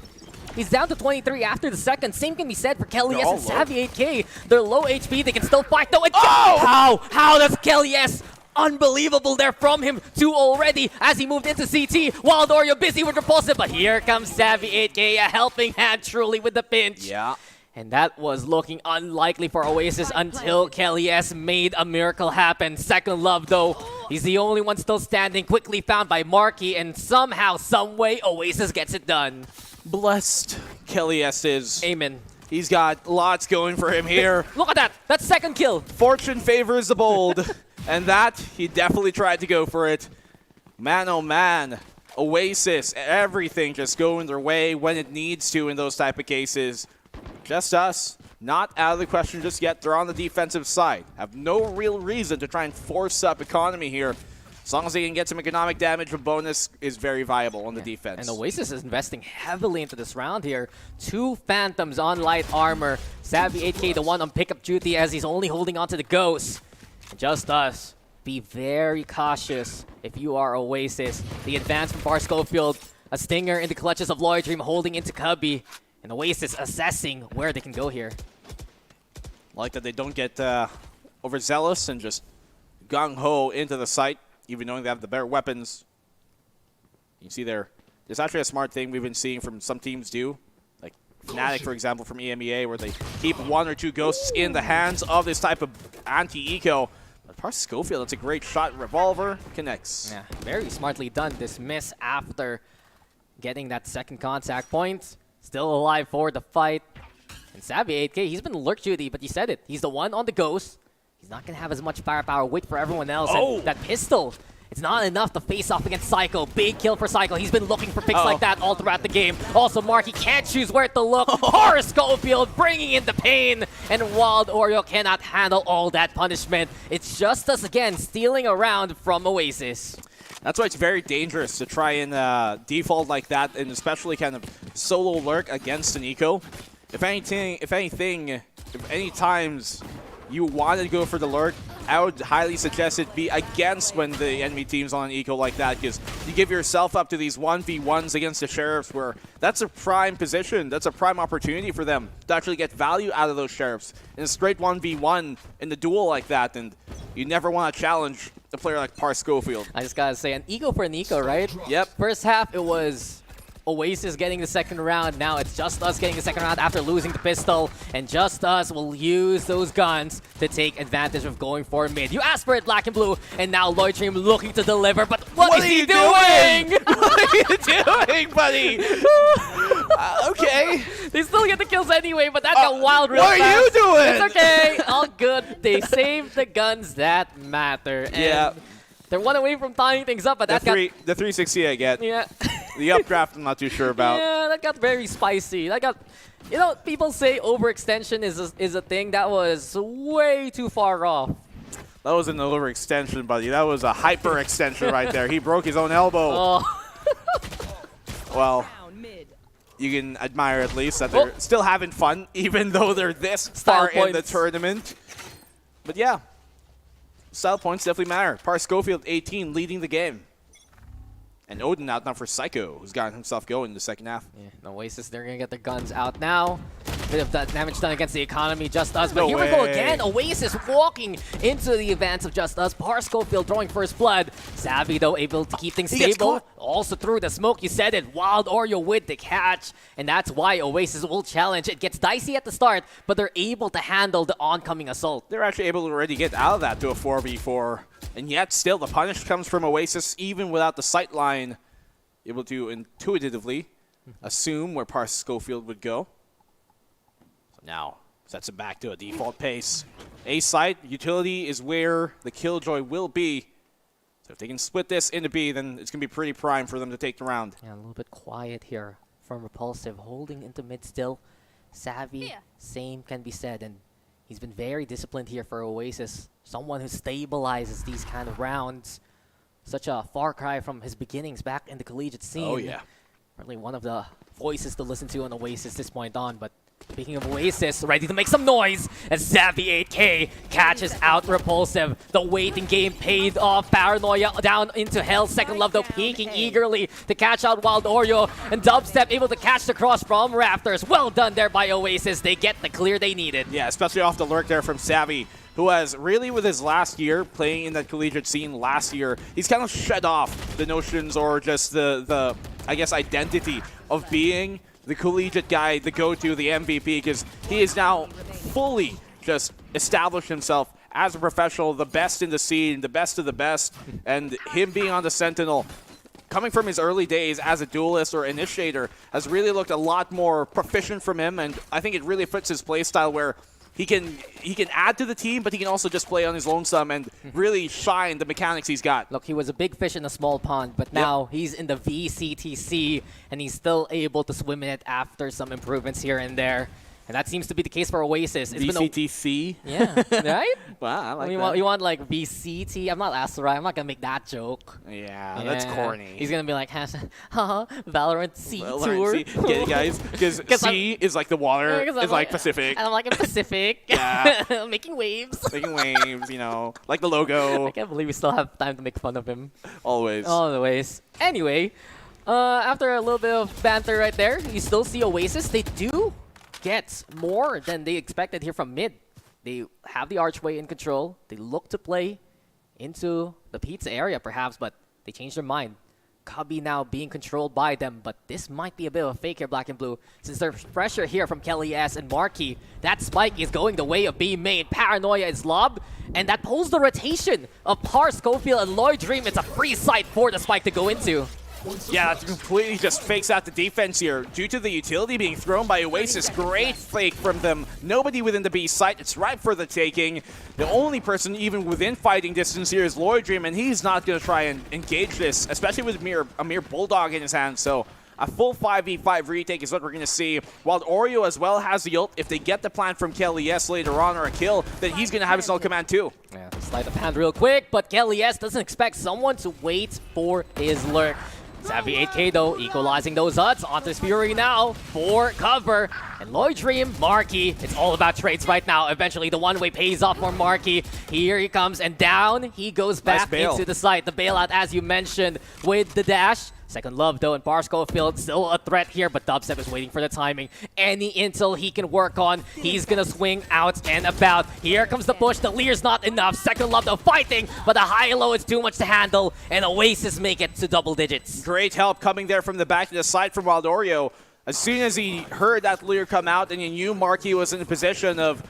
He's down to 23 after the second. Same can be said for Kelly
They're
S
all
and
low.
Savvy 8K. They're low HP. They can still fight though. How does Kelly S? Unbelievable there from him too already as he moved into CT. Wild Oreo busy with Repulsive, but here comes Savvy 8K, a helping hand truly with the pinch.
Yeah.
And that was looking unlikely for Oasis until Kelly S made a miracle happen. Second Love though, he's the only one still standing, quickly found by Marky, and somehow, someway, Oasis gets it done.
Blessed Kelly S is.
Amen.
He's got lots going for him here.
Look at that, that's second kill.
Fortune favors the bold. And that, he definitely tried to go for it. Man, oh man. Oasis, everything just going their way when it needs to in those type of cases. JustUs, not out of the question just yet. They're on the defensive side. Have no real reason to try and force up economy here. As long as they can get some economic damage, a bonus is very viable on the defense.
And Oasis is investing heavily into this round here. 2 Phantoms on light armor. Savvy 8K, the one on pickup duty as he's only holding on to the Ghost. JustUs, be very cautious if you are Oasis. The advance from Bar Schofield, a stinger in the clutches of Lloyd Dream holding into Cubby, and Oasis assessing where they can go here.
Like that they don't get overzealous and just gung-ho into the site, even knowing they have the better weapons. You can see there's actually a smart thing we've been seeing from some teams do. Like Fnatic, for example, from EMEA, where they keep 1 or 2 ghosts in the hands of this type of anti-eco. But Par Schofield, that's a great shot. Revolver connects.
Yeah, very smartly done. This miss after getting that second contact point. Still alive for the fight. And Savvy 8K, he's been lurk duty, but you said it. He's the one on the Ghost. He's not going to have as much firepower. Wait for everyone else. And that pistol, it's not enough to face off against Psycho. Big kill for Psycho. He's been looking for picks like that all throughout the game. Also, Marky can't choose where to look. Horace Schofield bringing in the pain. And Wild Oreo cannot handle all that punishment. It's JustUs again, stealing around from Oasis.
That's why it's very dangerous to try and default like that, and especially kind of solo lurk against an eco. If any times you want to go for the lurk, I would highly suggest it be against when the enemy team's on an eco like that, because you give yourself up to these 1v1s against the Sheriffs, where that's a prime position, that's a prime opportunity for them to actually get value out of those Sheriffs. In a straight 1v1 in the duel like that, and you never want to challenge a player like Par Schofield.
I just gotta say, an eco for an eco, right?
Yep.
First half, it was Oasis getting the second round. Now it's JustUs getting the second round after losing the pistol. And JustUs will use those guns to take advantage of going for mid. You asked for it, Black and Blue, and now Lloyd Dream looking to deliver. But what is he doing?
What are you doing, buddy? Okay.
They still get the kills anyway, but that got wild real fast.
What are you doing?
It's okay. All good. They saved the guns that matter. And
yeah.
They're 1 away from tying things up, but
The
that got...
the 360 I get.
Yeah.
The updraft I'm not too sure about.
Yeah, that got very spicy. That got... You know, people say overextension is a thing. That was way too far off.
That was an overextension, buddy. That was a hyper-extension right there. He broke his own elbow.
Oh.
Well, you can admire at least that they're still having fun, even though they're this far in the tournament. But yeah, style points definitely matter. Par Schofield, 18, leading the game. And Odin out now for Psycho, who's gotten himself going in the second half.
Yeah, and Oasis, they're going to get their guns out now. Bit of that damage done against the economy, JustUs. But here we go again. Oasis walking into the advance of JustUs. Par Schofield drawing first blood. Savvy, though, able to keep things stable. Also through the smoke, you said it. Wild Oreo with the catch. And that's why Oasis will challenge. It gets dicey at the start, but they're able to handle the oncoming assault.
They're actually able to already get out of that to a 4v4. And yet still the punish comes from Oasis, even without the sight line. Able to intuitively assume where Par Schofield would go. So now sets it back to a default pace. A site, utility is where the Killjoy will be. So if they can split this into B, then it's going to be pretty prime for them to take the round.
Yeah, a little bit quiet here from Repulsive, holding into mid still. Savvy, same can be said, and he's been very disciplined here for Oasis. Someone who stabilizes these kind of rounds. Such a far cry from his beginnings back in the collegiate scene.
Oh, yeah.
Really one of the voices to listen to on Oasis this point on, but Speaking of Oasis, ready to make some noise as Savvy 8K catches out Repulsive. The waiting game paid off. Paranoia down into hell. Second Love though peeking eagerly to catch out Wild Oreo. And Dubstep able to catch the cross from Raptors. Well done there by Oasis. They get the clear they needed.
Yeah, especially off the lurk there from Savvy, who has really, with his last year, playing in that collegiate scene last year, he's kind of shed off the notions or just the I guess, identity of being the collegiate guy, the go-to, the MVP, because he is now fully just established himself as a professional, the best in the scene, the best of the best, and him being on the Sentinel, coming from his early days as a duelist or initiator, has really looked a lot more proficient from him, and I think it really fits his playstyle where he can add to the team, but he can also just play on his lonesome and really shine the mechanics he's got.
Look, he was a big fish in a small pond, but now he's in the VCTC, and he's still able to swim in it after some improvements here and there. And that seems to be the case for Oasis. It's
VCTC?
Yeah, right?
Wow, I like that.
You want like VCT? I'm not Asteroid. I'm not going to make that joke.
Yeah, that's corny.
He's going to be like, haha, Valorant C
Valorant
Tour.
C. Get it, guys? Because C is like the water, is like Pacific.
And I'm like in Pacific.
Yeah.
Making waves.
Making waves, you know, like the logo.
I can't believe we still have time to make fun of him.
Always.
Always. Anyway, after a little bit of banter right there, you still see Oasis. They do get more than they expected here from mid. They have the archway in control. They look to play into the pizza area perhaps, but they changed their mind. Cubby now being controlled by them, but this might be a bit of a fake here, Black and Blue, since there's pressure here from Kelly S and Marky. That spike is going the way of being made. Paranoia is lobbed, and that pulls the rotation of Par, Schofield, and Lloyd Dream. It's a free site for the spike to go into.
Yeah, that completely just fakes out the defense here. Due to the utility being thrown by Oasis, great fake from them. Nobody within the B site. It's right for the taking. The only person even within fighting distance here is Lloyd Dream, and he's not going to try and engage this, especially with a mere Bulldog in his hand. So a full 5v5 retake is what we're going to see. While Oreo as well has the ult. If they get the plant from Kelly S later on or a kill, then he's going to have his ult command too.
Yeah, slide the hand real quick, but Kelly S doesn't expect someone to wait for his lurk. Savvy 8K though, equalizing those huts. Onto Fury now for cover. And Lloyd Dream, Marky, it's all about trades right now. Eventually the one-way pays off for Marky. Here he comes and down he goes back into the site. The bailout as you mentioned with the dash. Second Love though, and Par Schofield still a threat here, but Dubstep is waiting for the timing. Any intel he can work on, he's gonna swing out and about. Here comes the push, the Lear's not enough. Second Love though fighting, but the high-low is too much to handle, and Oasis make it to double digits.
Great help coming there from the back to the side from Wild Oreo. As soon as he heard that Lear come out, and he knew Marky was in a position of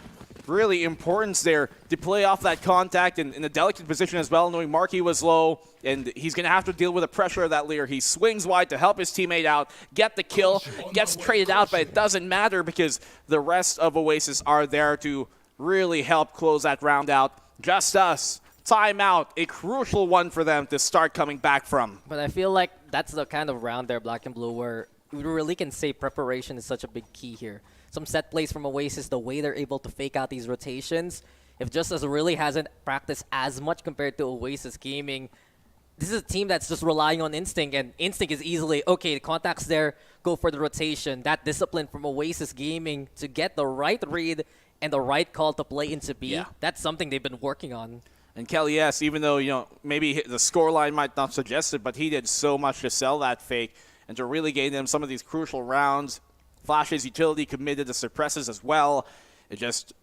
really importance there to play off that contact and in a delicate position as well, knowing Marky was low, and he's going to have to deal with the pressure of that Lear. He swings wide to help his teammate out, get the kill, gets traded out, but it doesn't matter because the rest of Oasis are there to really help close that round out. JustUs, timeout, a crucial one for them to start coming back from.
But I feel like that's the kind of round there, Black and Blue, where we really can say preparation is such a big key here. Some set plays from Oasis, the way they're able to fake out these rotations. If JustUs really hasn't practiced as much compared to Oasis Gaming, this is a team that's just relying on instinct, and instinct is easily, okay, the contact's there, go for the rotation. That discipline from Oasis Gaming to get the right read and the right call to play into B, that's something they've been working on.
And Kelly S, even though, you know, maybe the scoreline might not suggest it, but he did so much to sell that fake and to really gain them some of these crucial rounds. Flash's utility committed to suppresses as well. It just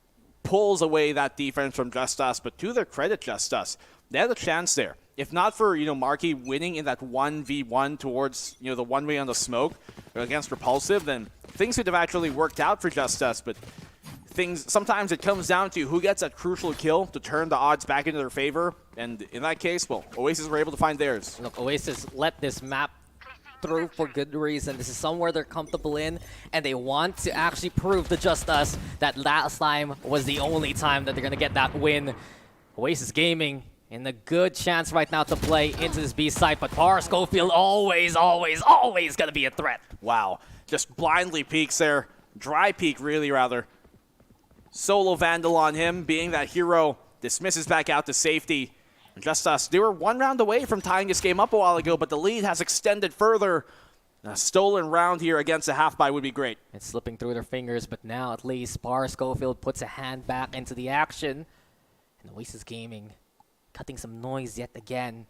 pulls away that defense from JustUs, but to their credit, JustUs, they had a chance there. If not for, you know, Marky winning in that 1v1 towards, you know, the one-way on the smoke against Repulsive, then things could have actually worked out for JustUs, but sometimes it comes down to who gets that crucial kill to turn the odds back into their favor, and in that case, well, Oasis were able to find theirs.
Look, Oasis let this map through for good reason. This is somewhere they're comfortable in, and they want to actually prove to JustUs that last time was the only time that they're going to get that win. Oasis Gaming in a good chance right now to play into this B site, but Par Schofield always going to be a threat.
Wow. Just blindly peeks there. Dry peek, really, rather. Solo Vandal on him, being that hero, dismisses back out to safety. JustUs, they were one round away from tying this game up a while ago, but the lead has extended further. A stolen round here against a half buy would be great.
It's slipping through their fingers, but now at least Bar Schofield puts a hand back into the action. And Oasis Gaming cutting some noise yet again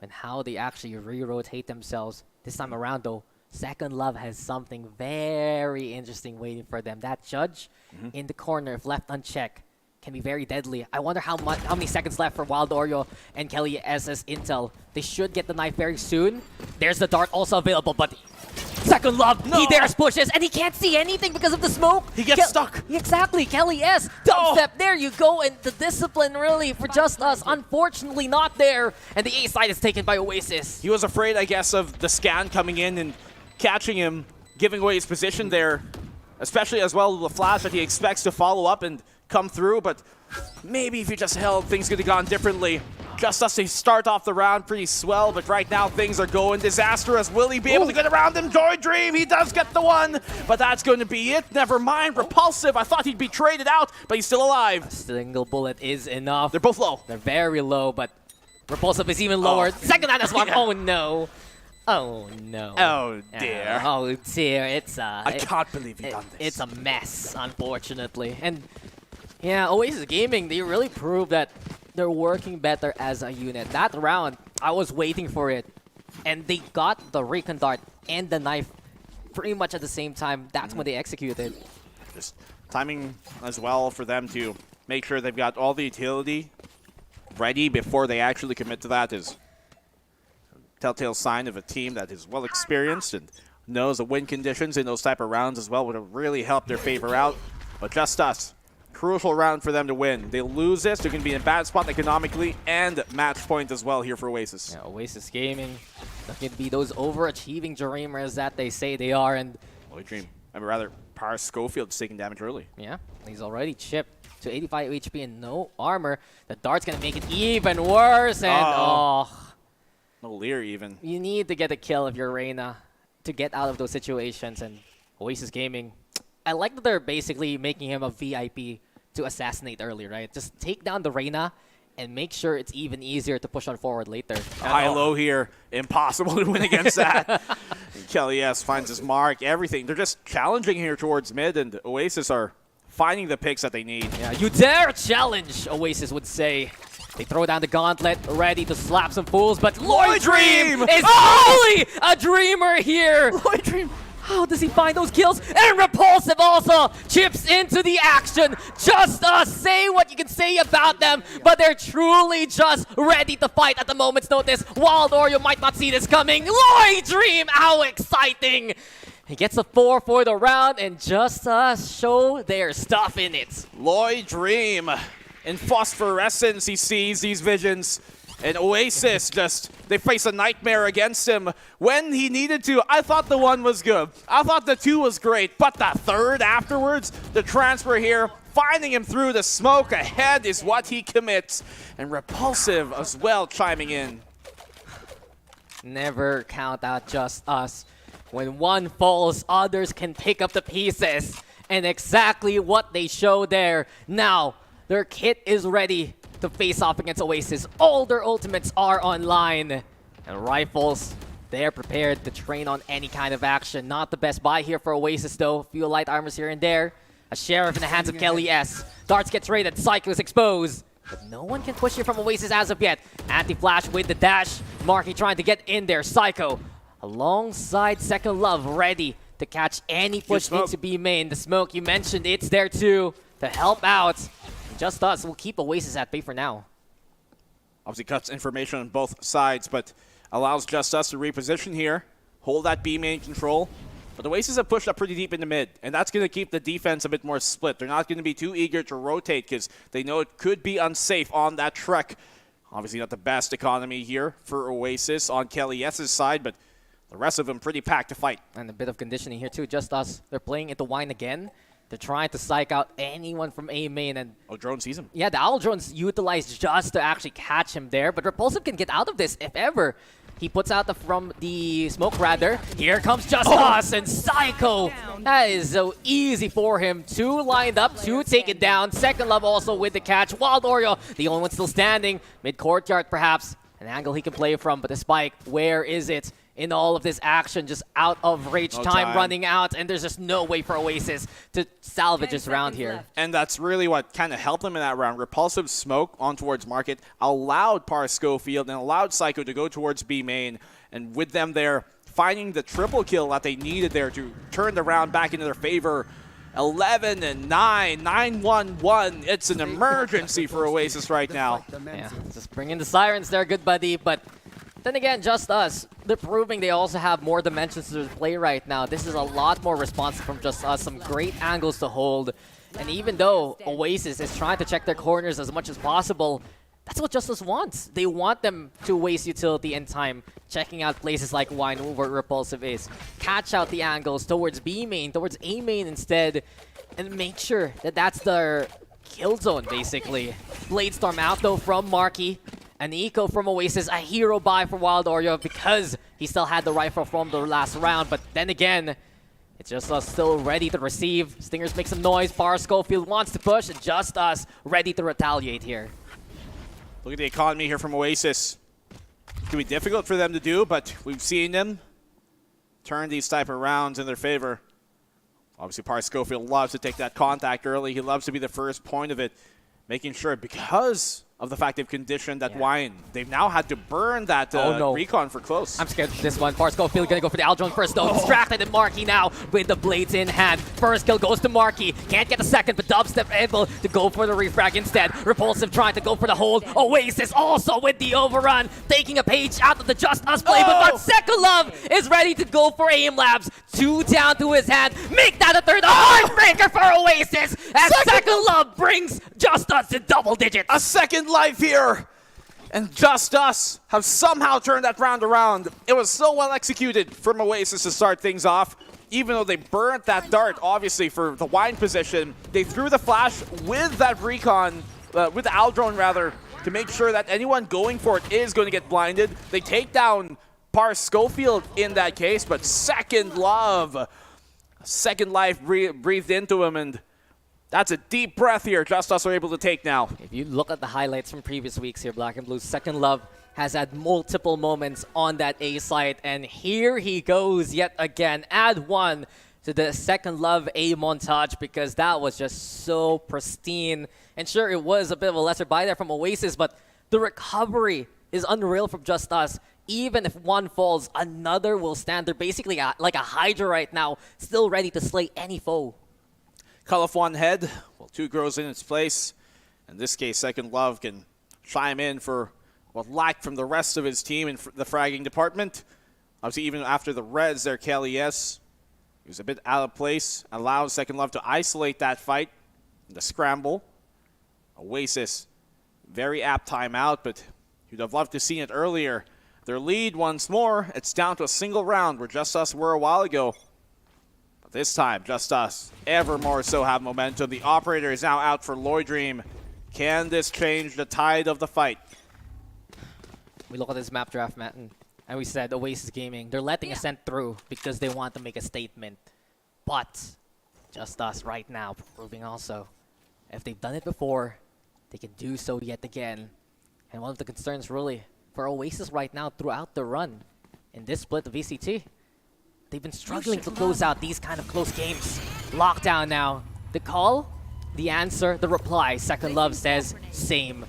and how they actually re-rotate themselves. This time around though, Second Love has something very interesting waiting for them. That judge in the corner, if left unchecked, can be very deadly. I wonder how many seconds left for Wild Oreo and Kelly SS Intel. They should get the knife very soon. There's the dart also available, but Second Love, he dares pushes, and he can't see anything because of the smoke.
He gets stuck.
Exactly, Kelly S. Dubstep, there you go, and the discipline really for JustUs, unfortunately not there. And the A side is taken by Oasis.
He was afraid, I guess, of the scan coming in and catching him, giving away his position there, especially as well the flash that he expects to follow up and come through, but maybe if he just held, things could have gone differently. JustUs, they start off the round pretty swell, but right now things are going disastrous. Will he be able to get around him? Joy Dream, he does get the one, but that's going to be it. Never mind, Repulsive, I thought he'd be traded out, but he's still alive.
A single bullet is enough.
They're both low.
They're very low, but Repulsive is even lower. Second on this one. Oh no. Oh no.
Oh dear.
Oh dear. It's
I can't believe he done this.
It's a mess, unfortunately. And yeah, Oasis Gaming, they really proved that they're working better as a unit. That round, I was waiting for it. And they got the Recon Dart and the knife pretty much at the same time. That's when they executed.
Just timing as well for them to make sure they've got all the utility ready before they actually commit to that is a telltale sign of a team that is well experienced and knows the win conditions in those type of rounds as well would have really helped their favor out. But JustUs, crucial round for them to win. They lose this, they're going to be in a bad spot economically and match point as well here for Oasis.
Yeah, Oasis Gaming, looking to be those overachieving dreamers that they say they are. And
Dream. I mean, rather, Par Schofield's taking damage early.
Yeah, he's already chipped to 85 HP and no armor. The dart's going to make it even worse. And
no Lear even.
You need to get a kill if you're Reyna to get out of those situations. And Oasis Gaming, I like that they're basically making him a VIP to assassinate early, right? Just take down the Reyna and make sure it's even easier to push on forward later.
High-low here. Impossible to win against that. Kelly S finds his mark, everything. They're just challenging here towards mid, and Oasis are finding the picks that they need.
Yeah, you dare challenge, Oasis would say. They throw down the gauntlet, ready to slap some fools, but Lloyd Dream is only a dreamer here!
Lloyd Dream!
How does he find those kills? And Repulsive also chips into the action. JustUs, say what you can say about them, but they're truly just ready to fight at the moment's notice. Wild Oreo might not see this coming. Lloyd Dream, how exciting! He gets a 4 for the round, and JustUs show their stuff in it.
Lloyd Dream, in phosphorescence, he sees these visions. And Oasis they face a nightmare against him when he needed to. I thought the one was good. I thought the two was great. But the third afterwards, the transfer here, finding him through the smoke ahead is what he commits. And Repulsive as well chiming in.
Never count out JustUs. When one falls, others can pick up the pieces. And exactly what they show there. Now, their kit is ready to face off against Oasis. All their ultimates are online. And rifles, they're prepared to train on any kind of action. Not the best buy here for Oasis though. A few light armors here and there. A Sheriff in the hands of Kelly S. Darts gets raided, Psycho is exposed. But no one can push here from Oasis as of yet. Anti-flash with the dash. Marky trying to get in there. Psycho alongside Second Love, ready to catch any push into B main. The smoke, you mentioned, it's there too to help out. JustUs will keep Oasis at bay for now.
Obviously cuts information on both sides, but allows JustUs to reposition here, hold that B main control. But the Oasis have pushed up pretty deep in the mid, and that's going to keep the defense a bit more split. They're not going to be too eager to rotate because they know it could be unsafe on that trek. Obviously not the best economy here for Oasis on Kelly S's side, but the rest of them pretty packed to fight.
And a bit of conditioning here too. JustUs, they're playing into wine again. They're trying to psych out anyone from A main. And
drone sees him.
Yeah, the Owl drone's utilized just to actually catch him there. But Repulsive can get out of this if ever. He puts out from the smoke rather. Here comes JustUs and Psycho. That is so easy for him. Two lined up to take it down. Second Love also with the catch. Wild Oreo, the only one still standing. Mid courtyard perhaps. An angle he can play from, but the spike, where is it? in all of this action, just out of rage,
No
time
time.
running out, and there's just no way for Oasis to salvage this round here.
And that's really what kind of helped them in that round. Repulsive smoke on towards Market allowed Par Schofield and allowed Psycho to go towards B main. And with them there, finding the triple kill that they needed there to turn the round back into their favor. 11 and 9, 9-1-1. It's an emergency for Oasis right now.
Yeah, just bring in the sirens there, good buddy. But then again, JustUs, they're proving they also have more dimensions to play right now. This is a lot more responsive from JustUs, some great angles to hold. And even though Oasis is trying to check their corners as much as possible, that's what JustUs wants. They want them to waste utility and time, checking out places like Wine where Repulsive is. Catch out the angles towards B main, towards A main instead, and make sure that that's their kill zone, basically. Bladestorm out, though, from Marky. An eco from Oasis, a hero buy for Wild Oreo because he still had the rifle from the last round. But then again, it's JustUs still ready to receive. Stingers make some noise. Par Schofield wants to push, and JustUs ready to retaliate here.
Look at the economy here from Oasis. It can be difficult for them to do, but we've seen them turn these type of rounds in their favor. Obviously, Par Schofield loves to take that contact early. He loves to be the first point of it, making sure because of the fact they've conditioned that wine, they've now had to burn that recon for close.
I'm scared of this one. Par Schofield gonna go for the Aldrone first, though. Distracted and Marky now with the blades in hand. First kill goes to Marky. Can't get the second, but Dubstep able to go for the refrag instead. Repulsive trying to go for the hold. Oasis also with the overrun, taking a page out of the JustUs play, but not Second Love is ready to go for aim labs. 2 down to his hand. Make that a third. A heartbreaker for Oasis as Second Love brings JustUs to double digits.
A second life here. And JustUs have somehow turned that round around. It was so well executed from Oasis to start things off. Even though they burnt that dart, obviously, for the wine position, they threw the flash with that recon, with the Aldrone rather, to make sure that anyone going for it is going to get blinded. They take down Par Schofield in that case, but Second Love, second life breathed into him, and that's a deep breath here JustUs are able to take now.
If you look at the highlights from previous weeks here, Black and Blue, Second Love has had multiple moments on that A site, and here he goes yet again. Add one to the Second Love A montage because that was just so pristine. And sure, it was a bit of a lesser buy there from Oasis, but the recovery is unreal from JustUs. Even if one falls, another will stand. They're basically like a Hydra right now, still ready to slay any foe.
Cull off one head, while 2 grows in its place. In this case, Second Love can chime in for what lacked from the rest of his team in the fragging department. Obviously, even after the Reds there, Kelly S. He was a bit out of place, allows Second Love to isolate that fight. The scramble. Oasis, very apt timeout, but you'd have loved to see it earlier. Their lead once more. It's down to a single round where JustUs were a while ago. But this time, JustUs ever more so have momentum. The operator is now out for Lloyd Dream. Can this change the tide of the fight?
We look at this map draft, Matt, and we said Oasis Gaming, they're letting Ascent through because they want to make a statement. But JustUs right now proving also, if they've done it before, they can do so yet again. And one of the concerns really for Oasis right now throughout the run in this split of VCT, they've been struggling to close out these kind of close games. Lockdown now. The call, the answer, the reply. Second Love says same.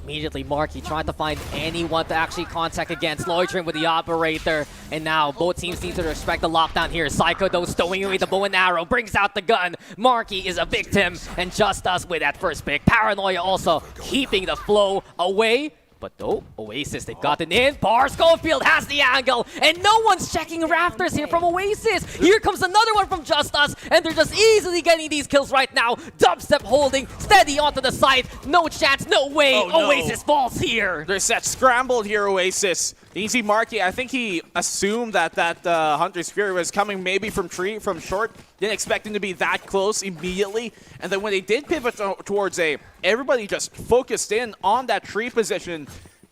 Immediately, Marky trying to find anyone to actually contact against. Loitering with the operator. And now, both teams need to respect the lockdown here. Psycho, though, stowing away the bow and arrow. Brings out the gun. Marky is a victim. And JustUs with that first pick. Paranoia also keeping the flow away. But no, Oasis, they've gotten in. Par Schofield has the angle, and no one's checking rafters here from Oasis. Here comes another one from JustUs, and they're just easily getting these kills right now. Dubstep holding, steady onto the side. No chance, no way.
Oh, no.
Oasis falls here.
There's that scrambled here, Oasis. Easy Marky, I think he assumed that Hunter's Fury was coming maybe from short. Didn't expect him to be that close immediately. And then when they did pivot towards A, everybody just focused in on that tree position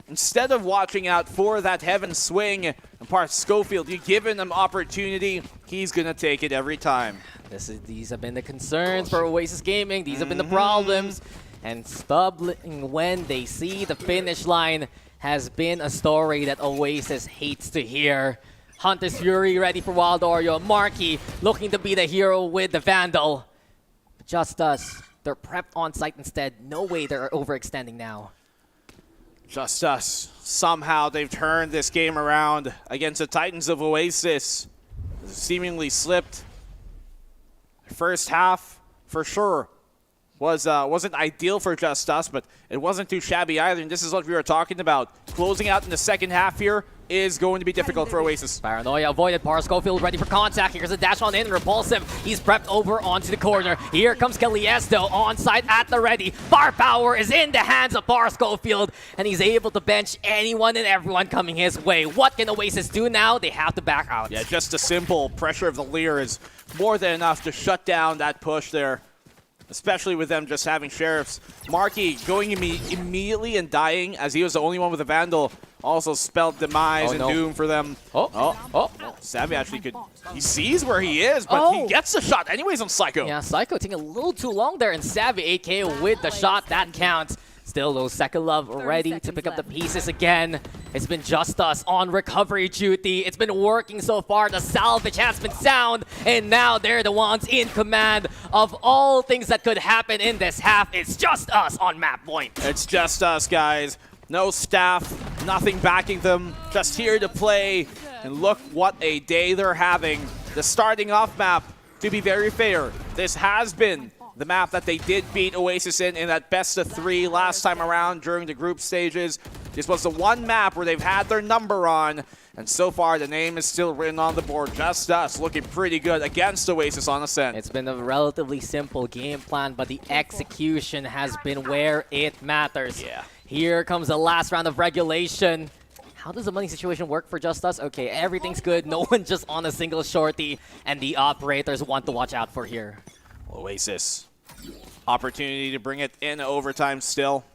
instead of watching out for that heaven swing. And Par Schofield, you given him opportunity, he's going to take it every time.
These have been the concerns for Oasis Gaming. These have been the problems. And stumbling when they see the finish line has been a story that Oasis hates to hear. Hunter's Fury ready for Wild Oreo. Marky looking to be the hero with the Vandal. But JustUs, they're prepped on site instead. No way they're overextending now.
JustUs, somehow they've turned this game around against the Titans of Oasis. Seemingly slipped. First half, for sure, wasn't ideal for JustUs, but it wasn't too shabby either, and this is what we were talking about. Closing out in the second half here is going to be difficult for Oasis.
Paranoia avoided. Schofield ready for contact. Here's a dash on in. Repulsive. He's prepped over onto the corner. Here comes Caliesto on site at the ready. Firepower is in the hands of Schofield, and he's able to bench anyone and everyone coming his way. What can Oasis do now? They have to back out.
Yeah, just a simple pressure of the Leer is more than enough to shut down that push there, especially with them just having Sheriffs. Marky going immediately and dying as he was the only one with a Vandal. Also spelled demise and doom for them. Savvy actually could... He sees where he is, but he gets the shot anyways on Psycho.
Yeah, Psycho taking a little too long there, and Savvy AK with the shot. That counts. Still, though, Second Love ready to pick up the pieces again. It's been JustUs on recovery duty. It's been working so far. The salvage has been sound, and now they're the ones in command of all things that could happen in this half. It's JustUs on map point.
It's JustUs, guys. No staff, nothing backing them, just here to play. And look what a day they're having. The starting off map, to be very fair, this has been the map that they did beat Oasis in that best of 3 last time around during the group stages. This was the one map where they've had their number on, and so far the name is still written on the board. JustUs looking pretty good against Oasis on Ascent.
It's been a relatively simple game plan, but the execution has been where it matters.
Yeah.
Here comes the last round of regulation. How does the money situation work for JustUs? Okay, everything's good. No one just on a single shorty, and the operators want to watch out for here.
Oasis, opportunity to bring it in overtime still.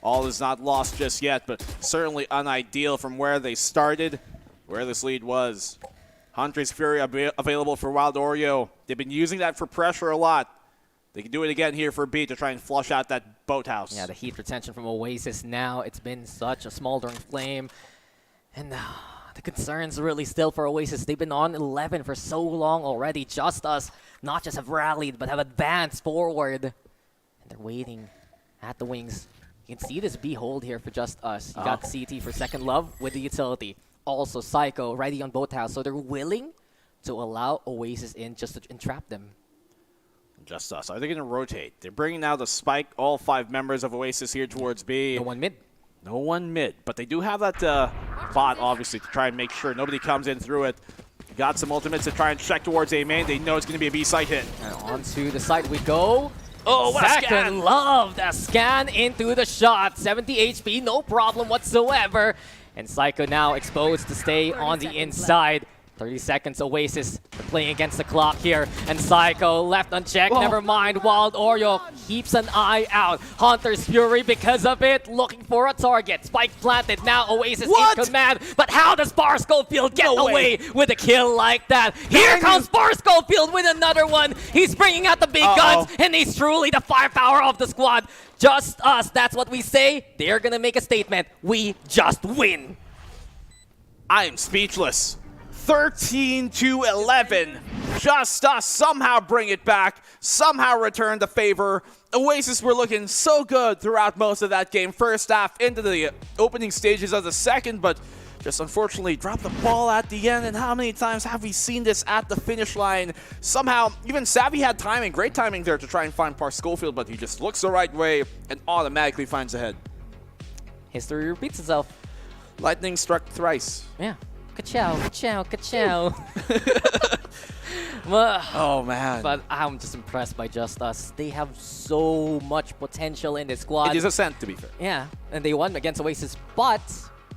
All is not lost just yet, but certainly unideal from where they started, where this lead was. Hunter's Fury available for Wild Oreo. They've been using that for pressure a lot. They can do it again here for B to try and flush out that boathouse.
Yeah, the heat retention from Oasis now. It's been such a smoldering flame. And the concerns really still for Oasis. They've been on 11 for so long already. JustUs not just have rallied, but have advanced forward. And they're waiting at the wings. You can see this B hold here for JustUs. You got CT for Second Love with the utility. Also Psycho ready on boathouse. So they're willing to allow Oasis in just to entrap them.
JustUs, are they going to rotate? They're bringing now the Spike, all 5 members of Oasis here towards B.
No one mid.
No one mid, but they do have that bot, obviously, to try and make sure nobody comes in through it. Got some ultimates to try and check towards A main. They know it's going to be a B site hit.
And onto the site we go.
Oh, what a scan!
Second Love, the scan into the shot. 70 HP, no problem whatsoever. And Psycho now exposed to stay on the inside. 30 seconds, Oasis playing against the clock here. And Psycho left unchecked, never mind. Wild Oreo keeps an eye out. Hunter's Fury because of it, looking for a target. Spike planted, now Oasis in command. But how does Schofield get away with a kill like that? Here comes Schofield with another one. He's bringing out the big guns, and he's truly the firepower of the squad. JustUs, that's what we say. They're gonna make a statement. We just win.
I'm speechless. 13-11. JustUs somehow bring it back, somehow return the favor. Oasis were looking so good throughout most of that game. First half into the opening stages of the second, but just unfortunately dropped the ball at the end. And how many times have we seen this at the finish line? Somehow, even Savvy had timing, great timing there to try and find Schofield, but he just looks the right way and automatically finds the head.
History repeats itself.
Lightning struck thrice.
Yeah. Ka-chow, ka-chow, ka-chow.
Oh, man.
But I'm just impressed by JustUs. They have so much potential in this squad.
It is Ascent, to be fair.
Yeah, and they won against Oasis, but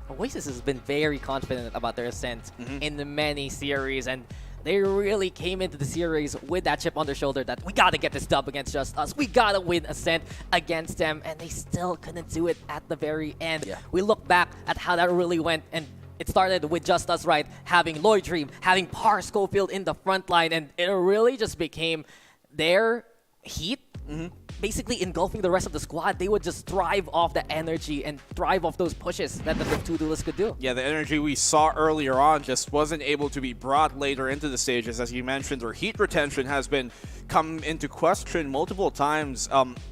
Oasis has been very confident about their Ascent in the many series, and they really came into the series with that chip on their shoulder that we gotta get this dub against JustUs. We gotta win Ascent against them, and they still couldn't do it at the very end. Yeah. We look back at how that really went, and it started with JustUs, right? Having Lloyd Dream, having Schofield in the front line, and it really just became their heat basically engulfing the rest of the squad. They would just thrive off the energy and thrive off those pushes that the two duelists could do.
Yeah, the energy we saw earlier on just wasn't able to be brought later into the stages. As you mentioned, their heat retention has been come into question multiple times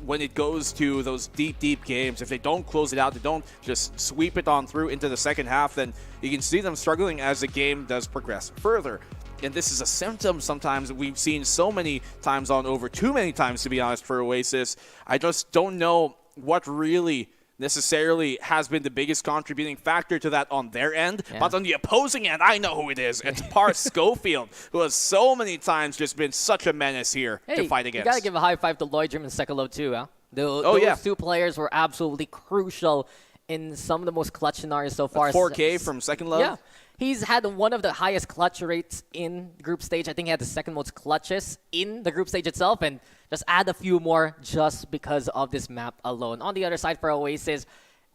when it goes to those deep games. If they don't close it out, they don't just sweep it on through into the second half, then you can see them struggling as the game does progress further. And this is a symptom sometimes that we've seen so many times on over, too many times to be honest, for Oasis. I just don't know what really necessarily has been the biggest contributing factor to that on their end.
Yeah.
But on the opposing end, I know who it is. It's Par Schofield, who has so many times just been such a menace here to fight against.
You gotta give a high five to Lloydrim and Sekalo too, huh? Those two players were absolutely crucial in some of the most clutch scenarios so far.
4K from Second Love?
Yeah. He's had one of the highest clutch rates in group stage. I think he had the second most clutches in the group stage itself, and just add a few more just because of this map alone. On the other side for Oasis,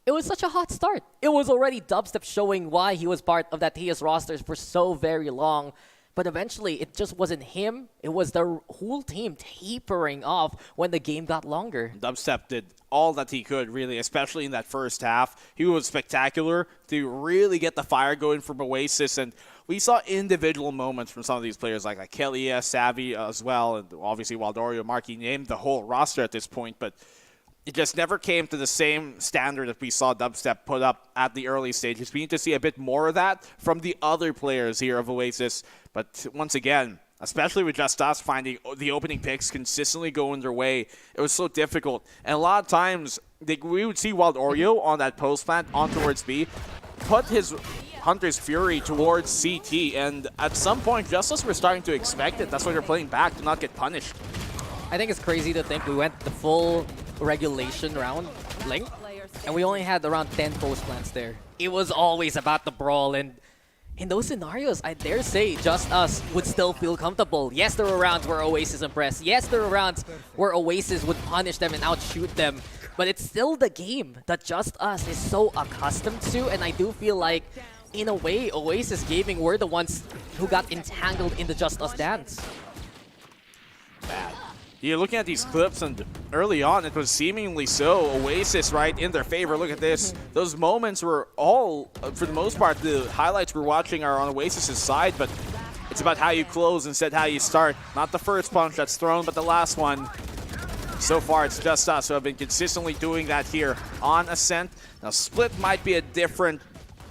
it was such a hot start. It was already Dubstep showing why he was part of that TS rosters for so very long. But eventually, it just wasn't him. It was the whole team tapering off when the game got longer.
Dubstep did all that he could, really, especially in that first half. He was spectacular to really get the fire going from Oasis, and we saw individual moments from some of these players like Kelia, Savvy as well, and obviously Waldorio, Marky, named the whole roster at this point, but it just never came to the same standard that we saw Dubstep put up at the early stages. We need to see a bit more of that from the other players here of Oasis. But once again, especially with JustUs finding the opening picks consistently going their way, it was so difficult. And a lot of times, we would see Wild Oreo on that post plant on towards B, put his Hunter's Fury towards CT, and at some point, JustUs were starting to expect it. That's why they're playing back to not get punished.
I think it's crazy to think we went the full regulation round link, and we only had around 10 post plants there. It was always about the brawl, and in those scenarios, I dare say JustUs would still feel comfortable. Yes, there were rounds where Oasis impressed. Yes, there were rounds where Oasis would punish them and outshoot them. But it's still the game that JustUs is so accustomed to, and I do feel like, in a way, Oasis Gaming were the ones who got entangled in the JustUs dance.
Bad. You're looking at these clips, and early on, it was seemingly so. Oasis, right, in their favor. Look at this. Those moments were all, for the most part, the highlights we're watching are on Oasis's side, but it's about how you close instead how you start. Not the first punch that's thrown, but the last one. So far, it's JustUs who have been consistently doing that here on Ascent. Now, Split might be a different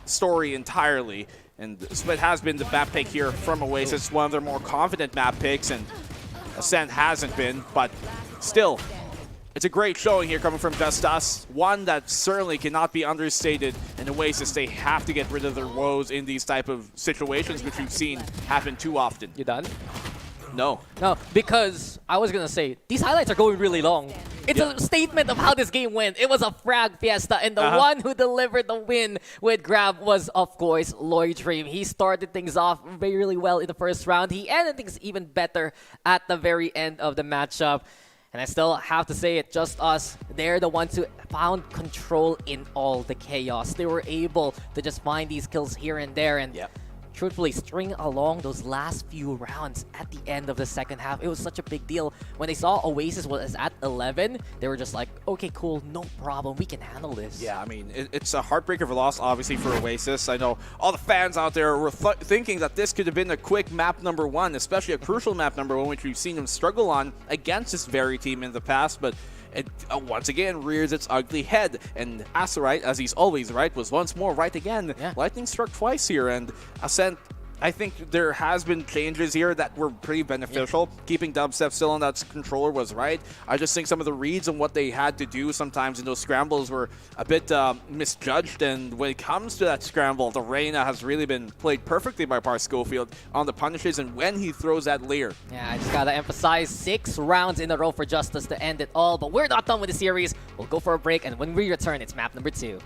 story entirely, and Split has been the map pick here from Oasis, one of their more confident map picks, and Ascent hasn't been, but still, it's a great showing here coming from JustUs. One that certainly cannot be understated. And Oasis, they have to get rid of their woes in these type of situations, which we've seen happen too often.
You done?
No.
No, because I was going to say, these highlights are going really long. It's a statement of how this game went. It was a frag fiesta, and the one who delivered the win with grab was, of course, Lloydrim. He started things off really well in the first round. He ended things even better at the very end of the matchup. And I still have to say it, JustUs, they're the ones who found control in all the chaos. They were able to just find these kills here and there, and truthfully string along those last few rounds at the end of the second half. It was such a big deal. When they saw Oasis was at 11, they were just like, okay, cool, no problem, we can handle this.
Yeah, I mean, it's a heartbreaker of a loss, obviously, for Oasis. I know all the fans out there were thinking that this could have been a quick map number one, especially a crucial map number one, which we've seen them struggle on against this very team in the past, but it once again rears its ugly head. And Asurite, as he's always right, was once more right again. Lightning struck twice here, and Ascent, I think there has been changes here that were pretty beneficial. Keeping Dubstep still on that controller was right. I just think some of the reads and what they had to do sometimes in those scrambles were a bit misjudged. And when it comes to that scramble, the Reyna has really been played perfectly by Par Schofield on the punishes and when he throws that layer.
Yeah, I just gotta emphasize 6 rounds in a row for JustUs to end it all. But we're not done with the series. We'll go for a break, and when we return, it's map number 2.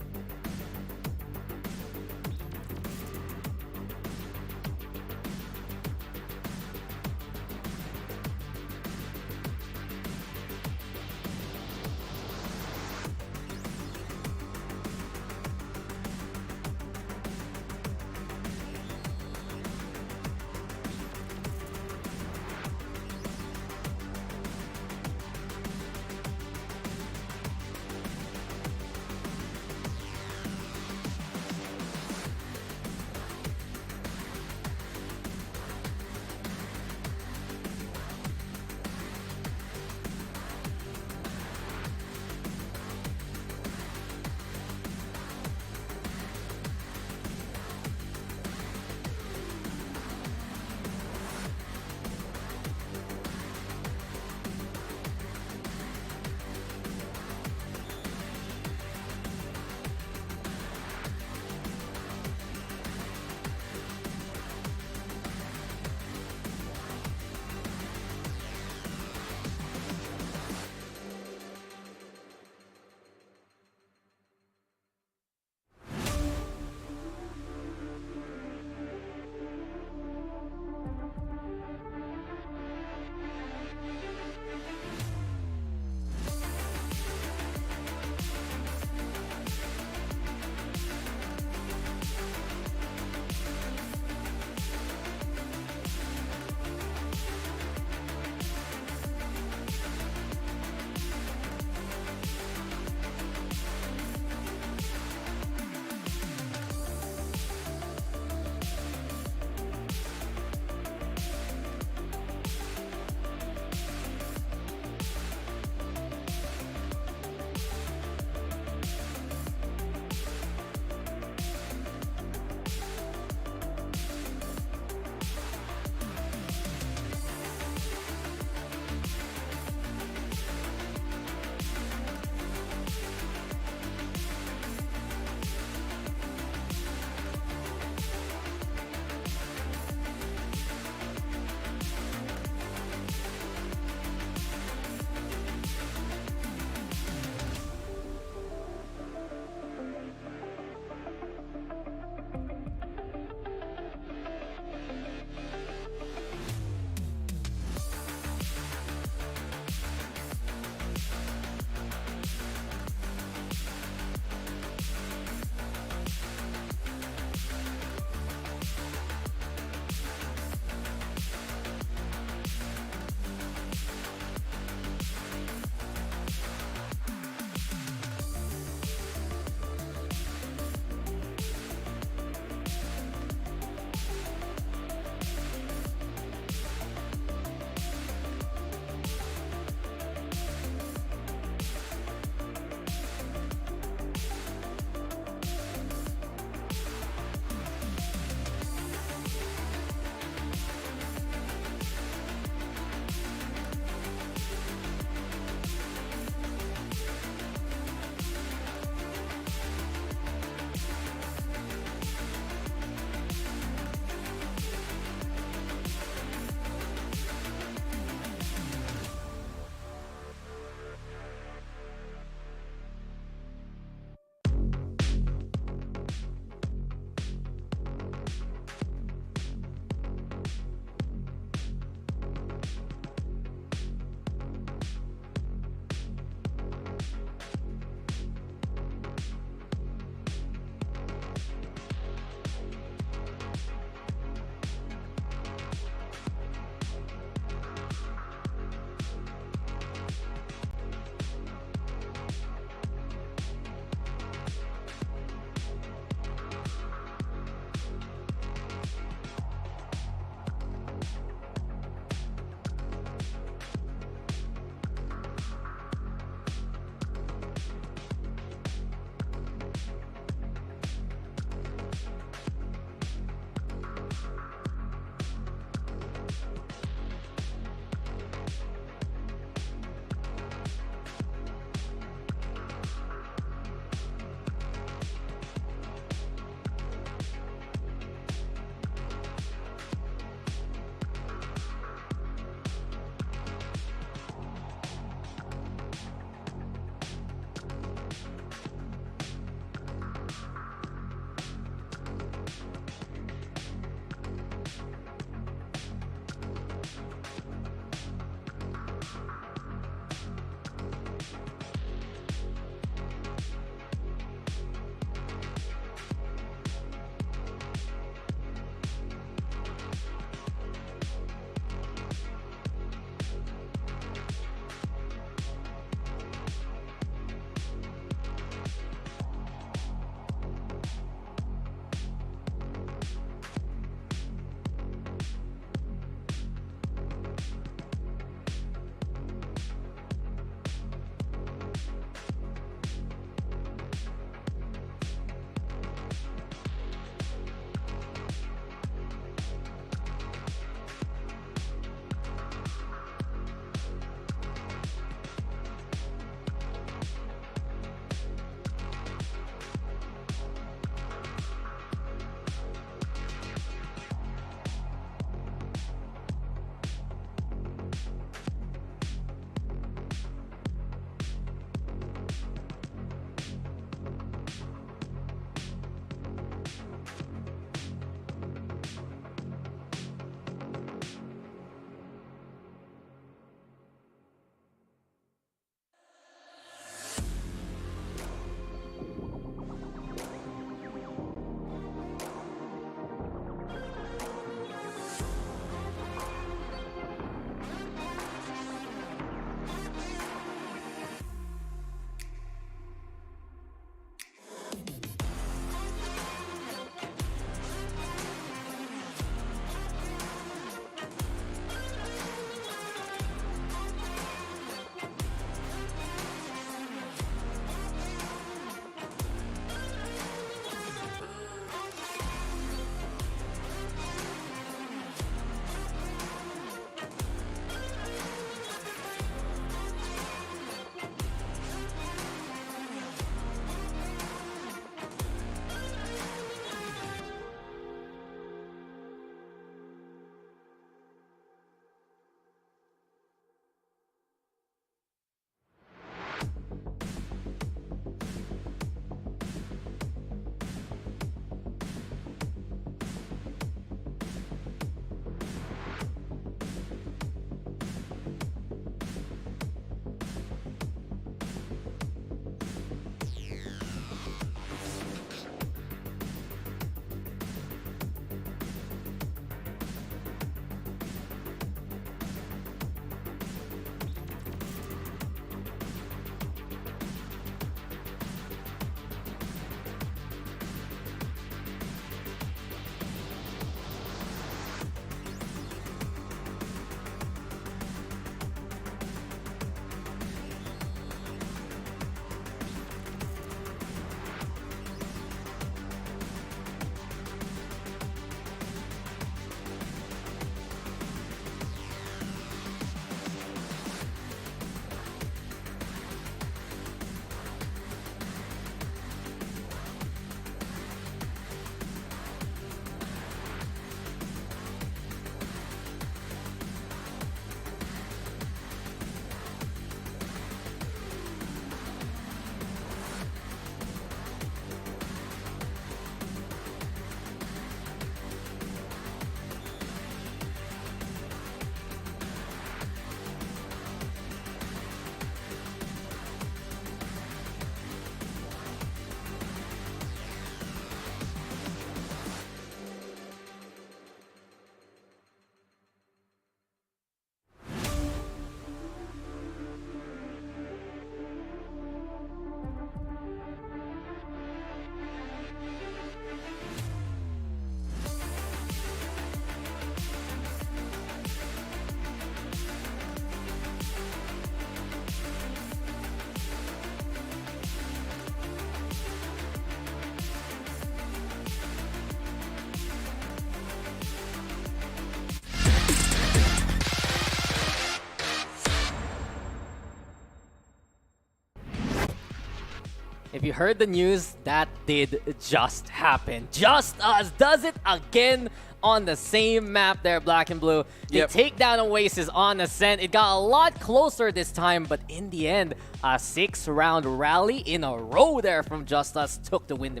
if you heard the news, that did just happen. JustUs does it again on the same map there, Black and Blue. They take down Oasis on Ascent. It got a lot closer this time, but in the end, a 6-round rally in a row there from JustUs took the win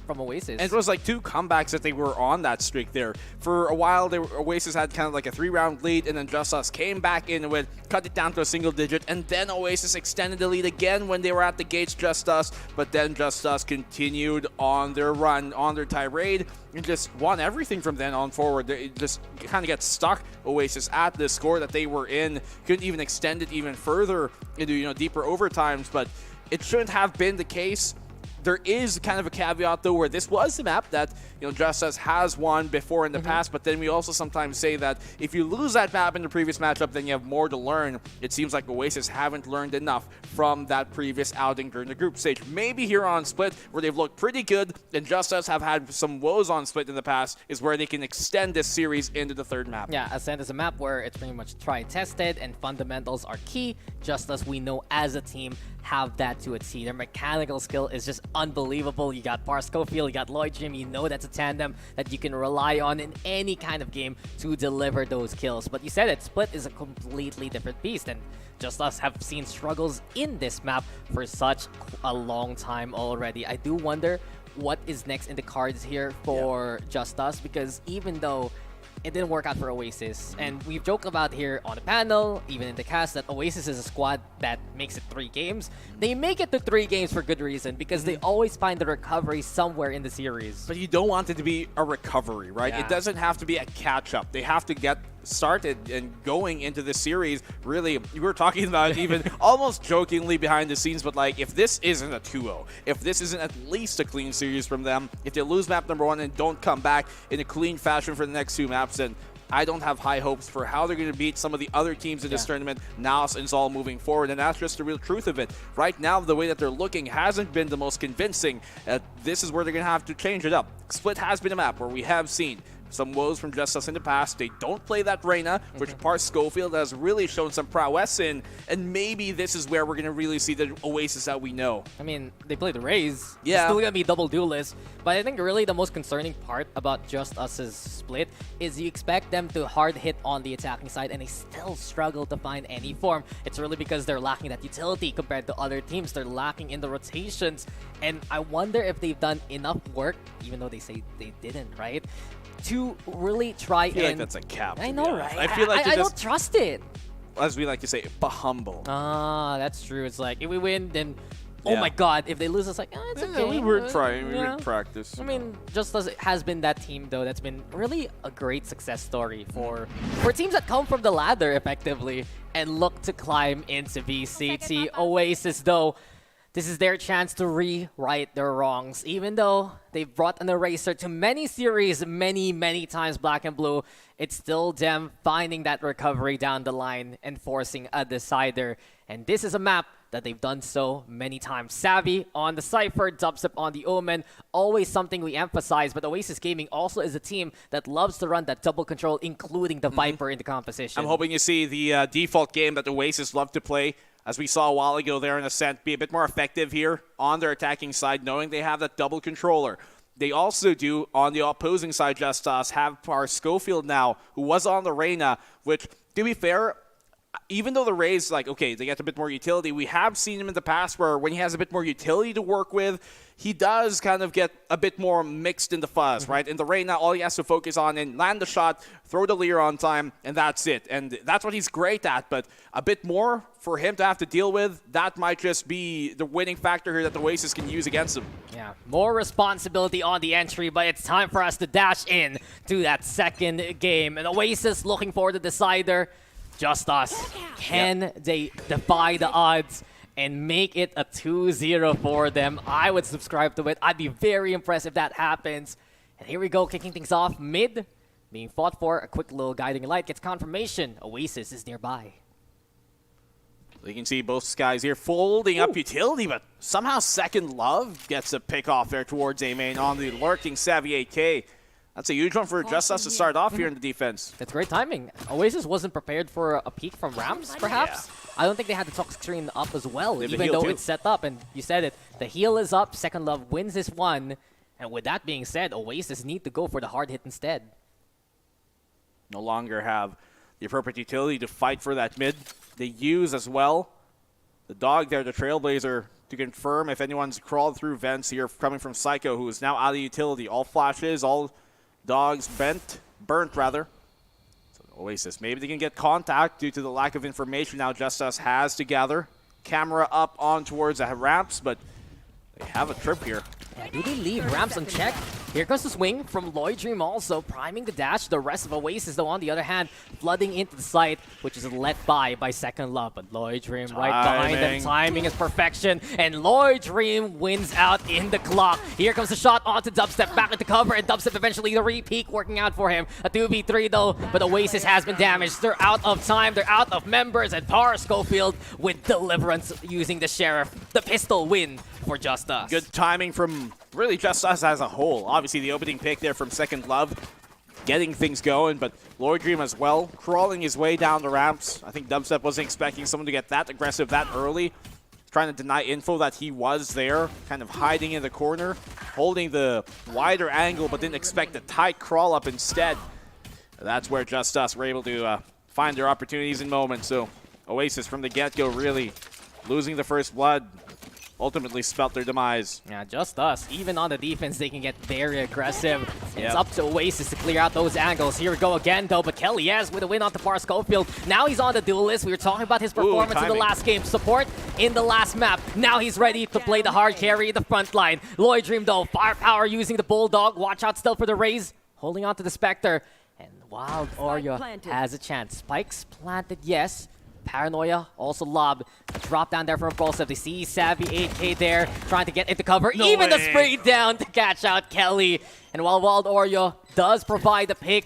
from Oasis.
And it was like 2 comebacks that they were on that streak there. For a while, Oasis had kind of like a 3-round lead, and then JustUs came back in with cut it down to a single digit, and then Oasis extended the lead again when they were at the gates, JustUs, but then JustUs continued on their run, on their tirade, and just won everything from then on forward. They just kind of get stuck, Oasis, at the score that they were in. Couldn't even extend it even further into, deeper overtimes, but it shouldn't have been the case. There is kind of a caveat, though, where this was the map that, JustUs has won before in the past, but then we also sometimes say that if you lose that map in the previous matchup, then you have more to learn. It seems like Oasis haven't learned enough from that previous outing during the group stage. Maybe here on Split, where they've looked pretty good, and JustUs have had some woes on Split in the past, is where they can extend this series into the third map.
Yeah, Ascent is a map where it's pretty much tried-tested, and fundamentals are key, just as we know as a team have that to a T. Their mechanical skill is just unbelievable. You got Bar Schofield, you got Lloyd Jim, you know that's a tandem that you can rely on in any kind of game to deliver those kills. But you said it, Split is a completely different beast, and JustUs have seen struggles in this map for such a long time already. I do wonder what is next in the cards here for JustUs, because even though it didn't work out for Oasis, and we've joked about here on the panel, even in the cast, that Oasis is a squad that makes it 3 games. They make it to 3 games for good reason, because they always find the recovery somewhere in the series.
But you don't want it to be a recovery, right?
Yeah.
It doesn't have to be a catch-up. They have to get started and going into this series. Really, we were talking about even almost jokingly behind the scenes, but like, if this isn't a 2-0, if this isn't at least a clean series from them, if they lose map number 1 and don't come back in a clean fashion for the next 2 maps, then I don't have high hopes for how they're going to beat some of the other teams in this tournament, NAS and Zol moving forward, and that's just the real truth of it. Right now, the way that they're looking hasn't been the most convincing. This is where they're going to have to change it up. Split has been a map where we have seen some woes from JustUs in the past. They don't play that Reyna, which Par Schofield has really shown some prowess in, and maybe this is where we're going to really see the Oasis that we know.
I mean, they play the Raze.
Yeah.
It's still going to be double duelist. But I think really the most concerning part about JustUs' Split is you expect them to hard hit on the attacking side, and they still struggle to find any form. It's really because they're lacking that utility compared to other teams. They're lacking in the rotations, and I wonder if they've done enough work, even though they say they didn't, right? To really try
I feel like that's a cap.
I know, right?
I feel like
I don't trust it.
As we like to say, humble.
Ah, that's true. It's like, if we win, then oh my god, if they lose, it's like, it's okay.
We were trying, we were in practice.
I mean, JustUs has been that team, though, that's been really a great success story for teams that come from the ladder, effectively, and look to climb into VCT. Oasis, though, this is their chance to rewrite their wrongs. Even though they've brought an eraser to many series many times, Black and Blue, it's still them finding that recovery down the line and forcing a decider. And this is a map that they've done so many times. Savvy on the Cypher, Dubstep on the Omen, always something we emphasize, but Oasis Gaming also is a team that loves to run that double control, including the Viper in the composition.
I'm hoping you see the default game that Oasis love to play, as we saw a while ago there in Ascent, be a bit more effective here on their attacking side, knowing they have that double controller. They also do, on the opposing side, JustUs, have Par Schofield now, who was on the Reyna, which, to be fair, even though the Rays, like, okay, they get a bit more utility, we have seen him in the past where when he has a bit more utility to work with, he does kind of get a bit more mixed in the fuzz, right? In the Reyna, all he has to focus on and land the shot, throw the leer on time, and that's it. And that's what he's great at, but a bit more for him to have to deal with, that might just be the winning factor here that the Oasis can use against him.
Yeah, more responsibility on the entry, but it's time for us to dash in to that second game. And Oasis looking for the decider. JustUs, can they defy the odds and make it a 2-0 for them? I would subscribe to it. I'd be very impressed if that happens. And here we go, kicking things off mid, being fought for. A quick little guiding light gets confirmation. Oasis is nearby.
You can see both guys here folding up utility, but somehow Second Love gets a pick off there towards A main on the lurking Savvy 8K. That's a huge one for JustUs to start off here in the defense.
That's great timing. Oasis wasn't prepared for a peek from Rams, perhaps. I don't think they had the toxic screen up as well,
They have the
even
heal
though
too.
it's set up. And you said it, the heal is up, Second Love wins this one. And with that being said, Oasis need to go for the hard hit instead.
No longer have the appropriate utility to fight for that mid. They use as well the dog there, the Trailblazer, to confirm if anyone's crawled through vents here coming from Psycho, who is now out of utility. All flashes, all dogs burnt rather. So Oasis, maybe they can get contact due to the lack of information now JustUs has to gather. Camera up on towards the ramps, but they have a trip here.
Yeah, do they leave ramps unchecked? Here goes the swing from Lloyd Dream also, priming the dash. The rest of Oasis, though, on the other hand, flooding into the site, which is led by Second Love. But Lloyd Dream right behind them. Timing is perfection, and Lloyd Dream wins out in the clock. Here comes the shot onto Dubstep, back into cover, and Dubstep eventually the re-peak working out for him. A 2v3, though, but Oasis has been damaged. They're out of time, they're out of members, and Power Schofield with Deliverance using the Sheriff. The pistol win for JustUs.
Good timing from really JustUs as a whole. Obviously, the opening pick there from Second Love, getting things going, but Lloyd Dream as well, crawling his way down the ramps. I think Dubstep wasn't expecting someone to get that aggressive that early. Trying to deny info that he was there, kind of hiding in the corner, holding the wider angle, but didn't expect a tight crawl up instead. That's where JustUs were able to find their opportunities in moments. So Oasis from the get-go really losing the first blood, ultimately spelt their demise.
Yeah, JustUs, even on the defense, they can get very aggressive. It's up to Oasis to clear out those angles. Here we go again, though, but Kelly has with a win on the Power Schofield. Now he's on the duelist. We were talking about his performance in the last game. Support in the last map. Now he's ready to play the hard carry in the front line. Lloyd Dream, though, firepower using the Bulldog. Watch out still for the Raze. Holding on to the Spectre. And Wild Oreo has a chance. Spikes planted, yes. Paranoia, also lob. Drop down there from Impulsive. They see Savvy 8K there, trying to get into cover.
No
Even
way.
the spray down to catch out Kelly. And while Wild Oreo does provide the pick,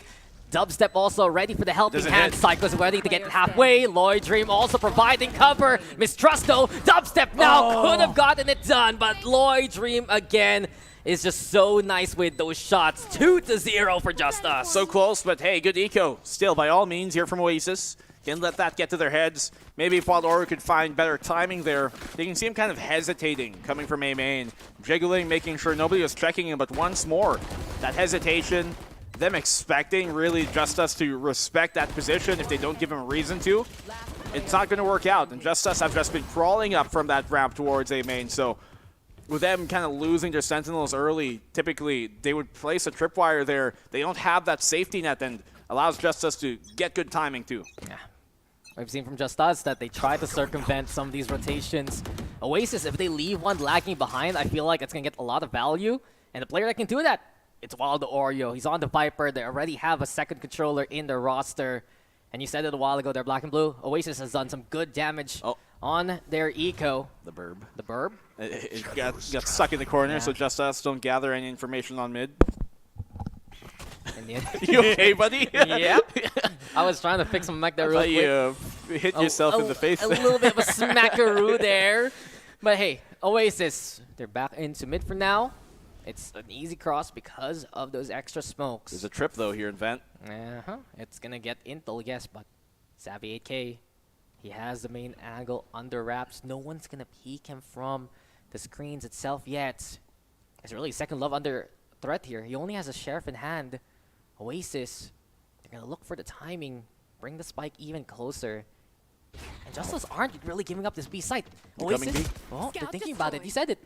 Dubstep also ready for the helping
Doesn't
hand.
hit.
Psycho's ready to get halfway. Lloyd Dream also providing cover. Mistrusto, Dubstep now could have gotten it done, but Lloyd Dream again is just so nice with those shots. 2-0 for JustUs.
So close, but hey, good eco. Still, by all means, here from Oasis. Can't let that get to their heads. Maybe if Wild Oreo could find better timing there, they can see him kind of hesitating, coming from A main, jiggling, making sure nobody was checking him, but once more, that hesitation, them expecting really JustUs to respect that position if they don't give him a reason to, it's not going to work out. And JustUs have just been crawling up from that ramp towards A main, so with them kind of losing their sentinels early, typically they would place a tripwire there. They don't have that safety net and allows JustUs to get good timing too.
Yeah. We've seen from JustUs that they try to circumvent some of these rotations. Oasis, if they leave one lagging behind, I feel like it's going to get a lot of value. And the player that can do that, it's Wild Oreo. He's on the Viper. They already have a second controller in their roster. And you said it a while ago, they're black and blue. Oasis has done some good damage on their eco.
The burb.
The burb?
It got stuck in the corner, so JustUs don't gather any information on mid. You okay, buddy?
Yeah. I was trying to fix some mech there real quick.
You hit yourself in the face.
A little bit of a smackaroo there. But hey, Oasis, they're back into mid for now. It's an easy cross because of those extra smokes.
There's a trip, though, here in Vent.
It's going to get Intel, yes, but Savvy 8K, he has the main angle under wraps. No one's going to peek him from the screens itself yet. It's really Second Love under threat here. He only has a Sheriff in hand. Oasis, they're going to look for the timing, bring the spike even closer. And JustUs aren't really giving up this B site. Oasis, well, they're thinking about it. You said it.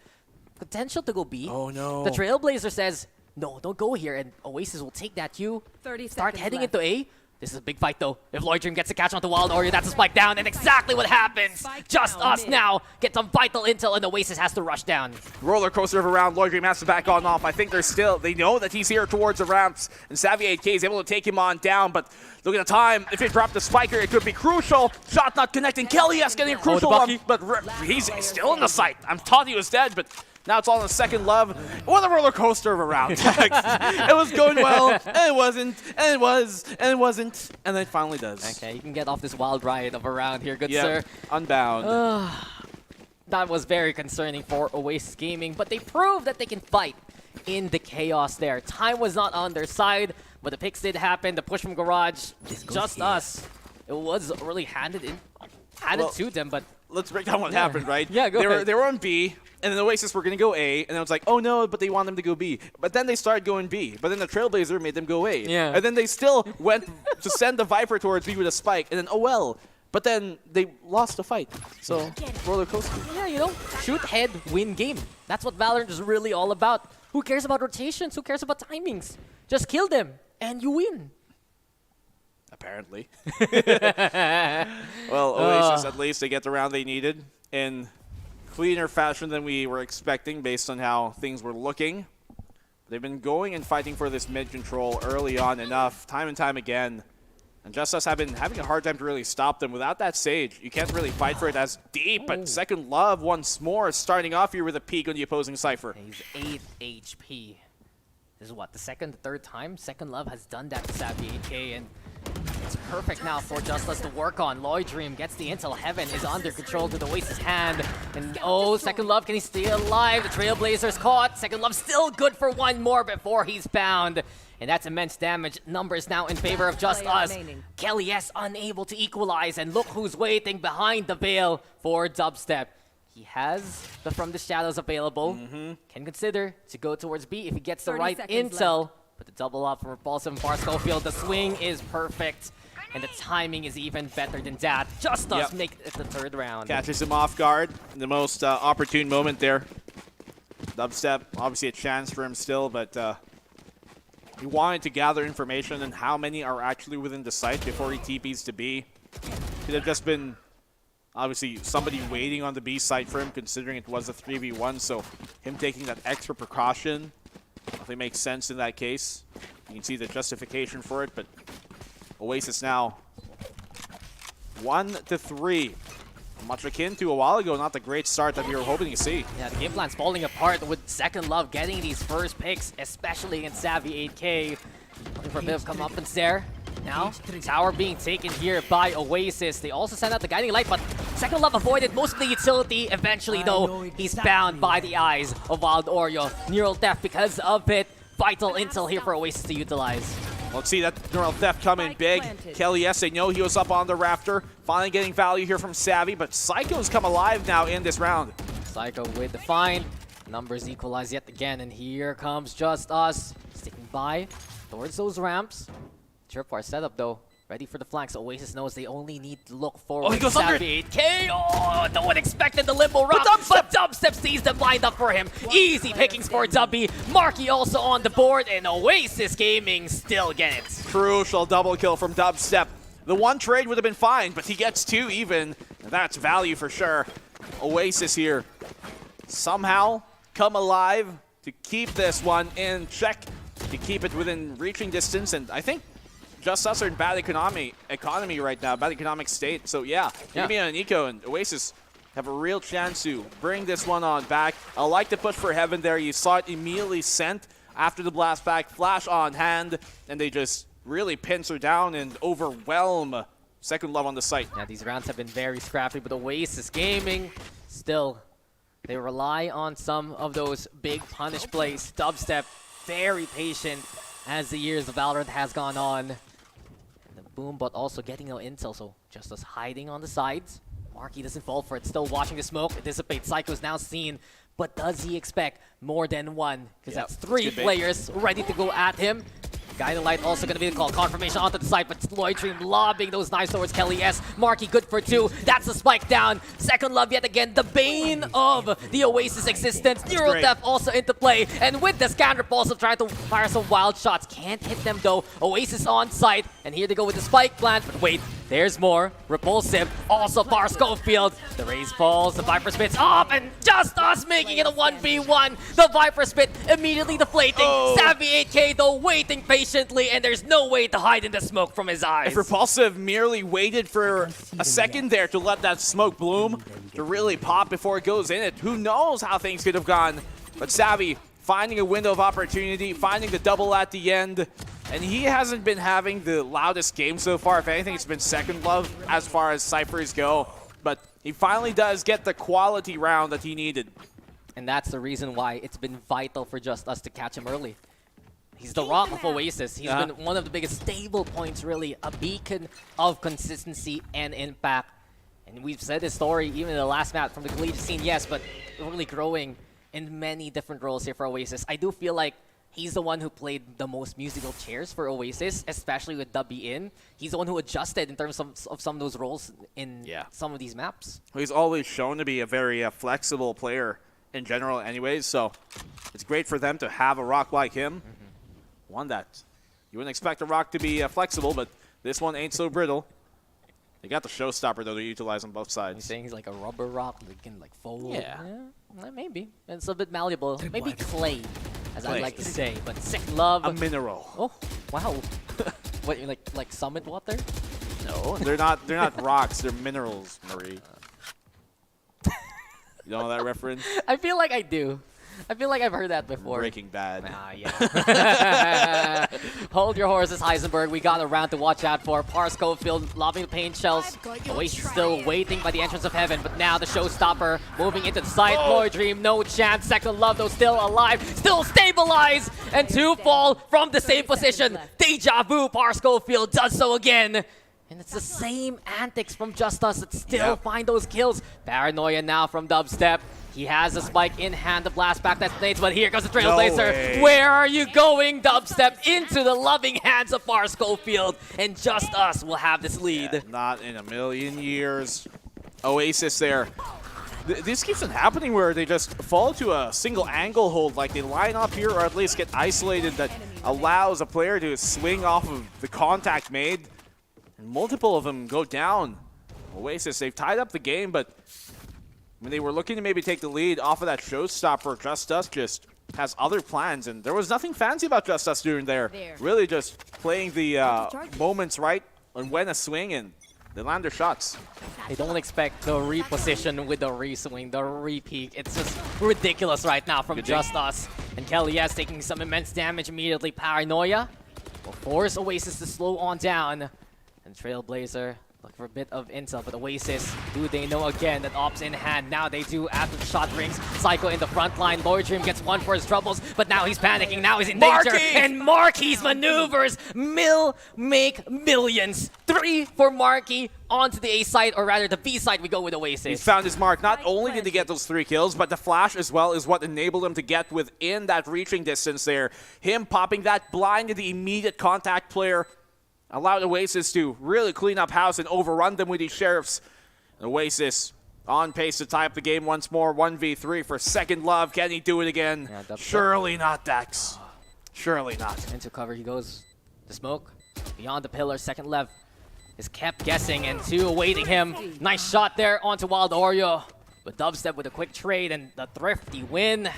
Potential to go B.
Oh, no.
The Trailblazer says, no, don't go here. And Oasis will take that cue.
30
Start
seconds
heading
left.
into A. This is a big fight, though. If Lloyd Dream gets a catch onto Wild Oreo, that's a spike down. And exactly what happens. JustUs now get some vital intel, and Oasis has to rush down.
Roller coaster of a round. Lloyd Dream has to back on off. I think they know that he's here towards the ramps. And Savvy 8K is able to take him on down. But look at the time. If they drop the spiker, it could be crucial. Shot not connecting. Kelly is getting a crucial one. But he's still in the sight. I thought he was dead, but now it's all in Second Love. What a roller coaster of a round. It was going well, and it wasn't, and it was, and it wasn't, and then it finally does.
Okay, you can get off this wild ride of a round here, good
Yep,
sir.
Unbound.
That was very concerning for Oasis Gaming, but they proved that they can fight in the chaos there. Time was not on their side, but the picks did happen. The push from Garage, JustUs. It was really handed in added to them, but
let's break down what happened, right?
Yeah, go ahead.
They were on B, and then Oasis were going to go A, and then it was like, oh no, but they want them to go B. But then they started going B, but then the Trailblazer made them go A.
Yeah.
And then they still went to send the Viper towards B with a spike, and then, oh well. But then they lost the fight. So, roller coaster.
Yeah, you know, shoot head, win game. That's what Valorant is really all about. Who cares about rotations? Who cares about timings? Just kill them, and you win.
Apparently. Well, Oasis, at least they get the round they needed in cleaner fashion than we were expecting based on how things were looking. They've been going and fighting for this mid control early on enough, time and time again. And JustUs have been having a hard time to really stop them. Without that Sage, you can't really fight for it as deep. But Second Love once more starting off here with a peek on the opposing Cypher.
He's 8 HP. This is what, the second, the third time? Second Love has done that to Savvy 8K, and it's perfect now for JustUs to work on. Lloyd Dream gets the intel. Heaven is under control to the Oasis hand. And oh, Second Love, can he stay alive? The Trailblazer's caught. Second Love still good for one more before he's found. And that's immense damage. Numbers now in favor of JustUs. Kelly S unable to equalize, and look who's waiting behind the veil for Dubstep. He has the From the Shadows available. Can consider to go towards B if he gets the right intel. But the double up from Repulsive and Bar Schofield, the swing is perfect. And the timing is even better than that. JustUs make it the third round.
Catches him off guard in the most opportune moment there. Dubstep, obviously a chance for him still, but he wanted to gather information on how many are actually within the site before he TPs to B. Could have just been, obviously, somebody waiting on the B site for him, considering it was a 3v1, so him taking that extra precaution definitely makes sense in that case. You can see the justification for it, but Oasis now 1-3. Much akin to a while ago, not the great start that we were hoping to see.
Yeah, the game plan's falling apart with Second Love getting these first picks, especially against Savvy 8K. Looking for a bit of comeuppance there. Now, tower being taken here by Oasis. They also send out the Guiding Light, but Second Love avoided most of the utility. Eventually, though, he's bound by the eyes of Wild Oreo. Neural Theft because of it. Vital intel here for Oasis to utilize.
Let's see that Neural Theft come in big. Kelly S, they know he was up on the rafter. Finally getting value here from Savvy, but Psycho's come alive now in this round.
Psycho with the find. Numbers equalize yet again, and here comes JustUs. Sticking by towards those ramps. Tripwire setup though. Ready for the flanks. Oasis knows they only need to look forward.
Oh, he goes under.
8K. Oh, no one expected the limbo rock, but Dubstep sees them lined up for him. Easy pickings for Dubby. Marky also on the board, and Oasis Gaming still get it.
Crucial double kill from Dubstep. The one trade would have been fine, but he gets two even. And that's value for sure. Oasis here somehow come alive to keep this one in check, to keep it within reaching distance, and I think JustUs are in bad economy right now, bad economic state. So yeah, give me an Eco, and Oasis have a real chance to bring this one on back. I like the push for Heaven there. You saw it immediately sent after the blast back, flash on hand, and they just really pincer down and overwhelm Second Love on the site.
Yeah, these rounds have been very scrappy, but Oasis Gaming still, they rely on some of those big punish plays. Dubstep very patient as the years of Valorant has gone on. And the boom, but also getting no intel, so JustUs hiding on the sides. Marky doesn't fall for it, still watching the smoke. It dissipates. Psycho's now seen, but does he expect more than one? Because that's three players ready to go at him. Guiding Light also going to be the call. Confirmation onto the side, but Lloyd Dream lobbing those knives towards Kelly S. Marky good for two. That's the spike down. Second Love yet again. The bane of the Oasis existence. Neural Theft also into play. And with the scan repulsive trying to fire some wild shots. Can't hit them though. Oasis on site. And here they go with the spike plant. But wait, there's more. Repulsive. Also Bar Schofield. The raise falls. The Viper spits up. And JustUs making it a 1v1. The Viper spit immediately deflating. Savvy 8K though waiting patiently. And there's no way to hide in the smoke from his eyes.
If Repulsive merely waited for a second there to let that smoke bloom, to really pop before it goes in it, who knows how things could have gone. But Savvy finding a window of opportunity, finding the double at the end. And he hasn't been having the loudest game so far. If anything, it's been Second Love as far as Cyphers go. But he finally does get the quality round that he needed.
And that's the reason why it's been vital for JustUs to catch him early. He's the rock of Oasis. He's been one of the biggest stable points, really. A beacon of consistency and impact. And we've said this story even in the last map from the collegiate scene, yes, but really growing in many different roles here for Oasis. I do feel like he's the one who played the most musical chairs for Oasis, especially with Dubby in. He's the one who adjusted in terms of some of those roles in some of these maps.
He's always shown to be a very flexible player in general anyways, so it's great for them to have a rock like him. One that you wouldn't expect a rock to be flexible, but this one ain't so brittle. They got the showstopper, though, to utilize on both sides.
He's saying he's like a rubber rock that can like fold.
Yeah.
Maybe. It's a bit malleable. Maybe clay, as I'd like to say. But sick love.
A mineral.
Oh, wow. What, like summit water?
No, they're not rocks. They're minerals, Marie. You know that reference?
I feel like I do. I feel like I've heard that before.
Breaking Bad.
Ah, yeah. Hold your horses, Heisenberg. We got a round to watch out for. Par Schofield lobbing the paint shells. Oasis still waiting by the entrance of heaven, but now the showstopper moving into the side. Lloyd Dream, no chance. Second Love, though, still alive. Still stabilized. And two fall from the same position. Deja vu, Par Schofield does so again. And it's the same antics from JustUs that still find those kills. Paranoia now from Dubstep. He has a spike in hand, the blast back that nades, but here comes the Trailblazer.
No,
where are you going, Dubstep? Into the loving hands of Par Schofield, and JustUs will have this lead.
Yeah, not in a million years. Oasis there. This keeps on happening where they just fall to a single angle hold, like they line up here or at least get isolated that allows a player to swing off of the contact made. And multiple of them go down. Oasis, they've tied up the game, but when they were looking to maybe take the lead off of that showstopper, JustUs just has other plans, and there was nothing fancy about JustUs doing there. Really just playing the moments right and when a swing, and they land their shots.
They don't expect the reposition with the re-swing, the re-peak. It's just ridiculous right now from JustUs. And Kelly, yes, taking some immense damage immediately. Paranoia will force Oasis to slow on down. And Trailblazer looking for a bit of intel, but Oasis, do they know again that ops in hand? Now they do after the shot rings. Psycho in the front line. Lloyd Dream gets one for his troubles, but now he's panicking. Now he's in danger. And Marquis maneuvers make millions. 3 for Marquis onto the A side, or rather the B side. We go with Oasis.
He found his mark. Not only did he get those 3 kills, but the flash as well is what enabled him to get within that reaching distance there. Him popping that blind to the immediate contact player allowed Oasis to really clean up house and overrun them with these sheriffs. Oasis on pace to tie up the game once more. 1v3 for Second Love. Can he do it again?
Yeah,
surely not, Dex. Surely not.
Into cover he goes. The smoke beyond the pillar. Second Love is kept guessing, and 2 awaiting him. Nice shot there onto Wild Oreo. But Dubstep with a quick trade and the thrifty win.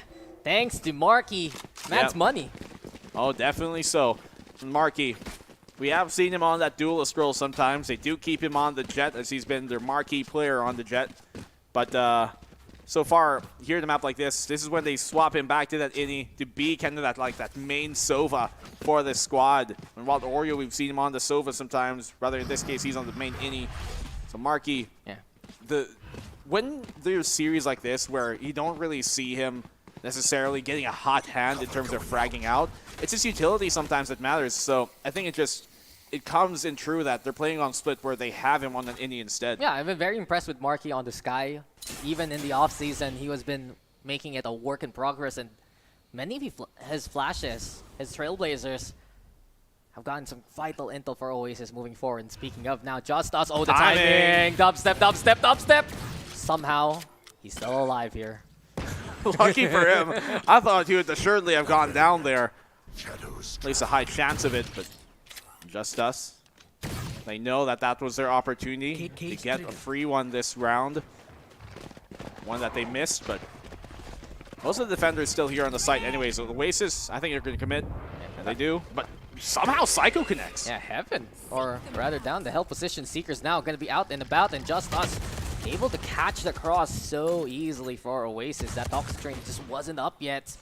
Thanks to Marquis. Man's money.
Oh, definitely so. Marquis. We have seen him on that duelist role sometimes. They do keep him on the Jet, as he's been their marquee player on the Jet. But so far, here in a map like this is when they swap him back to that Innie to be kind of that main Sova for this squad. And while Oreo, we've seen him on the Sova sometimes. Rather, in this case, he's on the main Innie. So Marquis, when there's series like this where you don't really see him necessarily getting a hot hand in terms of fragging out, it's his utility sometimes that matters. So I think it comes in true that they're playing on Split where they have him on an Innie instead.
Yeah, I've been very impressed with Marquis on the Sky. Even in the offseason, he has been making it a work in progress, and many of his flashes, his Trailblazers, have gotten some vital intel for Oasis moving forward. And speaking of now, JustUs, oh, the timing! Dubstep! Somehow, he's still alive here.
Lucky for him. I thought he would assuredly have gone down there. At least a high chance of it, but JustUs, they know that was their opportunity to get a free one this round. One that they missed, but most of the defenders still here on the site anyway, so Oasis, I think they're going to commit, and they do, but somehow Psycho connects.
Yeah, heaven. Or rather down the hell position. Seekers now going to be out and about, and JustUs able to catch the cross so easily for Oasis. That toxic train just wasn't up yet.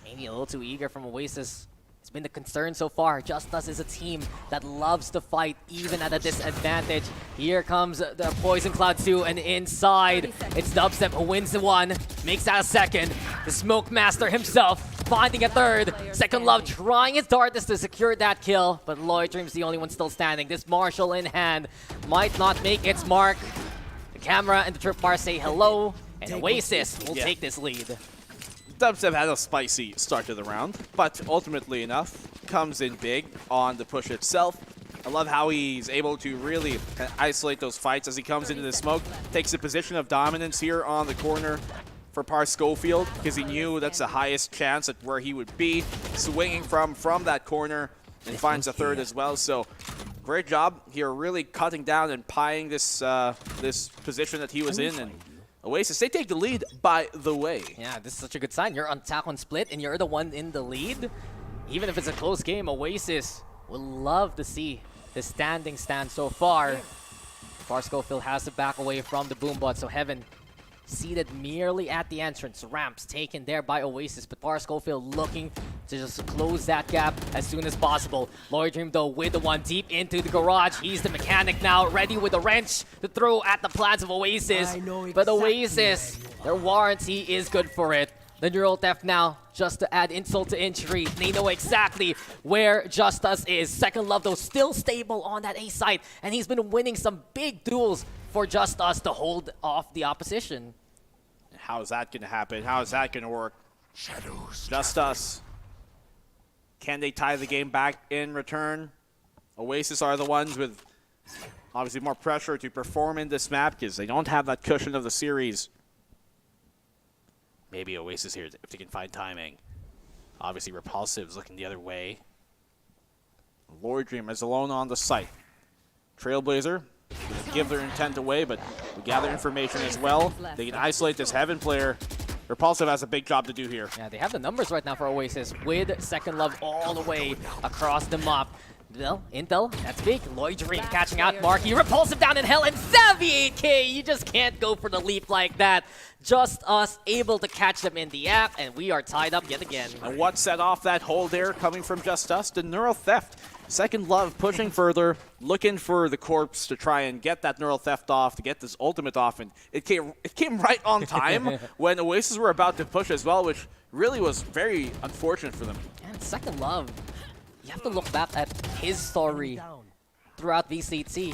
Maybe a little too eager from Oasis. It's been the concern so far. JustUs is a team that loves to fight even at a disadvantage. Here comes the Poison Cloud 2, and inside, it's Dubstep who wins the one, makes that a second. The Smoke Master himself finding a third. Second Love trying his darkness to secure that kill, but Lloyd Dream's the only one still standing. This Marshall in hand might not make its mark. The camera and the Trip Bar say hello, and Oasis will take this lead.
Dubstep had a spicy start to the round, but ultimately enough, comes in big on the push itself. I love how he's able to really kind of isolate those fights as he comes into the smoke, takes the position of dominance here on the corner for Par Schofield, because he knew that's the highest chance at where he would be, swinging from that corner, and finds a third as well. So great job here, really cutting down and pieing this this position that he was in. And Oasis, they take the lead, by the way.
Yeah, this is such a good sign. You're on attack on split, and you're the one in the lead. Even if it's a close game, Oasis will love to see the standing stand so far. Par Schofield has to back away from the boombot, so Heaven seated merely at the entrance. Ramps taken there by Oasis, but Par Schofield looking to just close that gap as soon as possible. Lloyd Dream, though, with the one deep into the garage. He's the mechanic now, ready with a wrench to throw at the plans of Oasis. But Oasis, their warranty is good for it. The neural theft now, just to add insult to injury. They know exactly where JustUs is. Second Love, though, still stable on that A side, and he's been winning some big duels for JustUs to hold off the opposition.
How is that going to happen? How is that going to work? JustUs. Can they tie the game back in return? Oasis are the ones with obviously more pressure to perform in this map because they don't have that cushion of the series. Maybe Oasis here if they can find timing. Obviously Repulsive's looking the other way. Lord Dream is alone on the site. Trailblazer give their intent away, but we gather information as well. They can isolate this Heaven player. Repulsive has a big job to do here.
Yeah, they have the numbers right now for Oasis with Second Love all the way across the map. Well, Intel, that's big. Lloyd Dream catching out Marky. Repulsive down in hell, and Savvy 8K. You just can't go for the leap like that. JustUs able to catch them in the app, and we are tied up yet again.
And what set off that hole there coming from JustUs? The neural theft. Second Love pushing further, looking for the corpse to try and get that neural theft off, to get this ultimate off, and it came right on time when Oasis were about to push as well, which really was very unfortunate for them.
And Second Love, you have to look back at his story throughout VCT.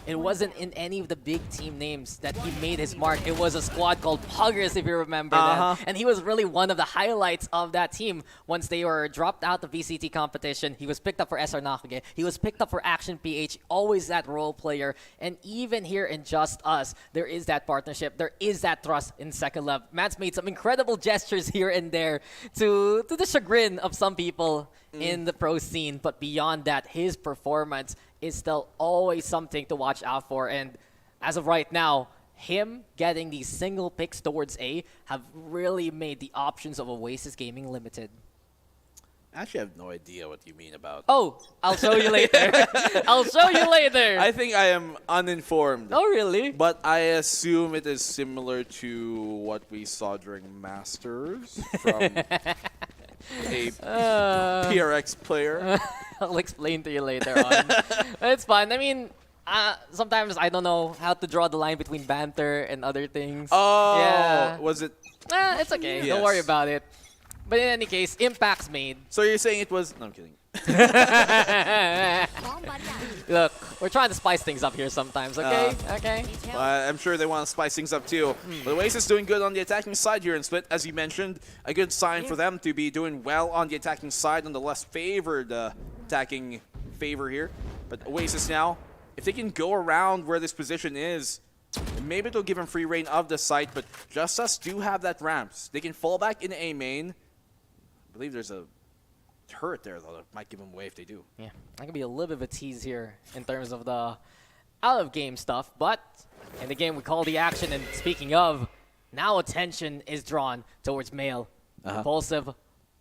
It wasn't in any of the big team names that he made his mark. It was a squad called Puggers, if you remember them. And he was really one of the highlights of that team. Once they were dropped out of VCT competition, he was picked up for SR Nakage. He was picked up for Action PH, always that role player. And even here in JustUs, there is that partnership. There is that trust in Second Love. Man's made some incredible gestures here and there to the chagrin of some people in the pro scene. But beyond that, his performance is still always something to watch out for. And as of right now, him getting these single picks towards A have really made the options of Oasis Gaming limited.
Actually, I have no idea what you mean about.
Oh, I'll show you later. I'll show you later.
I think I am uninformed.
Oh, really?
But I assume it is similar to what we saw during Masters from a PRX player.
I'll explain to you later on. It's fun. I mean, sometimes I don't know how to draw the line between banter and other things.
Oh,
yeah.
Was it?
It's okay.
Yes.
Don't worry about it. But in any case, impacts made.
So you're saying it was... No, I'm kidding.
Look, we're trying to spice things up here sometimes, okay? Okay.
I'm sure they want to spice things up too. But Oasis doing good on the attacking side here in Split, as you mentioned. A good sign for them to be doing well on the attacking side, on the less favored attacking favor here. But Oasis now, if they can go around where this position is, maybe it'll give them free reign of the site, but JustUs do have that ramps. They can fall back in A main. I believe there's a turret there, though, that might give them away if they do.
Yeah, that could be a little bit of a tease here in terms of the out-of-game stuff, but in the game we call the action, and speaking of, now attention is drawn towards Male. Impulsive,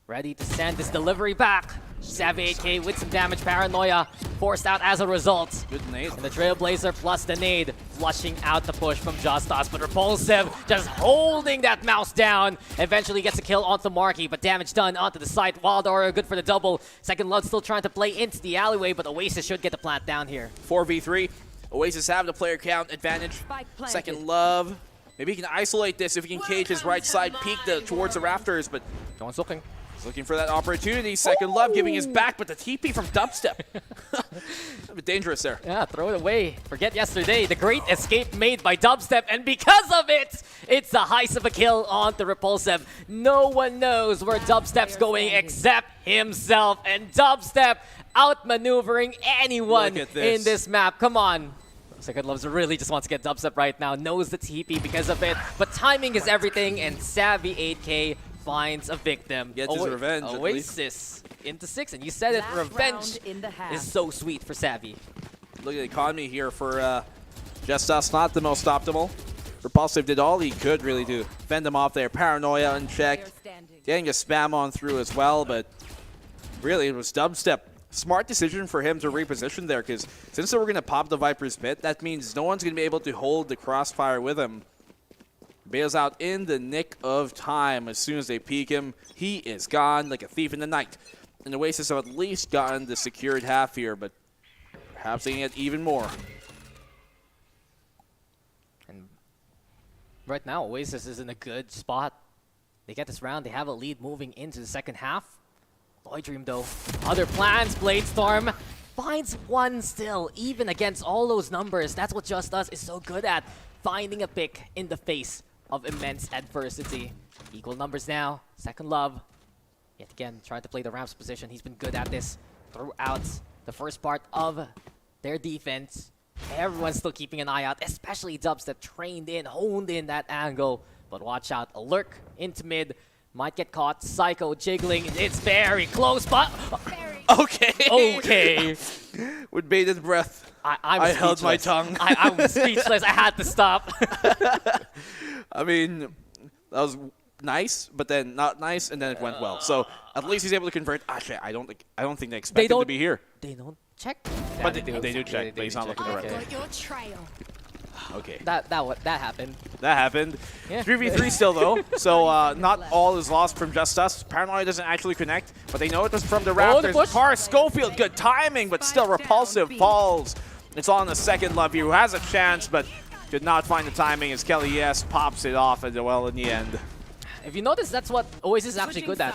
ready to send this delivery back. Savvy 8K with some damage, Paranoia forced out as a result.
Good nade.
And the Trailblazer plus the nade, flushing out the push from JustUs, but Repulsive just holding that mouse down. Eventually gets a kill onto Marky, but damage done onto the site. Wild Aura good for the double. Second Love still trying to play into the alleyway, but Oasis should get the plant down here.
4v3. Oasis have the player count advantage. Second Love. Maybe he can isolate this if he can cage his right side, peek towards the rafters, but
no one's looking.
He's looking for that opportunity. Second Love giving his back, but the TP from Dubstep. A bit dangerous there.
Yeah, throw it away. Forget yesterday, the great escape made by Dubstep, and because of it, it's a heist of a kill onto Repulsive. No one knows where Dubstep's going except himself, and Dubstep outmaneuvering anyone in this map. Come on. Second Loves really just wants to get Dubstep right now, knows the TP because of it, but timing is everything, and Savvy 8K finds a victim.
Gets his revenge, at
Oasis into 6, and you said it, revenge is so sweet for Savvy.
Look at the economy here for JustUs, not the most optimal. Repulsive did all he could really to fend them off there. Paranoia unchecked, getting a spam on through as well, but really it was Dubstep. Smart decision for him to reposition there, because since they were going to pop the Viper's Pit, that means no one's going to be able to hold the crossfire with him. Bails out in the nick of time. As soon as they peek him, he is gone like a thief in the night. And Oasis have at least gotten the secured half here, but perhaps they get even more.
And right now, Oasis is in a good spot. They get this round, they have a lead moving into the second half. Dream though, other plans. Bladestorm finds one still, even against all those numbers. That's what JustUs is so good at, finding a pick in the face of immense adversity. Equal numbers now. Second Love, yet again, trying to play the Ramps position. He's been good at this throughout the first part of their defense. Everyone's still keeping an eye out, especially Dubstep, trained in, honed in that angle. But watch out, a lurk into mid. Might get caught. Psycho jiggling. It's very close, but...
Okay.
Okay.
With bated breath,
I
held my tongue.
I was speechless. I had to stop.
I mean, that was nice, but then not nice, and then it went well. So at least he's able to convert. Actually, I don't think they expect him to be here.
They don't check.
But they do check, but he's not looking around. Okay.
That happened.
That happened.
Yeah.
3v3 still, though. So not all is lost from JustUs. Paranoia doesn't actually connect, but they know it was from the rafters. Par Schofield, good timing, but still Repulsive falls. It's on the Second Love here, who has a chance, but could not find the timing as Kelly pops it off as well in the end.
If you notice, that's what Oasis is actually good at.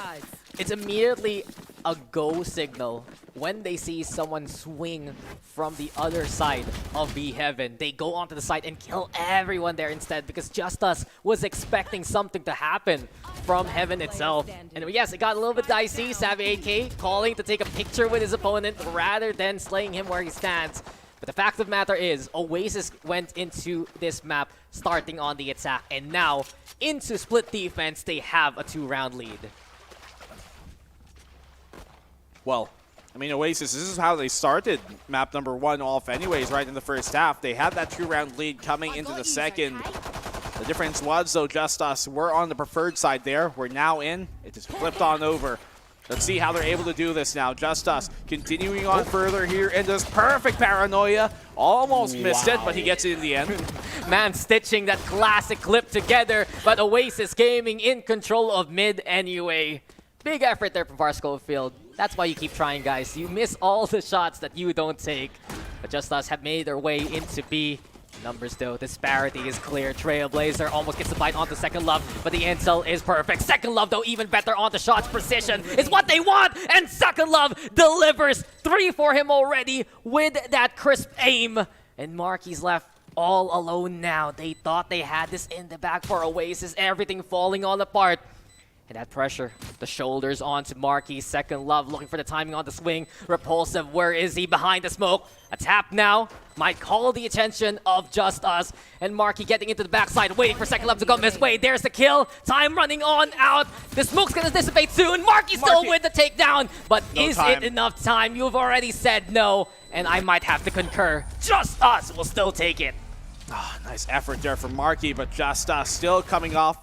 It's immediately a go signal when they see someone swing from the other side of the heaven. They go onto the site and kill everyone there instead, because JustUs was expecting something to happen from heaven itself. And yes, it got a little bit dicey. Savvy 8K calling to take a picture with his opponent rather than slaying him where he stands. But the fact of the matter is, Oasis went into this map starting on the attack, and now into split defense, they have a 2-round lead.
Well, I mean, Oasis, this is how they started map number 1 off anyways, right in the first half. They had that 2-round lead coming into the second. The difference was, though, JustUs were on the preferred side there. We're now in. It just flipped on over. Let's see how they're able to do this now. JustUs continuing on further here, and this perfect Paranoia. Almost missed it, but he gets it in the end.
Man, stitching that classic clip together, but Oasis Gaming in control of mid anyway. Big effort there from Schofield. That's why you keep trying, guys. You miss all the shots that you don't take. But JustUs have made their way into B. Numbers, though, disparity is clear. Trailblazer almost gets the bite onto Second Love, but the intel is perfect. Second Love, though, even better onto shots. Precision is what they want, and Second Love delivers 3 for him already with that crisp aim. And Marky's left all alone now. They thought they had this in the back for Oasis, everything falling all apart. And that pressure, the shoulders onto Marky. Second Love looking for the timing on the swing. Repulsive, where is he? Behind the smoke. A tap now might call the attention of JustUs. And Marky getting into the backside, waiting for Second Love to come his way. There's the kill. Time running on out. The smoke's gonna dissipate soon. Marky still with the takedown. But is it enough time? You've already said no. And I might have to concur. JustUs will still take it.
Oh, nice effort there from Marky, but JustUs still coming off.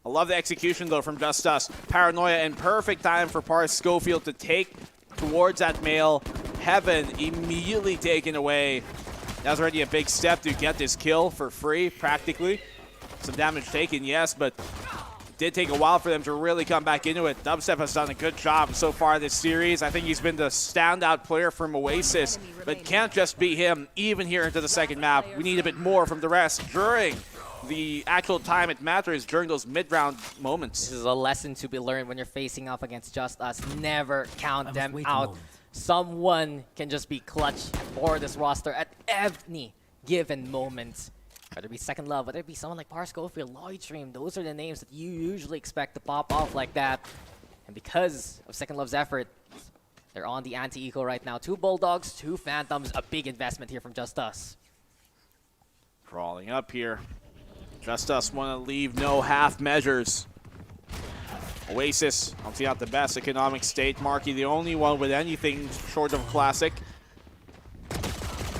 I love the execution, though, from JustUs. Paranoia in perfect time for Par Schofield to take towards that male. Heaven immediately taken away. That was already a big step to get this kill for free, practically. Some damage taken, yes, but it did take a while for them to really come back into it. Dubstep has done a good job so far this series. I think he's been the standout player from Oasis, but can't just be him, even here into the second map. We need a bit more from the rest during the actual time it matters during those mid-round moments.
This is a lesson to be learned when you're facing off against JustUs. Never count them out. Someone can just be clutch for this roster at any given moment. Whether it be Second Love, whether it be someone like Par Schofield, Lloyd Stream, those are the names that you usually expect to pop off like that. And because of Second Love's effort, they're on the anti-eco right now. 2 Bulldogs, 2 Phantoms, a big investment here from JustUs.
Crawling up here. JustUs want to leave no half measures. Oasis, obviously not the best economic state. Marky, the only one with anything short of classic.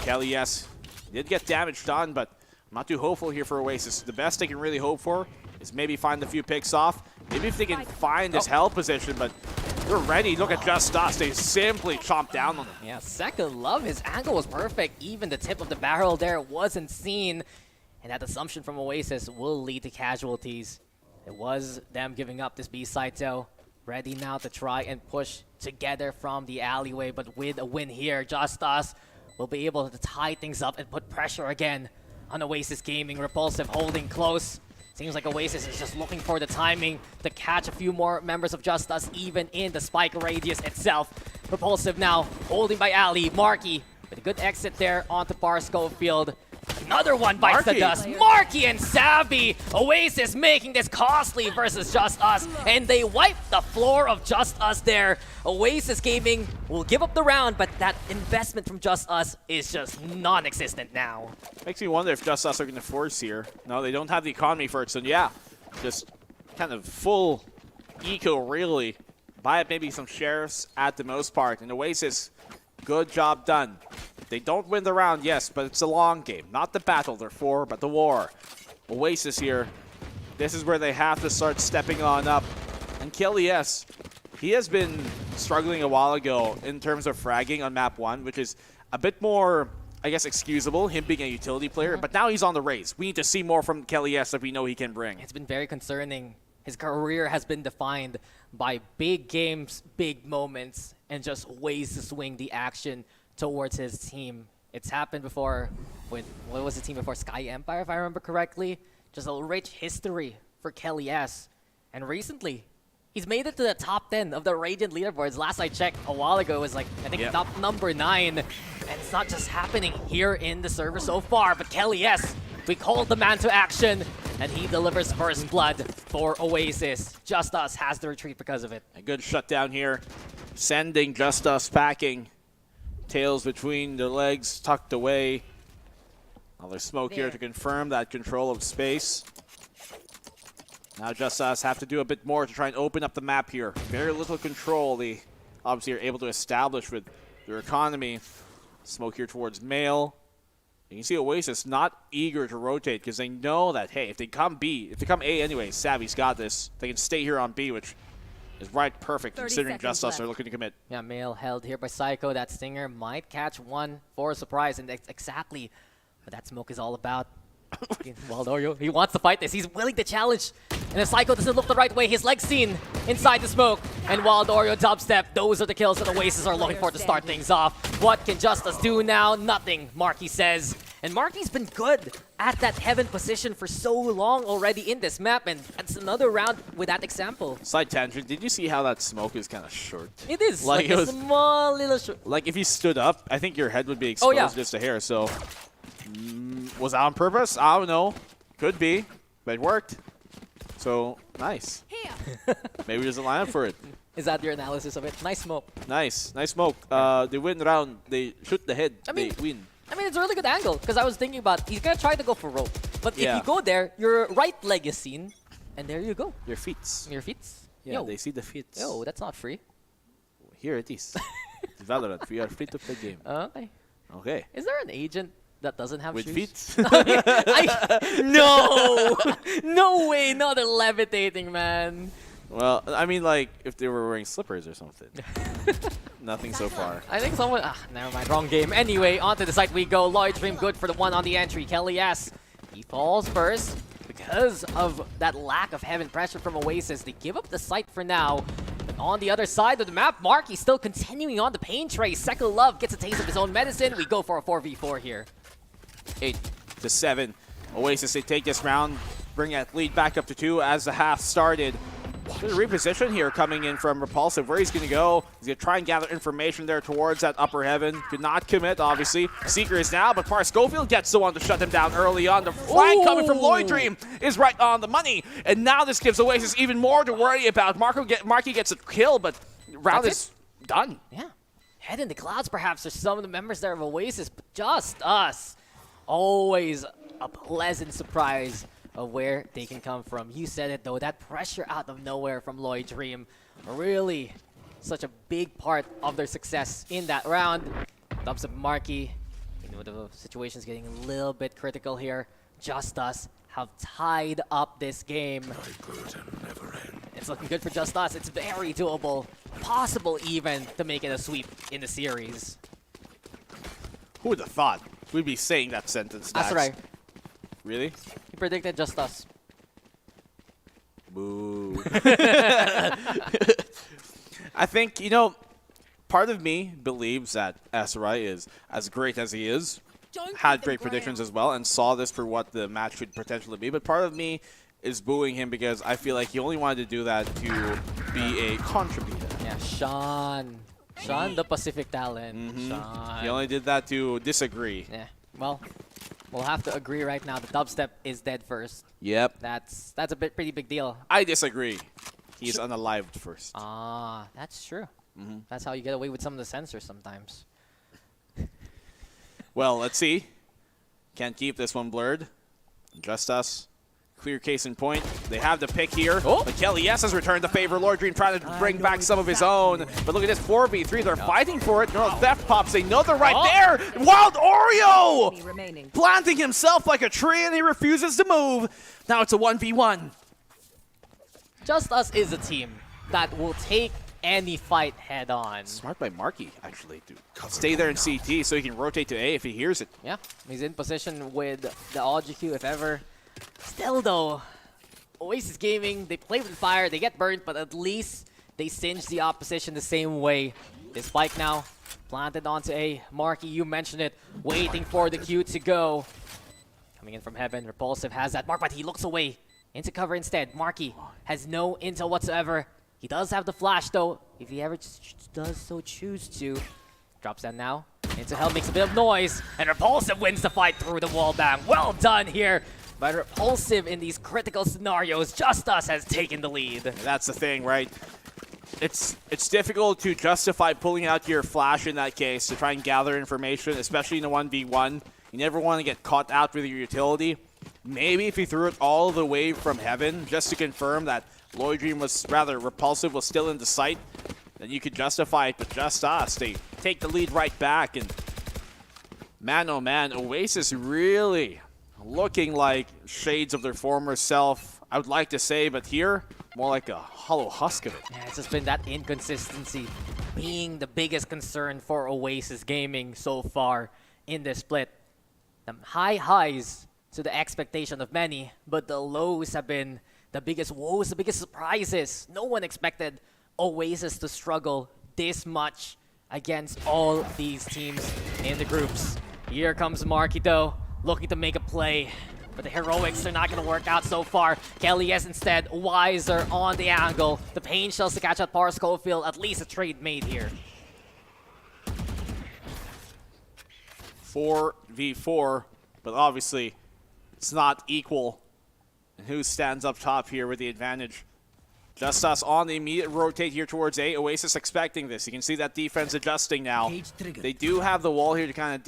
Kelly, yes, did get damage done, but I'm not too hopeful here for Oasis. The best they can really hope for is maybe find a few picks off. Maybe if they can find this hell position, but they're ready. Look at JustUs. They simply chomp down on them.
Yeah, Second Love, his angle was perfect. Even the tip of the barrel there wasn't seen. And that assumption from Oasis will lead to casualties. It was them giving up this B site though. Ready now to try and push together from the alleyway. But with a win here, JustUs will be able to tie things up and put pressure again on Oasis Gaming. Repulsive holding close. Seems like Oasis is just looking for the timing to catch a few more members of JustUs even in the spike radius itself. Repulsive now holding by Ali. Marky with a good exit there onto Par Schofield. Another one bites the dust. Marky and Savvy. Oasis making this costly versus JustUs. And they wipe the floor of JustUs there. Oasis Gaming will give up the round, but that investment from JustUs is just non-existent now.
Makes me wonder if JustUs are going to force here. No, they don't have the economy for it, so yeah. Just kind of full eco, really. Buy up maybe some shares at the most part. And Oasis, good job done. They don't win the round, yes, but it's a long game. Not the battle they're for, but the war. Oasis here, this is where they have to start stepping on up. And Kelly, yes, he has been struggling a while ago in terms of fragging on map 1, which is a bit more, I guess, excusable, him being a utility player. But now he's on the raise. We need to see more from Kelly, yes, that we know he can bring.
It's been very concerning. His career has been defined by big games, big moments, and just ways to swing the action towards his team. It's happened before with, what was the team before? Sky Empire, if I remember correctly. Just a rich history for Kelly S. And recently, he's made it to the top 10 of the Radiant leaderboards. Last I checked a while ago, it was like, I think top number 9. And it's not just happening here in the server so far, but Kelly S, we called the man to action, and he delivers first blood for Oasis. JustUs has the retreat because of it.
A good shutdown here, sending JustUs packing. Tails between the legs, tucked away. Another smoke here to confirm that control of space. Now JustUs have to do a bit more to try and open up the map here. Very little control they obviously are able to establish with their economy. Smoke here towards Mail. You can see Oasis not eager to rotate because they know that, hey, if they come A anyway, Savvy's got this. They can stay here on B, which is right perfect considering JustUs are looking to commit.
Yeah, Mail held here by Psycho. That Stinger might catch one for a surprise, and that's exactly what that smoke is all about. Waldorio, he wants to fight this. He's willing to challenge. And the Psycho doesn't look the right way. His legs seen inside the smoke. And Waldorio dubstep. Those are the kills that Oasis are looking for to start things off. What can JustUs do now? Nothing, Marky says. And Marky's been good at that heaven position for so long already in this map, and that's another round with that example.
Side tangent, did you see how that smoke is kind of short?
It is, like a small little short.
Like if you stood up, I think your head would be exposed just a hair, so... was that on purpose? I don't know. Could be, but it worked. So, nice. Maybe there's a lineup for it.
Is that your analysis of it? Nice smoke.
Nice smoke. They win round, they shoot the head, they win.
I mean, it's a really good angle, because I was thinking about, he's going to try to go for rope. But if you go there, your right leg is seen, and there you go.
Your feet.
Your feet?
Yeah, they see the feet.
Yo, that's not free.
Here it is. It's Valorant. We are free to play game.
Okay.
Okay.
Is there an agent that doesn't have
with
shoes?
Feet?
No! No way! No, they're levitating, man.
Well, I mean, like, if they were wearing slippers or something. Nothing so far.
I think someone... never mind. Wrong game. Anyway, onto the site we go. Lloyd Dream good for the one on the entry. Kelly S. He falls first because of that lack of heaven pressure from Oasis. They give up the site for now. But on the other side of the map, Marky still continuing on the pain trace. Second Love gets a taste of his own medicine. We go for a 4v4 here.
8-7. Oasis, they take this round, bring that lead back up to 2 as the half started. There's a reposition here coming in from Repulsive. Where he's going to go, he's going to try and gather information there towards that upper heaven. Could not commit, obviously. Seeker is now, but Par Schofield gets the one to shut him down early on. The flag coming from Lloyd Dream is right on the money. And now this gives Oasis even more to worry about. Marky gets a kill, but round is done.
Yeah. Head in the clouds, perhaps, for some of the members there of Oasis, but JustUs. Always a pleasant surprise of where they can come from. You said it though, that pressure out of nowhere from Lloyd Dream, really such a big part of their success in that round. Thumbs up Marky. You know, the situation's getting a little bit critical here. JustUs have tied up this game. It's looking good for JustUs. It's very doable, possible even to make it a sweep in the series.
Who would have thought we'd be saying that sentence?
That's right.
Really?
He predicted JustUs.
Boo. I think, you know, part of me believes that Asarai is as great as he is, had great predictions as well, and saw this for what the match could potentially be. But part of me is booing him because I feel like he only wanted to do that to be a contributor.
Yeah, Sean, the Pacific talent. Sean.
He only did that to disagree.
Yeah, well, we'll have to agree right now. The dubstep is dead first.
Yep.
That's a pretty big deal.
I disagree. He's unalived first.
Ah, that's true. That's how you get away with some of the censors sometimes.
Well, let's see. Can't keep this one blurred. JustUs. Clear case in point. They have the pick here. But Kelly has returned the favor. Lord Dream trying to bring back some of his own. But look at this 4v3. They're fighting for it. Neural Theft pops another right there. Wild Oreo! Planting himself like a tree and he refuses to move. Now it's a 1v1.
JustUs is a team that will take any fight head on.
Smart by Marky, actually, to stay there in CT so he can rotate to A if he hears it.
Yeah, he's in position with the OGQ if ever. Still though, Oasis Gaming, they play with fire, they get burnt, but at least they singe the opposition the same way. This spike now planted onto A. Marky, you mentioned it, waiting for the Q to go. Coming in from heaven, Repulsive has that mark, but he looks away into cover instead. Marky has no intel whatsoever. He does have the flash though, if he ever does so choose to. Drops down now, into hell, makes a bit of noise, and Repulsive wins the fight through the wall bang. Well done here by Repulsive in these critical scenarios. JustUs has taken the lead.
That's the thing, right? It's difficult to justify pulling out your flash in that case to try and gather information, especially in a 1v1. You never want to get caught out with your utility. Maybe if you threw it all the way from heaven just to confirm that Lloyd Dream was, rather, Repulsive was still in the sight, then you could justify it, but JustUs, they take the lead right back, and man, oh man, Oasis really looking like shades of their former self, I would like to say, but here, more like a hollow husk of it.
Yeah, it's just been that inconsistency being the biggest concern for Oasis Gaming so far in this split. The high highs to the expectation of many, but the lows have been the biggest woes, the biggest surprises. No one expected Oasis to struggle this much against all these teams in the groups. Here comes Marky though, looking to make a play. But the heroics are not going to work out so far. Kelly is instead wiser on the angle. The pain shells to catch out Par Schofield, at least a trade made here.
4v4, but obviously it's not equal. And who stands up top here with the advantage? JustUs on the immediate rotate here towards A. Oasis expecting this. You can see that defense adjusting now. They do have the wall here to kind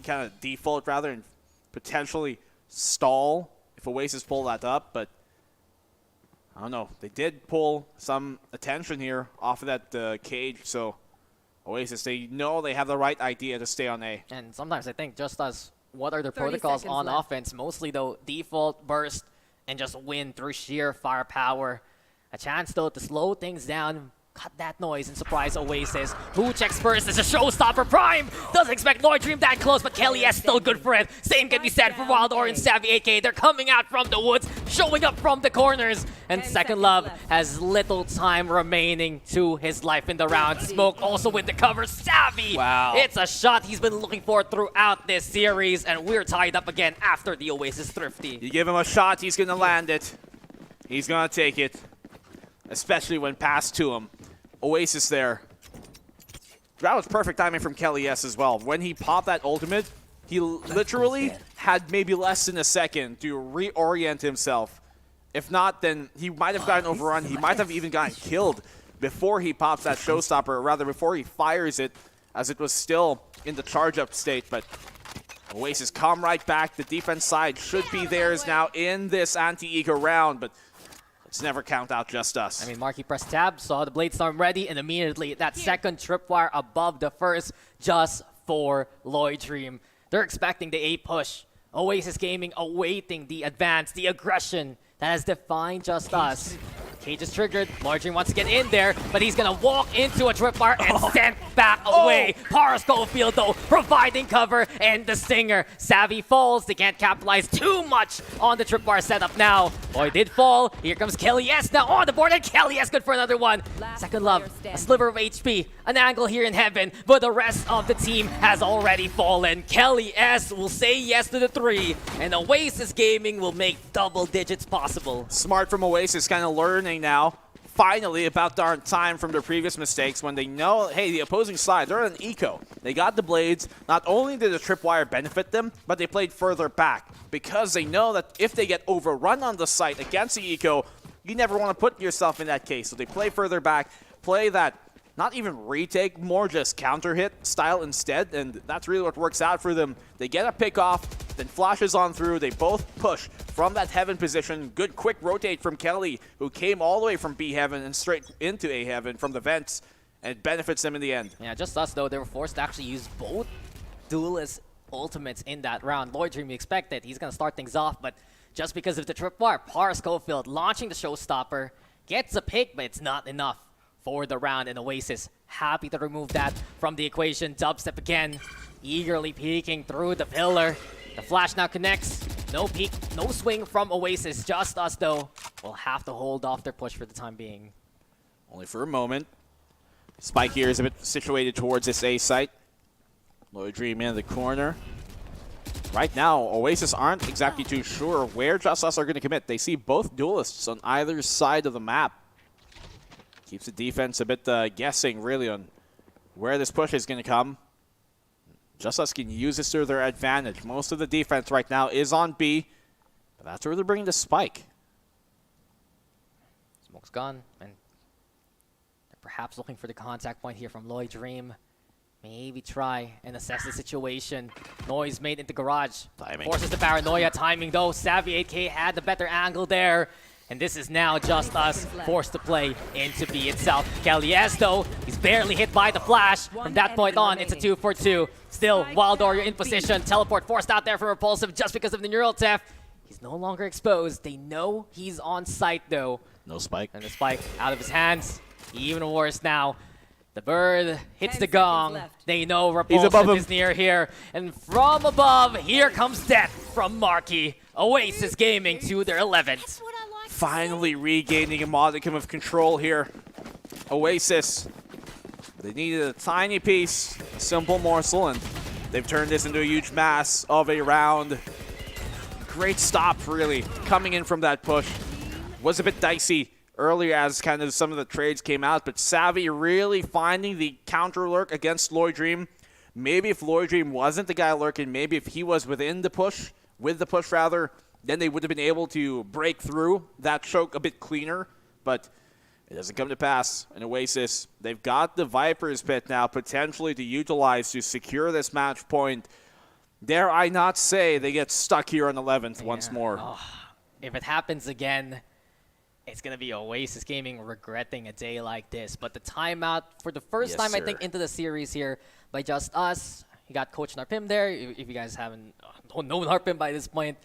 of default rather and potentially stall if Oasis pull that up, but I don't know. They did pull some attention here off of that cage, so Oasis, they know they have the right idea to stay on A.
And sometimes I think JustUs, what are their protocols on offense? Mostly though, default, burst, and just win through sheer firepower. A chance though to slow things down, cut that noise and surprise Oasis. Who checks first? It's a showstopper. Prime doesn't expect Lloyd Dream that close, but Kelly is still good for it. Same can be said for Wild Or and Savvy AK. They're coming out from the woods. showing up from the corners. And Second Love has little time remaining to his life in the round. Smoke also with the cover. Savvy!
Wow.
It's a shot he's been looking for throughout this series, and we're tied up again after the Oasis Thrifty.
You give him a shot, he's going to land it. He's going to take it, especially when passed to him. Oasis there. That was perfect timing from Kelly S as well. When he popped that ultimate, he literally had maybe less than a second to reorient himself. If not, then he might have gotten overrun. He might have even gotten killed before he pops that showstopper, or rather before he fires it, as it was still in the charge-up state. But Oasis come right back. The defense side should be theirs now in this anti-eco round, but let's never count out JustUs.
I mean, Marky pressed tab, saw the Blade Storm ready, and immediately that second tripwire above the first just for Lloyd Dream. They're expecting the A push. Oasis Gaming awaiting the advance, the aggression that has defined JustUs. Cage is triggered. Lloyd Dream wants to get in there, but he's going to walk into a tripwire and sent back away. Paris Schofield, though, providing cover, and the Stinger. Savvy falls. They can't capitalize too much on the tripwire setup now. Boy did fall. Here comes Kelly S now on the board, and Kelly S good for another one. Second Love, a sliver of HP, an angle here in heaven, but the rest of the team has already fallen. Kelly S will say yes to the 3, and Oasis Gaming will make double digits possible.
Smart from Oasis, kind of learning now, finally, about darn time from their previous mistakes when they know, hey, the opposing side, they're an eco. They got the blades. Not only did the tripwire benefit them, but they played further back because they know that if they get overrun on the site against the eco, you never want to put yourself in that case. So they play further back, play that not even retake, more just counter hit style instead, and that's really what works out for them. They get a pick off, then flashes on through. They both push from that heaven position. Good quick rotate from Kelly, who came all the way from B heaven and straight into A heaven from the vents, and it benefits them in the end.
Yeah, JustUs though, they were forced to actually use both duelist ultimates in that round. Lloyd Dream, we expected. He's going to start things off, but just because of the tripwire, Paris Schofield launching the showstopper, gets a pick, but it's not enough for the round, and Oasis happy to remove that from the equation. Dubstep again, eagerly peeking through the pillar. The flash now connects. No peek, no swing from Oasis. JustUs, though, will have to hold off their push for the time being.
Only for a moment. Spike here is a bit situated towards this A site. Lloyd Dream in the corner. Right now, Oasis aren't exactly too sure where JustUs are going to commit. They see both duelists on either side of the map. Keeps the defense a bit guessing, really, on where this push is going to come. JustUs can use this to their advantage. Most of the defense right now is on B, but that's where they're bringing the spike.
Smoke's gone, and they're perhaps looking for the contact point here from Lloyd Dream. Maybe try and assess the situation. Noise made into garage.
Timing.
Forces the paranoia. Timing, though. Savvy 8K had the better angle there. And this is now JustUs forced to play into B itself. Kelly S, though, he's barely hit by the flash. From that point on, it's a 2-for-2. Still, Wildor in position. Teleport forced out there for Repulsive just because of the neural theft. He's no longer exposed. They know he's on site, though.
No spike.
And the spike out of his hands. Even worse now. The bird hits the gong. They know Repulsive is near here. And from above, here comes death from Marky. Oasis Gaming to their 11th.
Finally regaining a modicum of control here. Oasis, they needed a tiny piece, a simple morsel, and they've turned this into a huge mass of a round. Great stop, really, coming in from that push. Was a bit dicey earlier as kind of some of the trades came out, but Savvy really finding the counter lurk against Lloyd Dream. Maybe if Lloyd Dream wasn't the guy lurking, maybe if he was within the push, with the push rather, then they would have been able to break through that choke a bit cleaner, but it doesn't come to pass. And Oasis, they've got the Viper's Pit now potentially to utilize to secure this match point. Dare I not say they get stuck here on 11th once more.
Oh, if it happens again, it's going to be Oasis Gaming regretting a day like this. But the timeout for the first time, I think, into the series here by JustUs. You got Coach Narpim there. If you guys haven't known Narpim by this point,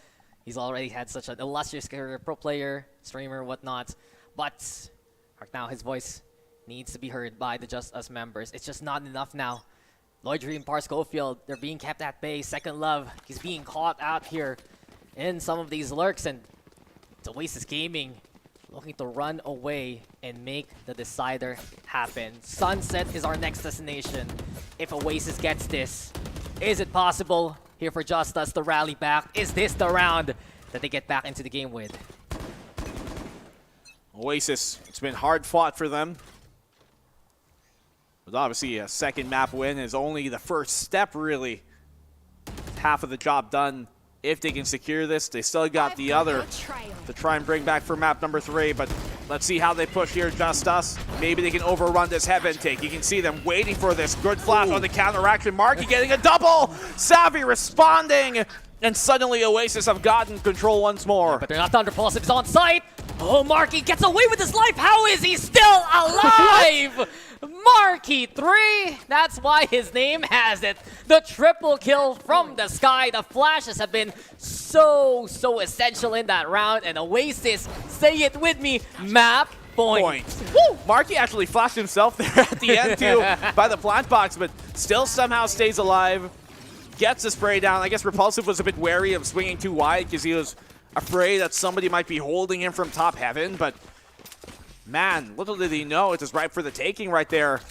he's already had such an illustrious career, pro player, streamer, whatnot. But right now, his voice needs to be heard by the JustUs members. It's just not enough now. Lloyd Dream, Par Schofield, they're being kept at bay. Second Love, he's being caught out here in some of these lurks. And It's Oasis Gaming looking to run away and make the decider happen. Sunset is our next destination. If Oasis gets this, is it possible here for JustUs to rally back? Is this the round that they get back into the game with?
Oasis, it's been hard fought for them. But obviously a second map win is only the first step, really. Half of the job done. If they can secure this, they still got the other to try and bring back for map number 3. But let's see how they push here, JustUs. Maybe they can overrun this Heaven take. You can see them waiting for this. Good flash on the counteraction. Marky getting a double. Savvy responding. And suddenly Oasis have gotten control once more.
But they're not Thunder Pulse. It's on site. Oh, Marky gets away with his life. How is he still alive? Marky 3. That's why his name has it. The triple kill from the sky. The flashes have been so essential in that round. And Oasis, say it with me, map point.
Woo! Marky actually flashed himself there at the end too by the plant box, but still somehow stays alive. Gets the spray down. I guess Repulsive was a bit wary of swinging too wide because he was afraid that somebody might be holding him from top Heaven, but man, little did he know it was ripe for the taking right there.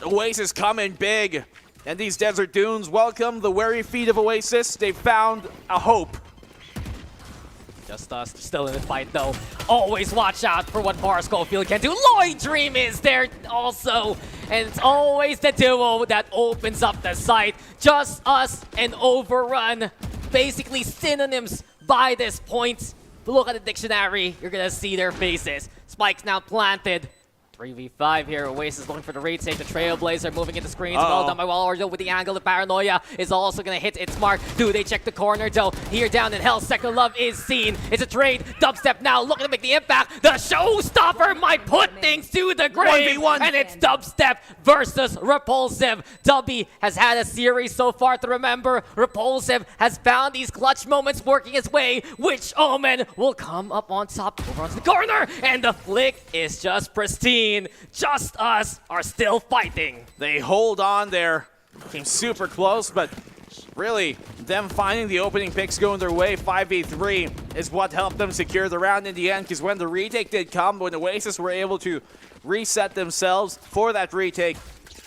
Oasis coming big, and these Desert Dunes welcome the wary feet of Oasis. They've found a hope.
JustUs still in the fight though. Always watch out for what Bar Schofield can do. Lloyd Dream is there also. And it's always the duo that opens up the site. JustUs and Overrun. Basically synonyms by this point. But look at the dictionary. You're going to see their faces. Spike's now planted. 3v5 here. Oasis looking for the raid save. The Trailblazer moving into screens. Well done by Valorant with the angle. The Paranoia is also going to hit its mark. Do they check the corner though? Here down in hell, Second Love is seen. It's a trade. Dubstep now looking to make the impact. The Showstopper might put things to the grave.
1v1.
And it's Dubstep versus Repulsive. Dubby has had a series so far to remember. Repulsive has found these clutch moments working his way. Which Omen will come up on top. Over onto the corner. And the flick is just pristine. JustUs are still fighting.
They hold on there. Came super close, but really, them finding the opening picks going their way, 5v3, is what helped them secure the round in the end, because when the retake did come, when Oasis were able to reset themselves for that retake,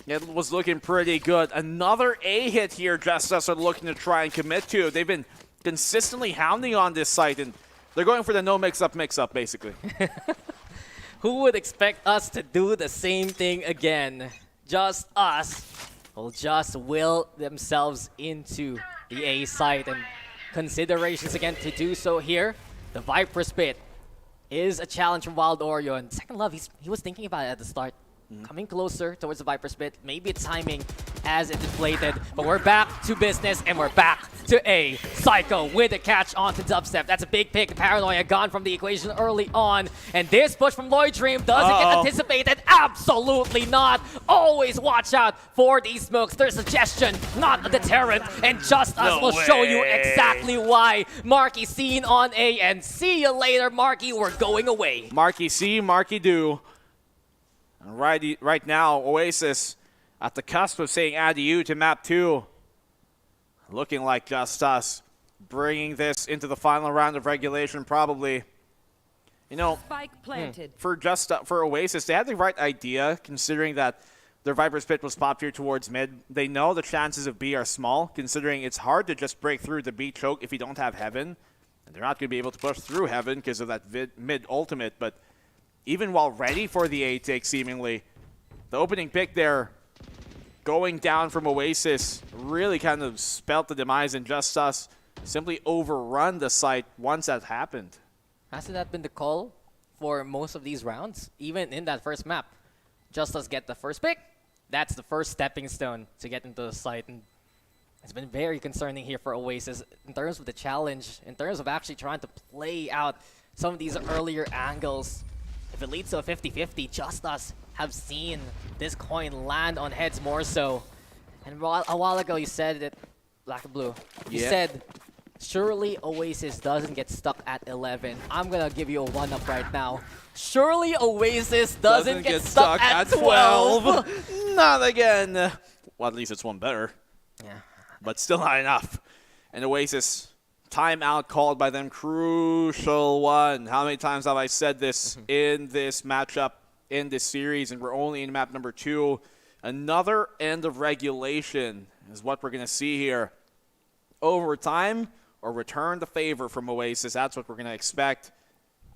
it was looking pretty good. Another A hit here JustUs are looking to try and commit to. They've been consistently hounding on this site, and they're going for the no mix-up, basically.
Who would expect us to do the same thing again? JustUs will just will themselves into the A site, and considerations again to do so here. The Viper Spit is a challenge from Wild Oreo, and Second Love, he was thinking about it at the start. Coming closer towards the Viper Spit. Maybe it's timing as it deflated, but we're back to business and we're back to A. Psycho with a catch onto Dubstep. That's a big pick. Paranoia gone from the equation early on. And this push from Lloyd Dream, does it get anticipated? Absolutely not. Always watch out for these smokes. Their suggestion, not a deterrent. And JustUs will show you exactly why. Marky seen on A, and see you later, Marky. We're going away.
Marky see, Marky do. And right now, Oasis at the cusp of saying adieu to map 2. Looking like JustUs bringing this into the final round of regulation, probably. You know,
Spike planted.
for Oasis, they had the right idea, considering that their Viper's Pit was popped here towards mid. They know the chances of B are small, considering it's hard to just break through the B choke if you don't have Heaven. And they're not going to be able to push through Heaven because of that mid ultimate, but even while ready for the A take, seemingly, the opening pick there going down from Oasis really kind of spelt the demise, and JustUs simply overrun the site once that happened.
Hasn't that been the call for most of these rounds? Even in that first map, JustUs get the first pick. That's the first stepping stone to get into the site, and it's been very concerning here for Oasis in terms of the challenge, in terms of actually trying to play out some of these earlier angles. If it leads to a 50-50, JustUs have seen this coin land on heads more so. And a while ago you said that, Black and Blue, you said, surely Oasis doesn't get stuck at 11. I'm going to give you a 1-up right now. Surely Oasis doesn't get stuck at 12.
Not again. Well, at least it's one better.
Yeah.
But still not enough. And Oasis Timeout called by them. Crucial one. How many times have I said this in this matchup, in this series, and we're only in map number 2. Another end of regulation is what we're going to see here. Overtime or return the favor from Oasis. That's what we're going to expect.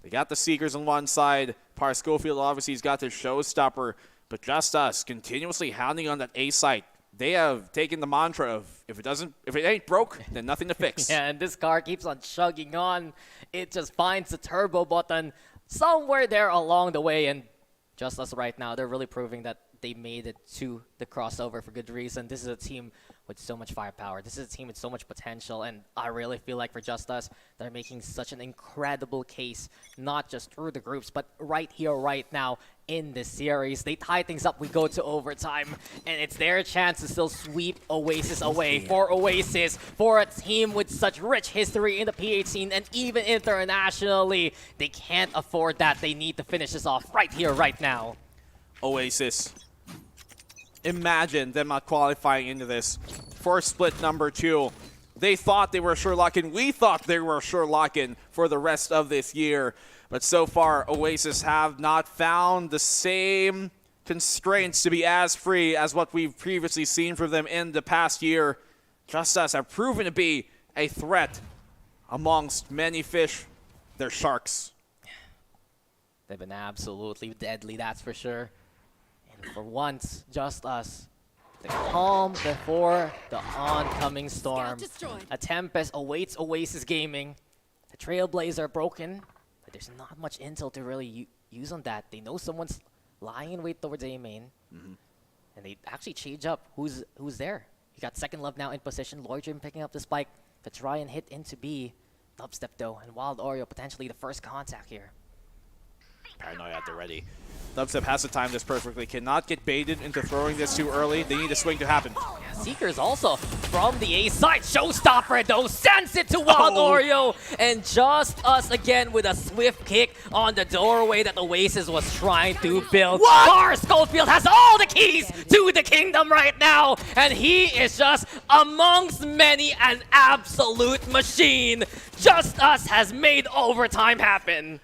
They got the Seekers on one side. Par Schofield obviously has got the showstopper, but JustUs continuously hounding on that A site. They have taken the mantra of if it ain't broke, then nothing to fix.
Yeah, and this car keeps on chugging on. It just finds the turbo button somewhere there along the way, and JustUs right now, they're really proving that they made it to the crossover for good reason. This is a team with so much firepower. This is a team with so much potential, and I really feel like for JustUs, they're making such an incredible case, not just through the groups, but right here, right now in this series. They tie things up, we go to overtime, and it's their chance to still sweep Oasis away. For Oasis, for a team with such rich history in the PH scene and even internationally, they can't afford that. They need to finish this off right here, right now.
Oasis. Imagine them not qualifying into this for split number 2. They thought they were sure lock-in. We thought they were sure lock-in for the rest of this year. But so far, Oasis have not found the same constraints to be as free as what we've previously seen from them in the past year. JustUs have proven to be a threat amongst many fish. They're sharks.
They've been absolutely deadly, that's for sure. For once, JustUs, the calm before the oncoming storm. A Tempest awaits Oasis Gaming. The Trailblazers are broken, but there's not much intel to really use on that. They know someone's lying in wait towards A main, and they actually change up who's there. You got Second Love now in position. Lloydrim picking up the spike to try and hit into B. Dubstep though, and Wild Oreo potentially the first contact here.
Paranoia at the ready. Dubstep has to time this perfectly. Cannot get baited into throwing this too early. They need a swing to happen.
Yeah, Seekers also from the A side. Showstopper though sends it to Wild Oreo. And JustUs again with a swift kick on the doorway that Oasis was trying to build. Par Schofield has all the keys to the kingdom right now. And he is just amongst many an absolute machine. JustUs has made overtime happen.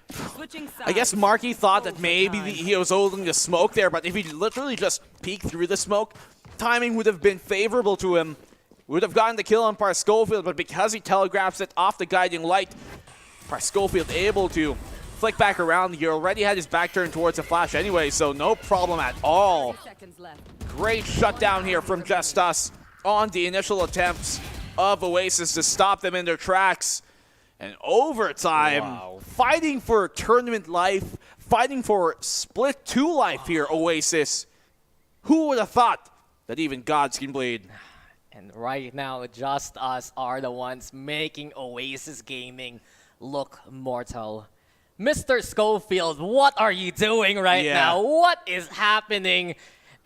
I guess Marky thought that maybe he was holding the smoke there, but if he literally just peeked through the smoke, timing would have been favorable to him. Would have gotten the kill on Par Schofield, but because he telegraphs it off the guiding light, Par Schofield able to flick back around. He already had his back turned towards the flash anyway, so no problem at all. Great shutdown here from JustUs on the initial attempts of Oasis to stop them in their tracks. And overtime, fighting for tournament life, fighting for split 2 life here, Oasis. Who would have thought that even gods can bleed?
And right now, JustUs are the ones making Oasis Gaming look mortal. Mr. Schofield, what are you doing right now? What is happening?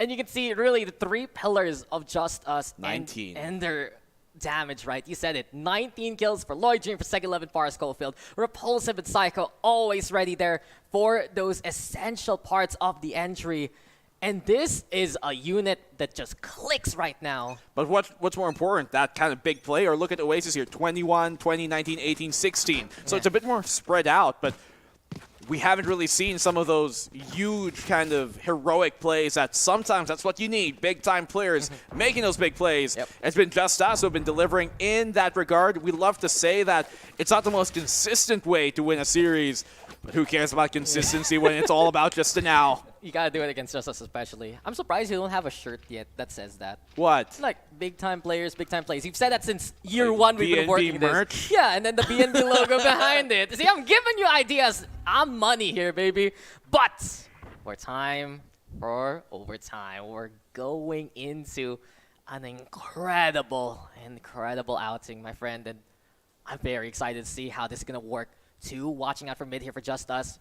And you can see really the 3 pillars of JustUs
19.
and their damage, right? You said it. 19 kills for Lloydrim for Second 11 Par Schofield. Repulsive and Psycho always ready there for those essential parts of the entry. And this is a unit that just clicks right now.
But what's more important, that kind of big play, or look at Oasis here, 21, 20, 19, 18, 16. So it's a bit more spread out, but we haven't really seen some of those huge kind of heroic plays that sometimes that's what you need. Big-time players making those big plays. It's been JustUs who have been delivering in that regard. We love to say that it's not the most consistent way to win a series, but who cares about consistency when it's all about just the now?
You gotta do it against JustUs especially. I'm surprised you don't have a shirt yet that says that.
What?
Like, big-time players, big-time plays. You've said that since year 1 we've been working
merch?
this. Yeah, and then the BNB logo behind it. See, I'm giving you ideas. I'm money here, baby. But we're time for overtime. We're going into an incredible outing, my friend. And I'm very excited to see how this is gonna work. Watching out for mid here for JustUs.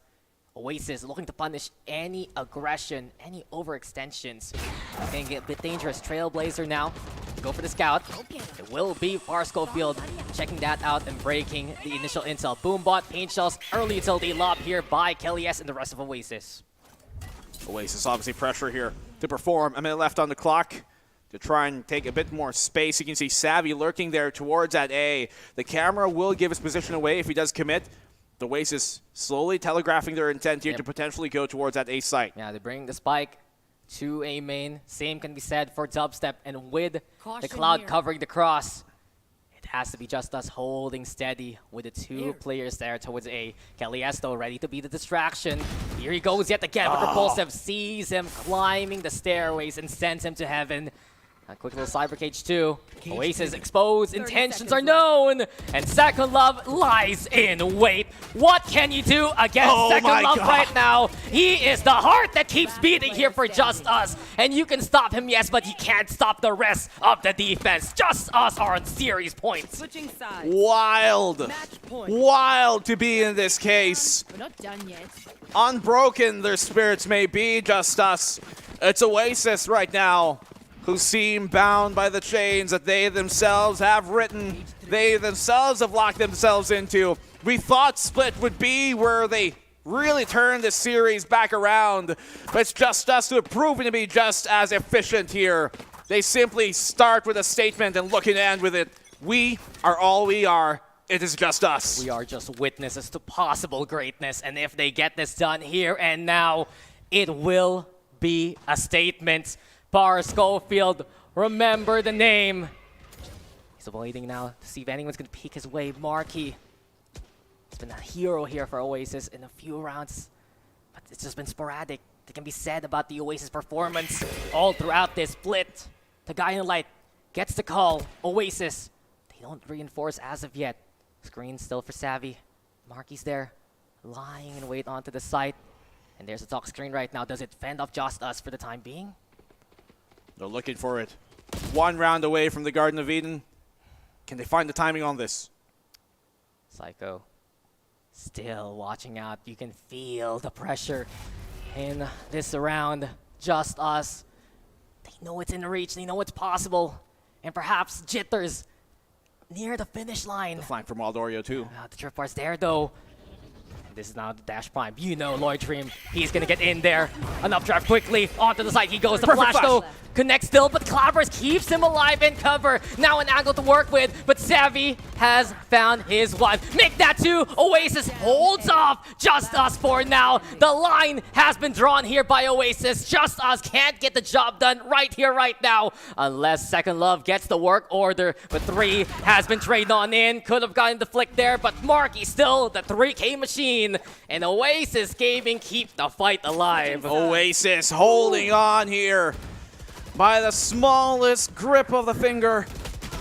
Oasis looking to punish any aggression, any overextensions. It's going to get a bit dangerous. Trailblazer now. Go for the scout. It will be Par Schofield checking that out and breaking the initial intel. Boombot, Paint Shells, early utility lob here by Kelly S and the rest of Oasis.
Oasis obviously pressure here to perform. A minute left on the clock. to try and take a bit more space. You can see Savvy lurking there towards that A. The camera will give his position away if he does commit. The Oasis slowly telegraphing their intent here to potentially go towards that A site.
Yeah, they bring the spike to A main. Same can be said for Dubstep, and with the Cloud covering the cross, it has to be JustUs holding steady with the two players there towards A. Caliesto ready to be the distraction. Here he goes yet again, but Repulsive sees him climbing the stairways and sends him to heaven. A quick little cyber cage too. Oasis exposed, intentions are known, and Second Love lies in wait. What can you do against Second Love right now? He is the heart that keeps beating here for JustUs, and you can stop him, yes, but he can't stop the rest of the defense. JustUs are on series points.
Switching sides.
Wild, wild to be in this case.
We're not done yet.
Unbroken their spirits may be, JustUs. It's Oasis right now, who seem bound by the chains that they themselves have written, they themselves have locked themselves into. We thought Split would be where they really turned this series back around, but it's JustUs who have proven to be just as efficient here. They simply start with a statement and look and end with it. We are all we are. It is JustUs.
We are just witnesses to possible greatness, and if they get this done here and now, it will be a statement. Bar Schofield, remember the name. He's waiting now to see if anyone's going to peek his way. Marky, he's been a hero here for Oasis in a few rounds, but it's just been sporadic. That can be said about the Oasis performance all throughout this split. The guy in light gets the call. Oasis, they don't reinforce as of yet. Screen still for Savvy. Marky's there, lying in wait onto the site. And there's a talk screen right now. Does it fend off JustUs for the time being?
They're looking for it. One round away from the Garden of Eden. Can they find the timing on this?
Psycho still watching out. You can feel the pressure in this round. JustUs, they know it's in reach. They know it's possible. And perhaps jitters near the finish line.
The flank from Waldorio too.
The trip bar's there though. This is now the Dash Prime. You know Lloyd Dream. He's going to get in there. Enough drive quickly. Onto the side he goes. The flash though. Connects still, but Clobbers keeps him alive in cover. Now an angle to work with, but Savvy has found his one. Make that two. Oasis holds off JustUs for now. The line has been drawn here by Oasis. JustUs can't get the job done right here, right now, unless Second Love gets the work order. But 3 has been traded on in. Could have gotten the flick there, but Marky still the 3K machine. And Oasis Gaming keep the fight alive.
Oasis holding on here by the smallest grip of the finger,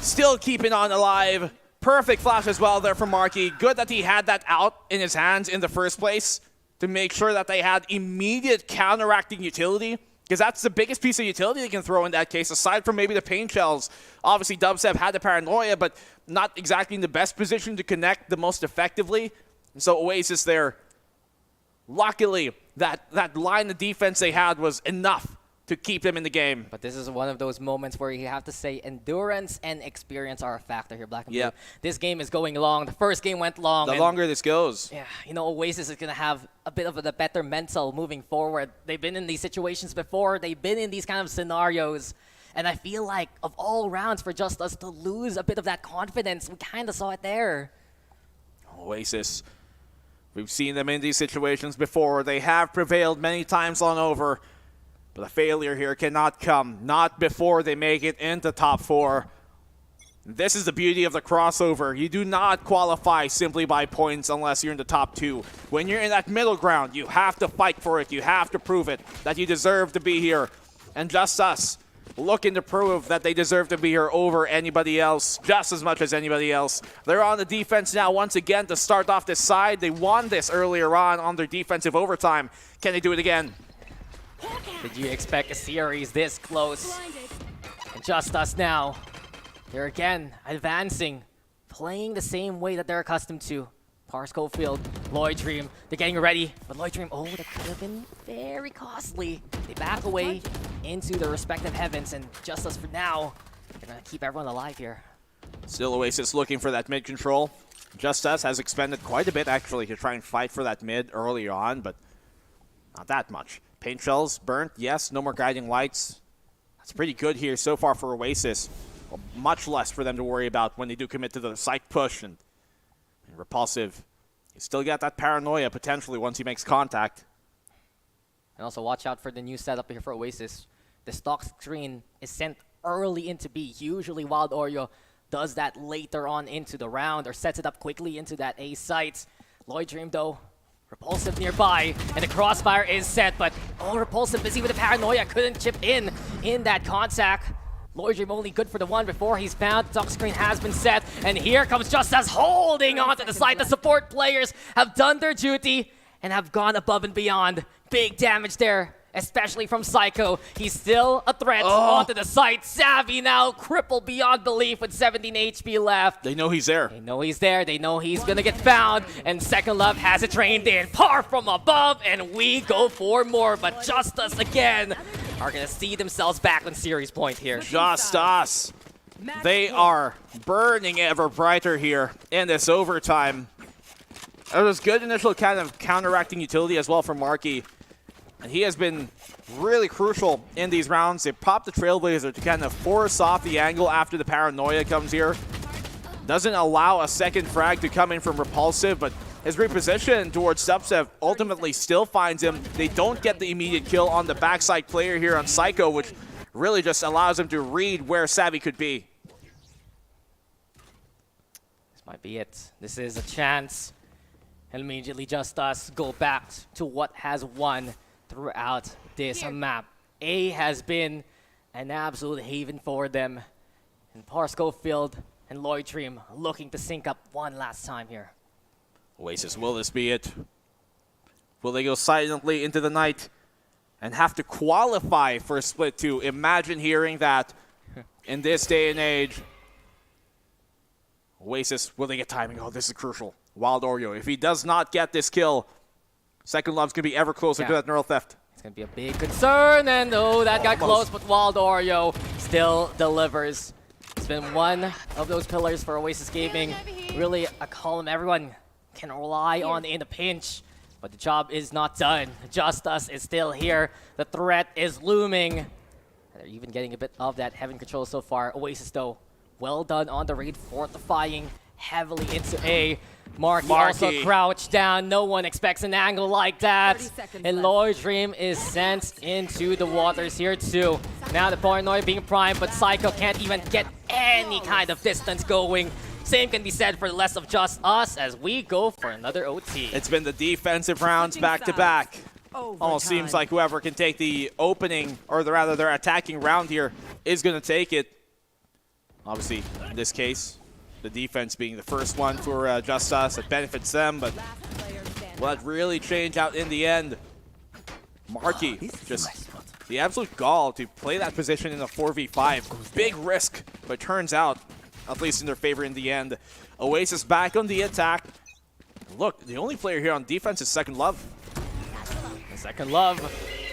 still keeping on alive. Perfect flash as well there from Marky. Good that he had that out in his hands in the first place to make sure that they had immediate counteracting utility, because that's the biggest piece of utility they can throw in that case, aside from maybe the pain shells. Obviously, Dubstep had the paranoia, but not exactly in the best position to connect the most effectively. And so Oasis there, luckily, that line of defense they had was enough to keep them in the game.
But this is one of those moments where you have to say endurance and experience are a factor here, Black and Blue. This game is going long. The first game went long.
The longer this goes.
Yeah, you know, Oasis is going to have a bit of a better mental moving forward. They've been in these situations before. They've been in these kind of scenarios. And I feel like of all rounds for JustUs to lose a bit of that confidence, we kind of saw it there.
Oasis, we've seen them in these situations before. They have prevailed many times on over. But a failure here cannot come, not before they make it into top 4. This is the beauty of the crossover. You do not qualify simply by points unless you're in the top 2. When you're in that middle ground, you have to fight for it. You have to prove it, that you deserve to be here. And JustUs looking to prove that they deserve to be here over anybody else, just as much as anybody else. They're on the defense now once again to start off this side. They won this earlier on their defensive overtime. Can they do it again?
Did you expect a series this close? And JustUs now, they're again advancing, playing the same way that they're accustomed to. Par Schofield, Lloyd Dream, they're getting ready. But Lloyd Dream, oh, that could have been very costly. They back away into their respective heavens, and JustUs for now, they're going to keep everyone alive here.
Still Oasis looking for that mid control. JustUs has expended quite a bit actually to try and fight for that mid early on, but not that much. Paint shells burnt, yes. No more guiding lights. That's pretty good here so far for Oasis. Well, much less for them to worry about when they do commit to the site push. And Repulsive, you still got that paranoia potentially once he makes contact.
And also watch out for the new setup here for Oasis. The stock screen is sent early into B. Usually Wild Oreo does that later on into the round or sets it up quickly into that A site. Lloyd Dream though, Repulsive nearby, and the crossfire is set, but Repulsive busy with the paranoia, couldn't chip in that contact. Lloyd Dream only good for the one before he's found. Stock screen has been set, and here comes JustUs holding on to the site. The support players have done their duty and have gone above and beyond. Big damage there, especially from Psycho. He's still a threat onto the site. Savvy now crippled beyond belief with 17 HP left.
They know he's there.
They know he's there. They know he's gonna get found. And Second Love has it trained in. Par from above, and we go for more. But JustUs again are gonna see themselves back on series point here.
JustUs. They are burning ever brighter here in this overtime. It was good initial kind of counteracting utility as well from Marky. And he has been really crucial in these rounds. They popped the Trailblazer to kind of force off the angle after the paranoia comes here. Doesn't allow a second frag to come in from Repulsive, but his reposition towards Dubstep ultimately still finds him. They don't get the immediate kill on the backside player here on Psycho, which really just allows him to read where Savvy could be.
This might be it. This is a chance. And immediately JustUs go back to what has won throughout this map. A has been an absolute haven for them. And Par Schofield and Lloyd Dream looking to sync up one last time here.
Oasis, will this be it? Will they go silently into the night and have to qualify for a Split 2? Imagine hearing that in this day and age. Oasis, will they get timing? Oh, this is crucial. Wild Oreo, if he does not get this kill, Second Love's going to be ever closer to that neural theft.
It's going to be a big concern, and that got close, but Wild Oreo still delivers. It's been one of those pillars for Oasis Gaming. Really a column everyone can rely on in a pinch, but the job is not done. JustUs is still here. The threat is looming. They're even getting a bit of that heaven control so far. Oasis, though, well done on the raid, fortifying heavily into A. Marky also crouched down. No one expects an angle like that. And Lloyd Dream is sent into the waters here too. Now the paranoia being primed, but Psycho can't even get any kind of distance going. Same can be said for the rest of JustUs as we go for another OT.
It's been the defensive rounds back to back. Almost seems like whoever can take the opening, or rather their attacking round here, is going to take it. Obviously, in this case, the defense being the first one for JustUs. It benefits them, but will that really change out in the end? Marky, just the absolute gall to play that position in a 4v5. Big risk, but turns out, at least in their favor in the end. Oasis back on the attack. Look, the only player here on defense is Second Love.
Second Love,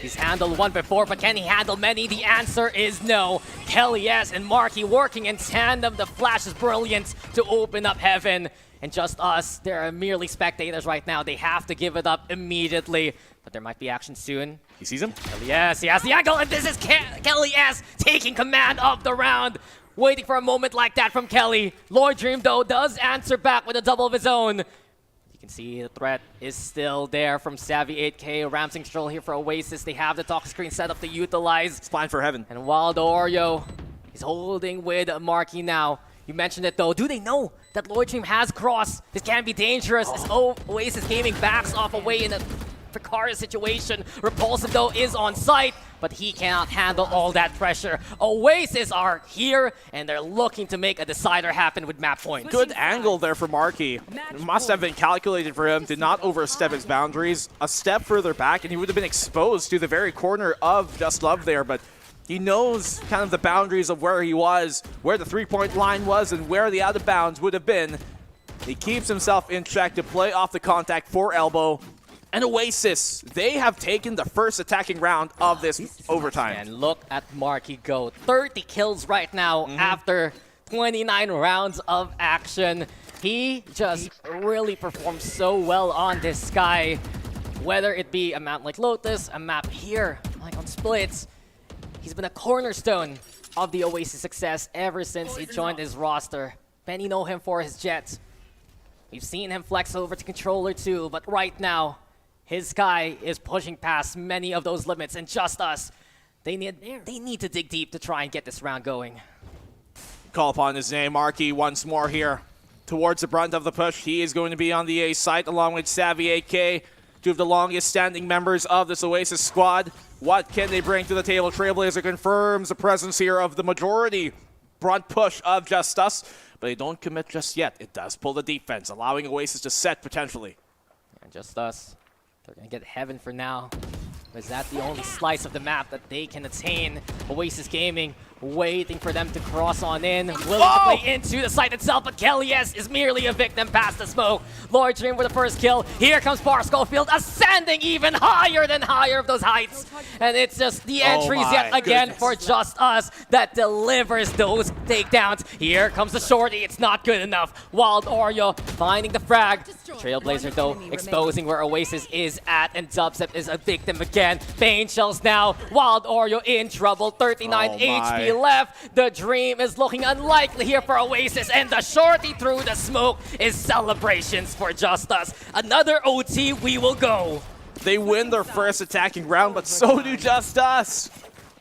he's handled one before, but can he handle many? The answer is no. Kelly, yes, and Marky working in tandem. The flash is brilliant to open up heaven. And JustUs, they're merely spectators right now. They have to give it up immediately. But there might be action soon.
He sees him?
Kelly, yes, he has the angle, and this is Kelly, yes, taking command of the round. Waiting for a moment like that from Kelly. Lloyd Dream, though, does answer back with a double of his own. You can see the threat is still there from Savvy 8K. Ramsing control here for Oasis. They have the talk screen set up to utilize.
It's fine for heaven.
And Wild Oreo is holding with Marky now. You mentioned it though. Do they know that Lloyd Dream has cross? This can be dangerous as Oasis Gaming backs off away in a precarious situation. Repulsive though is on site, but he cannot handle all that pressure. Oasis are here, and they're looking to make a decider happen with map point.
Good angle there for Marky. It must have been calculated for him to not overstep his boundaries. A step further back, and he would have been exposed to the very corner of Just Love there, but he knows kind of the boundaries of where he was, where the three-point line was, and where the out of bounds would have been. He keeps himself in check to play off the contact for elbow. And Oasis, they have taken the first attacking round of this overtime.
And look at Marky go. 30 kills right now after 29 rounds of action. He just really performs so well on this guy. Whether it be a map like Lotus, a map here, like on Splits, He's been a cornerstone of the Oasis success ever since he joined his roster. Many know him for his jets. We've seen him flex over to controller too, but right now, his Sky is pushing past many of those limits, and JustUs, they need to dig deep to try and get this round going.
Call upon his name, Marky once more here. Towards the brunt of the push, he is going to be on the A site along with Savvy AK, two of the longest standing members of this Oasis squad. What can they bring to the table? Trailblazer confirms the presence here of the majority brunt push of JustUs, but they don't commit just yet. It does pull the defense, allowing Oasis to set potentially.
And JustUs, they're going to get Heaven for now. Is that the only slice of the map that they can attain? Oasis Gaming waiting for them to cross on in, willing to play into the site itself, but Kelly S is merely a victim past the smoke. Lord Dream with the first kill. Here comes Bar Schofield, ascending even higher than higher of those heights. And it's just the entries yet again for JustUs that delivers those takedowns. Here comes the shorty, it's not good enough. Wild Oreo finding the frag. Trailblazer though exposing where Oasis is at, and Dubstep is a victim again. Bane Shells now, Wild Oreo in trouble, 39 HP left. The dream is looking unlikely here for Oasis, and the shorty through the smoke is celebrations for JustUs. Another OT, we will go.
They win their first attacking round, but so do JustUs.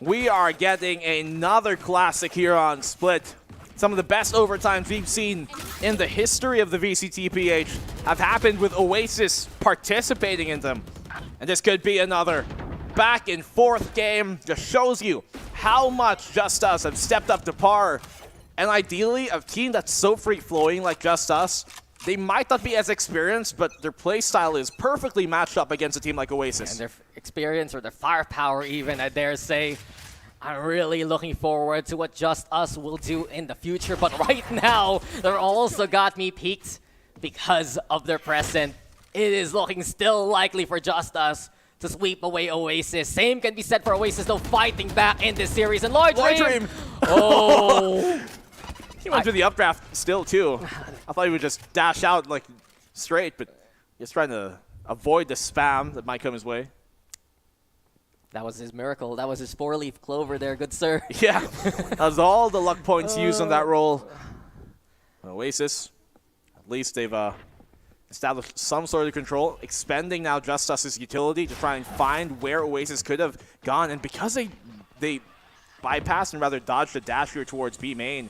We are getting another classic here on Split. Some of the best overtimes we've seen in the history of the VCTPH have happened with Oasis participating in them. And this could be another back and forth game. Just shows you how much JustUs have stepped up to par. And ideally, a team that's so free-flowing like JustUs, they might not be as experienced, but their playstyle is perfectly matched up against a team like Oasis.
And their experience, or their firepower even, I dare say. I'm really looking forward to what JustUs will do in the future, but right now, they're also got me peaked because of their present. It is looking still likely for JustUs to sweep away Oasis. Same can be said for Oasis, though, fighting back in this series. And Lord Dream! Oh!
He went through the updraft still, too. I thought he would just dash out like straight, but he's trying to avoid the spam that might come his way.
That was his miracle. That was his four-leaf clover there, good sir.
Yeah, that was all the luck points used on that roll. Oasis, at least they've established some sort of control, expending now JustUs' utility to try and find where Oasis could have gone. And because they bypassed and rather dodged the dash here towards B main,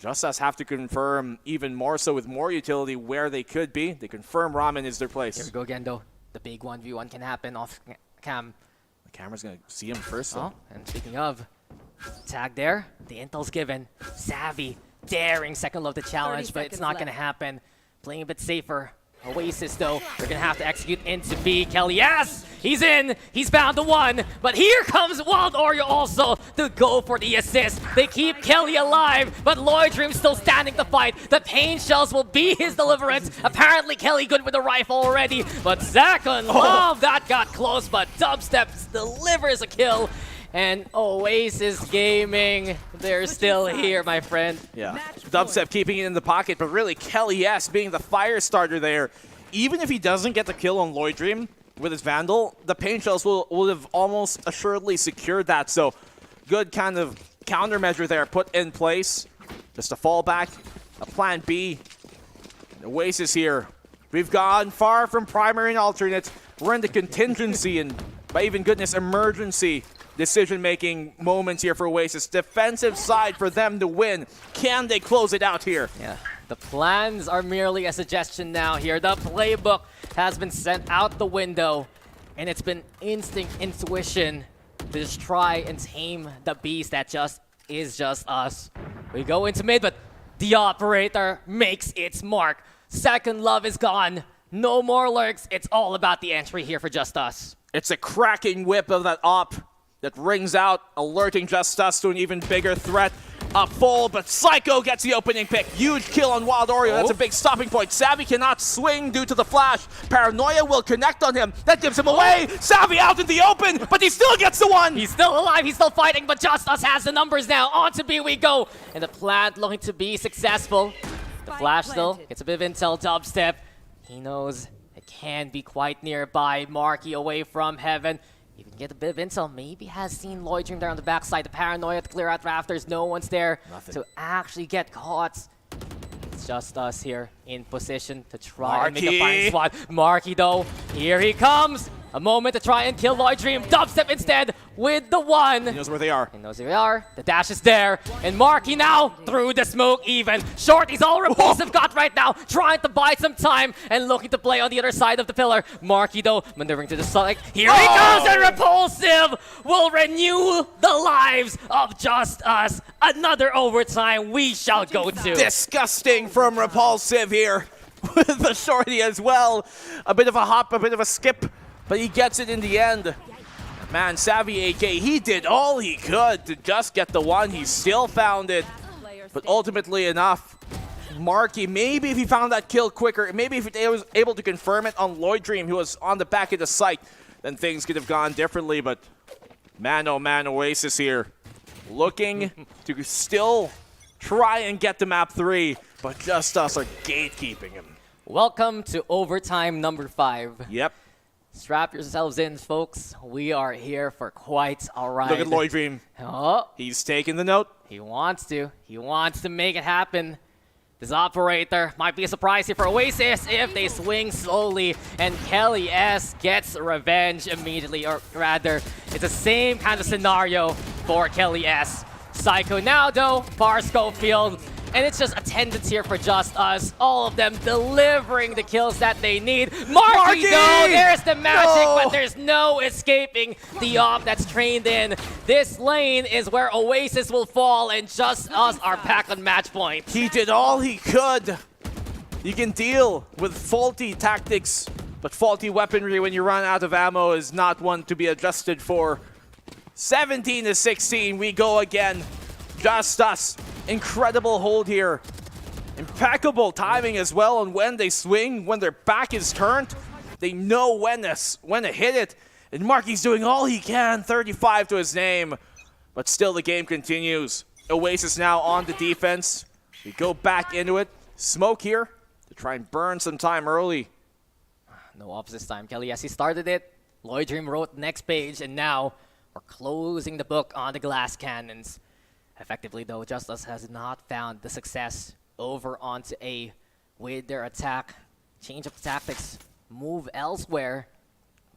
JustUs have to confirm even more so with more utility where they could be. They confirm Ramen is their place.
Here we go again, though. The big 1v1 can happen off cam.
The camera's going to see him first, though.
And speaking of, tag there, the intel's given. Savvy, daring second love the challenge, but it's not going to happen. Playing a bit safer. Oasis, though, they're going to have to execute into B. Kelly, yes! He's in! He's bound to one! But here comes Wild Oreo also to go for the assist. They keep Kelly alive, but Lloyd Dream still standing to fight. The Pain Shells will be his deliverance. Apparently, Kelly good with the rifle already, but Zach on Love, that got close, but Dubstep delivers a kill. And Oasis Gaming, they're still here, my friend.
Yeah, Dubstep keeping it in the pocket, but really Kelly S being the fire starter there. Even if he doesn't get the kill on Lloyd Dream with his Vandal, the Pain Shells will have almost assuredly secured that. So good kind of countermeasure there put in place. Just a fallback, a plan B. Oasis here. We've gone far from primary and alternate. We're in the contingency and, by even goodness, emergency decision-making moments here for Oasis. Defensive side for them to win. Can they close it out here?
Yeah. The plans are merely a suggestion now here. The playbook has been sent out the window, and it's been instinct, intuition to just try and tame the beast that is JustUs. We go into mid, but the operator makes its mark. Second love is gone. No more lurks. It's all about the entry here for JustUs.
It's a cracking whip of that op that rings out, alerting JustUs to an even bigger threat. A full, but Psycho gets the opening pick. Huge kill on Wild Oreo. That's a big stopping point. Savvy cannot swing due to the flash. Paranoia will connect on him. That gives him away. Savvy out in the open, but he still gets the one.
He's still alive. He's still fighting, but JustUs has the numbers now. On to B we go. And the plant looking to be successful. The flash still gets a bit of intel. Dubstep. He knows it can be quite nearby. Marky away from Heaven. You can get a bit of intel. Maybe has seen Lloyd Dream there on the backside. The paranoia to clear out rafters. No one's there to actually get caught. It's just us here in position to try and make a fine spot. Marky though, here he comes. A moment to try and kill Lloyd Dream. Dubstep instead with the one.
He knows where they are.
He knows where they are. The dash is there. And Marky now through the smoke even. Shorty's all repulsive got right now. Trying to buy some time and looking to play on the other side of the pillar. Marky though maneuvering to the side. Here he goes, and Repulsive will renew the lives of Just Us. Another overtime we shall go to.
Disgusting from Repulsive here with the shorty as well. A bit of a hop, a bit of a skip, but he gets it in the end. Man, Savvy AK, he did all he could to just get the one. He still found it, but ultimately enough. Marky, maybe if he found that kill quicker, maybe if he was able to confirm it on Lloyd Dream, who was on the back of the site, then things could have gone differently. But man, oh man, Oasis here looking to still try and get to map 3, but Just Us are gatekeeping him.
Welcome to overtime number 5.
Yep.
Strap yourselves in, folks. We are here for quite a ride.
Look at Lloyd Dream.
Oh.
He's taking the note.
He wants to. He wants to make it happen. This operator might be a surprise here for Oasis if they swing slowly and Kelly S gets revenge immediately, or rather, it's the same kind of scenario for Kelly S. Psycho now though, Bar Schofield, and it's just attendance here for Just Us. All of them delivering the kills that they need. Marky though, there's the magic, but there's no escaping the op that's trained in. This lane is where Oasis will fall, and Just Us are back on match point.
He did all he could. You can deal with faulty tactics, but faulty weaponry when you run out of ammo is not one to be adjusted for. 17-16, we go again. Just Us. Incredible hold here. Impeccable timing as well on when they swing, when their back is turned. They know when to hit it. And Marky's doing all he can, 35 to his name. But still the game continues. Oasis now on the defense. We go back into it. Smoke here to try and burn some time early.
No ops this time. Kelly, yes, he started it. Lloyd Dream wrote the next page, and now we're closing the book on the glass cannons. Effectively, though, Just Us has not found the success over onto A with their attack. Change of tactics, move elsewhere.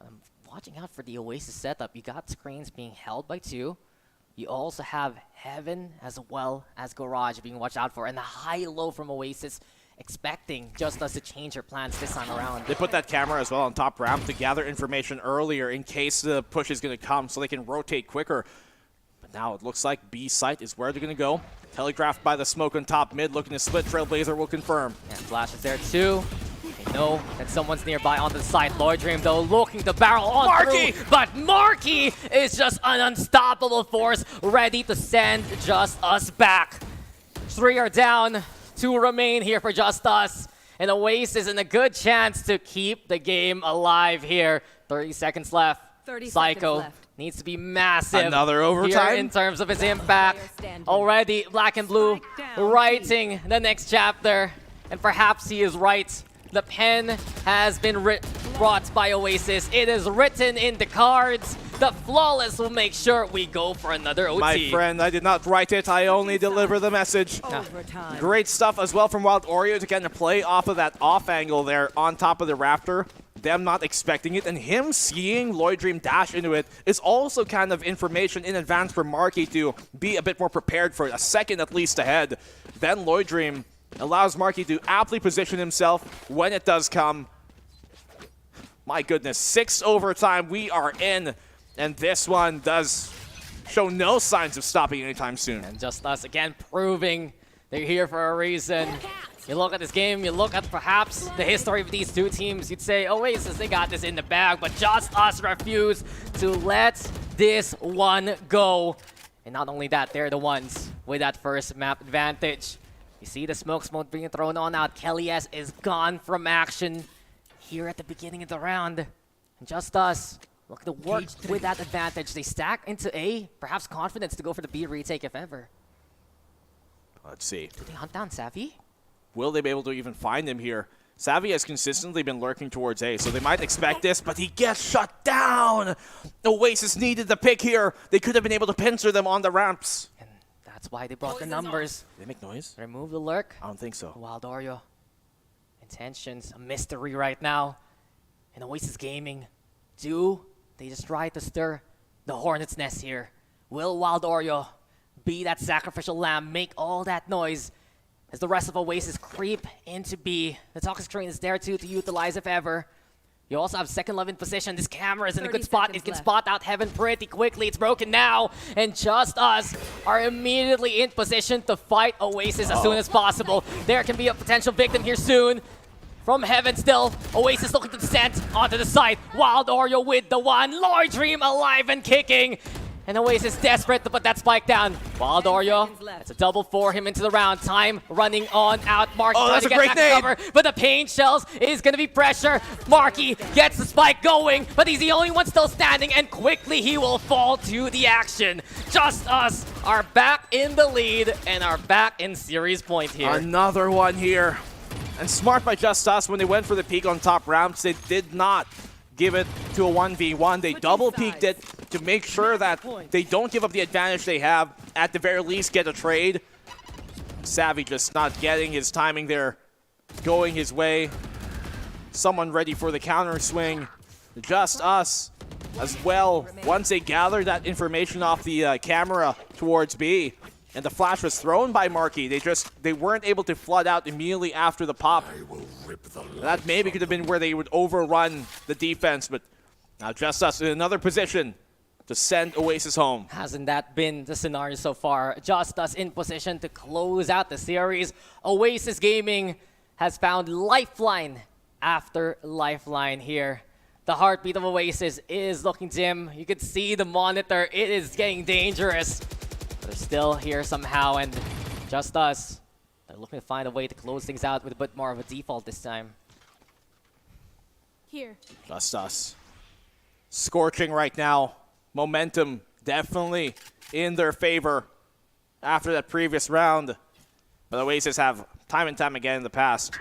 I'm watching out for the Oasis setup. You got screens being held by 2. You also have Heaven as well as Garage being watched out for. And the high-low from Oasis, expecting Just Us to change their plans this time around.
They put that camera as well on top ramp to gather information earlier in case the push is going to come so they can rotate quicker. Now it looks like B site is where they're going to go. Telegraphed by the smoke on top mid, looking to split. Trailblazer will confirm.
And Flash is there too. They know that someone's nearby on the site. Lloyd Dream though looking to barrel on
Marky!
through. But Marky is just an unstoppable force, ready to send Just Us back. 3 are down, 2 remain here for Just Us. And Oasis in a good chance to keep the game alive here. 30 seconds left.
30
Psycho
seconds left.
needs to be massive.
Another overtime?
Here in terms of his impact. Already, Black and Blue writing the next chapter. And perhaps he is right. The pen has been brought by Oasis. It is written in the cards. The Flawless will make sure we go for another OT.
My friend, I did not write it. I only deliver the message. Great stuff as well from Wild Oreo to kind of play off of that off angle there on top of the Raptor. Them not expecting it, and him seeing Lloyd Dream dash into it is also kind of information in advance for Marky to be a bit more prepared for it, a second at least ahead. Then Lloyd Dream allows Marky to aptly position himself when it does come. My goodness, 6 overtime, we are in, and this one does show no signs of stopping anytime soon.
And Just Us again proving they're here for a reason. You look at this game, you look at perhaps the history of these two teams, you'd say, Oasis, they got this in the bag, but Just Us refuse to let this one go. And not only that, they're the ones with that first map advantage. You see the smoke being thrown on out. Kelly S is gone from action here at the beginning of the round. And Just Us look to work with that advantage. They stack into A, perhaps confidence to go for the B retake if ever.
Let's see.
Do they hunt down Savvy?
Will they be able to even find him here? Savvy has consistently been lurking towards A, so they might expect this, but he gets shut down! Oasis needed the pick here. They could have been able to pincer them on the ramps.
And that's why they brought the numbers.
Did they make noise?
Remove the lurk.
I don't think so.
Wild Oreo. Intentions, a mystery right now. And Oasis Gaming. They just try to stir the hornet's nest here. Will Wild Oreo be that sacrificial lamb, make all that noise as the rest of Oasis creep into B? The toxic train is there too to utilize if ever. You also have second love in position. This camera is in a good spot. It can spot out Heaven pretty quickly. It's broken now. And JustUs are immediately in position to fight Oasis as soon as possible. There can be a potential victim here soon. From Heaven still, Oasis looking to descend onto the site. Wild Oreo with the one. Lord Dream alive and kicking. And Oasis desperate to put that spike down. Wild Oreo, it's a double for him into the round. Time running on out. Marky trying to get that cover, but the pain shells is going to be pressure. Marky gets the spike going, but he's the only one still standing, and quickly he will fall to the action. JustUs are back in the lead and are back in series point here.
Another one here. And smart by JustUs when they went for the peek on top ramps. They did not give it to a 1v1. They double peeked it to make sure that they don't give up the advantage they have. At the very least, get a trade. Savvy just not getting his timing there, going his way. Someone ready for the counter swing. JustUs as well. Once they gathered that information off the camera towards B, and the flash was thrown by Marky, they weren't able to flood out immediately after the pop. That maybe could have been where they would overrun the defense, but now JustUs in another position to send Oasis home.
Hasn't that been the scenario so far? JustUs in position to close out the series. Oasis Gaming has found lifeline after lifeline here. The heartbeat of Oasis is looking dim. You can see the monitor. It is getting dangerous. They're still here somehow, and JustUs, they're looking to find a way to close things out with a bit more of a default this time.
Here.
JustUs scorching right now. Momentum definitely in their favor after that previous round. But Oasis have time and time again in the past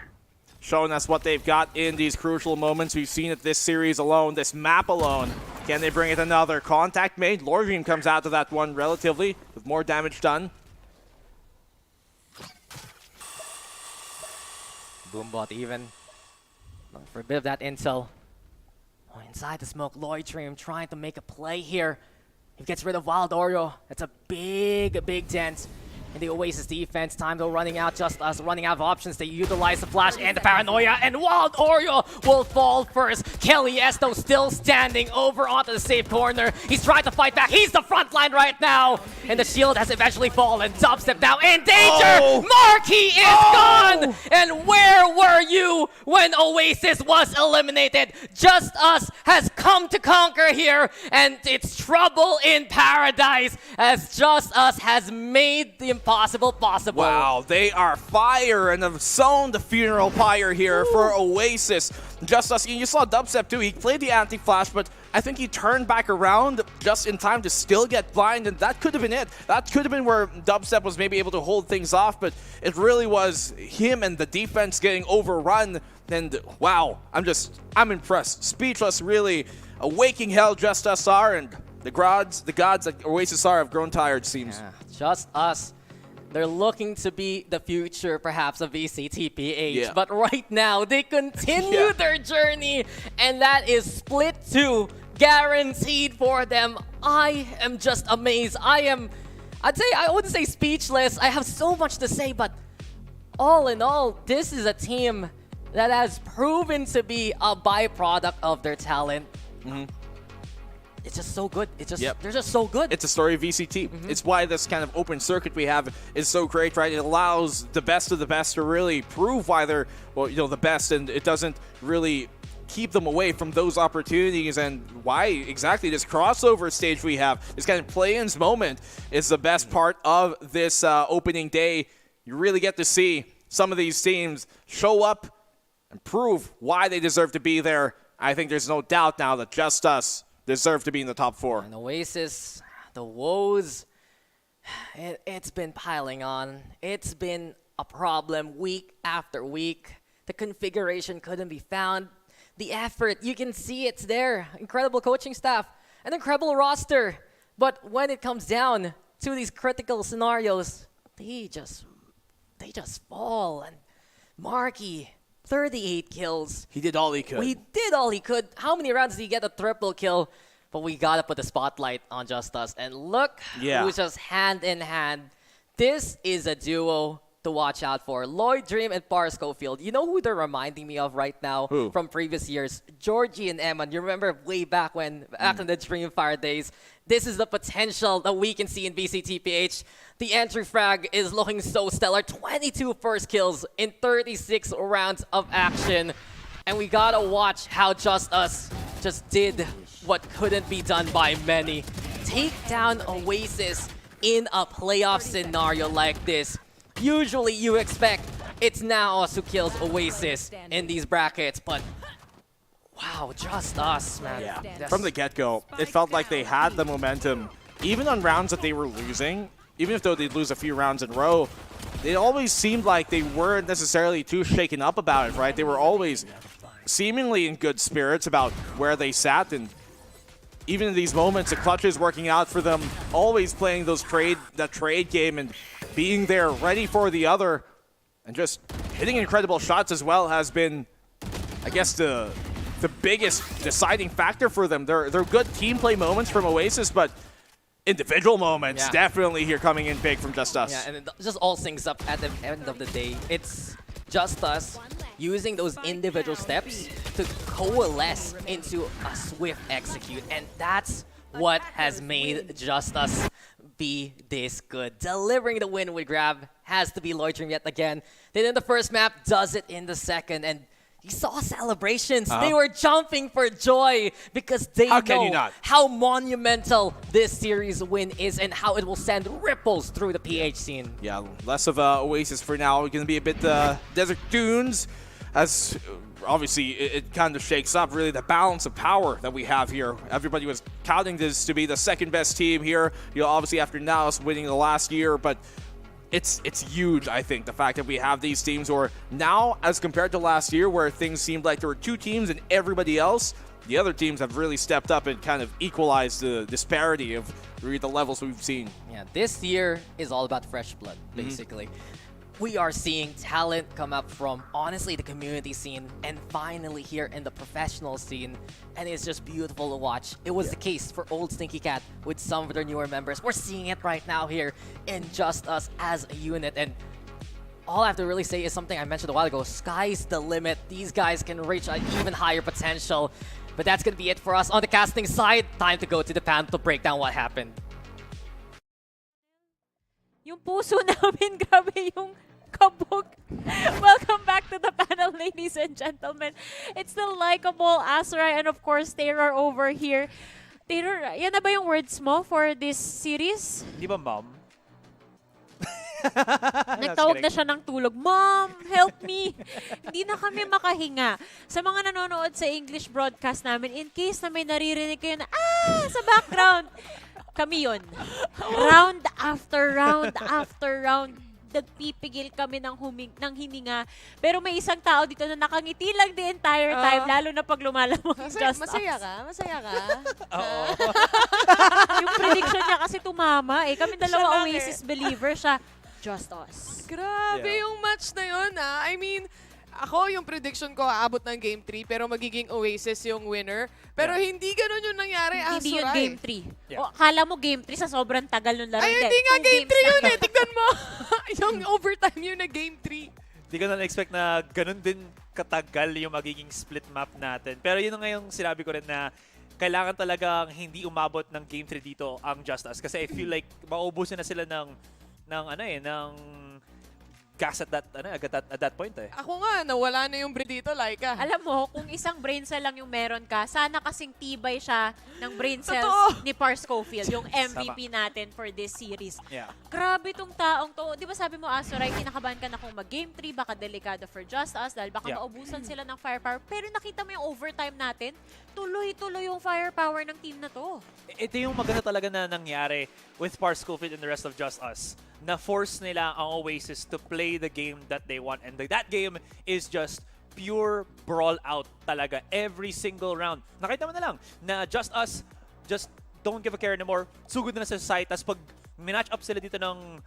shown us what they've got in these crucial moments. We've seen it this series alone, this map alone. Can they bring it another? Contact made. Lord Dream comes out of that one relatively with more damage done.
Boombot even. Looking for a bit of that intel. Oh, inside the smoke, Lloyd Dream trying to make a play here. He gets rid of Wild Oreo. That's a big dent in the Oasis defense. Time though running out, JustUs running out of options. They utilize the flash and the paranoia, and Wild Oreo will fall first. Kelly Esto still standing over onto the safe corner. He's trying to fight back. He's the front line right now, and the shield has eventually fallen. Dubstep now in danger. Marky is gone. And where were you when Oasis was eliminated? JustUs has come to conquer here, and it's trouble in paradise as JustUs has made the impossible possible.
Wow, they are fire and have sown the funeral pyre here for Oasis. JustUs, you saw Dubstep too. He played the anti-flash, but I think he turned back around just in time to still get blind, and that could have been it. That could have been where Dubstep was maybe able to hold things off, but it really was him and the defense getting overrun. And wow, I'm impressed. Speechless, really. A waking hell JustUs are, and the gods that Oasis are have grown tired, seems.
Yeah, JustUs. They're looking to be the future, perhaps, of VCTPH.
Yeah.
But right now, they continue their journey, and that is Split 2, guaranteed for them. I am just amazed. I wouldn't say speechless. I have so much to say, but all in all, this is a team that has proven to be a byproduct of their talent. It's just so good. They're just so good.
It's a story of VCT. It's why this kind of open circuit we have is so great, right? It allows the best of the best to really prove why they're, the best, and it doesn't really keep them away from those opportunities. And why exactly this crossover stage we have, this kind of play-ins moment, is the best part of this opening day. You really get to see some of these teams show up and prove why they deserve to be there. I think there's no doubt now that JustUs deserve to be in the top 4.
And Oasis, the woes, it's been piling on. It's been a problem week after week. The configuration couldn't be found. The effort, you can see it's there. Incredible coaching staff, an incredible roster. But when it comes down to these critical scenarios, they just fall. And Marky, 38 kills.
He did all he could.
We did all he could. How many rounds did he get a triple kill? But we gotta put the spotlight on JustUs. And look who's just hand in hand. This is a duo to watch out for. Lloyd Dream and Par Schofield. You know who they're reminding me of right now from previous years? Georgie and Eman. You remember way back when, back in the Dreamfire days. This is the potential that we can see in VCTPH. The entry frag is looking so stellar. 22 first kills in 36 rounds of action. And we gotta watch how JustUs just did what couldn't be done by many. Take down Oasis in a playoff scenario like this. Usually you expect it's Naos who kills Oasis in these brackets, but wow, JustUs, man.
Yeah. From the get-go, it felt like they had the momentum. Even on rounds that they were losing, even if though they'd lose a few rounds in a row, it always seemed like they weren't necessarily too shaken up about it, right? They were always seemingly in good spirits about where they sat, and even in these moments, the clutch is working out for them, always playing that trade game and being there ready for the other, and just hitting incredible shots as well has been, I guess, the biggest deciding factor for them. They're good team play moments from Oasis, but individual moments definitely here coming in big from JustUs.
Yeah, and it just all syncs up at the end of the day. It's JustUs using those individual steps to coalesce into a swift execute, and that's what has made JustUs be this good. Delivering the win with grab has to be Lloyd Dream yet again. Then in the first map, does it in the second, and you saw celebrations. They were jumping for joy because they know how monumental this series win is and how it will send ripples through the PH scene.
Yeah, less of Oasis for now. We're going to be a bit Desert Dunes, as obviously it kind of shakes up really the balance of power that we have here. Everybody was counting this to be the second best team here, obviously after Naos winning the last year, but it's huge, I think, the fact that we have these teams, or now as compared to last year where things seemed like there were two teams and everybody else, the other teams have really stepped up and kind of equalized the disparity of really the levels we've seen.
Yeah, this year is all about fresh blood, basically. We are seeing talent come up from, honestly, the community scene and finally here in the professional scene. And it's just beautiful to watch. It was the case for old Stinky Cat with some of their newer members. We're seeing it right now here in JustUs as a unit. And all I have to really say is something I mentioned a while ago. Sky's the limit. These guys can reach an even higher potential. But that's going to be it for us on the casting side. Time to go to the panel to break down what happened.
Yung puso namin, grabe yung kabog. Welcome back to the panel, ladies and gentlemen. It's the likable Azurai and of course Terror over here. Terror, yan na ba yung words mo for this series?
Di ba, mom?
Nagtawag na siya ng tulog. Mom, help me! Hindi na kami makahinga. Sa mga nanonood sa English broadcast namin, in case na may naririnig kayo na, sa background, kami yun. Round after round after round, nagpipigil kami ng hininga. Pero may isang tao dito na nakangiti lang the entire time, lalo na pag lumalamang JustUs.
Masaya ka? Masaya ka?
Oo. Yung prediction niya kasi tumama eh. Kami dalawa Oasis believer, siya JustUs.
Grabe yung match na yun, I mean, ako yung prediction ko aabot ng Game 3 pero magiging Oasis yung winner. Pero hindi ganun yung nangyari,
Hindi yun
Azurai.
Game 3. O, akala mo Game 3 sa sobrang tagal nung laro.
Ay, hindi nga Game 3 yun eh. Tignan mo. Yung overtime yun na Game 3.
Hindi ko na-expect na ganun din katagal yung magiging split map natin. Pero yun nga yung sinabi ko rin na kailangan talagang hindi umabot ng Game 3 dito ang JustUs. Kasi I feel like mauubusan na sila ng gas at that point eh.
Ako nga, nawala na yung brain dito, Laika.
Alam mo, kung isang brain cell lang yung meron ka, sana kasing tibay siya ng brain cells ni Par Schofield, yung MVP natin for this series.
Yeah.
Grabe tong taong to. Di ba sabi mo, Azurai, kinakabahan ka na kung mag-Game 3, baka delikado for JustUs dahil baka maubusan sila ng firepower. Pero nakita mo yung overtime natin, tuloy-tuloy yung firepower ng team na to.
Ito yung maganda talaga na nangyari with Par Schofield and the rest of JustUs. Na-force nila ang Oasis to play the game that they want. And that game is just pure brawl out talaga every single round. Nakita mo na lang na JustUs just don't give a care anymore. Sugod na sa site. Tapos pag minatch up sila dito ng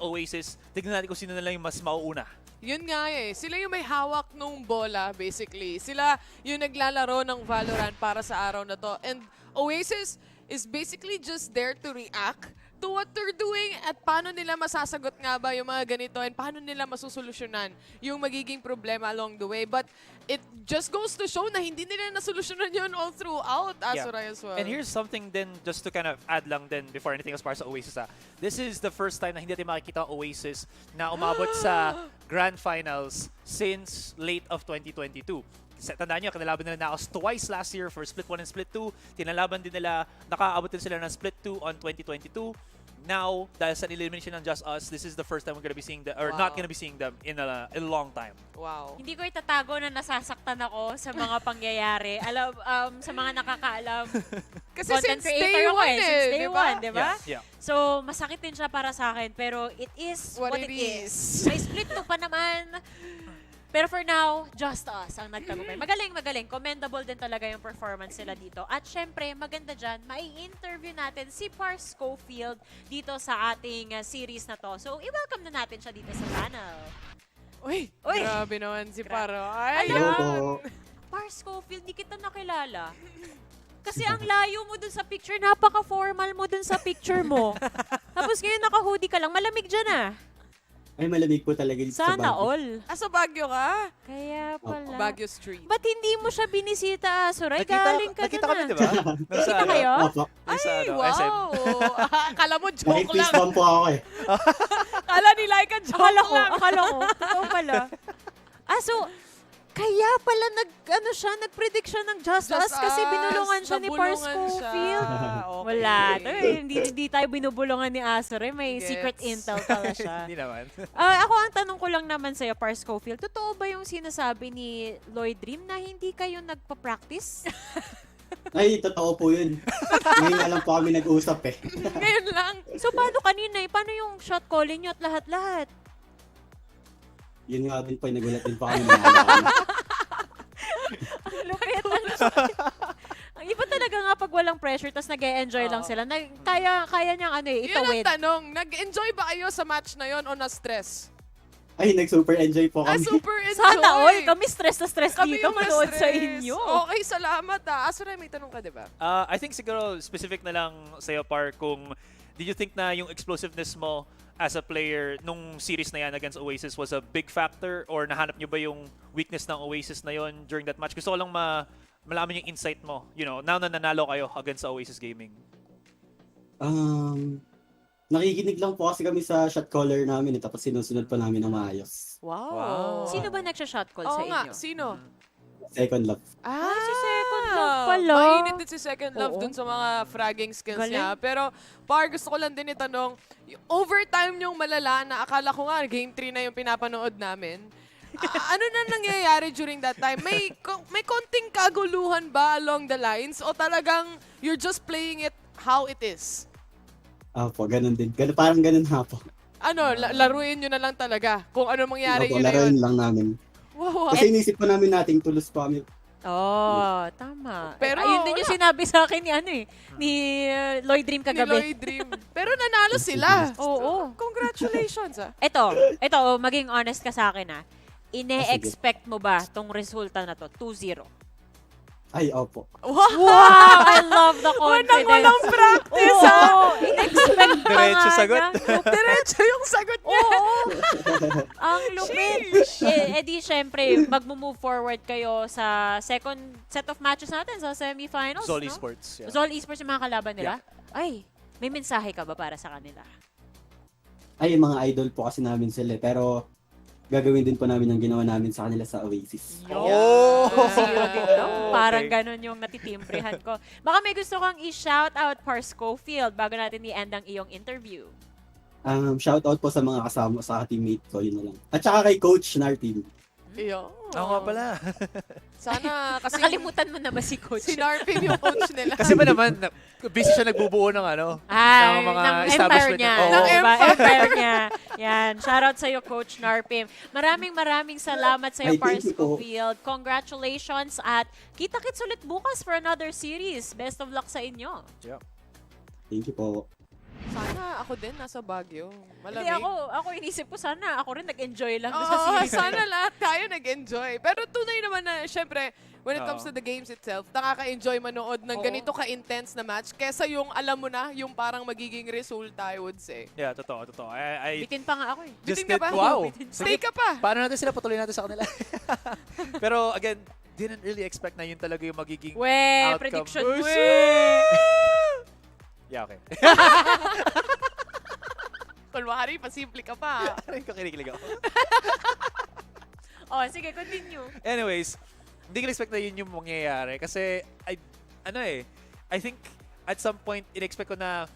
Oasis, tignan natin kung sino na lang yung mas mauuna.
Yun nga eh. Sila yung may hawak nung bola, basically. Sila yung naglalaro ng Valorant para sa araw na to. And Oasis is basically just there to react to what they're doing at paano nila masasagot nga ba yung mga ganito and paano nila masusolusyonan yung magiging problema along the way. But it just goes to show na hindi nila nasolusyonan yun all throughout Azuray as well.
And here's something then, just to kind of add lang then before anything else para sa Oasis. This is the first time na hindi natin makikita ang Oasis na umabot sa Grand Finals since late of 2022. Tandaan nyo, kinalaban nila Naos twice last year for Split 1 and Split 2. Tinalaban din nila, nakaabot din sila ng Split 2 on 2022. Now, dahil sa elimination ng JustUs, this is the first time we're gonna be seeing them, or not gonna be seeing them in a long time.
Wow.
Hindi ko itatago na nasasaktan ako sa mga pangyayari. Alam, sa mga nakakaalam.
Kasi
Content
since
creator
day
ako
one
since day
diba?
one, di ba?
Yeah.
So, masakit din siya para sa akin, pero it is what it is. May split 2 pa naman. Pero for now, JustUs ang nagtagumpay. Magaling. Commendable din talaga yung performance nila dito. At syempre, maganda dyan, mai-interview natin si Pars Schofield dito sa ating series na to. So, i-welcome na natin siya dito sa panel.
Uy, grabe naman si Paro.
Ayan! Pars Schofield, di kita nakilala. Kasi ang layo mo dun sa picture, napaka-formal mo dun sa picture mo. Tapos ngayon naka-hoodie ka lang, malamig dyan ah.
Ay, malamig po talaga dito sa
Sana
Baguio.
all.
Sa Baguio ka?
Kaya pala.
Baguio Street.
Ba't hindi mo siya binisita, Suray? Galing ka
nakita
dun
kami,
ah.
di ba?
Nakita kayo?
Opo.
Ay, wow! Akala mo joke
Nakik-fist
lang.
bump po ako eh.
Akala ni Laika joke lang.
Akala ko. Ito pala. So, kaya pala nag-predict siya ng JustUs kasi binulungan siya ni Pars Schofield. Wala. Hindi tayo binubulungan ni Azure. May secret intel pala siya.
Hindi naman.
Ako ang tanong ko lang naman sa'yo, Pars Schofield, totoo ba yung sinasabi ni Lloyd Dream na hindi kayo nagpa-practice?
Ay, totoo po yun. Ngayon nga lang po kami nag-usap eh.
Ngayon lang.
So, paano kanina? Paano yung shot calling nyo at lahat-lahat?
Yun nga din po, nagulat din po kami.
Ang lupit. Ang iba talaga nga pag walang pressure tapos nag-e-enjoy lang sila. Kaya niyang itawid.
Yun ang tanong, nag-enjoy ba kayo sa match na yon o na-stress?
Ay, nag-super enjoy po kami.
Super enjoy!
Sana all. Kami stress na stress
Kami
dito.
yung
Manood sa
stress.
inyo.
Okay, salamat Asuray, may tanong ka, di ba?
I think siguro specific na lang sa'yo, Par, kung did you think na yung explosiveness mo as a player nung series na yan against Oasis was a big factor, or nahanap nyo ba yung weakness ng Oasis na yon during that match? Gusto ko lang malaman yung insight mo, now na nanalo kayo against Oasis Gaming.
Nakikinig lang po kasi kami sa shot caller namin tapos sinusunod pa namin ng maayos.
Wow.
Sino ba nagsha-shot call sa
Oo nga,
inyo?
sino?
Second love.
Si Second Love pala.
Mainit din si Second Love
Oo.
dun sa mga fragging skills
Galing.
niya. Pero, Par, gusto ko lang din itanong, yung overtime yung malala na akala ko nga, game 3 na yung pinapanood namin. Ano na nangyayari during that time? May konting kaguluhan ba along the lines? O talagang you're just playing it how it is?
Po, ganun din. Parang ganun ha po.
Laruin nyo na lang talaga kung ano mangyari
Opo,
yun na
laruin
yun.
lang namin.
Wow.
Kasi inisip pa namin nating tulos pa kami.
Tama.
Pero
Ayun din yung sinabi sa akin ni Lloyd Dream kagabi.
Ni Lloyd Dream. Pero nanalo sila.
Oo.
Congratulations
Ito, maging honest ka sa akin Ine-expect mo ba tong resulta na to? 2-0.
Ay, opo.
Wow! I love the confidence.
Walang practice,
In-expect pa
Diretso
nga
sagot.
niya.
Diretso yung sagot niya.
Oo. Ang lupit. Di syempre, mag-move forward kayo sa second set of matches natin sa semifinals,
Zol
no?
Esports. Yeah.
Zol Esports yung mga kalaban nila? Ay, may mensahe ka ba para sa kanila?
Ay, mga idol po kasi namin sila. Pero gagawin din po namin ang ginawa namin sa kanila sa Oasis.
Parang ganun yung natitimbrehan ko. Baka may gusto kang i-shout out Pars Schofield bago natin i-end ang iyong interview.
Shout out po sa mga kasama sa teammate ko, yun na lang. At saka kay Coach Narpin.
Iyo.
Ako nga pala.
Sana kasi
nakalimutan mo na ba si Coach?
Si Narpin yung coach nila.
Kasi ba naman, busy siya nagbubuo ng ng mga
ng
establishment
empire niya.
Oo.
Ng empire niya. Yan, shoutout sa'yo, Coach Narpim. Maraming salamat sa'yo,
Ay, thank you po.
Parscofield. Congratulations at kita-kits ulit bukas for another series. Best of luck sa inyo.
Yeah.
Thank you po.
Sana ako din nasa Baguio.
Hindi,
Malamig.
ako inisip ko sana ako rin nag-enjoy lang sa
Oo,
series.
sana lahat tayo nag-enjoy. Pero tunay naman na, syempre, when it comes to the games itself, nakaka-enjoy manood ng ganito ka-intense na match kesa yung alam mo na, yung parang magiging resulta, I would say.
Yeah, totoo.
Bitin pa nga ako eh.
Bitin ka ba?
Wow.
Stay ka pa.
Paano natin sila patuloy natin sa kanila? Pero again, didn't really expect na yun talaga yung magiging outcome.
Prediction.
Yeah, okay.
Kunwari, pasimple ka pa.
Aray ko, kinikilig ako.
Oh, sige, continue.
Anyways, hindi ko expect na yun yung mangyayari. Kasi, I think at some point, in-expect ko na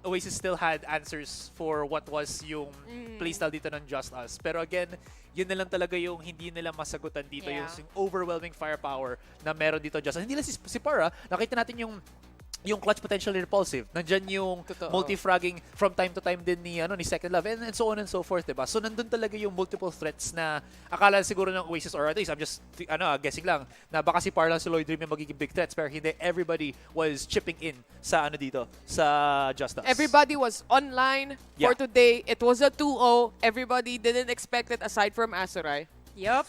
Oasis still had answers for what was yung playstyle dito ng JustUs. Pero again, yun na lang talaga yung hindi nila masagutan dito. Yung overwhelming firepower na meron dito JustUs. Hindi lang si Para, nakita natin yung clutch potentially repulsive. Nandyan yung multi-fragging from time to time din ni Second Love and so on and so forth, diba? So nandun talaga yung multiple threats na akala siguro ng Oasis or at least I'm just guessing lang na baka si Parla si Lloyd Dream yung magiging big threats pero hindi, everybody was chipping in sa dito sa JustUs.
Everybody was online for today. It was a 2-0. Everybody didn't expect it aside from Azurai.
Yup.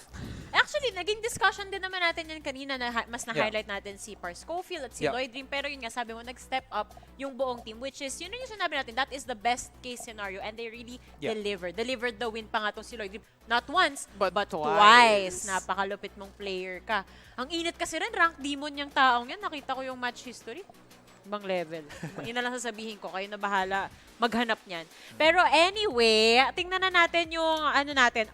Actually, naging discussion din naman natin yan kanina na mas na-highlight natin si Parscofield at si Lloyd Dream. Pero yun nga, sabi mo, nag-step up yung buong team, which is, yun yung sinabi natin, that is the best case scenario and they really delivered. Delivered the win pa nga tong si Lloyd Dream. Not once, but twice. Napakalupit mong player ka. Ang init kasi rin, rank demon yung taong yan. Nakita ko yung match history. Ibang level. Yun na lang sasabihin ko, kayo na bahala maghanap niyan. Pero anyway, tingnan na natin yung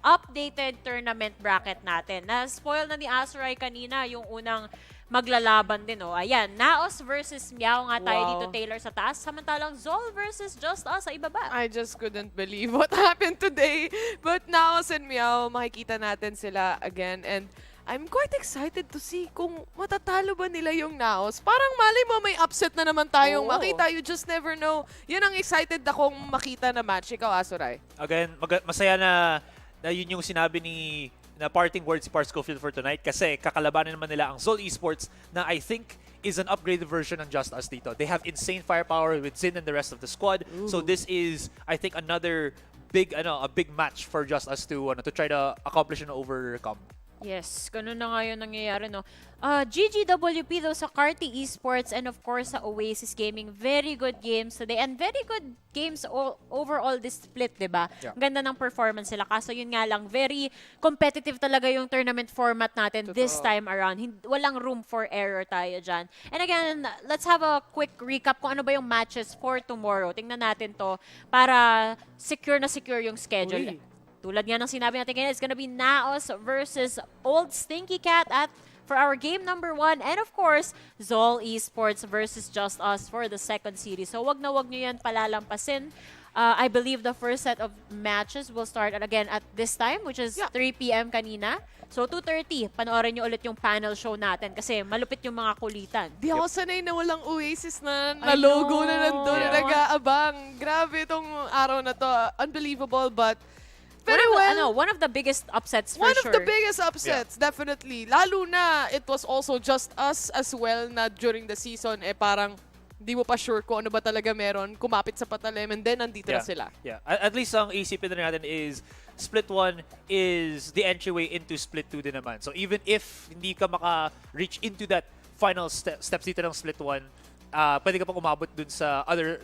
updated tournament bracket natin. Na-spoil na ni Azurai kanina yung unang maglalaban din. Ayan, Naos versus Meow nga tayo dito, Taylor sa taas. Samantalang Zol versus JustUs sa ibaba.
I just couldn't believe what happened today. But Naos and Meow, makikita natin sila again. And I'm quite excited to see kung matatalo ba nila yung Naos. Parang malay mo may upset na naman tayong makita. You just never know. Yan ang excited akong makita na match. Ikaw, Azurai.
Again, masaya na yun yung sinabi na parting words si Parscofield for tonight kasi kakalabanin naman nila ang Zol Esports na I think is an upgraded version ng JustUs dito. They have insane firepower with Zin and the rest of the squad. So this is, I think, another big match for JustUs to try to accomplish and overcome.
Yes, ganun na nga yun nangyayari, no? GGWP daw sa Carti Esports and of course sa Oasis Gaming. Very good games today and very good games overall this split, diba? Yeah. Ang ganda ng performance nila. Kaso yun nga lang, very competitive talaga yung tournament format natin this time around. Walang room for error tayo dyan. And again, let's have a quick recap kung ano ba yung matches for tomorrow. Tingnan natin to para secure yung schedule. Tulad nga ng sinabi natin kanina, it's gonna be Naos versus Old Stinky Cat for our game number 1. And of course, Zol Esports versus JustUs for the second series. So wag nyo yan palalampasin. I believe the first set of matches will start again at this time, which is 3 p.m. kanina. So 2:30, panoorin nyo ulit yung panel show natin kasi malupit yung mga kulitan.
Di ako sanay na walang Oasis na logo na nandun, nag-aabang. Grabe itong araw na to. Unbelievable, but
one of the biggest upsets for sure.
One of the biggest upsets, definitely. Lalo na, it was also JustUs as well na during the season, parang di mo pa sure kung ano ba talaga meron, kumapit sa patalim, and then nandito na sila.
Yeah, at least ang isipin na natin is, Split 1 is the entryway into Split 2 din naman. So even if hindi ka maka-reach into that final steps dito ng Split 1, pwede ka pa umabot dun sa other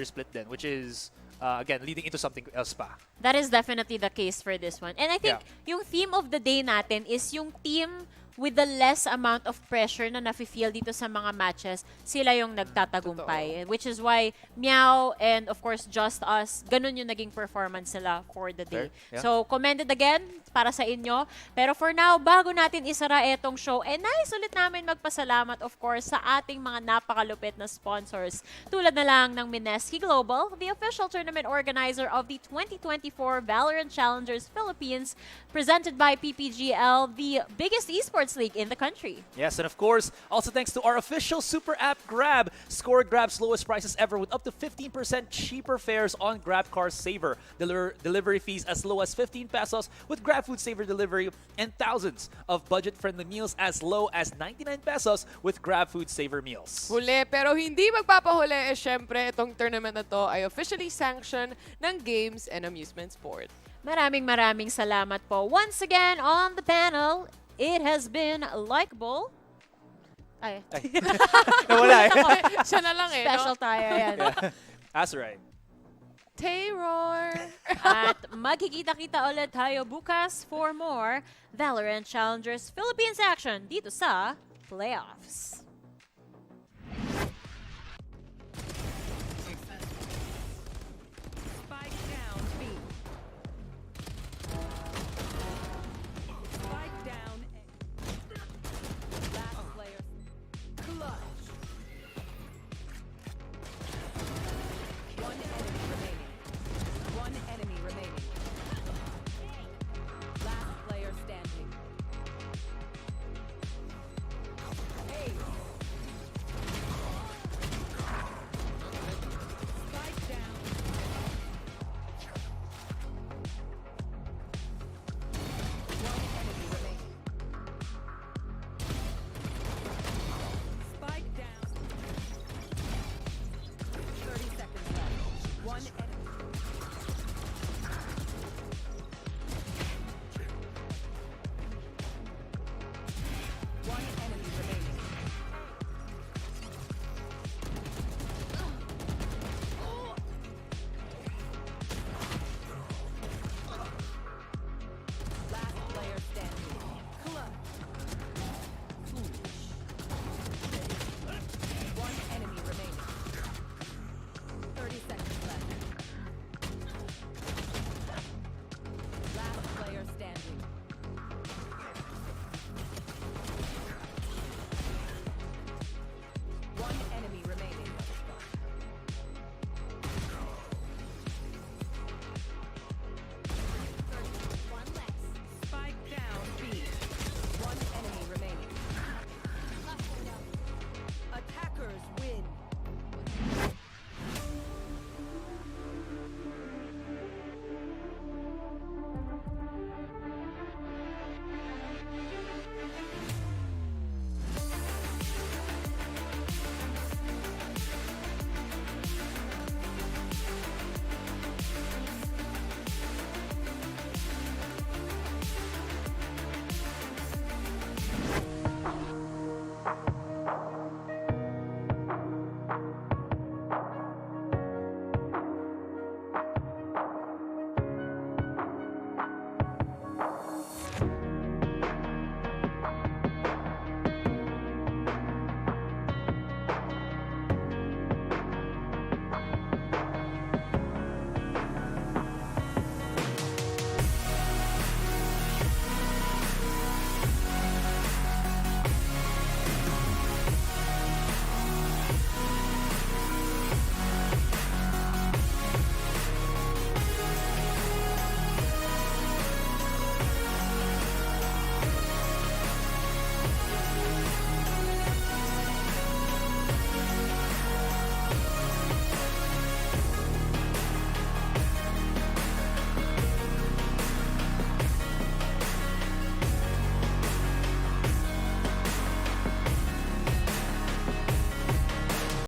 split din, which is again, leading into something else pa.
That is definitely the case for this one. And I think yung theme of the day natin is yung team with the less amount of pressure na nafe-feel dito sa mga matches, sila yung nagtatagumpay. Which is why Meow and of course JustUs, ganun yung naging performance nila for the day. So, commended again para sa inyo. Pero for now, bago natin isara etong show, nice ulit namin magpasalamat of course sa ating mga napakalupit na sponsors. Tulad na lang ng Mineski Global, the official tournament organizer of the 2024 VALORANT Challengers Philippines, presented by PPGL, the biggest esports esports league in the country.
Yes, and of course, also thanks to our official super app Grab. Score Grab's lowest prices ever with up to 15% cheaper fares on Grab Car Saver. Delivery fees as low as 15 pesos with Grab Food Saver delivery, and thousands of budget-friendly meals as low as 99 pesos with Grab Food Saver meals.
Huli, pero hindi magpapahuli. Syempre, itong tournament na to ay officially sanctioned ng Games and Amusement Sport.
Maraming salamat po. Once again on the panel, it has been likable. Ay.
Nawala eh.
Siya na lang eh.
Special tayo yan.
That's right.
Taylor!
At magkikita-kita ulit tayo bukas for more VALORANT Challengers Philippines action dito sa playoffs.